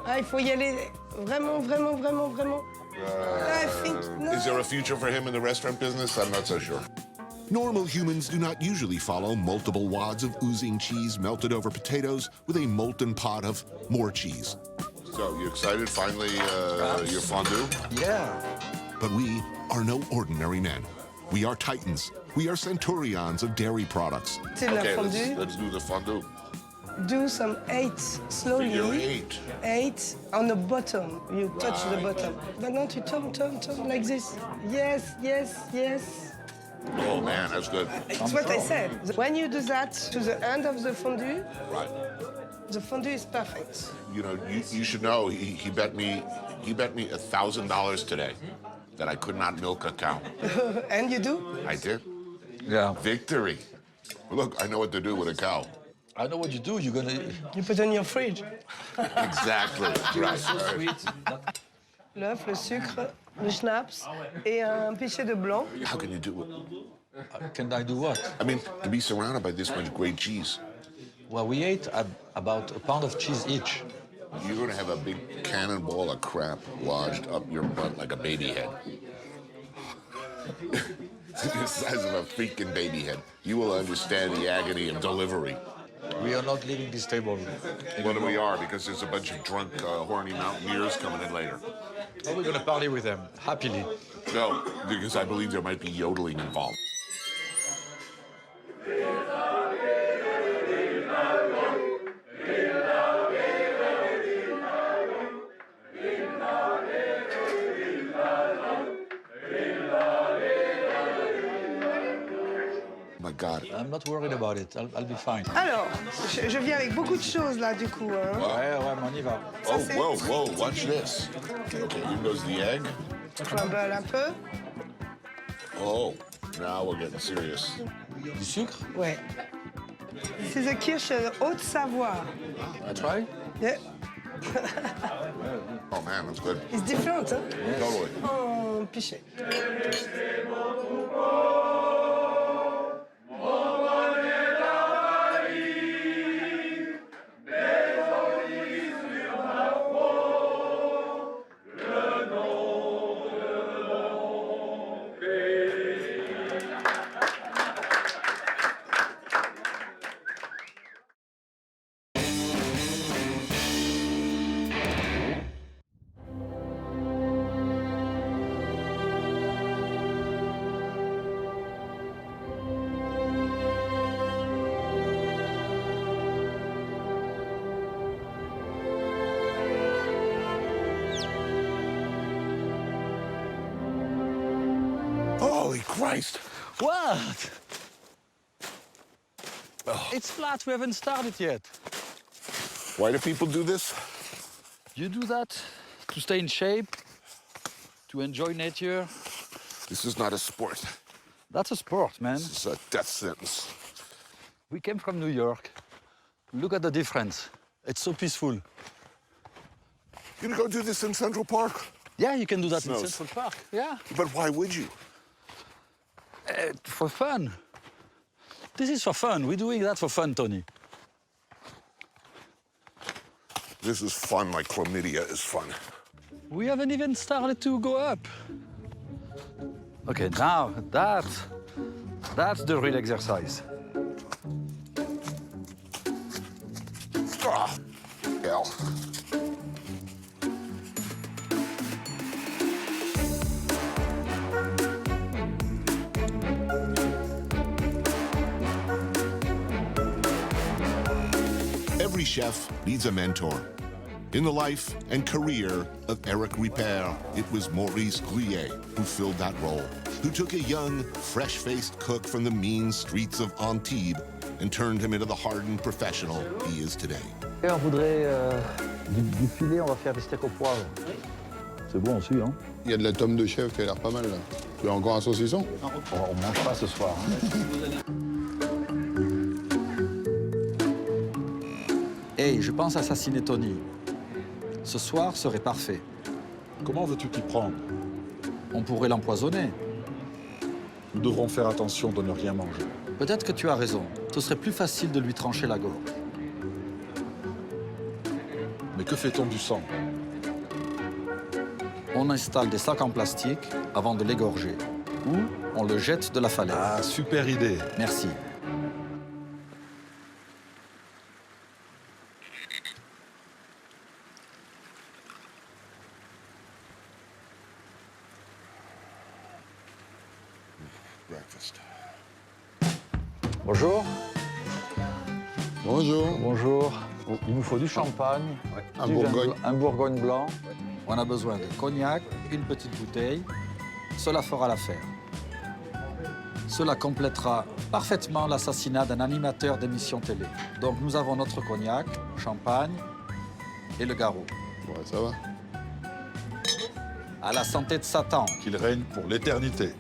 Ah, il faut y aller vraiment, vraiment, vraiment, vraiment. I think, no. Is there a future for him in the restaurant business? I'm not so sure. Normal humans do not usually follow multiple wads of oozing cheese melted over potatoes with a molten pot of more cheese. So, you excited? Finally, your fondue? Yeah. But we are no ordinary men. We are titans. We are centurions of dairy products. C'est de la Okay, fondue. let's do the fondue. Do some 8 slowly. Figure 8. 8 on the bottom. You touch the Right. bottom. Maintenant, tu turn like this. Yes, yes, yes. Oh, man, that's good. It's what I said. When you do that to the end of the fondue, Right. the fondue is perfect. You know, you should know, he bet me $1,000 today that I could not milk a cow. And you do? I did. Yeah. Victory. Look, I know what to do with a cow. I know what you do. You're gonna. You put in your fridge. Exactly. Right. L'œuf, le sucre, le schnapps et un pichet de blanc. How can you do it? Can I do what? I mean, to be surrounded by this much great cheese. Well, we ate about a pound of cheese each. You're gonna have a big cannonball of crap lodged up your butt like a baby head. The size of a freaking baby head. You will understand the agony of delivery. We are not leaving this table. Well, we are, because there's a bunch of drunk, horny mountaineers coming in later. Oh, we're gonna party with them, happily. No, because I believe there might be yodeling involved. My God. I'm not worried about it. I'll be fine. Alors, je viens avec beaucoup de choses là du coup. Hein. Ouais, mais on y va. Oh, whoa, watch this. Okay, here goes the egg. Crumble un peu. Oh, now we're getting serious. Du sucre? Ouais. This is a Kirsch Haute-Savoie. I try? Yeah. Oh man, that's good. It's different, hein? Totally. En pichet. Holy Christ! What? Oh. It's flat. We haven't started yet. Why do people do this? You do that to stay in shape, to enjoy nature. This is not a sport. That's a sport, man. This is a death sentence. We came from New York. Look at the difference. It's so peaceful. You gonna go do this in Central Park? Yeah, you can do that Snows. in Central Park. Yeah. But why would you? For fun. This is for fun. We're doing that for fun, Tony. This is fun like chlamydia is fun. We haven't even started to go up. Okay, now that's the real exercise. Ah, hell. Every chef needs a mentor. In the life and career of Eric Ripert, it was Maurice Grillet who filled that role, who took a young, fresh-faced cook from the mean streets of Antibes and turned him into the hardened professional he is today. On voudrait du filet, on va faire des steaks au poivre. C'est bon aussi, hein? Il y a de la tome de chèvre qui a l'air pas mal, là. Tu veux encore un saucisson? On mange pas ce soir. Hey, je pense assassiner Tony. Ce soir serait parfait. Comment veux-tu t'y prendre? On pourrait l'empoisonner. Nous devrons faire attention de ne rien manger. Peut-être que tu as raison. Ce serait plus facile de lui trancher la gorge. Mais que fait-on du sang? On installe des sacs en plastique avant de l'égorger. Ou on le jette de la falaise. Ah, super idée. Merci. Breakfast. Bonjour. Bonjour. Bonjour. Il nous faut du champagne, Un du Bourgogne. un Bourgogne blanc. On a besoin de cognac, une petite bouteille. Cela fera l'affaire. Cela complétera parfaitement l'assassinat d'un animateur d'émission télé. Donc nous avons notre cognac, champagne et le garrot. Ouais, ça va. À la santé de Satan. Qu'il règne pour l'éternité.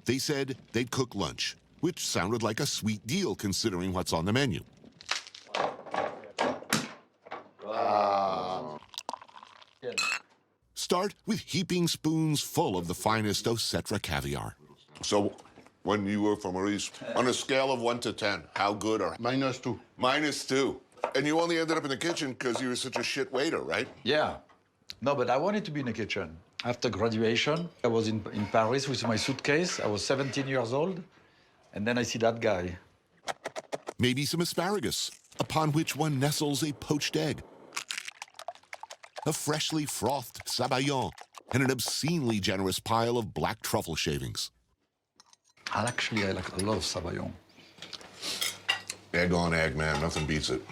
They said they'd cook lunch, which sounded like a sweet deal considering what's on the menu. Start with heaping spoons full of the finest Osetra caviar. So, when you were from Maurice, on a scale of 1 to 10, how good are... -2. -2. And you only ended up in the kitchen because you were such a shit waiter, right? Yeah. No, but I wanted to be in the kitchen. After graduation, I was in Paris with my suitcase. I was 17 years old. And then I see that guy. Maybe some asparagus, upon which one nestles a poached egg, a freshly frothed sabayon, and an obscenely generous pile of black truffle shavings. I like a lot of sabayon. Egg on egg, man. Nothing beats it.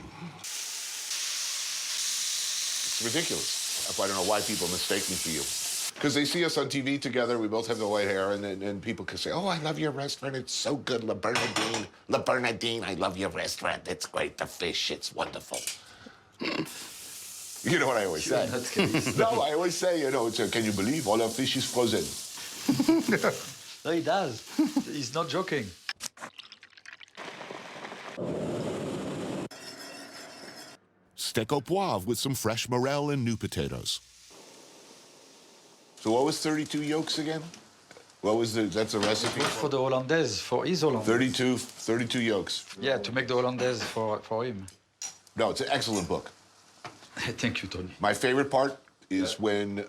It's ridiculous. I don't know why people mistake me for you. Because they see us on TV together, we both have the white hair, and people can say, oh, I love your restaurant, it's so good, La Bernardine. La Bernardine, I love your restaurant, it's great, the fish, it's wonderful. You know what I always say? No, I always say, you know, can you believe all our fish is frozen? No, he does. He's not joking. Steak au poivre with some fresh morel and new potatoes. So what was 32 yolks again? What was that's a recipe? For the Hollandaise, for his Hollandaise. 32 yolks. Yeah, to make the Hollandaise for him. No, it's an excellent book. Thank you, Tony. My favorite part is when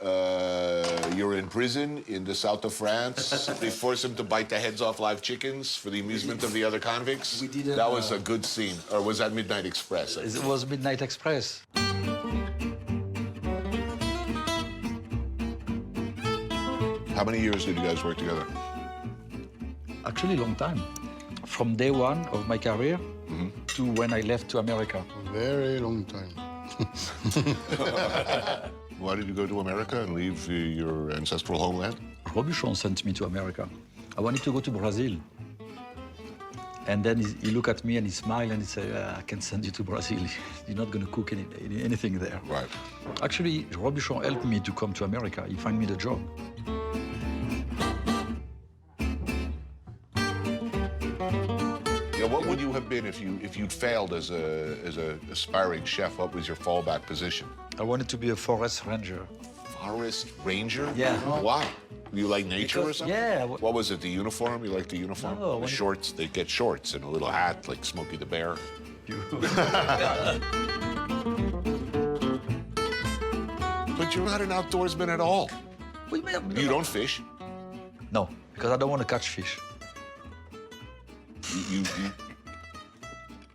you're in prison in the south of France. They force him to bite the heads off live chickens for the amusement of the other convicts. That was a good scene. Or was that Midnight Express? It was Midnight Express. How many years did you guys work together? Actually, a long time. From day one of my career to when I left to America. Very long time. Why did you go to America and leave your ancestral homeland? Robuchon sent me to America. I wanted to go to Brazil. And then he looked at me and he smiled and he said, I can send you to Brazil. You're not going to cook anything there. Right. Actually, Robuchon helped me to come to America. He found me the job. Yeah, what would you have been if you'd failed as a aspiring chef? What was your fallback position? I wanted to be a forest ranger. Forest ranger? Yeah. Why? You like nature or something? Yeah. What was it, the uniform? You like the uniform? No, the shorts, they get shorts and a little hat like Smokey the Bear. But you're not an outdoorsman at all. You don't fish? No, because I don't want to catch fish.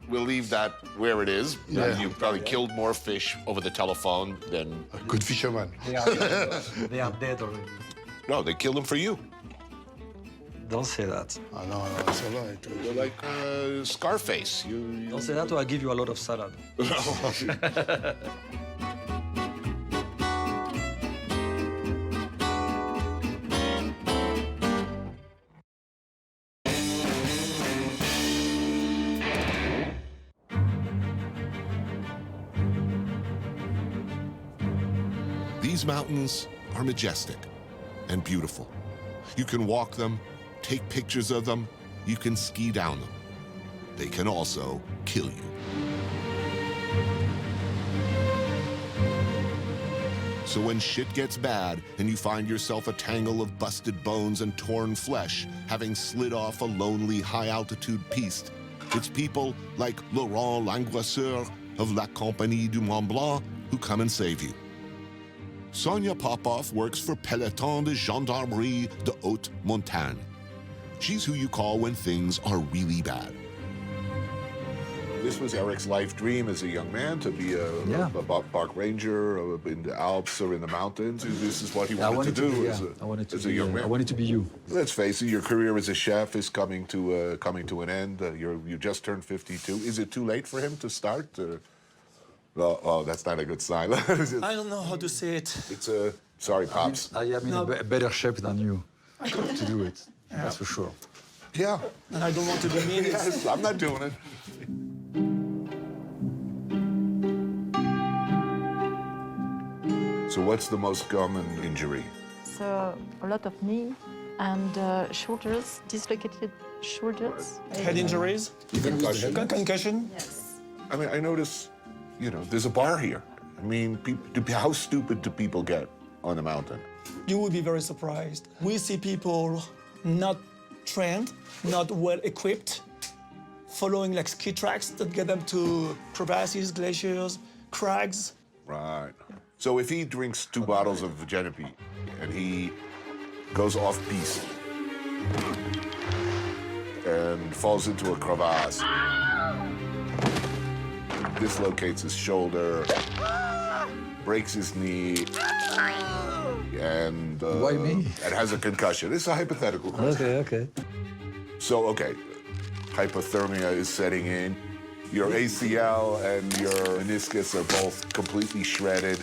We'll leave that where it is. Yeah. You probably killed more fish over the telephone than... A good fisherman. They are dead already. No, they killed them for you. Don't say that. Ah non, ça va. You're like Scarface. You... Don't say that or I give you a lot of salad. These mountains are majestic and beautiful. You can walk them, take pictures of them, you can ski down them. They can also kill you. So when shit gets bad and you find yourself a tangle of busted bones and torn flesh, having slid off a lonely high-altitude piste, it's people like Laurent Langoisseur of La Compagnie du Mont Blanc who come and save you. Sonia Popov works for Peloton de Gendarmerie de Haute Montagne. She's who you call when things are really bad. This was Eric's life dream as a young man, to be a park ranger in the Alps or in the mountains. This is what he wanted to do as a young man. I wanted to be you. Let's face it, your career as a chef is coming to an end. You just turned 52. Is it too late for him to start? Oh, that's not a good sign. I don't know how to say it. It's a... Sorry, Pops. I am in a better shape than you to do it. That's for sure. Yeah. And I don't want to be mean. Yes, I'm not doing it. So what's the most common injury? So a lot of knee and shoulders, dislocated shoulders. Head injuries? Concussion? Yes. I mean, I notice, there's a bar here. I mean, how stupid do people get on the mountain? You will be very surprised. We see people not trained, not well equipped, following like ski tracks that get them to crevasses, glaciers, crags. Right. So if he drinks 2 bottles of Genepi and he goes off-piste and falls into a crevasse, dislocates his shoulder, breaks his knee, and Why me? And has a concussion. It's a hypothetical question. Okay. So, hypothermia is setting in. Your ACL and your meniscus are both completely shredded.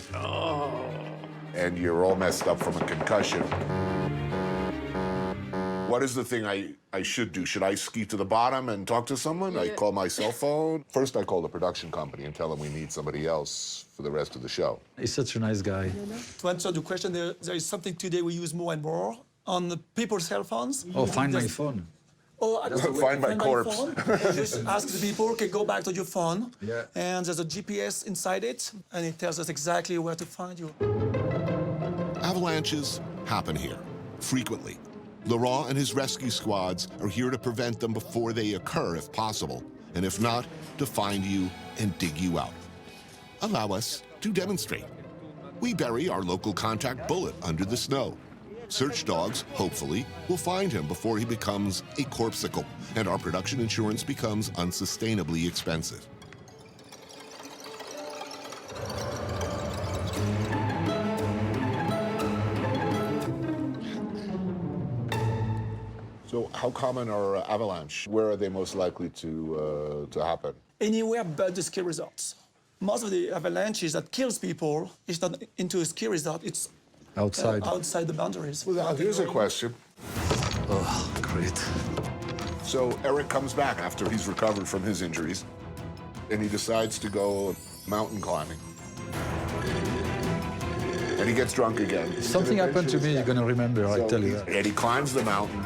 And you're all messed up from a concussion. What is the thing I should do? Should I ski to the bottom and talk to someone? I call my cell phone? First, I call the production company and tell them we need somebody else for the rest of the show. He's such a nice guy. To answer the question, there is something today we use more and more on the people's cell phones. Oh, find my phone. Find my corpse. Phone. Just ask the people, okay, go back to your phone. Yeah. And there's a GPS inside it, and it tells us exactly where to find you. Avalanches happen here, frequently. Laurent and his rescue squads are here to prevent them before they occur, if possible, and if not, to find you and dig you out. Allow us to demonstrate. We bury our local contact bullet under the snow. Search dogs, hopefully, will find him before he becomes a corpsicle, and our production insurance becomes unsustainably expensive. So how common are avalanche? Where are they most likely to happen? Anywhere but the ski resorts. Most of the avalanches that kills people is not into a ski resort, it's outside the boundaries. Well, here's a question. Oh, great. So Eric comes back after he's recovered from his injuries, and he decides to go mountain climbing. And he gets drunk again. Something happened to me, you're gonna remember, I tell you that. And he climbs the mountain.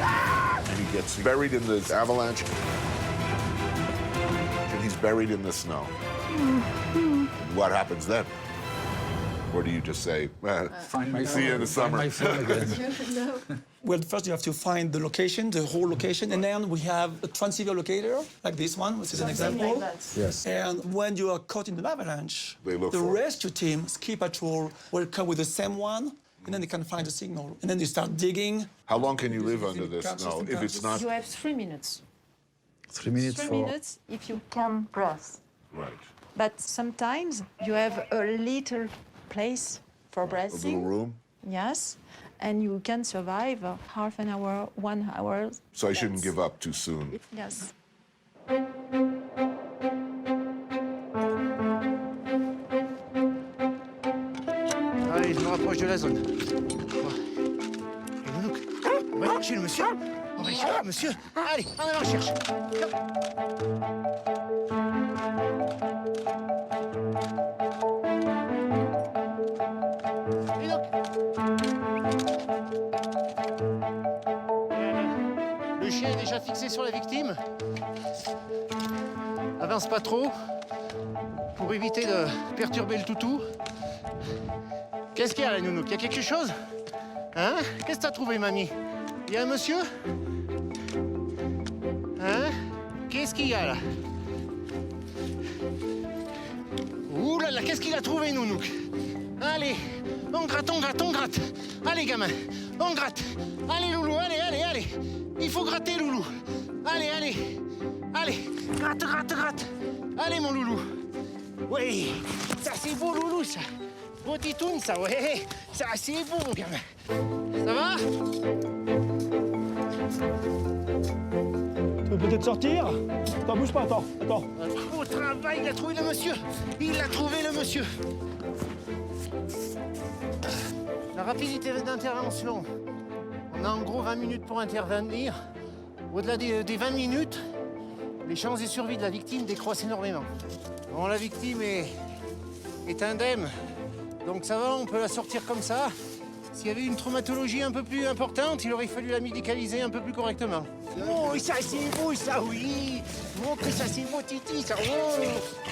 And he gets buried in the avalanche. And he's buried in the snow. What happens then? Or do you just say, see you in the summer? Find my phone again. Well, first you have to find the location, the whole location, and then we have a transceiver locator, like this one, which is an example. Yes. And when you are caught in an avalanche, They look the for it. rescue team, ski patrol, will come with the same one, and then they can find the signal. And then they start digging. How long can you live under this snow if it's not... You have 3 minutes. 3 minutes 3 minutes if you can breathe. Right. But sometimes you have a little place for A breathing. little room? Yes. And you can survive half an hour, 1 hour. So I shouldn't give up too soon. Yes. Allez, je me rapproche de la zone. On va chercher le monsieur. On va chercher le monsieur. Allez, en avant, cherche. Et donc. Le chien est déjà fixé sur la victime. Avance pas trop. Pour éviter de perturber le toutou. Qu'est-ce qu'il y a, la nounouk? Il y a quelque chose? Hein? Qu'est-ce que t'as trouvé, mamie? Il y a un monsieur? Hein? Qu'est-ce qu'il y a, là? Ouh là là, qu'est-ce qu'il a trouvé, nounouk? Allez, on gratte, on gratte, on gratte. Allez, gamin, on gratte. Allez, loulou, allez, allez, allez. Il faut gratter, loulou. Allez, allez, allez, gratte, gratte, gratte. Allez, mon loulou. Oui, ça c'est beau, loulou, ça. Beau titoune, ça, ouais. Ça c'est beau, mon gamin. Ça va? Tu peux peut-être sortir? Attends, bouge pas, attends. Au travail, il a trouvé le monsieur. Il a trouvé le monsieur. La rapidité d'intervention. On a en gros 20 minutes pour intervenir. Au-delà des 20 minutes, les chances de survie de la victime décroissent énormément. Bon, la victime est indemne, donc ça va, on peut la sortir comme ça. S'il y avait une traumatologie un peu plus importante, il aurait fallu la médicaliser un peu plus correctement. Oh, ça c'est beau, ça, oui. Montrez ça, c'est beau, Titi, ça. Oh,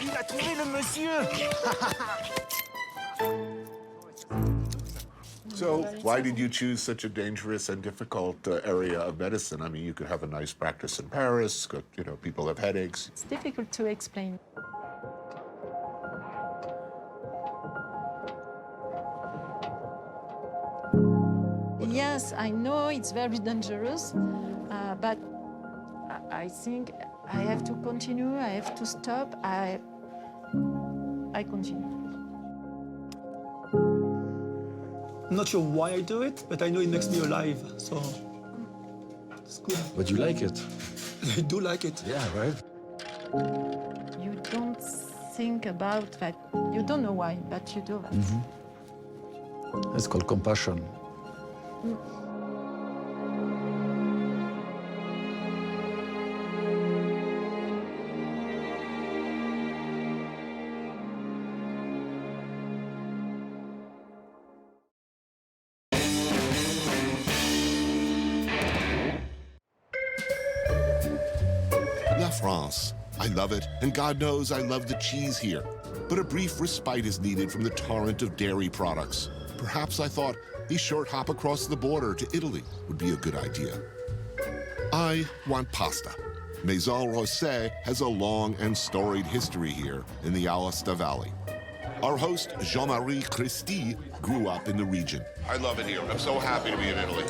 il a trouvé le monsieur. So, why did you choose such a dangerous and difficult area of medicine? I mean, you could have a nice practice in Paris. You know, people have headaches. It's difficult to explain. Yes, I know it's very dangerous, but I think I have to continue. I have to stop. I continue. I'm not sure why I do it, but I know it makes me alive, so it's good. But you like it? I do like it. Yeah, right? You don't think about that. You don't know why, but you do that. It's called compassion. La France. I love it, and God knows I love the cheese here. But a brief respite is needed from the torrent of dairy products. Perhaps I thought a short hop across the border to Italy would be a good idea. I want pasta. Maison Rosé has a long and storied history here in the Aosta Valley. Our host, Jean-Marie Christie, grew up in the region. I love it here. I'm so happy to be in Italy.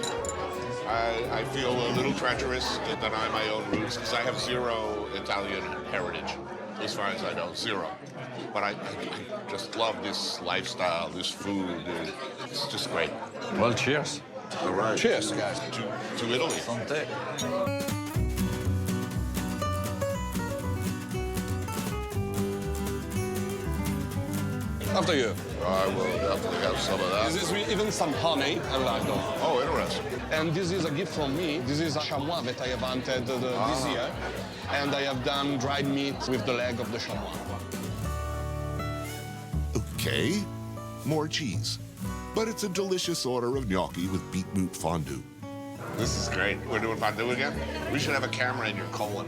I feel a little treacherous to deny my own roots because I have zero Italian heritage, as far as I know, zero. But I just love this lifestyle, this food. It's just great. Well, cheers. All right. Cheers, guys. To Italy. Santé. After you. I will definitely have some of that. This is even some honey. I like them. Oh, interesting. And this is a gift from me. This is a chamois that I have hunted this year. And I have done dried meat with the leg of the chamois. Okay, more cheese. But it's a delicious order of gnocchi with beetroot fondue. This is great. We're doing fondue again? We should have a camera in your colon.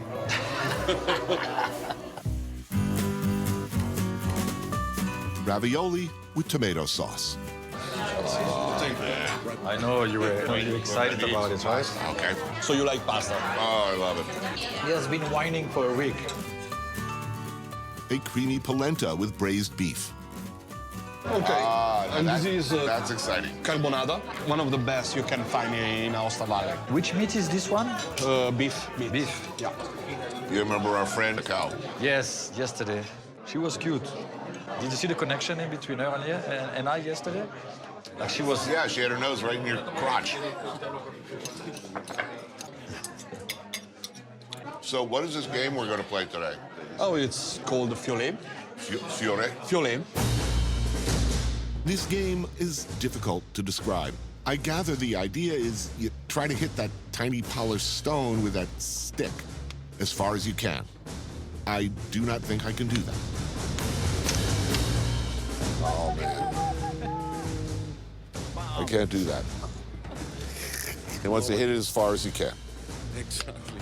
Ravioli with tomato sauce. I know you were really excited about it, right? Okay. So you like pasta? Oh, I love it. He has been whining for a week. A creamy polenta with braised beef. Okay. And this is that's exciting. carbonara, one of the best you can find in Aosta Valley. Which meat is this one? Beef. Beef. Yeah. You remember our friend, the cow? Yes, yesterday. She was cute. Did you see the connection in between her and I yesterday? Like she was... Yeah, she had her nose right in your crotch. So what is this game we're going to play today? Oh, it's called Fiole. Fiore? Fiole. This game is difficult to describe. I gather the idea is you try to hit that tiny polished stone with that stick as far as you can. I do not think I can do that. Oh, man. I can't do that. He wants to hit it as far as he can. Exactly.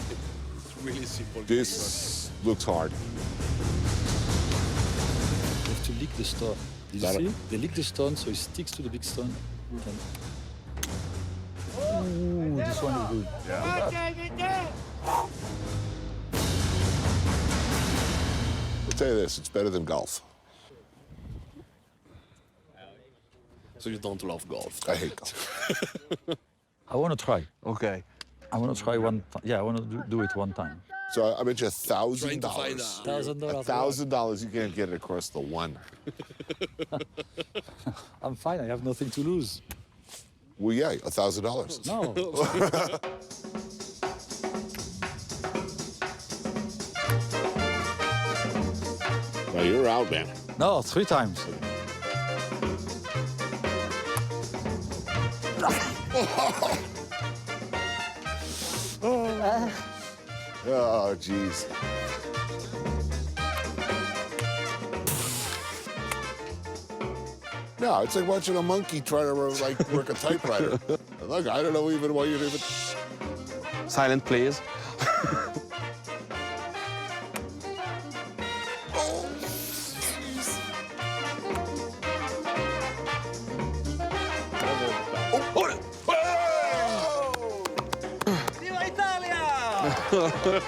It's really simple. This looks hard. to lick the stone. Did you see? They lick the stone, so it sticks to the big stone. Ooh, this one is good. I'll tell you this, it's better than golf. So you don't love golf? I hate golf. I want to try. Okay. I want to try one. Yeah, I want to do it one time. So I bet you Trying to find $1,000. out. $1,000, you can't get it across the one. I'm fine. I have nothing to lose. Well, yeah, $1,000. No. Well, you're out, man. No, 3 times. Oh, jeez. No, it's like watching a monkey try to like work a typewriter. Look, I don't know even why you'd even. Silent, please.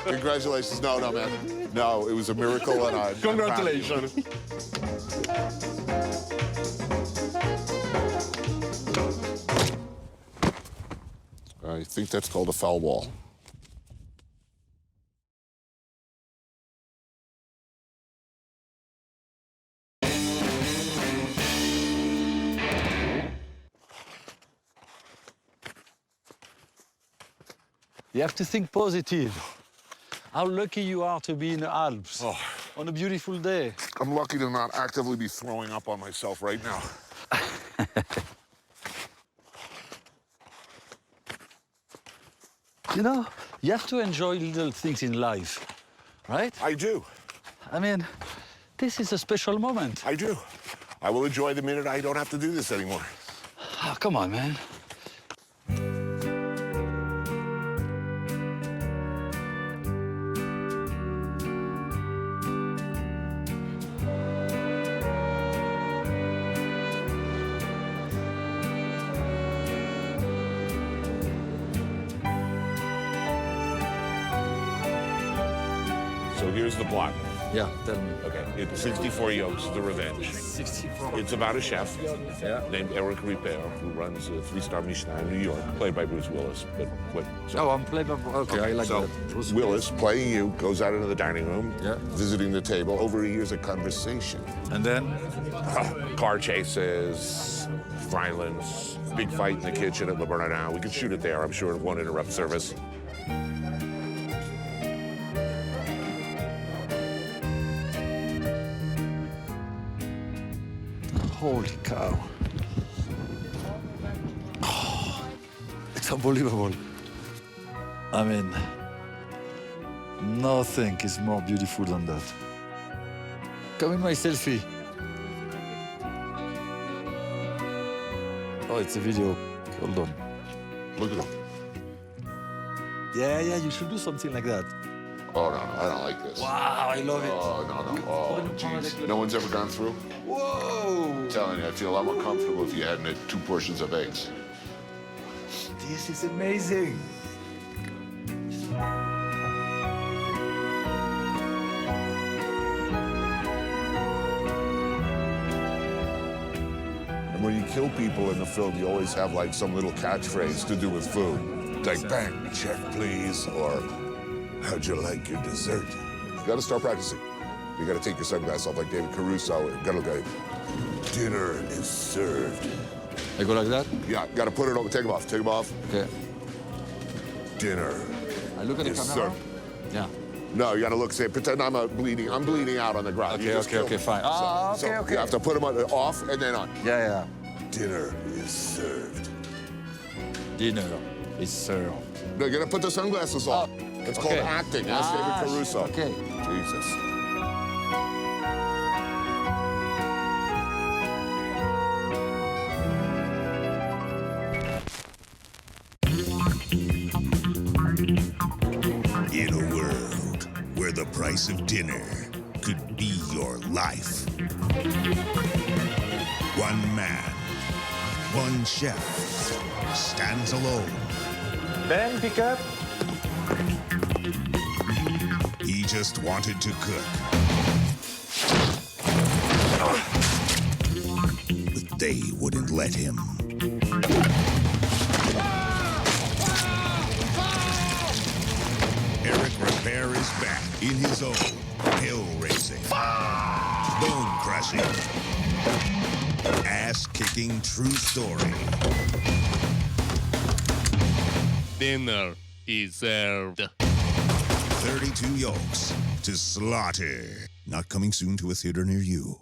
Congratulations. No, man. No, it was a miracle and I. Congratulations. I think that's called a foul ball. You have to think positive. How lucky you are to be in the Alps on a beautiful day. I'm lucky to not actively be throwing up on myself right now. You know, you have to enjoy little things in life, right? I do. I mean, this is a special moment. I do. I will enjoy the minute I don't have to do this anymore. Oh, come on, man. So here's the plot. Yeah, tell me. Okay, it's 64 Yolks, The Revenge. 64. It's about a chef named Eric Ripert who runs a 3-star Michelin in New York, played by Bruce Willis. Oh, I'm playing. Okay, I like so that. Bruce Willis, playing you, goes out into the dining room, visiting the table, overhears a conversation. And then? Car chases, violence, big fight in the kitchen at Le Bernardin. We could shoot it there. I'm sure it won't interrupt service. Holy cow. Oh, it's unbelievable. I mean, nothing is more beautiful than that. Come in my selfie. Oh, it's a video. Hold on. Look at him. Yeah, you should do something like that. Oh, no, I don't like this. Wow, I love it. Oh, no. Oh, jeez. No one's ever gone through? Whoa! I'm telling you, I'd feel a lot more comfortable if you hadn't had 2 portions of eggs. This is amazing. And when you kill people in the film, you always have like some little catchphrase to do with food. Like, bang, check, please, or how'd you like your dessert? You gotta start practicing. You gotta take your sunglasses off like David Caruso. You gotta go, dinner is served. I go like that? Yeah, gotta put it over, take them off, take them off. Okay. Dinner I look at the is camera? served. Yeah. No, you gotta look, say, pretend I'm bleeding out on the ground. You just kill me. fine. So you have to put them off and then on. Yeah. Dinner is served. Dinner is served. No, you gotta put the sunglasses on. It's called acting. Ask David Caruso. Okay. Jesus. In a world where the price of dinner could be your life. One man, one chef, stands alone. Ben, pick up. He just wanted to cook. But they wouldn't let him. Eric Ripert is back in his own hill-raising, bone-crushing, ass-kicking true story. Dinner is served. 32 yolks to slaughter. Not coming soon to a theater near you.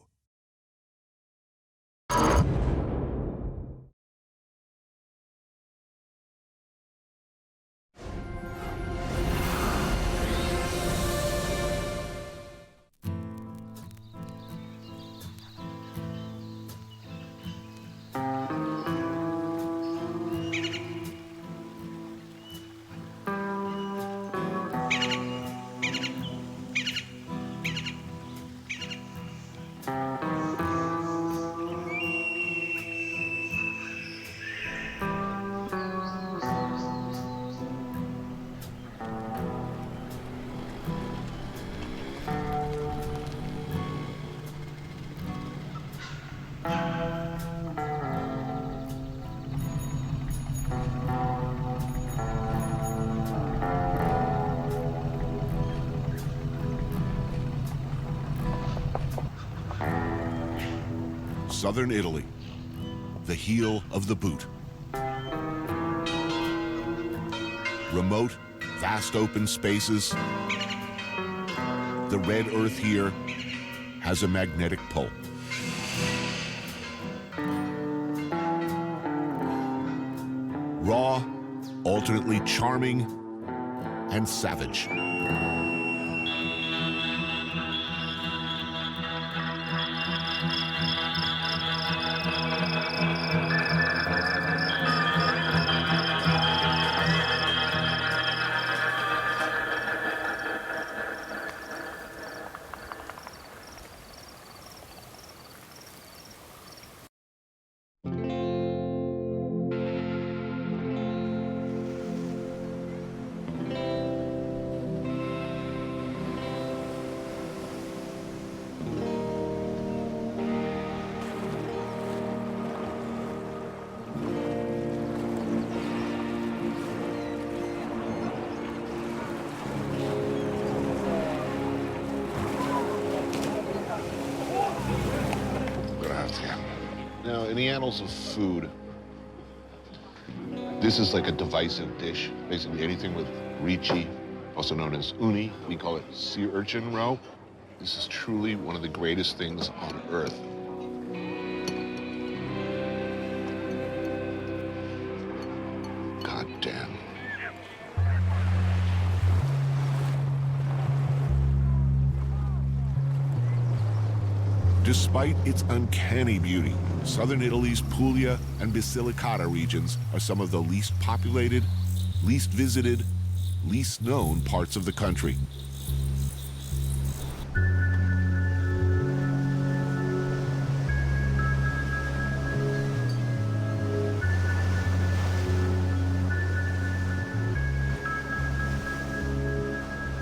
Southern Italy, the heel of the boot. Remote, vast open spaces. The red earth here has a magnetic pull. Raw, alternately charming, and savage. Now, in the annals of food, this is like a divisive dish. Basically anything with ricci, also known as uni, we call it sea urchin roe. This is truly one of the greatest things on earth. God damn. Despite its uncanny beauty, southern Italy's Puglia and Basilicata regions are some of the least populated, least visited, least known parts of the country.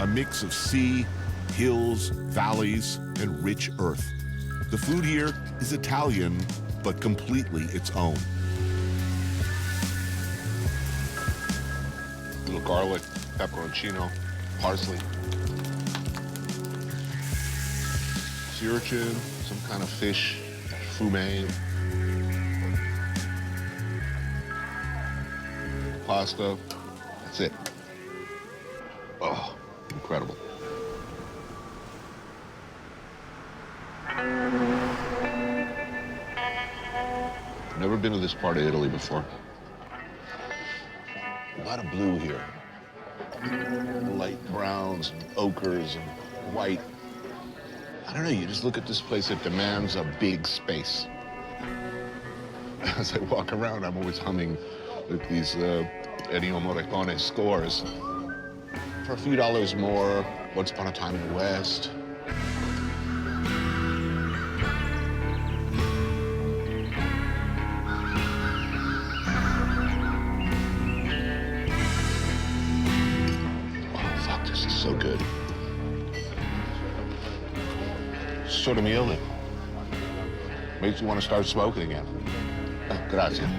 A mix of sea, hills, valleys, and rich earth. The food here is Italian, but completely its own. A little garlic, pepperoncino, parsley. Sea urchin, some kind of fish, fumet. Pasta, that's it. Oh, incredible. I've never been to this part of Italy before. A lot of blue here. Light browns and ochres and white. I don't know, you just look at this place, it demands a big space. As I walk around, I'm always humming with these Ennio Morricone scores. For a few dollars more, Once Upon a Time in the West. This is so good. Sort of meal. Makes you want to start smoking again. Oh, gracias.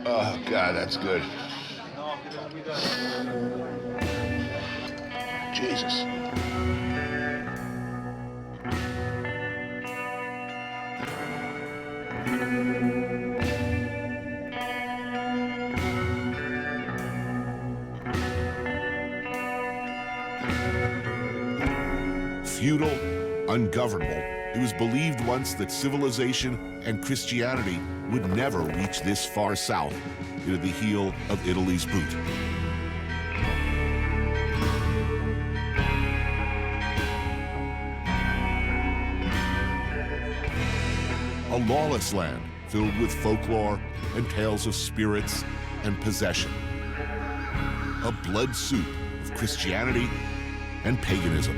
Oh, God, that's good. Jesus. Feudal, ungovernable, it was believed once that civilization and Christianity would never reach this far south into the heel of Italy's boot. A lawless land filled with folklore and tales of spirits and possession. A blood soup of Christianity and paganism.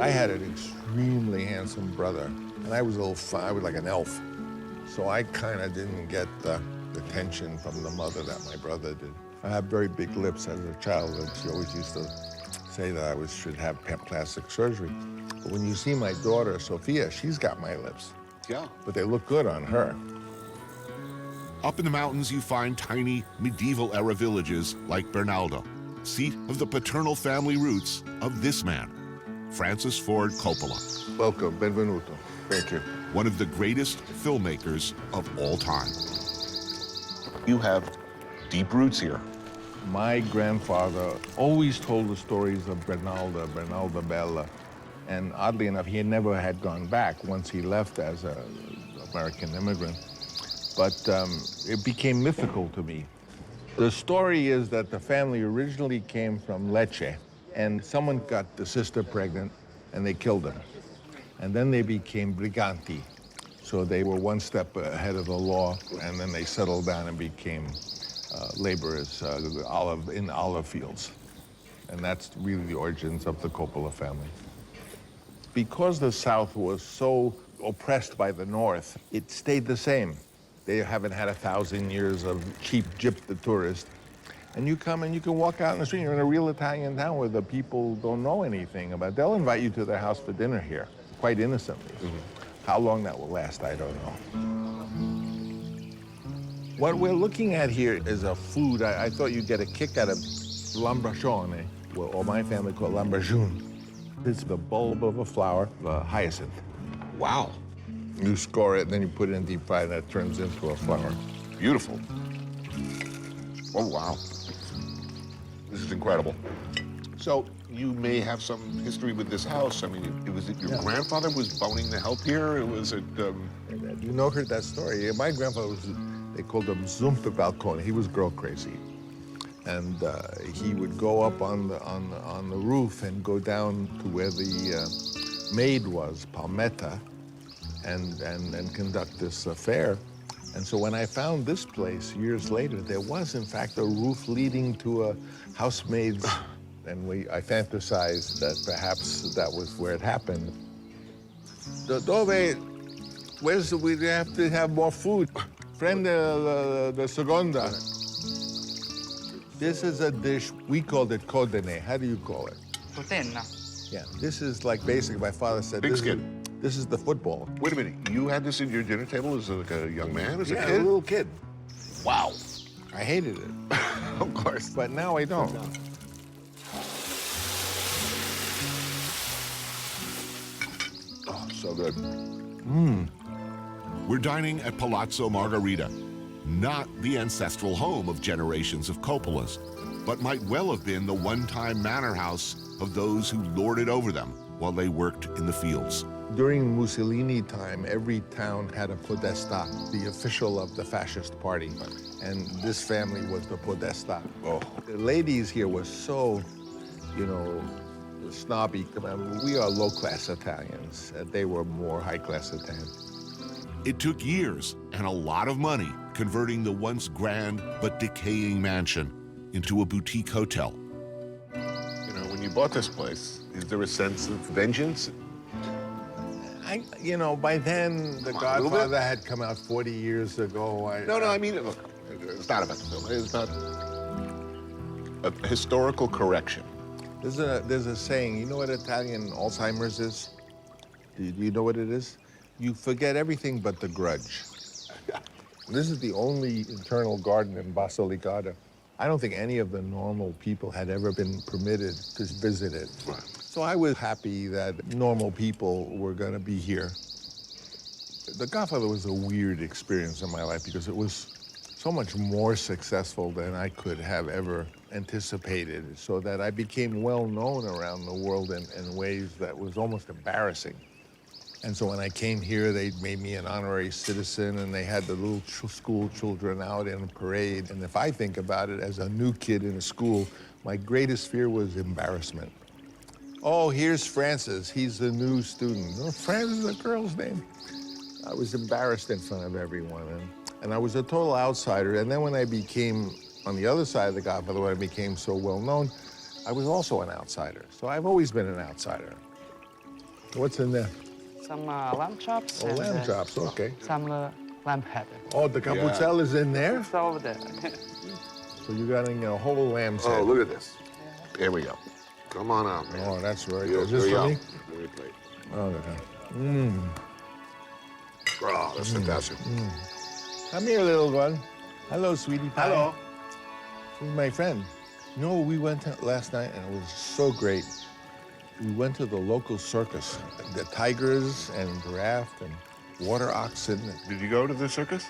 I had an extremely handsome brother, and I was I was like an elf. So I kind of didn't get the attention from the mother that my brother did. I had very big lips as a child, and she always used to say that I should have plastic surgery. But when you see my daughter, Sophia, she's got my lips. Yeah. But they look good on her. Up in the mountains, you find tiny medieval-era villages like Bernaldo, seat of the paternal family roots of this man, Francis Ford Coppola. Welcome, benvenuto. Thank you. One of the greatest filmmakers of all time. You have deep roots here. My grandfather always told the stories of Bernaldo Bella. And oddly enough, he never had gone back once he left as an American immigrant. But it became mythical to me. The story is that the family originally came from Lecce, and someone got the sister pregnant, and they killed them. And then they became briganti. So they were one step ahead of the law, and then they settled down and became laborers in olive fields. And that's really the origins of the Coppola family. Because the South was so oppressed by the North, it stayed the same. They haven't had 1,000 years of cheap gyp the tourist. And you come and you can walk out in the street, you're in a real Italian town where the people don't know anything about it. They'll invite you to their house for dinner here, quite innocently. How long that will last, I don't know. What we're looking at here is a food. I thought you'd get a kick out of lambricione, or my family call it lambrajune. It's the bulb of a flower, a hyacinth. Wow. You score it, then you put it in deep fry, and that turns into a flower. Beautiful. Oh, wow. This is incredible. So you may have some history with this house. I mean, was it your grandfather was boning the help here? Or was it? You know, heard that story. My grandfather was, they called him Zumpe Balcone. He was girl crazy. And he would go up on the roof and go down to where the maid was, Palmetta, and conduct this affair. And so when I found this place years later, there was in fact a roof leading to a housemaid's, and I fantasized that perhaps that was where it happened. Dove, we have to have more food. Prende the seconda. This is a dish, we called it codene. How do you call it? Potenna. Yeah, this is like basically, my father said, Big skin. This is the football. Wait a minute, you had this at your dinner table as like a young man, as a Yeah, kid? a little kid. Wow. I hated it. Of course. But now I don't. Oh, so good. We're dining at Palazzo Margherita, not the ancestral home of generations of Coppolas, but might well have been the one-time manor house of those who lorded over them while they worked in the fields. During Mussolini time, every town had a podesta, the official of the fascist party. And this family was the podesta. Oh. The ladies here were so, you know, snobby. I mean, we are low-class Italians. They were more high-class Italians. It took years and a lot of money converting the once grand but decaying mansion into a boutique hotel. You know, when you bought this place, is there a sense of vengeance? You know, by then, The Godfather had come out 40 years ago. I mean, look, it's not about the film. It's about a historical correction. There's a saying, you know what Italian Alzheimer's is? Do you know what it is? You forget everything but the grudge. This is the only internal garden in Basilicata. I don't think any of the normal people had ever been permitted to visit it. Right. So I was happy that normal people were going to be here. The Godfather was a weird experience in my life because it was so much more successful than I could have ever anticipated, so that I became well known around the world in ways that was almost embarrassing. And so when I came here, they made me an honorary citizen, and they had the little school children out in a parade. And if I think about it, as a new kid in a school, my greatest fear was embarrassment. Oh, here's Francis. He's the new student. No, Francis is a girl's name. I was embarrassed in front of everyone, and I was a total outsider. And then when I became on the other side of The Godfather, when I became so well known, I was also an outsider. So I've always been an outsider. What's in there? Some lamb chops. Oh, and, lamb chops, okay. Some lamb head. Oh, the capucel is in there? It's over there. So you're getting a whole lamb's head. Oh, look at this. Here we go. Come on out, man. Oh, that's very Here good. Is this for me? Very plate. Oh, okay. Mmm. Oh, that's fantastic. Come here, little one. Hello, sweetie pie. Hello. This is my friend. You know, we went last night, and it was so great. We went to the local circus. The tigers and giraffe and water oxen. Did you go to the circus?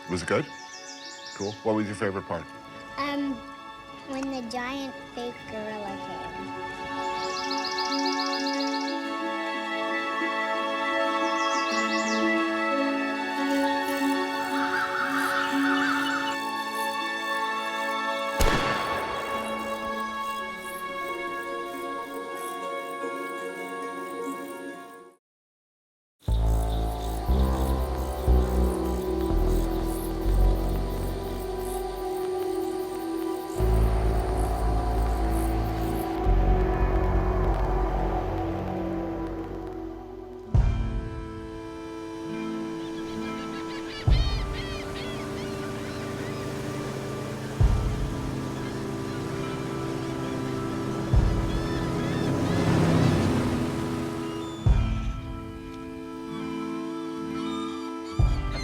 Was it good? Cool. What was your favorite part? When the giant fake gorilla came.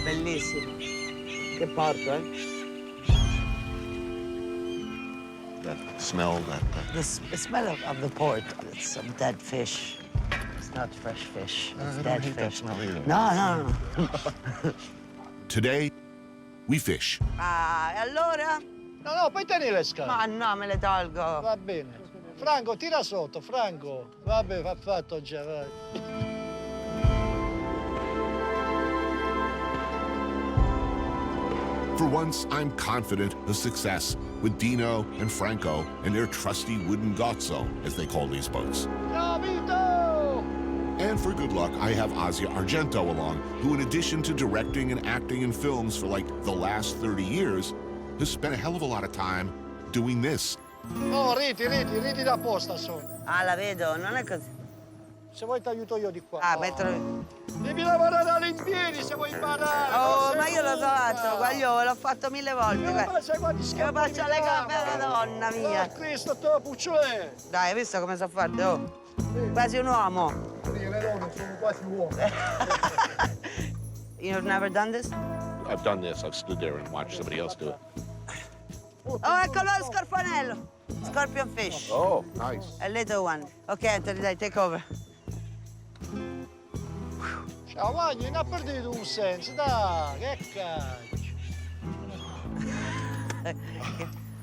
Bellissimo. Che porto, eh? That smell, The smell of the port. It's some dead fish. It's not fresh fish. It's dead fish. No. Today, we fish. Ah, e allora? No, poi tieni le scale. Ma no, me le tolgo. Va bene. Franco, tira sotto, Franco. Vabbè, va fatto già, vai. For once, I'm confident of success with Dino and Franco and their trusty wooden gozzo, as they call these boats. Capito! And for good luck, I have Asia Argento along, who in addition to directing and acting in films for like the last 30 years, has spent a hell of a lot of time doing this. No, riti da posta sono. Ah, la vedo, non è così. Se vuoi ti aiuto io di qua. Ah, metto... Devi lavorare all'impiedi se vuoi imparare. Oh, ma io lo faccio, guagliò, l'ho fatto 1000 volte. Ma sai quanti Io schiaffi faccio le gambe, madonna mia. Oh, Cristo, te puccione. Dai, hai visto come so fare? Oh, quasi un uomo. Io sono quasi uomo. You've never done this? I've done this. I've stood there and watched somebody else do it. Oh, eccolo lo scorponello. Scorpion fish. Oh, nice. A little one. Okay, Anthony, dai, take over. Ciao, Magno, non ha perduto un senso, dai, che cacchio.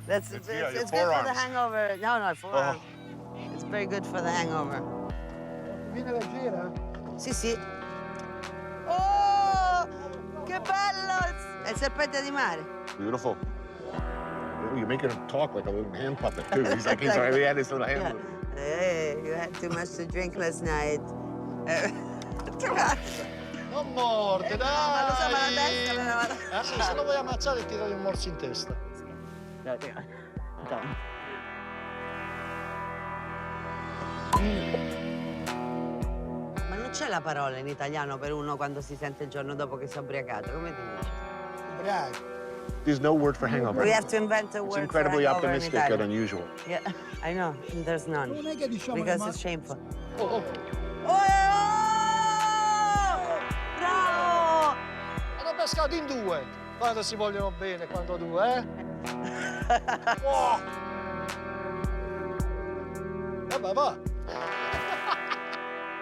It's good for the hangover. No, forearm. It's very good for the hangover. Viene leggera? Sì. Oh, che bello! È il serpente di mare. Beautiful. You're making him talk like a little hand puppet, too. He had his little hand. Hey. You had too much to drink last night. Non morde, dai! Ma lo so, ma la testa me la... Sì, se lo vuoi ammazzare ti do un morso in testa. Ma non c'è la parola in italiano per uno quando si sente il giorno dopo che si è ubriacato, come ti dice? Ubriaco. There's no word for hangover. We have to invent a word It's incredibly for hangover in optimistic and Italian. unusual. Yeah, I know, there's none. Non è che diciamo Because it's shameful. Oh, oh. Bravo! Hanno pescato in due. Quando si vogliono bene, quando due, eh? Oh. Vabbè, va.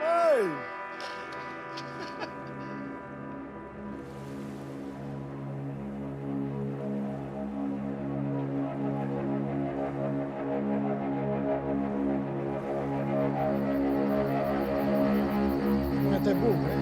Ehi! Mette buche?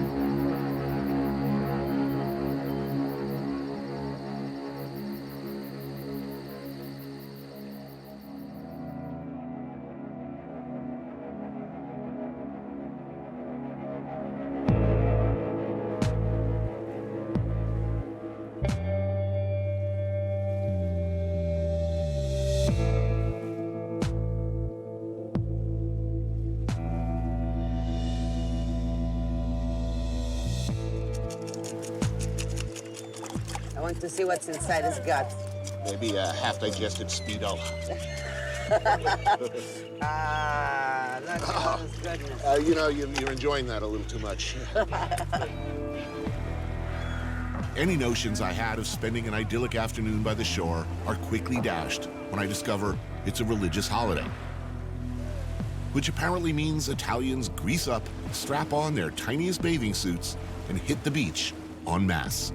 I want to see what's inside his gut. Maybe a half-digested Speedo. Look at his goodness. You know, you're enjoying that a little too much. Any notions I had of spending an idyllic afternoon by the shore are quickly dashed when I discover it's a religious holiday. Which apparently means Italians grease up, strap on their tiniest bathing suits, and hit the beach en masse.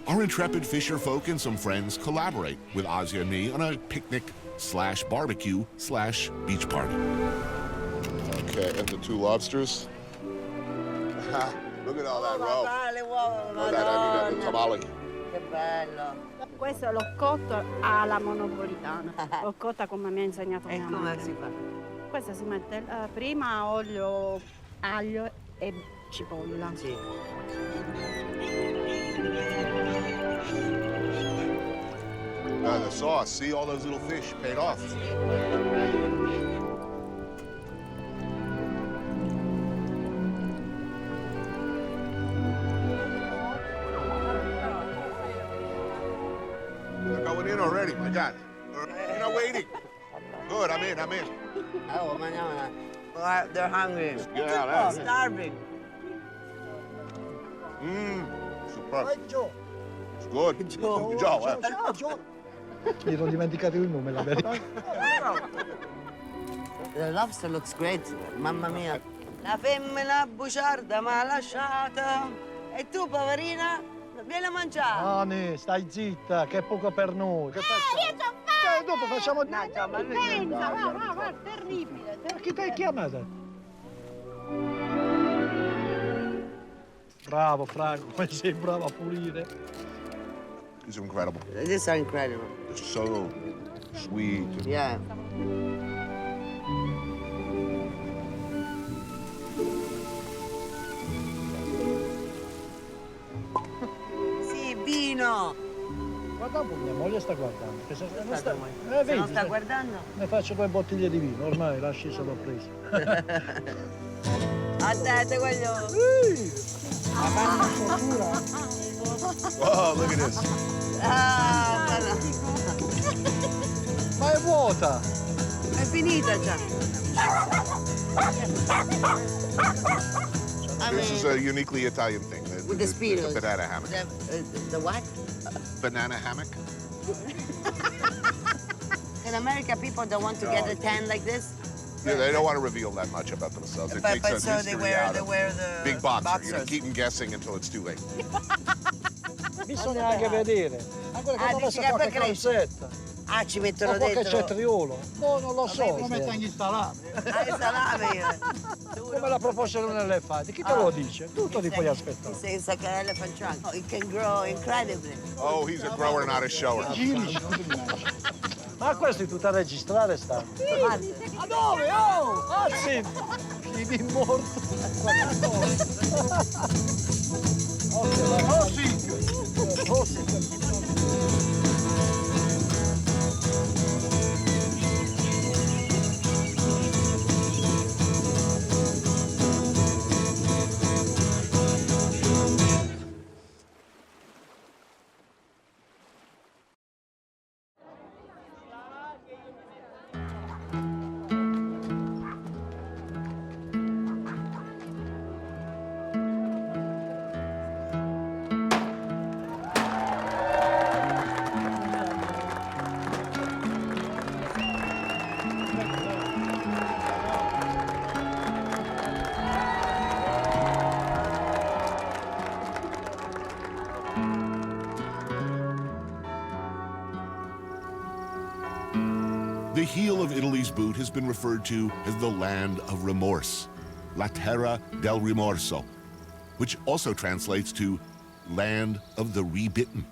Our intrepid fisher folk and some friends collaborate with Asia and me on a picnic/barbecue/beach party. Okay, and the two lobsters. Look at all that roe. Oh, that tamale. Che bello. Questo è l'ho cotto alla monopolitana. L'ho cotta come mi ha insegnato mia E madre. come si fa? Questa si mette prima olio, aglio e cipolla. Sì. The sauce, see all those little fish paid off. They're going in already, my God. You're not waiting. Good, I'm in. Oh, manana. They're hungry. Yeah, that's it. Starving. Super. Joe. It's good. Joe. Joe. Mi ero dimenticato il nome, la verità. The lobster looks great. Mamma mia. La femmina bugiarda m'ha lasciata. E tu, poverina, vieni a mangiare. Ani, stai zitta, che è poco per noi. Che facciamo? Dopo facciamo... No, ma Pensa, va, terribile. Chi ti hai chiamato? Bravo, Franco, come sei bravo a pulire. These are incredible. These are incredible. They're so sweet. Yeah. Sì, vino. Guarda un po', mia moglie sta guardando. Che se non sta, Se vedi, non sta guardando? ne faccio 2 bottiglie di vino, ormai lasci se l'ho preso. Aspetta, quello. Whoa, look at this. Ma è vuota! È finita già. This is a uniquely Italian thing. With the speedos. The banana hammock. The what? Banana hammock? In America, people don't want to get a tan like this. Yeah, they don't want to reveal that much about themselves. It takes a so they mystery wear out the of big boxer. You boxers. keep them guessing until it's too late. Bisogna anche vedere. Anche che ho messo qualche calzetta. Ah, ci mettono Ma poi che c'è dentro... triolo? No, non lo so. Come mettono gli salami? Ah, il salame io. Come la proposta di un elefante? Chi te lo dice? Tu te li puoi aspettare. It's like an elephant trunk. Oh, it can grow incredibly. Oh, he's a grower, not a shower. Ma questo è tutto a registrare sta. A dove? Oh! Ah sì! Vivi morto. Oh sì! Oh sì! The heel of Italy's boot has been referred to as the land of remorse, La Terra del Rimorso, which also translates to land of the rebitten.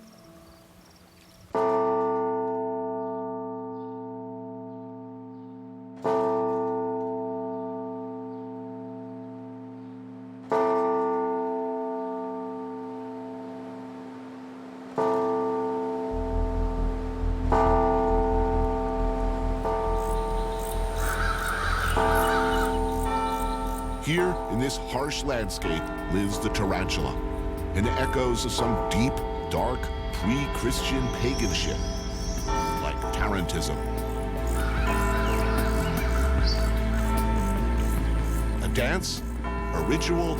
Here, in this harsh landscape, lives the tarantula, and echoes of some deep, dark, pre-Christian pagan shit, like tarantism. A dance, a ritual,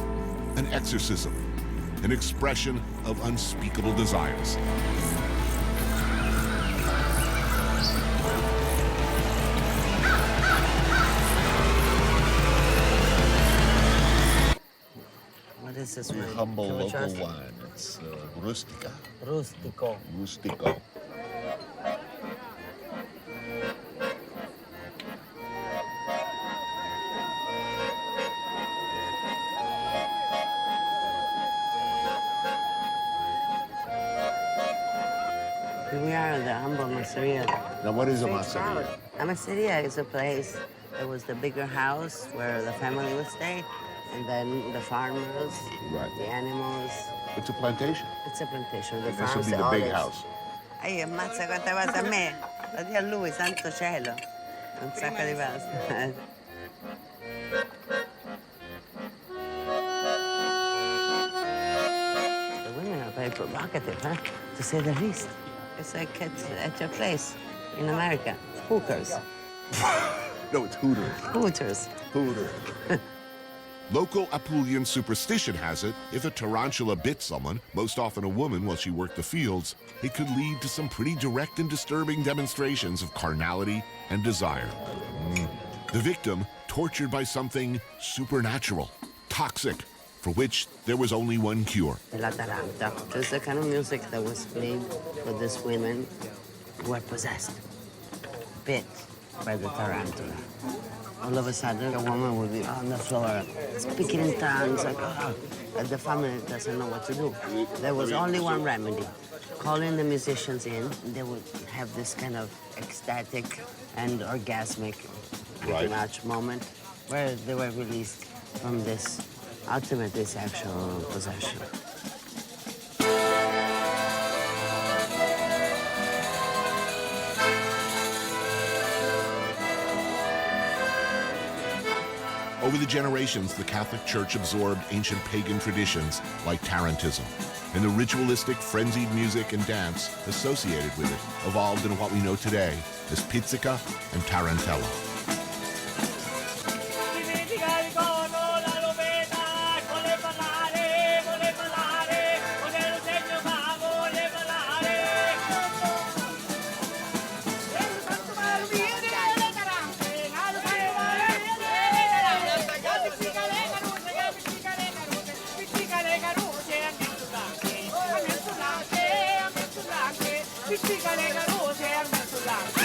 an exorcism, an expression of unspeakable desires. What is this A one? humble Can we local trust it? wine. It's rustica. Rustico. Rustico. Here we are at the humble masseria. Now, what is a Strange masseria? crowd. A masseria is a place that was the bigger house where the family would stay, and then the farmers, Right. the animals. It's a plantation. It's a plantation. The This would farms, be the all big this. house. Ehi, ammazza quante cose a me. La dia a lui, santo cielo. Un sacco di pasta. The women are very provocative, huh? To say the least. It's like at your place in America. Hookers. No, it's Hooters. Hooters. Hooters. Local Apulian superstition has it, if a tarantula bit someone, most often a woman while she worked the fields, it could lead to some pretty direct and disturbing demonstrations of carnality and desire. The victim tortured by something supernatural, toxic, for which there was only one cure. La Taranta. It was the kind of music that was played for these women who were possessed, bit by the tarantula. All of a sudden, a woman would be on the floor, speaking in tongues, like, oh, and the family doesn't know what to do. There was only one remedy. Calling the musicians in, they would have this kind of ecstatic and orgasmic pretty much moment where they were released from this ultimately sexual possession. Over the generations, the Catholic Church absorbed ancient pagan traditions like tarantism, and the ritualistic, frenzied music and dance associated with it evolved into what we know today as pizzica and tarantella. Piccica le carose e a mezzo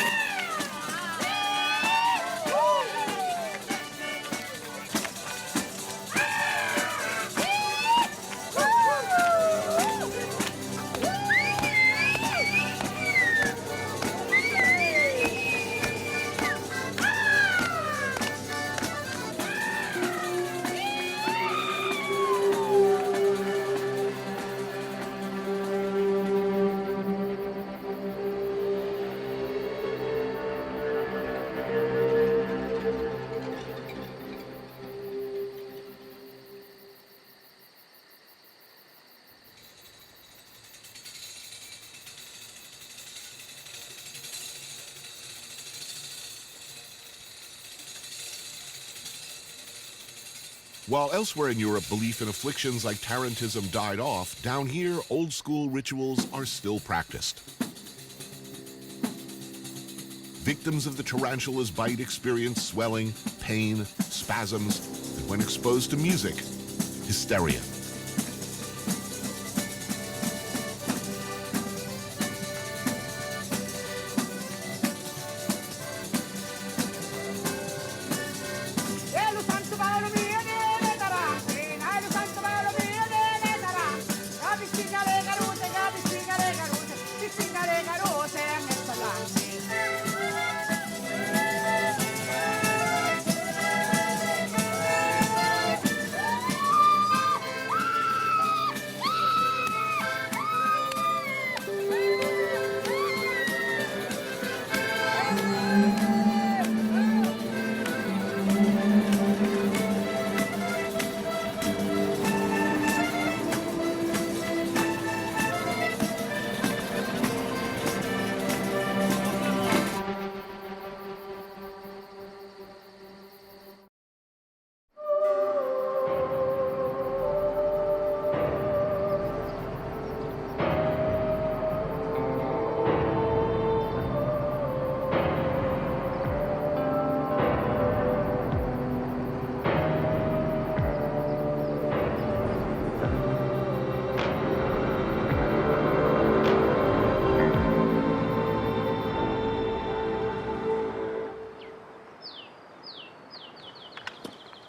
While elsewhere in Europe, belief in afflictions like tarantism died off, down here, old-school rituals are still practiced. Victims of the tarantula's bite experience swelling, pain, spasms, and when exposed to music, hysteria.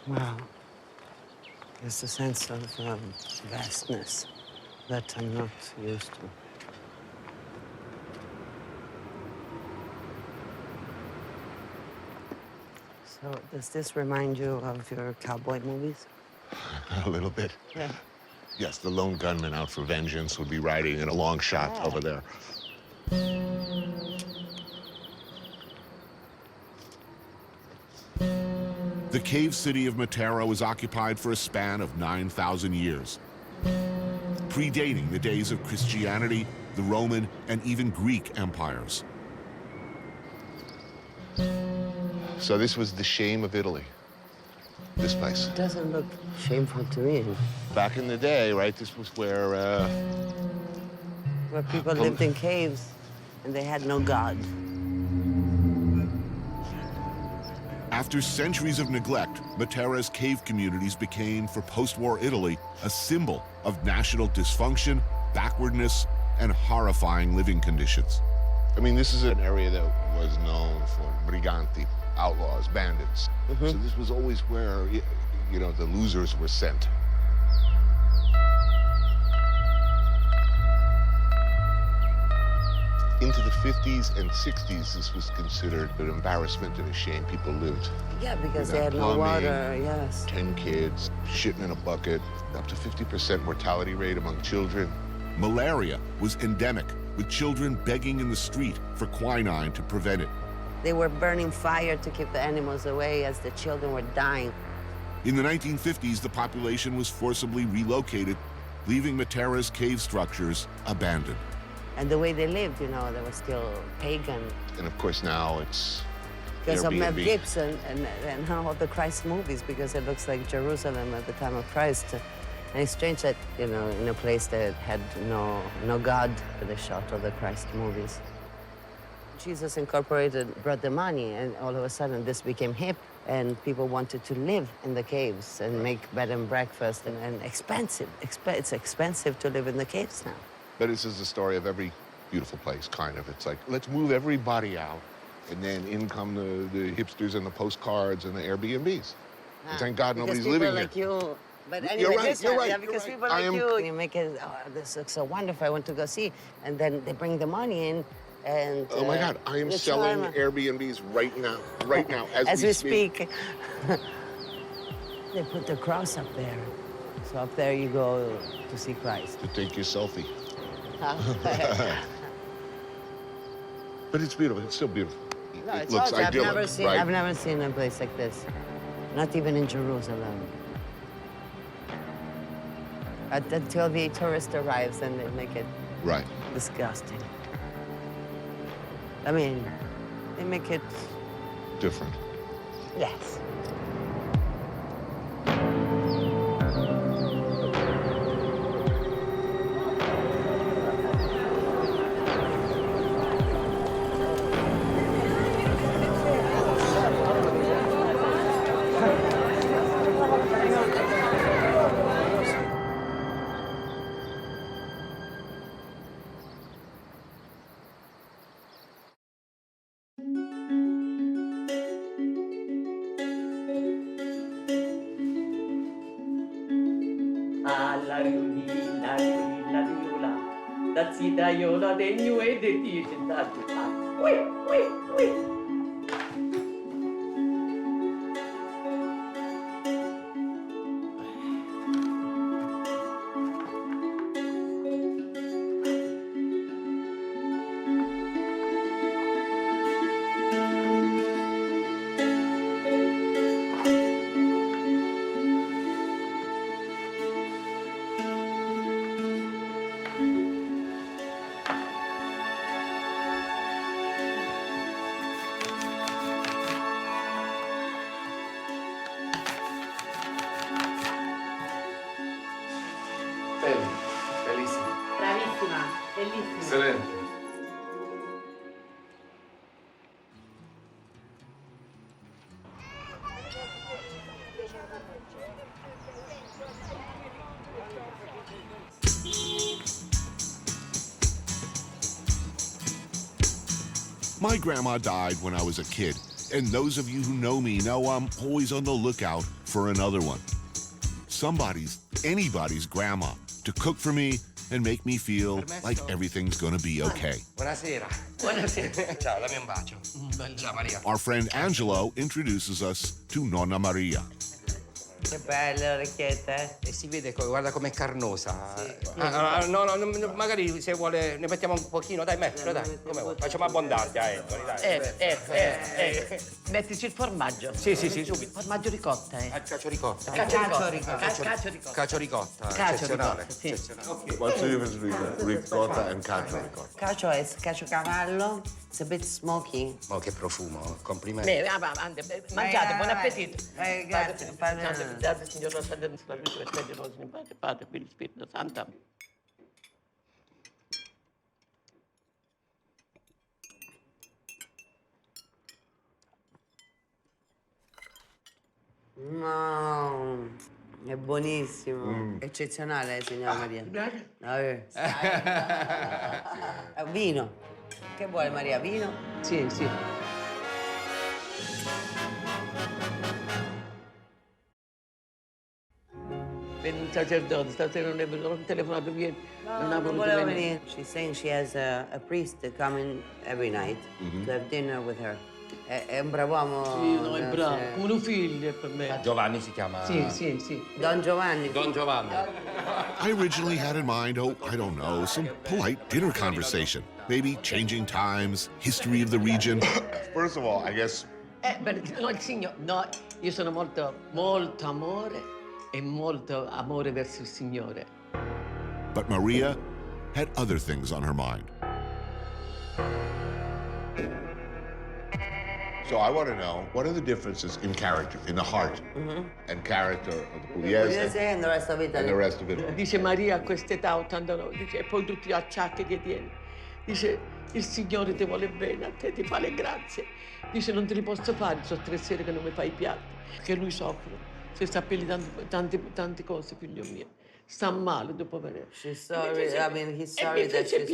Wow. There's a sense of vastness that I'm not used to. So does this remind you of your cowboy movies? A little bit. Yeah. Yes, the lone gunman out for vengeance would be riding in a long shot over there. The cave city of Matera was occupied for a span of 9,000 years, predating the days of Christianity, the Roman, and even Greek empires. So this was the shame of Italy, this place. It doesn't look shameful to me. Back in the day, right, this was where people lived in caves and they had no god. After centuries of neglect, Matera's cave communities became, for post-war Italy, a symbol of national dysfunction, backwardness, and horrifying living conditions. I mean, this is an area that was known for briganti, outlaws, bandits. So this was always where, you know, the losers were sent. Into the 50s and 60s, this was considered an embarrassment and a shame. People lived. Yeah, because they without had no plumbing, water, yes. 10 kids, shitting in a bucket, up to 50% mortality rate among children. Malaria was endemic, with children begging in the street for quinine to prevent it. They were burning fire to keep the animals away as the children were dying. In the 1950s, the population was forcibly relocated, leaving Matera's cave structures abandoned. And the way they lived, you know, they were still pagan. And of course now it's Because of Mel Airbnb. Gibson and all the Christ movies, because it looks like Jerusalem at the time of Christ. And it's strange that, you know, in a place that had no God, they shot all the Christ movies. Jesus Incorporated brought the money, and all of a sudden this became hip, and people wanted to live in the caves and make bed and breakfast, and expensive. It's expensive to live in the caves now. But this is the story of every beautiful place, kind of. It's like, let's move everybody out, and then in come the hipsters and the postcards and the Airbnbs. And thank God nobody's living here. Because people like you, but anyway, You're right, this you're one, right, yeah, you're because right. people like you make it, oh, this looks so wonderful, I want to go see. And then they bring the money in, and Oh my God, I am the selling charm. Airbnbs right now, as we speak. They put the cross up there. So up there you go to see Christ. To take your selfie. Huh? But it's beautiful, it's still beautiful. No, It it's looks awesome. idyllic, right? I've never seen a place like this. Not even in Jerusalem. Until the tourist arrives and they make it Right. disgusting. I mean, they make it, Different. yes. la riulina, la riula. Da zita io la degno e de dice da zita. Ui. Bellissima. Bravissima, bellissima. Excelente. My grandma died when I was a kid, and those of you who know me know I'm always on the lookout for another one. Anybody's grandma to cook for me and make me feel like everything's gonna be okay. Buonasera. Buonasera. Ciao, dammi un bacio. Ciao Maria. Our friend Angelo introduces us to Nonna Maria. Che belle orecchiette. E si vede, guarda com'è carnosa. Sì. No, magari se vuole ne mettiamo un pochino, dai, mettilo, dai. Come vuoi? Facciamo abbondante, Anthony, dai. Mettici il formaggio. Sì, subito. Formaggio ricotta, Cacio ricotta. Cacio ricotta. Cacio ricotta. Cacio Eccezionale. ricotta, sì. Eccezionale. What's the difference between ricotta and cacio ricotta? Cacio è caciocavallo. It's a bit smoky. Oh, che profumo, complimenti. Mangiate, buon appetito. Grazie. Grazie, signor Rosario, fate per il Spirito Santo. No, è buonissimo. Eccezionale, signora Maria. Vino. Che vuole Maria? Vino? Sì. Per un sacerdote, stasera non è venuto, ho telefonato ieri. Non voleva venire. She's saying she has a priest coming every night to have dinner with her. È un brav'uomo. Sì, no, è bravo, come un figlio per me. Giovanni si chiama? Sì. Don Giovanni. Don Giovanni. I originally had in mind, I don't know, some polite dinner conversation. Maybe changing times, history of the region. First of all, I guess... No, il Signore, no, io sono molto amore e molto amore verso il Signore. But Maria had other things on her mind. So I want to know, what are the differences in character, in the heart and character of the Pugliese and the rest of Italy. and the rest of Italy? Dice Maria a quest'età, 89, dice, e poi tutti gli acciacchi che tieni. Dice, il Signore ti vuole bene, a te ti fa le grazie. Dice, non te li posso fare, sono 3 sere che non mi fai i piatti, che lui soffre. Si sta tante cose, figlio mio. Sta male dopo venire. He's sorry that she's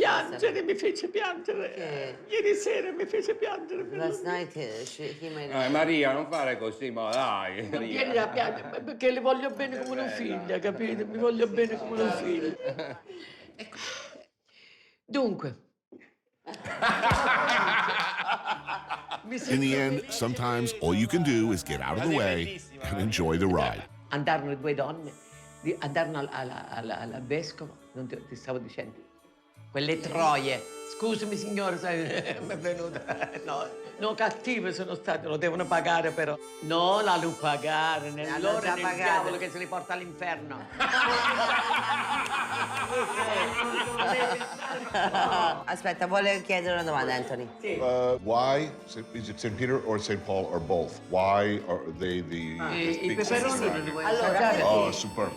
Mi fece piangere. Ieri sera mi fece piangere. Last night he made Maria, non fare così, ma dai. Non vieni a piangere, perché le voglio bene come una figlia, capite? Mi voglio bene come una figlia. Dunque. In the end, sometimes all you can do is get out of the way and enjoy the ride. Andarono le 2 donne, andarono al vescovo, non ti stavo dicendo, quelle troie. Scusami signore, sai, mi è venuta. No, cattive sono state, lo devono pagare però. No, la devo pagare, nell'ora del diavolo che se li porta all'inferno. Aspetta, vuole chiedere una domanda, Anthony. Sì. Why, is it St. Peter or St. Paul or both? Why are they the I peperoni non li vuoi Allora, assaggiare? Oh, super.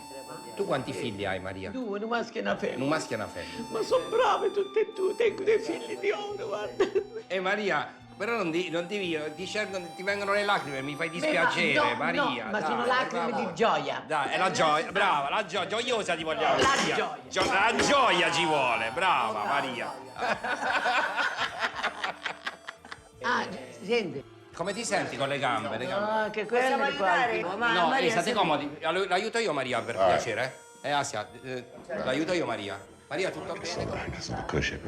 Tu quanti figli hai, Maria? 2, un maschio e una femmina. Un maschio e una femmina. Ma sono brave tutte e 2, tengo dei figli di oro, guarda. E Maria, però non ti vengono le lacrime, mi fai dispiacere, Maria. Ma sono lacrime di gioia. Dai, è la gioia, brava, la gioia, gioiosa ti vogliamo. La gioia ci vuole, brava Maria. Senti. Come ti senti con le gambe? Che quelle Possiamo aiutare? No, state comodi. L'aiuto io, Maria, per piacere. Asia, l'aiuto io Maria. Maria, tutto bene? Cushion.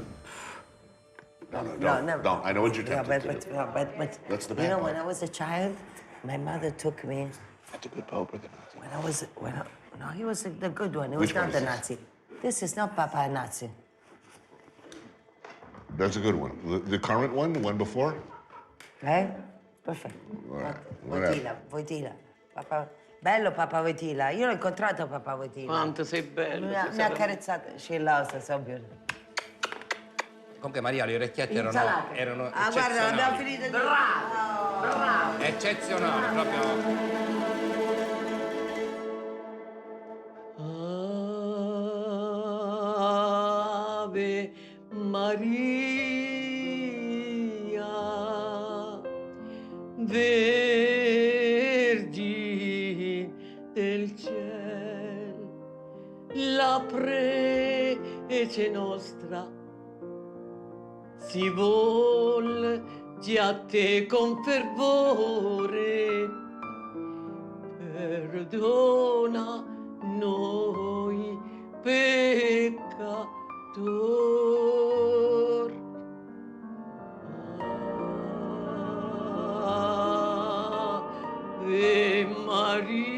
No, never. don't. I know what you're Yeah, tempted to. but That's the you bad know, part. when I was a child, my mother took me. That's a good pope. No, he was the good one. He Which was one not is the this? Nazi. This is not Papa Nazi. That's a good one. The current one, the one before? Eh? Perfetto. All right, whatever. Voitila. Papa, bello Papa Voitila. Io l'ho incontrato Papa Voitila. Quanto sei bello. Mi ha carezzato. She loves us, so beautiful. Comunque Maria, le orecchiette erano Ah, guarda, abbiamo finito di... Bravo! eccezionali, proprio. Ave Maria, Vergine del ciel, la prece nostra si volge a te con fervore, perdona noi peccator. Ave Maria.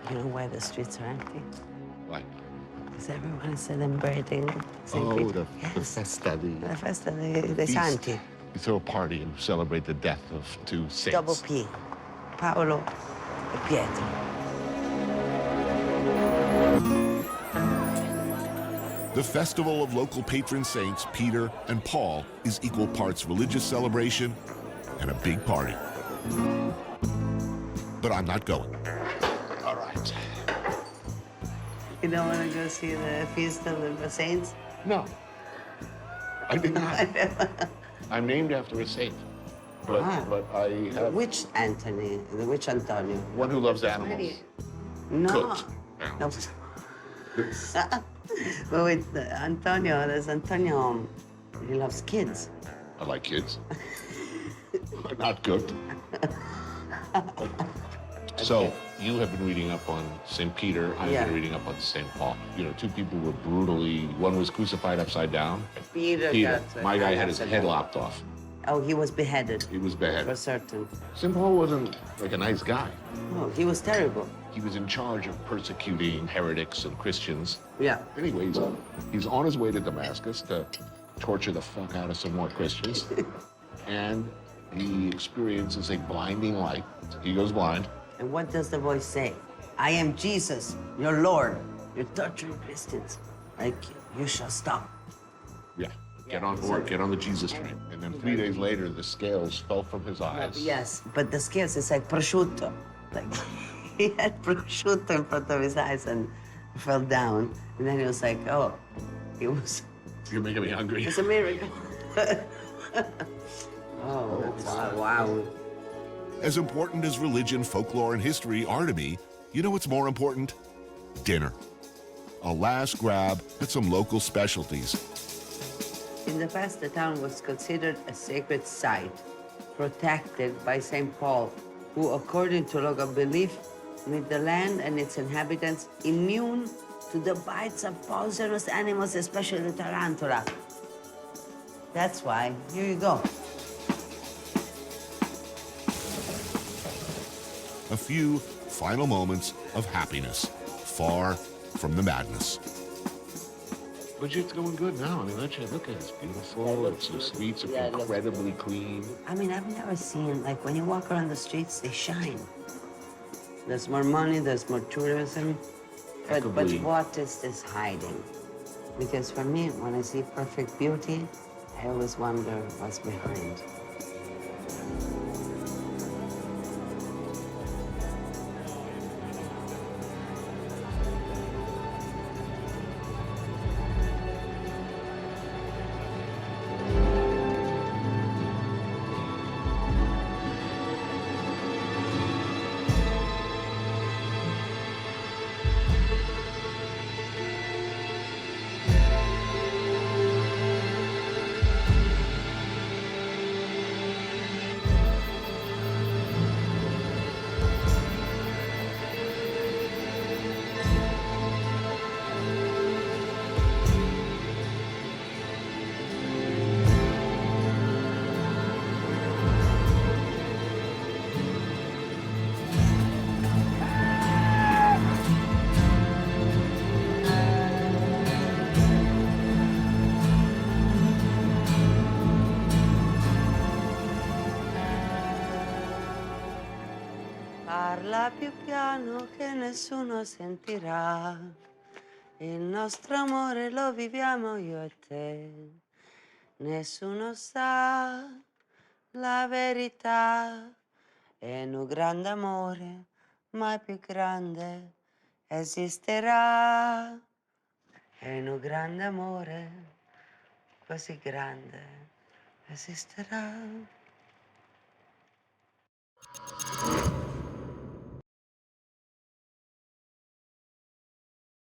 You know why the streets are empty? Why? Because everyone is celebrating St. Oh, Peter. the festa. La festa dei feast. santi. You throw a party and celebrate the death of two saints. Double P. Paolo e Pietro. The festival of local patron saints Peter and Paul is equal parts religious celebration and a big party. But I'm not going. All right. You don't want to go see the feast of the saints? No. I did not. I'm named after a saint. But, but I have... Which Anthony? Which Antonio? One who loves animals. No. Cooked. No. But with Antonio, there's Antonio, he loves kids. I like kids. Not cooked. So, you have been reading up on St. Peter, I've been reading up on St. Paul. You know, two people were brutally, one was crucified upside down. Peter. My guy had his head lopped off. Oh, he was beheaded. He was beheaded. For certain. St. Paul wasn't like a nice guy. No, he was terrible. He was in charge of persecuting heretics and Christians. Yeah. Anyways, he's on his way to Damascus to torture the fuck out of some more Christians. And he experiences a blinding light. He goes blind. And what does the voice say? I am Jesus, your Lord. You're torturing Christians. Like, you shall stop. Yeah. Get on board, get on the Jesus train. And then 3 days later, the scales fell from his eyes. Yes, but the scales is like prosciutto. Like, he had prosciutto in front of his eyes and fell down. And then he was like, oh, it was... You're making me hungry. It's a miracle. Oh, that's wow. As important as religion, folklore, and history are to me, you know what's more important? Dinner. A last grab at some local specialties. In the past, the town was considered a sacred site, protected by St. Paul, who, according to local belief, made the land and its inhabitants immune to the bites of poisonous animals, especially the tarantula. That's why, here you go. a few final moments of happiness, far from the madness. Budget's going good now. I mean, look at it. It's beautiful. It's, the streets are incredibly clean. I mean, I've never seen, like, when you walk around the streets, they shine. There's more money, there's more tourism. But what is this hiding? Because for me, when I see perfect beauty, I always wonder what's behind. Parla più piano che nessuno sentirà. Il nostro amore lo viviamo io e te. Nessuno sa la verità. È un grande amore, mai più grande esisterà. È un grande amore, così grande esisterà.